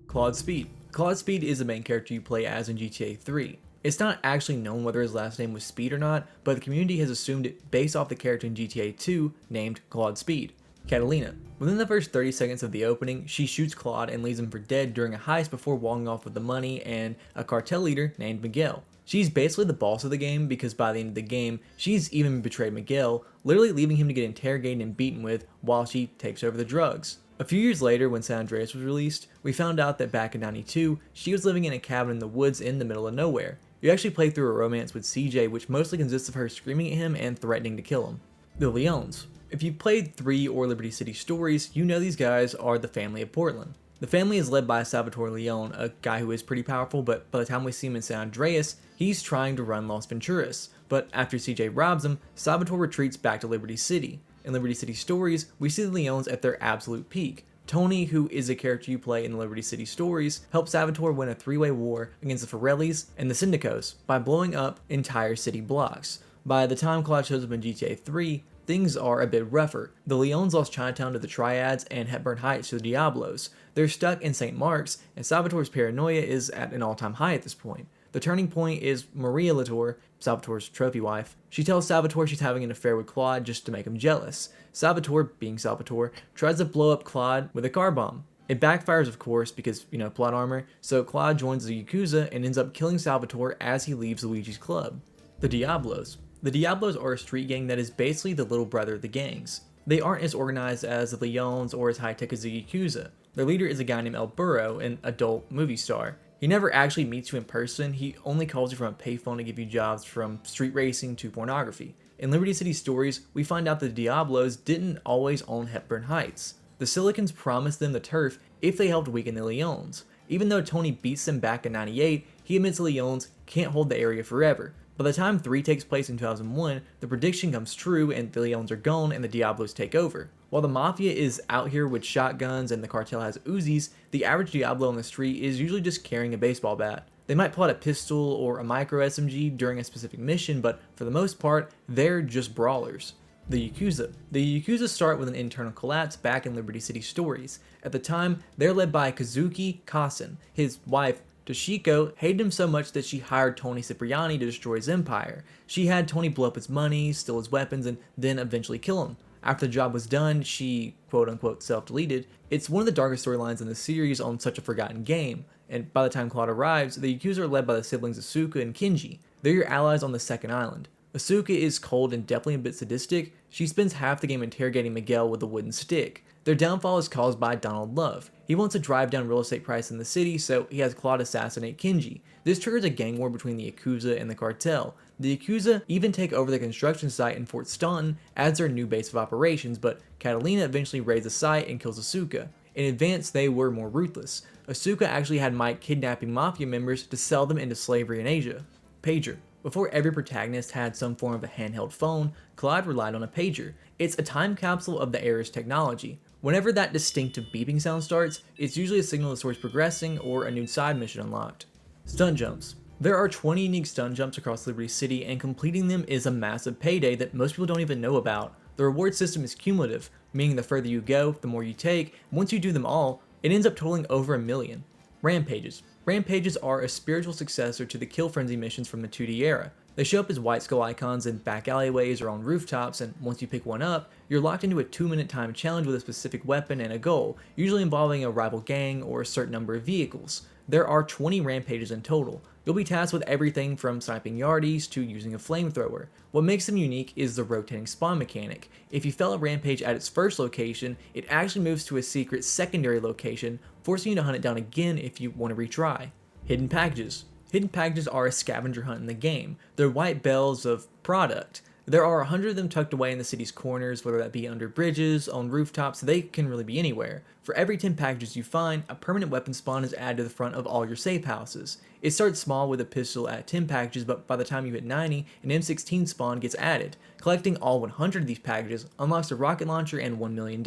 Claude Speed. Claude Speed is the main character you play as in GTA 3. It's not actually known whether his last name was Speed or not, but the community has assumed it based off the character in GTA 2 named Claude Speed. Catalina. Within the first 30 seconds of the opening, she shoots Claude and leaves him for dead during a heist before walking off with the money and a cartel leader named Miguel. She's basically the boss of the game because by the end of the game, she's even betrayed Miguel, literally leaving him to get interrogated and beaten with while she takes over the drugs. A few years later, when San Andreas was released, we found out that back in '92, she was living in a cabin in the woods in the middle of nowhere. You actually play through a romance with CJ, which mostly consists of her screaming at him and threatening to kill him. The Leones. If you've played 3 or Liberty City Stories, you know these guys are the family of Portland. The family is led by Salvatore Leone, a guy who is pretty powerful, but by the time we see him in San Andreas, he's trying to run Las Venturas. But after CJ robs him, Salvatore retreats back to Liberty City. In Liberty City Stories, we see the Leones at their absolute peak. Tony, who is a character you play in the Liberty City Stories, helps Salvatore win a 3-way war against the Forellis and the Syndicos by blowing up entire city blocks. By the time Claude shows up in GTA 3, things are a bit rougher. The Leones lost Chinatown to the Triads and Hepburn Heights to the Diablos. They're stuck in St. Mark's, and Salvatore's paranoia is at an all-time high at this point. The turning point is Maria Latour, Salvatore's trophy wife. She tells Salvatore she's having an affair with Claude just to make him jealous. Salvatore, being Salvatore, tries to blow up Claude with a car bomb. It backfires, of course, because, plot armor, so Claude joins the Yakuza and ends up killing Salvatore as he leaves Luigi's club. The Diablos. The Diablos are a street gang that is basically the little brother of the gangs. They aren't as organized as the Leones or as high-tech as the Yakuza. Their leader is a guy named El Burro, an adult movie star. He never actually meets you in person, he only calls you from a payphone to give you jobs from street racing to pornography. In Liberty City Stories, we find out that the Diablos didn't always own Hepburn Heights. The Silicons promised them the turf if they helped weaken the Leones. Even though Tony beats them back in '98, he admits the Leones can't hold the area forever. By the time 3 takes place in 2001, the prediction comes true and the Leons are gone and the Diablos take over. While the Mafia is out here with shotguns and the cartel has Uzis, the average Diablo on the street is usually just carrying a baseball bat. They might pull out a pistol or a micro SMG during a specific mission, but for the most part, they're just brawlers. The Yakuza. The Yakuza start with an internal collapse back in Liberty City stories. At the time, they're led by Kazuki Kasen. His wife, Toshiko, hated him so much that she hired Tony Cipriani to destroy his empire. She had Tony blow up his money, steal his weapons, and then eventually kill him. After the job was done, she quote-unquote self-deleted. It's one of the darkest storylines in the series on such a forgotten game, and by the time Claude arrives, the Yakuza are led by the siblings Asuka and Kinji. They're your allies on the second island. Asuka is cold and definitely a bit sadistic. She spends half the game interrogating Miguel with a wooden stick. Their downfall is caused by Donald Love. He wants to drive down real estate prices in the city, so he has Claude assassinate Kinji. This triggers a gang war between the Yakuza and the cartel. The Yakuza even take over the construction site in Fort Staunton as their new base of operations, but Catalina eventually raids the site and kills Asuka. In advance, they were more ruthless. Asuka actually had Mike kidnapping Mafia members to sell them into slavery in Asia. Pager. Before every protagonist had some form of a handheld phone, Claude relied on a pager. It's a time capsule of the era's technology. Whenever that distinctive beeping sound starts, it's usually a signal the story's progressing or a new side mission unlocked. Stunt jumps. There are 20 unique stunt jumps across Liberty City, and completing them is a massive payday that most people don't even know about. The reward system is cumulative, meaning the further you go, the more you take. Once you do them all, it ends up totaling over 1 million. Rampages. Rampages are a spiritual successor to the Kill Frenzy missions from the 2D era. They show up as white skull icons in back alleyways or on rooftops, and once you pick one up, you're locked into a 2-minute time challenge with a specific weapon and a goal, usually involving a rival gang or a certain number of vehicles. There are 20 rampages in total. You'll be tasked with everything from sniping yardies to using a flamethrower. What makes them unique is the rotating spawn mechanic. If you fail a rampage at its first location, it actually moves to a secret secondary location, forcing you to hunt it down again if you want to retry. Hidden packages. Hidden packages are a scavenger hunt in the game. They're white bells of product. There are 100 of them tucked away in the city's corners, whether that be under bridges, on rooftops, they can really be anywhere. For every 10 packages you find, a permanent weapon spawn is added to the front of all your safe houses. It starts small with a pistol at 10 packages, but by the time you hit 90, an M16 spawn gets added. Collecting all 100 of these packages unlocks a rocket launcher and $1 million.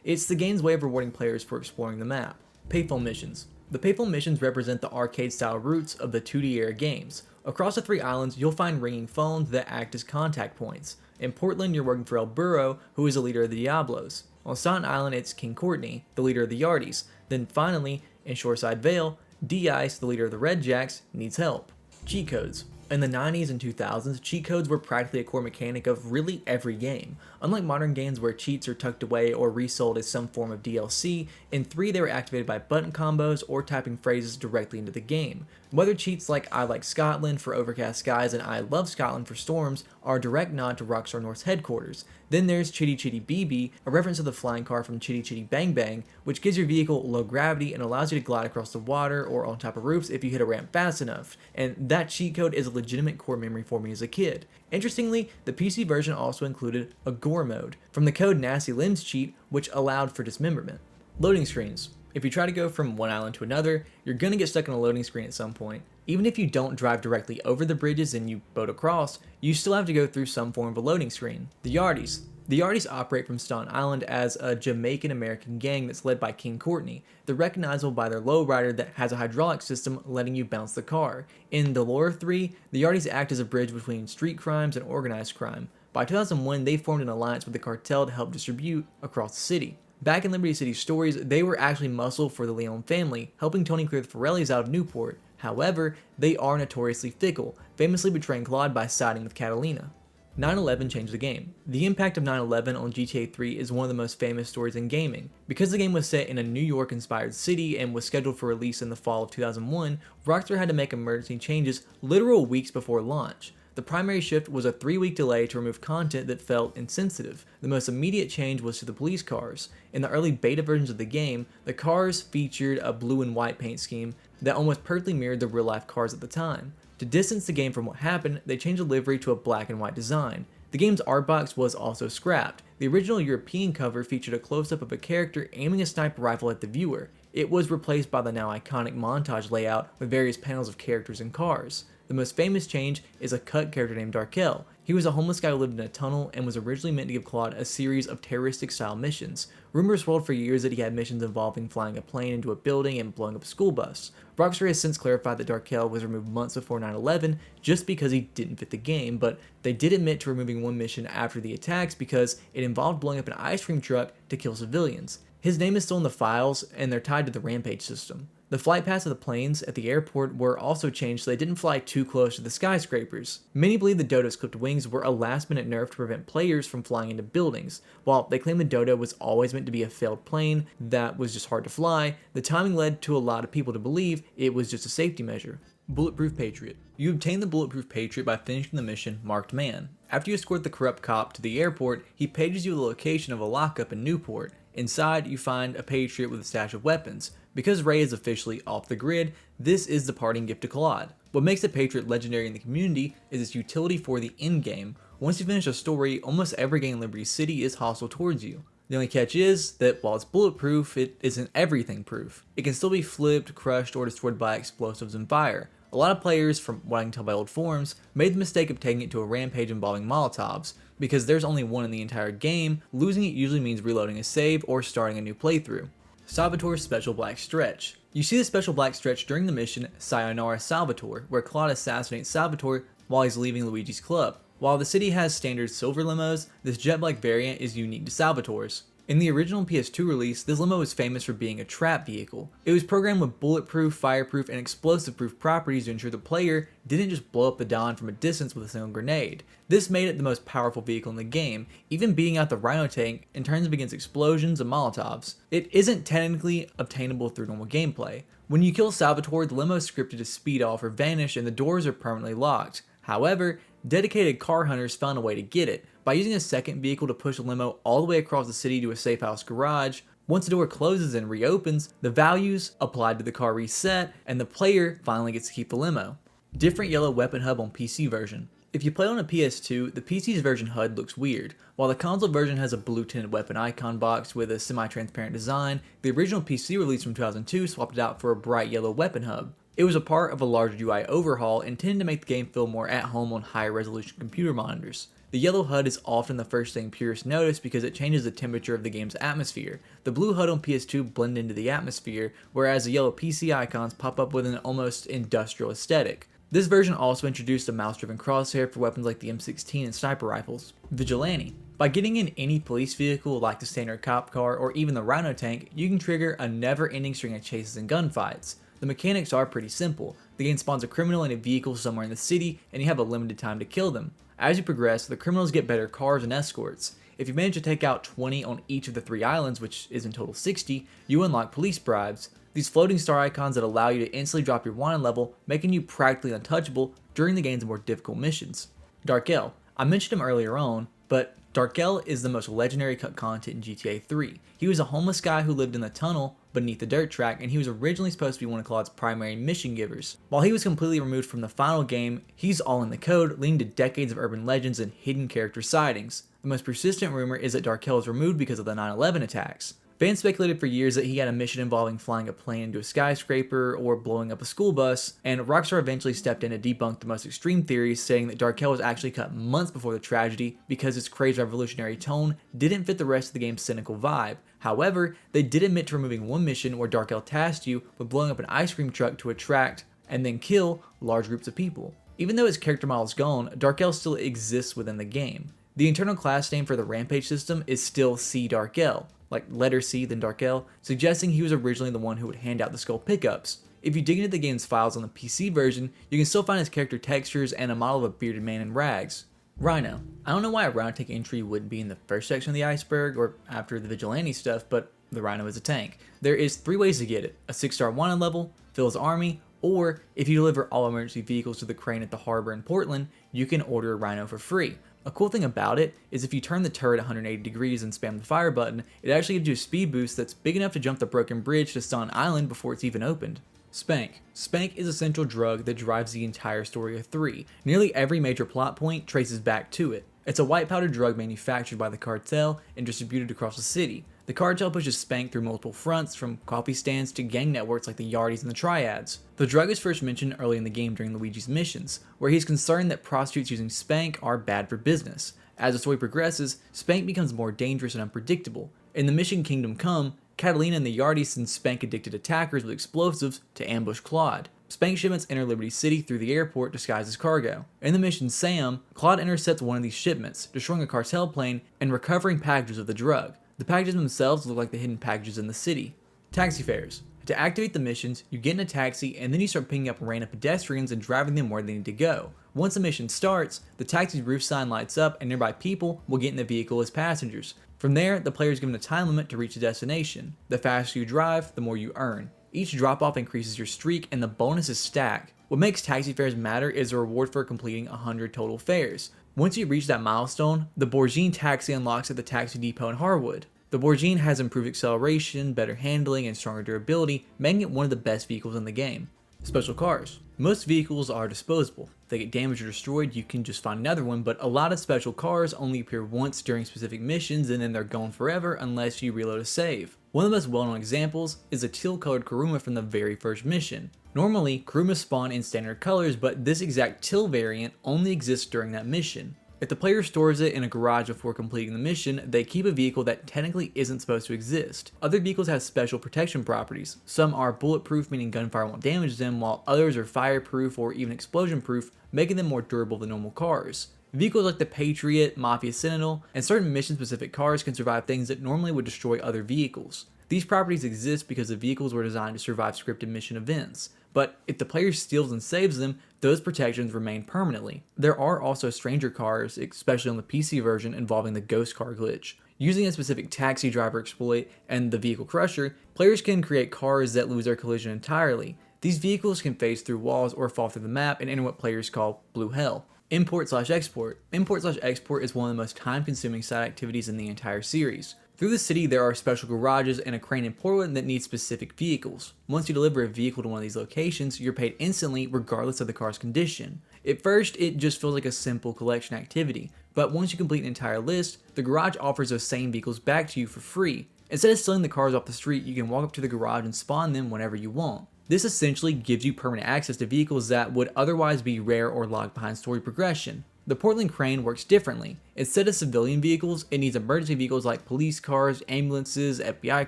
It's the game's way of rewarding players for exploring the map. Payphone missions. The payphone missions represent the arcade-style roots of the 2D era games. Across the 3 islands, you'll find ringing phones that act as contact points. In Portland, you're working for El Burro, who is the leader of the Diablos. On Staten Island, it's King Courtney, the leader of the Yardies. Then finally, in Shoreside Vale, D-Ice, the leader of the Red Jacks, needs help. Cheat codes. In the 90s and 2000s, cheat codes were practically a core mechanic of really every game. Unlike modern games where cheats are tucked away or resold as some form of DLC, in 3 they were activated by button combos or typing phrases directly into the game. Whether cheats like I like Scotland for overcast skies and I love Scotland for storms are a direct nod to Rockstar North's headquarters. Then there's Chitty Chitty BB, a reference to the flying car from Chitty Chitty Bang Bang, which gives your vehicle low gravity and allows you to glide across the water or on top of roofs if you hit a ramp fast enough. And that cheat code is a legitimate core memory for me as a kid. Interestingly, the PC version also included a gore mode from the code Nasty Limbs cheat, which allowed for dismemberment. Loading screens. If you try to go from one island to another, you're gonna get stuck in a loading screen at some point. Even if you don't drive directly over the bridges and you boat across, you still have to go through some form of a loading screen. The Yardies. The Yardies operate from Staten Island as a Jamaican-American gang that's led by King Courtney. They're recognizable by their lowrider that has a hydraulic system letting you bounce the car. In the lore of 3, the Yardies act as a bridge between street crimes and organized crime. By 2001, they formed an alliance with the cartel to help distribute across the city. Back in Liberty City stories, they were actually muscle for the Leon family, helping Tony clear the Forellis out of Newport. However, they are notoriously fickle, famously betraying Claude by siding with Catalina. 9/11 changed the game. The impact of 9/11 on GTA 3 is one of the most famous stories in gaming. Because the game was set in a New York-inspired city and was scheduled for release in the fall of 2001, Rockstar had to make emergency changes literal weeks before launch. The primary shift was a 3-week delay to remove content that felt insensitive. The most immediate change was to the police cars. In the early beta versions of the game, the cars featured a blue and white paint scheme that almost perfectly mirrored the real-life cars at the time. To distance the game from what happened, they changed the livery to a black and white design. The game's art box was also scrapped. The original European cover featured a close-up of a character aiming a sniper rifle at the viewer. It was replaced by the now iconic montage layout with various panels of characters and cars. The most famous change is a cut character named Darkel. He was a homeless guy who lived in a tunnel and was originally meant to give Claude a series of terroristic-style missions. Rumors swirled for years that he had missions involving flying a plane into a building and blowing up a school bus. Rockstar has since clarified that Darkel was removed months before 9/11 just because he didn't fit the game, but they did admit to removing one mission after the attacks because it involved blowing up an ice cream truck to kill civilians. His name is still in the files, and they're tied to the Rampage system. The flight paths of the planes at the airport were also changed so they didn't fly too close to the skyscrapers. Many believe the Dodo's clipped wings were a last-minute nerf to prevent players from flying into buildings. While they claim the Dodo was always meant to be a failed plane that was just hard to fly, the timing led to a lot of people to believe it was just a safety measure. Bulletproof Patriot. You obtain the Bulletproof Patriot by finishing the mission Marked Man. After you escort the corrupt cop to the airport, he pages you the location of a lockup in Newport. Inside, you find a Patriot with a stash of weapons. Because Ray is officially off the grid, this is the parting gift to Claude. What makes the Patriot legendary in the community is its utility for the endgame. Once you finish a story, almost every gang in Liberty City is hostile towards you. The only catch is that while it's bulletproof, it isn't everything proof. It can still be flipped, crushed, or destroyed by explosives and fire. A lot of players, from what I can tell by old forums, made the mistake of taking it to a rampage involving Molotovs. Because there's only one in the entire game, losing it usually means reloading a save or starting a new playthrough. Salvatore's Special Black Stretch. You see the Special Black Stretch during the mission Sayonara Salvatore, where Claude assassinates Salvatore while he's leaving Luigi's club. While the city has standard silver limos, this jet black variant is unique to Salvatore's. In the original PS2 release, this limo was famous for being a trap vehicle. It was programmed with bulletproof, fireproof, and explosive-proof properties to ensure the player didn't just blow up the Don from a distance with a single grenade. This made it the most powerful vehicle in the game, even beating out the Rhino tank in turns against explosions and Molotovs. It isn't technically obtainable through normal gameplay. When you kill Salvatore, the limo is scripted to speed off or vanish and the doors are permanently locked. However, dedicated car hunters found a way to get it. By using a second vehicle to push a limo all the way across the city to a safe house garage, once the door closes and reopens, the values applied to the car reset, and the player finally gets to keep the limo. Different yellow weapon hub on PC version. If you play on a PS2, the PC's version HUD looks weird. While the console version has a blue tinted weapon icon box with a semi-transparent design, the original PC release from 2002 swapped it out for a bright yellow weapon hub. It was a part of a larger UI overhaul intended to make the game feel more at home on higher resolution computer monitors. The yellow HUD is often the first thing purists notice because it changes the temperature of the game's atmosphere. The blue HUD on PS2 blend into the atmosphere, whereas the yellow PC icons pop up with an almost industrial aesthetic. This version also introduced a mouse-driven crosshair for weapons like the M16 and sniper rifles. Vigilante. By getting in any police vehicle like the standard cop car or even the Rhino tank, you can trigger a never-ending string of chases and gunfights. The mechanics are pretty simple. The game spawns a criminal in a vehicle somewhere in the city and you have a limited time to kill them. As you progress, the criminals get better cars and escorts. If you manage to take out 20 on each of the 3 islands, which is in total 60, you unlock police bribes. These floating star icons that allow you to instantly drop your wanted level, making you practically untouchable during the game's more difficult missions. Darkel. I mentioned him earlier on, but Darkel is the most legendary cut content in GTA 3. He was a homeless guy who lived in the tunnel beneath the dirt track, and he was originally supposed to be one of Claude's primary mission givers. While he was completely removed from the final game, he's all in the code, leading to decades of urban legends and hidden character sightings. The most persistent rumor is that Darkel was removed because of the 9/11 attacks. Fans speculated for years that he had a mission involving flying a plane into a skyscraper or blowing up a school bus, and Rockstar eventually stepped in to debunk the most extreme theories, saying that Darkel was actually cut months before the tragedy because his crazed revolutionary tone didn't fit the rest of the game's cynical vibe. However, they did admit to removing one mission where Darkel tasked you with blowing up an ice cream truck to attract and then kill large groups of people. Even though his character model is gone, Darkel still exists within the game. The internal class name for the Rampage system is still C Darkel, like letter C then Darkel, suggesting he was originally the one who would hand out the skull pickups. If you dig into the game's files on the PC version, you can still find his character textures and a model of a bearded man in rags. Rhino. I don't know why a Rhino tank entry wouldn't be in the first section of the Iceberg or after the Vigilante stuff, but the Rhino is a tank. There is 3 ways to get it: a 6-star wanted level, fill his army, or if you deliver all emergency vehicles to the crane at the harbor in Portland, you can order a Rhino for free. A cool thing about it is if you turn the turret 180 degrees and spam the fire button, it actually gives you a speed boost that's big enough to jump the broken bridge to Stun Island before it's even opened. Spank. Spank is a central drug that drives the entire story of 3. Nearly every major plot point traces back to it. It's a white powder drug manufactured by the cartel and distributed across the city. The cartel pushes Spank through multiple fronts, from coffee stands to gang networks like the Yardies and the Triads. The drug is first mentioned early in the game during Luigi's missions, where he's concerned that prostitutes using Spank are bad for business. As the story progresses, Spank becomes more dangerous and unpredictable. In the mission Kingdom Come, Catalina and the Yardies send Spank-addicted attackers with explosives to ambush Claude. Spank shipments enter Liberty City through the airport disguised as cargo. In the mission Sam, Claude intercepts one of these shipments, destroying a cartel plane and recovering packages of the drug. The packages themselves look like the hidden packages in the city. Taxi fares. To activate the missions, you get in a taxi and then you start picking up random pedestrians and driving them where they need to go. Once the mission starts, the taxi's roof sign lights up and nearby people will get in the vehicle as passengers. From there, the player is given a time limit to reach the destination. The faster you drive, the more you earn. Each drop-off increases your streak and the bonuses stack. What makes taxi fares matter is a reward for completing 100 total fares. Once you reach that milestone, the Borgine taxi unlocks at the taxi depot in Harwood. The Borgine has improved acceleration, better handling, and stronger durability, making it one of the best vehicles in the game. Special cars. Most vehicles are disposable. If they get damaged or destroyed, you can just find another one, but a lot of special cars only appear once during specific missions and then they're gone forever unless you reload a save. One of the most well-known examples is a teal-colored Kuruma from the very first mission. Normally, Kurumas spawn in standard colors, but this exact teal variant only exists during that mission. If the player stores it in a garage before completing the mission, they keep a vehicle that technically isn't supposed to exist. Other vehicles have special protection properties. Some are bulletproof, meaning gunfire won't damage them, while others are fireproof or even explosion-proof, making them more durable than normal cars. Vehicles like the Patriot, Mafia Sentinel, and certain mission-specific cars can survive things that normally would destroy other vehicles. These properties exist because the vehicles were designed to survive scripted mission events. But if the player steals and saves them, those protections remain permanently. There are also stranger cars, especially on the PC version, involving the ghost car glitch. Using a specific taxi driver exploit and the vehicle crusher, players can create cars that lose their collision entirely. These vehicles can phase through walls or fall through the map and enter what players call blue hell. Import/export. Import/export is one of the most time-consuming side activities in the entire series. Through the city, there are special garages and a crane in Portland that need specific vehicles. Once you deliver a vehicle to one of these locations, you're paid instantly regardless of the car's condition. At first, it just feels like a simple collection activity, but once you complete an entire list, the garage offers those same vehicles back to you for free. Instead of stealing the cars off the street, you can walk up to the garage and spawn them whenever you want. This essentially gives you permanent access to vehicles that would otherwise be rare or locked behind story progression. The Portland crane works differently. Instead of civilian vehicles, it needs emergency vehicles like police cars, ambulances, FBI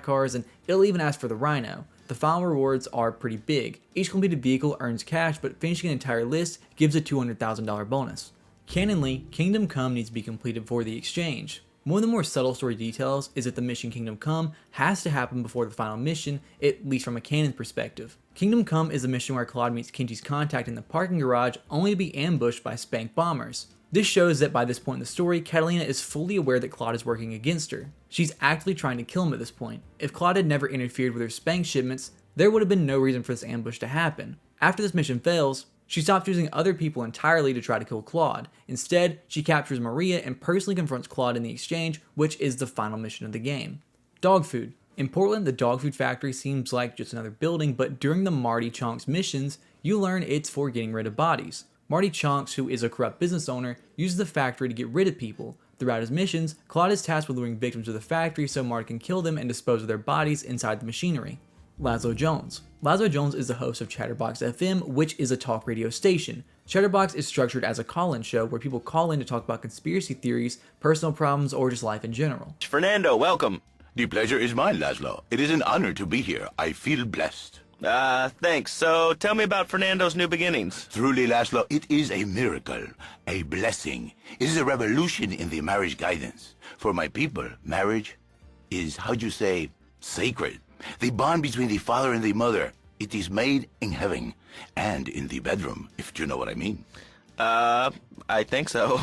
cars, and it'll even ask for the Rhino. The final rewards are pretty big. Each completed vehicle earns cash, but finishing an entire list gives a $200,000 bonus. Canonly, Kingdom Come needs to be completed for the exchange. One of the more subtle story details is that the mission Kingdom Come has to happen before the final mission, at least from a canon perspective. Kingdom Come is a mission where Claude meets Kenji's contact in the parking garage only to be ambushed by Spank bombers. This shows that by this point in the story, Catalina is fully aware that Claude is working against her. She's actively trying to kill him at this point. If Claude had never interfered with her Spank shipments, there would have been no reason for this ambush to happen. After this mission fails, she stops using other people entirely to try to kill Claude. Instead, she captures Maria and personally confronts Claude in the exchange, which is the final mission of the game. Dog food. In Portland, the dog food factory seems like just another building, but during the Marty Chonks missions, you learn it's for getting rid of bodies. Marty Chonks, who is a corrupt business owner, uses the factory to get rid of people. Throughout his missions, Claude is tasked with luring victims to the factory so Marty can kill them and dispose of their bodies inside the machinery. Laszlo Jones. Laszlo Jones is the host of Chatterbox FM, which is a talk radio station. Chatterbox is structured as a call-in show where people call in to talk about conspiracy theories, personal problems, or just life in general. Fernando, welcome. The pleasure is mine, Laszlo. It is an honor to be here. I feel blessed. Thanks. So tell me about Fernando's new beginnings. Truly, Laszlo, it is a miracle, a blessing. It is a revolution in the marriage guidance. For my people, marriage is, how'd you say, sacred. The bond between the father and the mother. It is made in heaven and in the bedroom, if you know what I mean. I think so.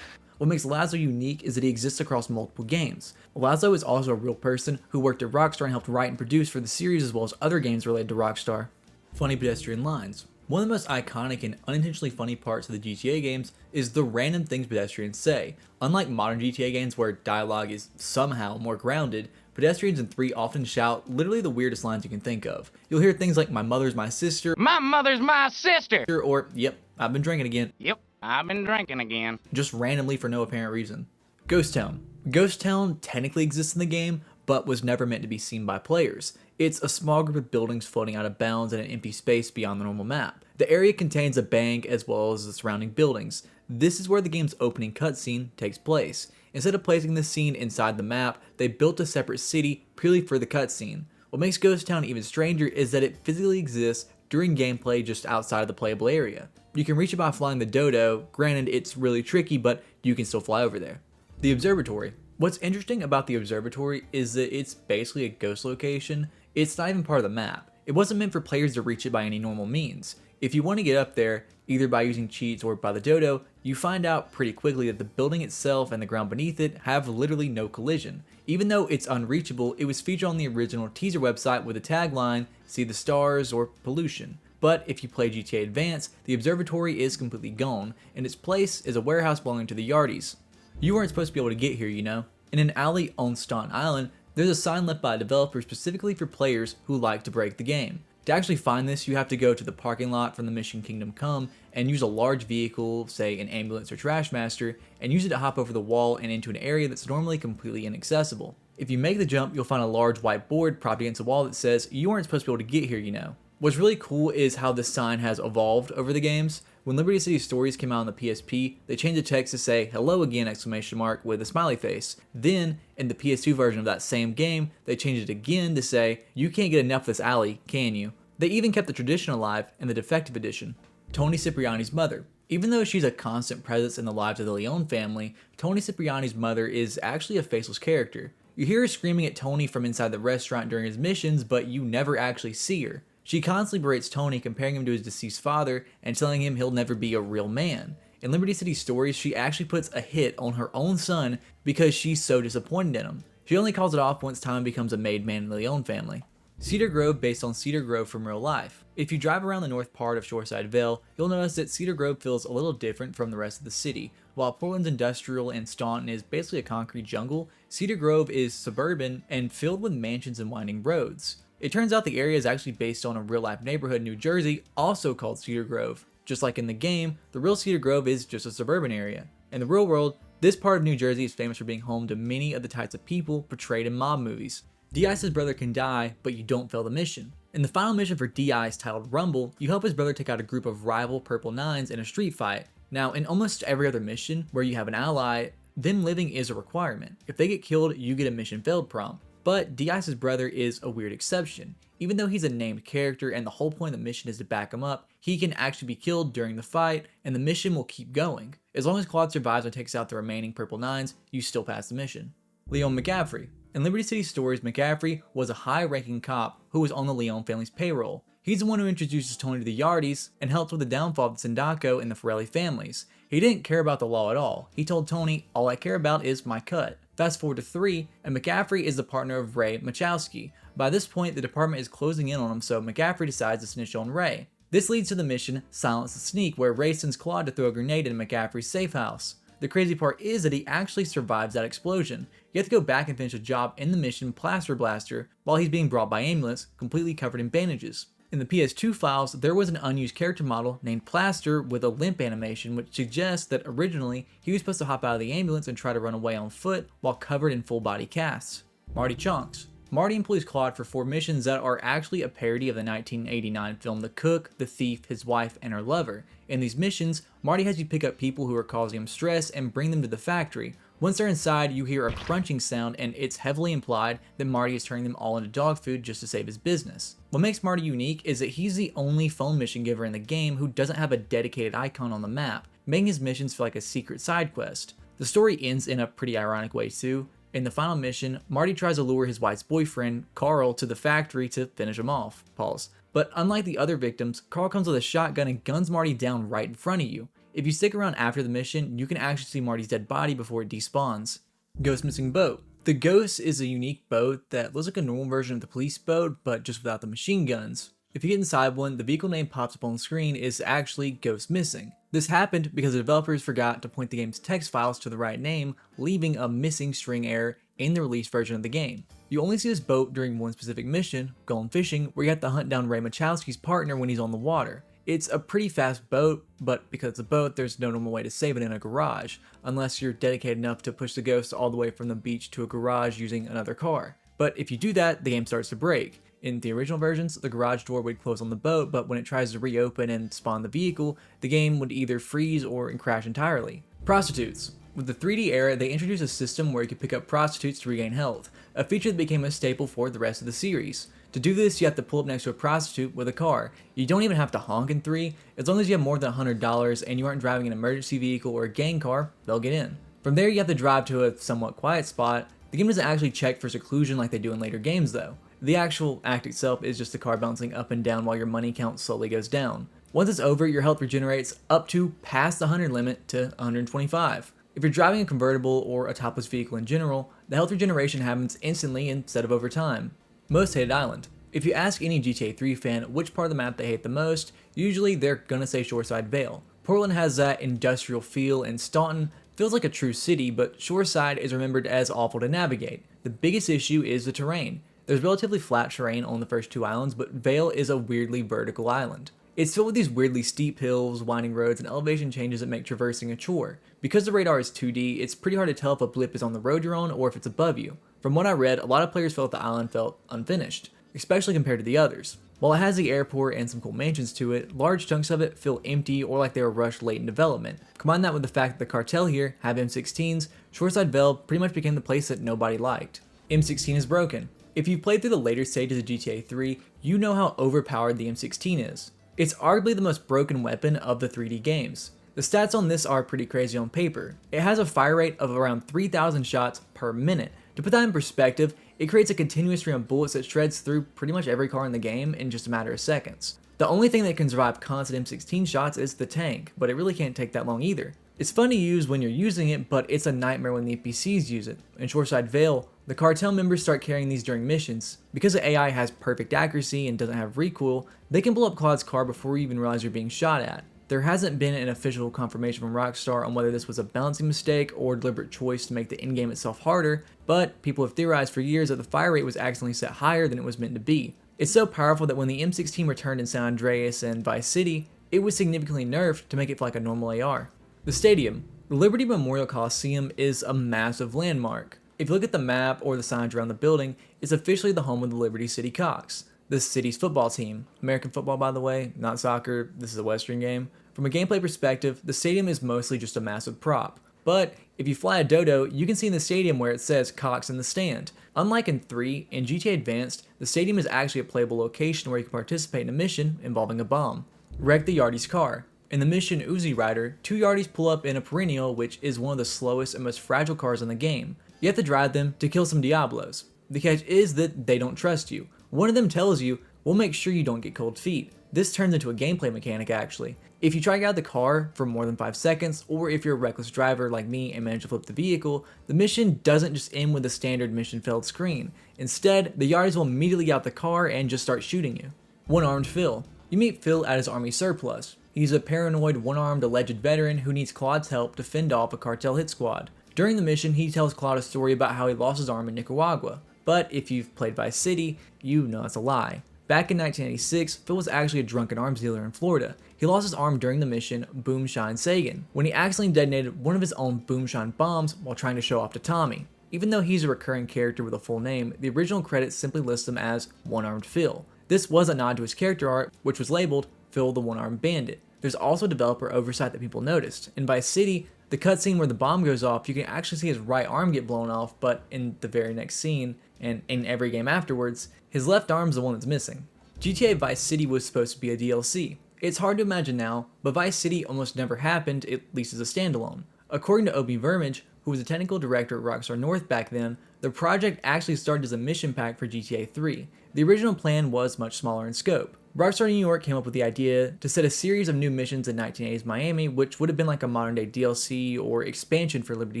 What makes Laszlo unique is that he exists across multiple games. Laszlo is also a real person who worked at Rockstar and helped write and produce for the series as well as other games related to Rockstar. Funny pedestrian lines. One of the most iconic and unintentionally funny parts of the GTA games is the random things pedestrians say. Unlike modern GTA games where dialogue is somehow more grounded, pedestrians in 3 often shout literally the weirdest lines you can think of. You'll hear things like, "My mother's my sister," My mother's my sister! or, "Yep, I've been drinking again." Yep, I've been drinking again. Just randomly for no apparent reason. Ghost Town. Ghost Town technically exists in the game, but was never meant to be seen by players. It's a small group of buildings floating out of bounds in an empty space beyond the normal map. The area contains a bank as well as the surrounding buildings. This is where the game's opening cutscene takes place. Instead of placing the scene inside the map, they built a separate city purely for the cutscene. What makes Ghost Town even stranger is that it physically exists during gameplay just outside of the playable area. You can reach it by flying the dodo, granted it's really tricky, but you can still fly over there. The Observatory. What's interesting about the Observatory is that it's basically a ghost location. It's not even part of the map. It wasn't meant for players to reach it by any normal means. If you want to get up there, either by using cheats or by the dodo, you find out pretty quickly that the building itself and the ground beneath it have literally no collision. Even though it's unreachable, it was featured on the original teaser website with the tagline, "See the stars" or "pollution." But if you play GTA Advance, the observatory is completely gone, and its place is a warehouse belonging to the Yardies. You weren't supposed to be able to get here, you know. In an alley on Staunton Island, there's a sign left by a developer specifically for players who like to break the game. To actually find this, you have to go to the parking lot from the mission Kingdom Come and use a large vehicle, say an ambulance or Trashmaster, and use it to hop over the wall and into an area that's normally completely inaccessible. If you make the jump, you'll find a large white board propped against a wall that says, "You weren't supposed to be able to get here, you know." What's really cool is how this sign has evolved over the games. When Liberty City Stories came out on the PSP, they changed the text to say "hello again!" with a smiley face. Then, in the PS2 version of that same game, they changed it again to say, "You can't get enough of this alley, can you?" They even kept the tradition alive in the Defective Edition. Tony Cipriani's mother. Even though she's a constant presence in the lives of the Leone family, Tony Cipriani's mother is actually a faceless character. You hear her screaming at Tony from inside the restaurant during his missions, but you never actually see her. She constantly berates Tony, comparing him to his deceased father and telling him he'll never be a real man. In Liberty City Stories, she actually puts a hit on her own son because she's so disappointed in him. She only calls it off once Tommy becomes a made man in the Leone family. Cedar Grove based on Cedar Grove from real life. If you drive around the north part of Shoreside Vale, you'll notice that Cedar Grove feels a little different from the rest of the city. While Portland's industrial and Staunton is basically a concrete jungle, Cedar Grove is suburban and filled with mansions and winding roads. It turns out the area is actually based on a real-life neighborhood in New Jersey, also called Cedar Grove. Just like in the game, the real Cedar Grove is just a suburban area. In the real world, this part of New Jersey is famous for being home to many of the types of people portrayed in mob movies. D-Ice's brother can die, but you don't fail the mission. In the final mission for D-Ice, titled Rumble, you help his brother take out a group of rival Purple Nines in a street fight. Now, in almost every other mission where you have an ally, them living is a requirement. If they get killed, you get a mission failed prompt. But D-Ice's brother is a weird exception. Even though he's a named character and the whole point of the mission is to back him up, he can actually be killed during the fight, and the mission will keep going. As long as Claude survives and takes out the remaining Purple Nines, you still pass the mission. Leon McCaffrey. In Liberty City Stories, McCaffrey was a high-ranking cop who was on the Leone family's payroll. He's the one who introduces Tony to the Yardies and helped with the downfall of the Sindaco and the Forelli families. He didn't care about the law at all. He told Tony, "All I care about is my cut." Fast forward to 3, and McCaffrey is the partner of Ray Machowski. By this point, the department is closing in on him, so McCaffrey decides to snitch on Ray. This leads to the mission Silence the Sneak, where Ray sends Claude to throw a grenade in McCaffrey's safe house. The crazy part is that he actually survives that explosion. You have to go back and finish a job in the mission Plaster Blaster while he's being brought by ambulance, completely covered in bandages. In the PS2 files, there was an unused character model named Plaster with a limp animation, which suggests that originally he was supposed to hop out of the ambulance and try to run away on foot while covered in full body casts. Marty Chonks. Marty employs Claude for 4 missions that are actually a parody of the 1989 film The Cook, the Thief, his wife, and her lover. In these missions, Marty has you pick up people who are causing him stress and bring them to the factory. Once they're inside, you hear a crunching sound, and it's heavily implied that Marty is turning them all into dog food just to save his business. What makes Marty unique is that he's the only phone mission giver in the game who doesn't have a dedicated icon on the map, making his missions feel like a secret side quest. The story ends in a pretty ironic way too. In the final mission, Marty tries to lure his wife's boyfriend, Carl, to the factory to finish him off. Pause. But unlike the other victims, Carl comes with a shotgun and guns Marty down right in front of you. If you stick around after the mission, you can actually see Marty's dead body before it despawns. Ghost Missing Boat. The Ghost is a unique boat that looks like a normal version of the police boat, but just without the machine guns. If you get inside one, the vehicle name pops up on screen is actually Ghost Missing. This happened because the developers forgot to point the game's text files to the right name, leaving a missing string error in the released version of the game. You only see this boat during one specific mission, Going Fishing, where you have to hunt down Ray Machowski's partner when he's on the water. It's a pretty fast boat, but because it's a boat, there's no normal way to save it in a garage, unless you're dedicated enough to push the ghost all the way from the beach to a garage using another car. But if you do that, the game starts to break. In the original versions, the garage door would close on the boat, but when it tries to reopen and spawn the vehicle, the game would either freeze or crash entirely. Prostitutes. With the 3D era, they introduced a system where you could pick up prostitutes to regain health, a feature that became a staple for the rest of the series. To do this, you have to pull up next to a prostitute with a car. You don't even have to honk in 3. As long as you have more than $100 and you aren't driving an emergency vehicle or a gang car, they'll get in. From there, you have to drive to a somewhat quiet spot. The game doesn't actually check for seclusion like they do in later games though. The actual act itself is just the car bouncing up and down while your money count slowly goes down. Once it's over, your health regenerates up to past the 100 limit to 125. If you're driving a convertible or a topless vehicle in general, the health regeneration happens instantly instead of over time. Most hated island. If you ask any GTA 3 fan which part of the map they hate the most, usually they're gonna say Shoreside Vale. Portland has that industrial feel and Staunton feels like a true city, but Shoreside is remembered as awful to navigate. The biggest issue is the terrain. There's relatively flat terrain on the first 2 islands, but Vale is a weirdly vertical island. It's filled with these weirdly steep hills, winding roads, and elevation changes that make traversing a chore. Because the radar is 2D, it's pretty hard to tell if a blip is on the road you're on or if it's above you. From what I read, a lot of players felt the island felt unfinished, especially compared to the others. While it has the airport and some cool mansions to it, large chunks of it feel empty or like they were rushed late in development. Combine that with the fact that the cartel here have M16s, Shoreside Vale pretty much became the place that nobody liked. M16 is broken. If you've played through the later stages of GTA 3, you know how overpowered the M16 is. It's arguably the most broken weapon of the 3D games. The stats on this are pretty crazy on paper. It has a fire rate of around 3,000 shots per minute. To put that in perspective, it creates a continuous stream of bullets that shreds through pretty much every car in the game in just a matter of seconds. The only thing that can survive constant M16 shots is the tank, but it really can't take that long either. It's fun to use when you're using it, but it's a nightmare when the NPCs use it. In Shoreside Vale, the cartel members start carrying these during missions. Because the AI has perfect accuracy and doesn't have recoil, they can blow up Claude's car before you even realize you're being shot at. There hasn't been an official confirmation from Rockstar on whether this was a balancing mistake or a deliberate choice to make the endgame itself harder, but people have theorized for years that the fire rate was accidentally set higher than it was meant to be. It's so powerful that when the M16 returned in San Andreas and Vice City, it was significantly nerfed to make it feel like a normal AR. The stadium. The Liberty Memorial Coliseum is a massive landmark. If you look at the map or the signs around the building, it's officially the home of the Liberty City Cox, the city's football team. American football, by the way, not soccer. This is a Western game. From a gameplay perspective, the stadium is mostly just a massive prop. But if you fly a dodo, you can see in the stadium where it says Cox in the stand. Unlike in 3, in GTA Advanced, the stadium is actually a playable location where you can participate in a mission involving a bomb. Wreck the Yardies car. In the mission Uzi Rider, 2 Yardies pull up in a perennial, which is one of the slowest and most fragile cars in the game. You have to drive them to kill some Diablos. The catch is that they don't trust you. One of them tells you, "We'll make sure you don't get cold feet." This turns into a gameplay mechanic actually. If you try to get out of the car for more than 5 seconds, or if you're a reckless driver like me and manage to flip the vehicle, the mission doesn't just end with a standard mission failed screen. Instead, the Yardies will immediately get out the car and just start shooting you. One-armed Phil. You meet Phil at his army surplus. He's a paranoid, one-armed alleged veteran who needs Claude's help to fend off a cartel hit squad. During the mission, he tells Claude a story about how he lost his arm in Nicaragua. But if you've played Vice City, you know it's a lie. Back in 1986, Phil was actually a drunken arms dealer in Florida. He lost his arm during the mission Boomshine Sagan, when he accidentally detonated one of his own Boomshine bombs while trying to show off to Tommy. Even though he's a recurring character with a full name, the original credits simply list him as One-Armed Phil. This was a nod to his character art, which was labeled Phil the One-Armed Bandit. There's also developer oversight that people noticed. In Vice City, the cutscene where the bomb goes off, you can actually see his right arm get blown off, but in the very next scene, and in every game afterwards, his left arm's the one that's missing. GTA Vice City was supposed to be a DLC. It's hard to imagine now, but Vice City almost never happened, at least as a standalone. According to Obi Vermage, who was a technical director at Rockstar North back then, the project actually started as a mission pack for GTA 3. The original plan was much smaller in scope. Rockstar New York came up with the idea to set a series of new missions in 1980s Miami, which would have been like a modern day DLC or expansion for Liberty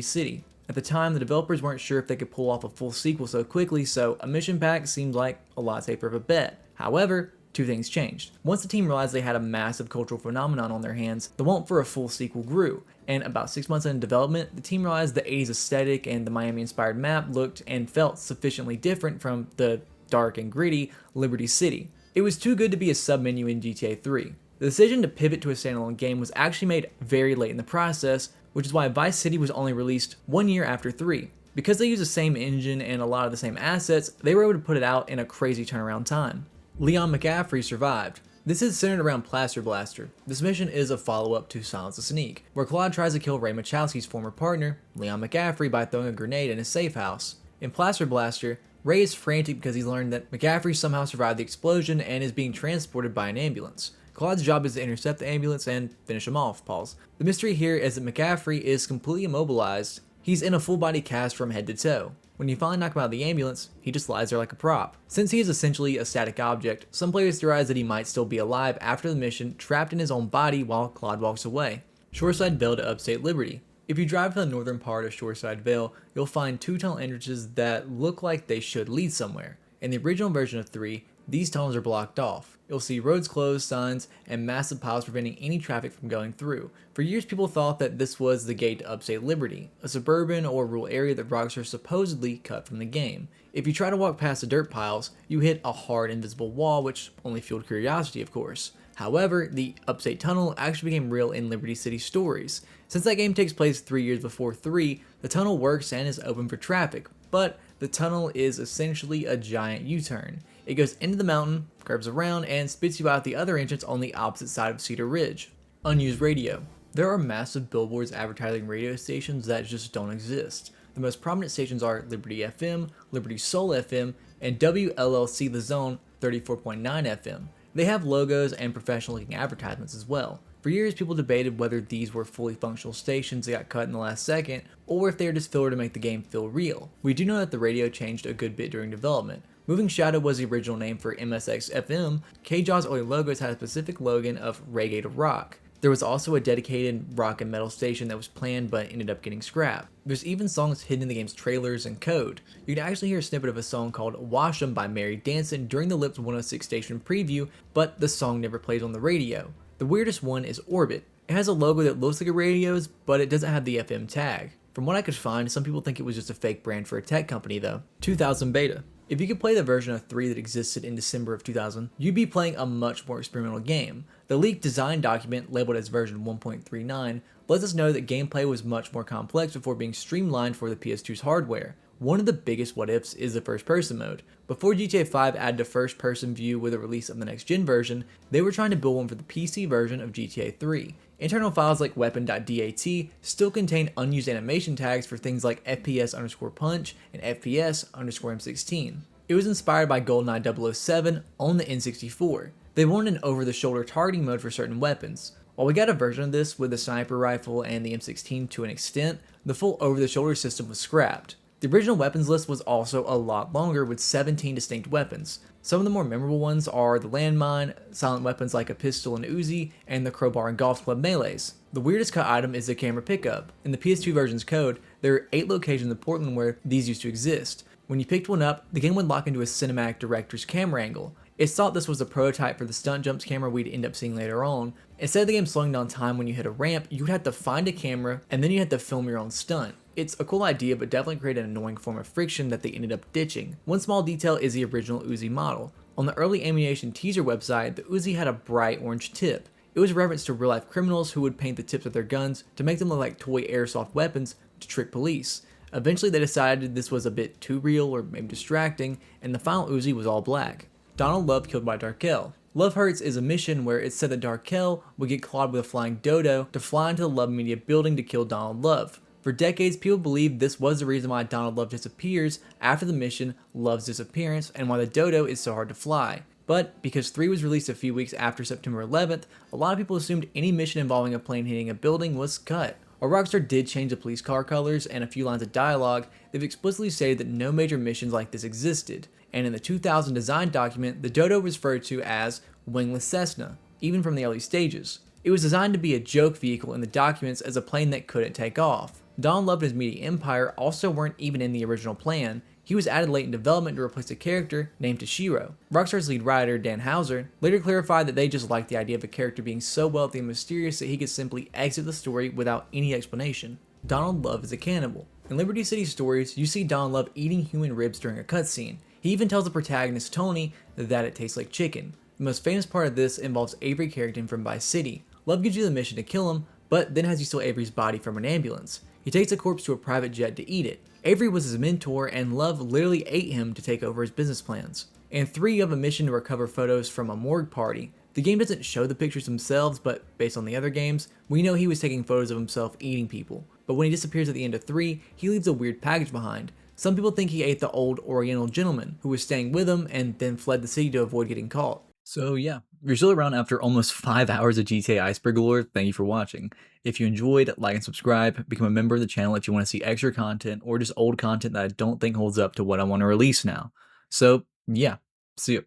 City. At the time, the developers weren't sure if they could pull off a full sequel so quickly, so a mission pack seemed like a lot safer of a bet. However, 2 things changed. Once the team realized they had a massive cultural phenomenon on their hands, the want for a full sequel grew, and about 6 months into development, the team realized the 80s aesthetic and the Miami-inspired map looked and felt sufficiently different from the dark and gritty Liberty City. It was too good to be a sub-menu in GTA 3. The decision to pivot to a standalone game was actually made very late in the process, which is why Vice City was only released 1 year after 3. Because they use the same engine and a lot of the same assets, they were able to put it out in a crazy turnaround time. Leon McCaffrey survived. This is centered around Plaster Blaster. This mission is a follow-up to Silence the Sneak, where Claude tries to kill Ray Machowski's former partner, Leon McCaffrey, by throwing a grenade in his safe house. In Plaster Blaster, Ray is frantic because he's learned that McCaffrey somehow survived the explosion and is being transported by an ambulance. Claude's job is to intercept the ambulance and finish him off, pause. The mystery here is that McCaffrey is completely immobilized. He's in a full-body cast from head to toe. When you finally knock him out of the ambulance, he just lies there like a prop. Since he is essentially a static object, some players theorize that he might still be alive after the mission, trapped in his own body while Claude walks away. Shoreside Vale to Upstate Liberty. If you drive to the northern part of Shoreside Vale, you'll find 2 tunnel entrances that look like they should lead somewhere. In the original version of 3, these tunnels are blocked off. You'll see roads closed signs and massive piles preventing any traffic from going through. For years, people thought that this was the gate to Upstate Liberty, a suburban or rural area that Rockstar supposedly cut from the game. If you try to walk past the dirt piles, you hit a hard invisible wall, which only fueled curiosity, of course. However, the Upstate Tunnel actually became real in Liberty City stories. Since that game takes place 3 years before 3, the tunnel works and is open for traffic, but the tunnel is essentially a giant U-turn. It goes into the mountain, curves around, and spits you out the other entrance on the opposite side of Cedar Ridge. Unused radio. There are massive billboards advertising radio stations that just don't exist. The most prominent stations are Liberty FM, Liberty Soul FM, and WLLC The Zone 34.9 FM. They have logos and professional looking advertisements as well. For years, people debated whether these were fully functional stations that got cut in the last second, or if they were just filler to make the game feel real. We do know that the radio changed a good bit during development. Moving Shadow was the original name for MSX FM. KJaw's early logos had a specific slogan of Reggae to Rock. There was also a dedicated rock and metal station that was planned but ended up getting scrapped. There's even songs hidden in the game's trailers and code. You can actually hear a snippet of a song called Wash 'Em by Mary Danson during the Lips 106 station preview, but the song never plays on the radio. The weirdest one is Orbit. It has a logo that looks like a radio's, but it doesn't have the FM tag. From what I could find, some people think it was just a fake brand for a tech company though. 2000 Beta. If you could play the version of 3 that existed in December of 2000, you'd be playing a much more experimental game. The leaked design document, labeled as version 1.39, lets us know that gameplay was much more complex before being streamlined for the PS2's hardware. One of the biggest what-ifs is the first-person mode. Before GTA 5 added a first-person view with the release of the next-gen version, they were trying to build one for the PC version of GTA 3. Internal files like weapon.dat still contain unused animation tags for things like FPS_punch and FPS_M16. It was inspired by GoldenEye 007 on the N64. They wanted an over-the-shoulder targeting mode for certain weapons. While we got a version of this with the sniper rifle and the M16 to an extent, the full over-the-shoulder system was scrapped. The original weapons list was also a lot longer with 17 distinct weapons. Some of the more memorable ones are the landmine, silent weapons like a pistol and Uzi, and the crowbar and golf club melees. The weirdest cut item is the camera pickup. In the PS2 version's code, there are 8 locations in Portland where these used to exist. When you picked one up, the game would lock into a cinematic director's camera angle. It's thought this was a prototype for the stunt jumps camera we'd end up seeing later on. Instead of the game slowing down time when you hit a ramp, you would have to find a camera and then you had to film your own stunt. It's a cool idea, but definitely created an annoying form of friction that they ended up ditching. One small detail is the original Uzi model. On the early Ammunition teaser website, the Uzi had a bright orange tip. It was a reference to real-life criminals who would paint the tips of their guns to make them look like toy airsoft weapons to trick police. Eventually they decided this was a bit too real or maybe distracting, and the final Uzi was all black. Donald Love killed by Darkel. Love Hurts is a mission where it's said that Darkel would get Claude with a flying dodo to fly into the Love Media building to kill Donald Love. For decades, people believed this was the reason why Donald Love disappears after the mission Love's disappearance and why the dodo is so hard to fly. But because 3 was released a few weeks after September 11th, a lot of people assumed any mission involving a plane hitting a building was cut. While Rockstar did change the police car colors and a few lines of dialogue, they've explicitly stated that no major missions like this existed, and in the 2000 design document, the dodo was referred to as Wingless Cessna, even from the early stages. It was designed to be a joke vehicle in the documents as a plane that couldn't take off. Donald Love and his media empire also weren't even in the original plan. He was added late in development to replace a character named Toshiro. Rockstar's lead writer, Dan Houser, later clarified that they just liked the idea of a character being so wealthy and mysterious that he could simply exit the story without any explanation. Donald Love is a cannibal. In Liberty City stories, you see Donald Love eating human ribs during a cutscene. He even tells the protagonist, Tony, that it tastes like chicken. The most famous part of this involves Avery Carrington from Vice City. Love gives you the mission to kill him, but then has you steal Avery's body from an ambulance. He takes the corpse to a private jet to eat it. Avery was his mentor, and Love literally ate him to take over his business plans. And 3, you have a mission to recover photos from a morgue party. The game doesn't show the pictures themselves, but based on the other games, we know he was taking photos of himself eating people. But when he disappears at the end of 3, he leaves a weird package behind. Some people think he ate the old Oriental gentleman who was staying with him and then fled the city to avoid getting caught. So yeah, if you're still around after almost 5 hours of GTA Iceberg lore, thank you for watching. If you enjoyed, like and subscribe, become a member of the channel if you want to see extra content or just old content that I don't think holds up to what I want to release now. So yeah, see you.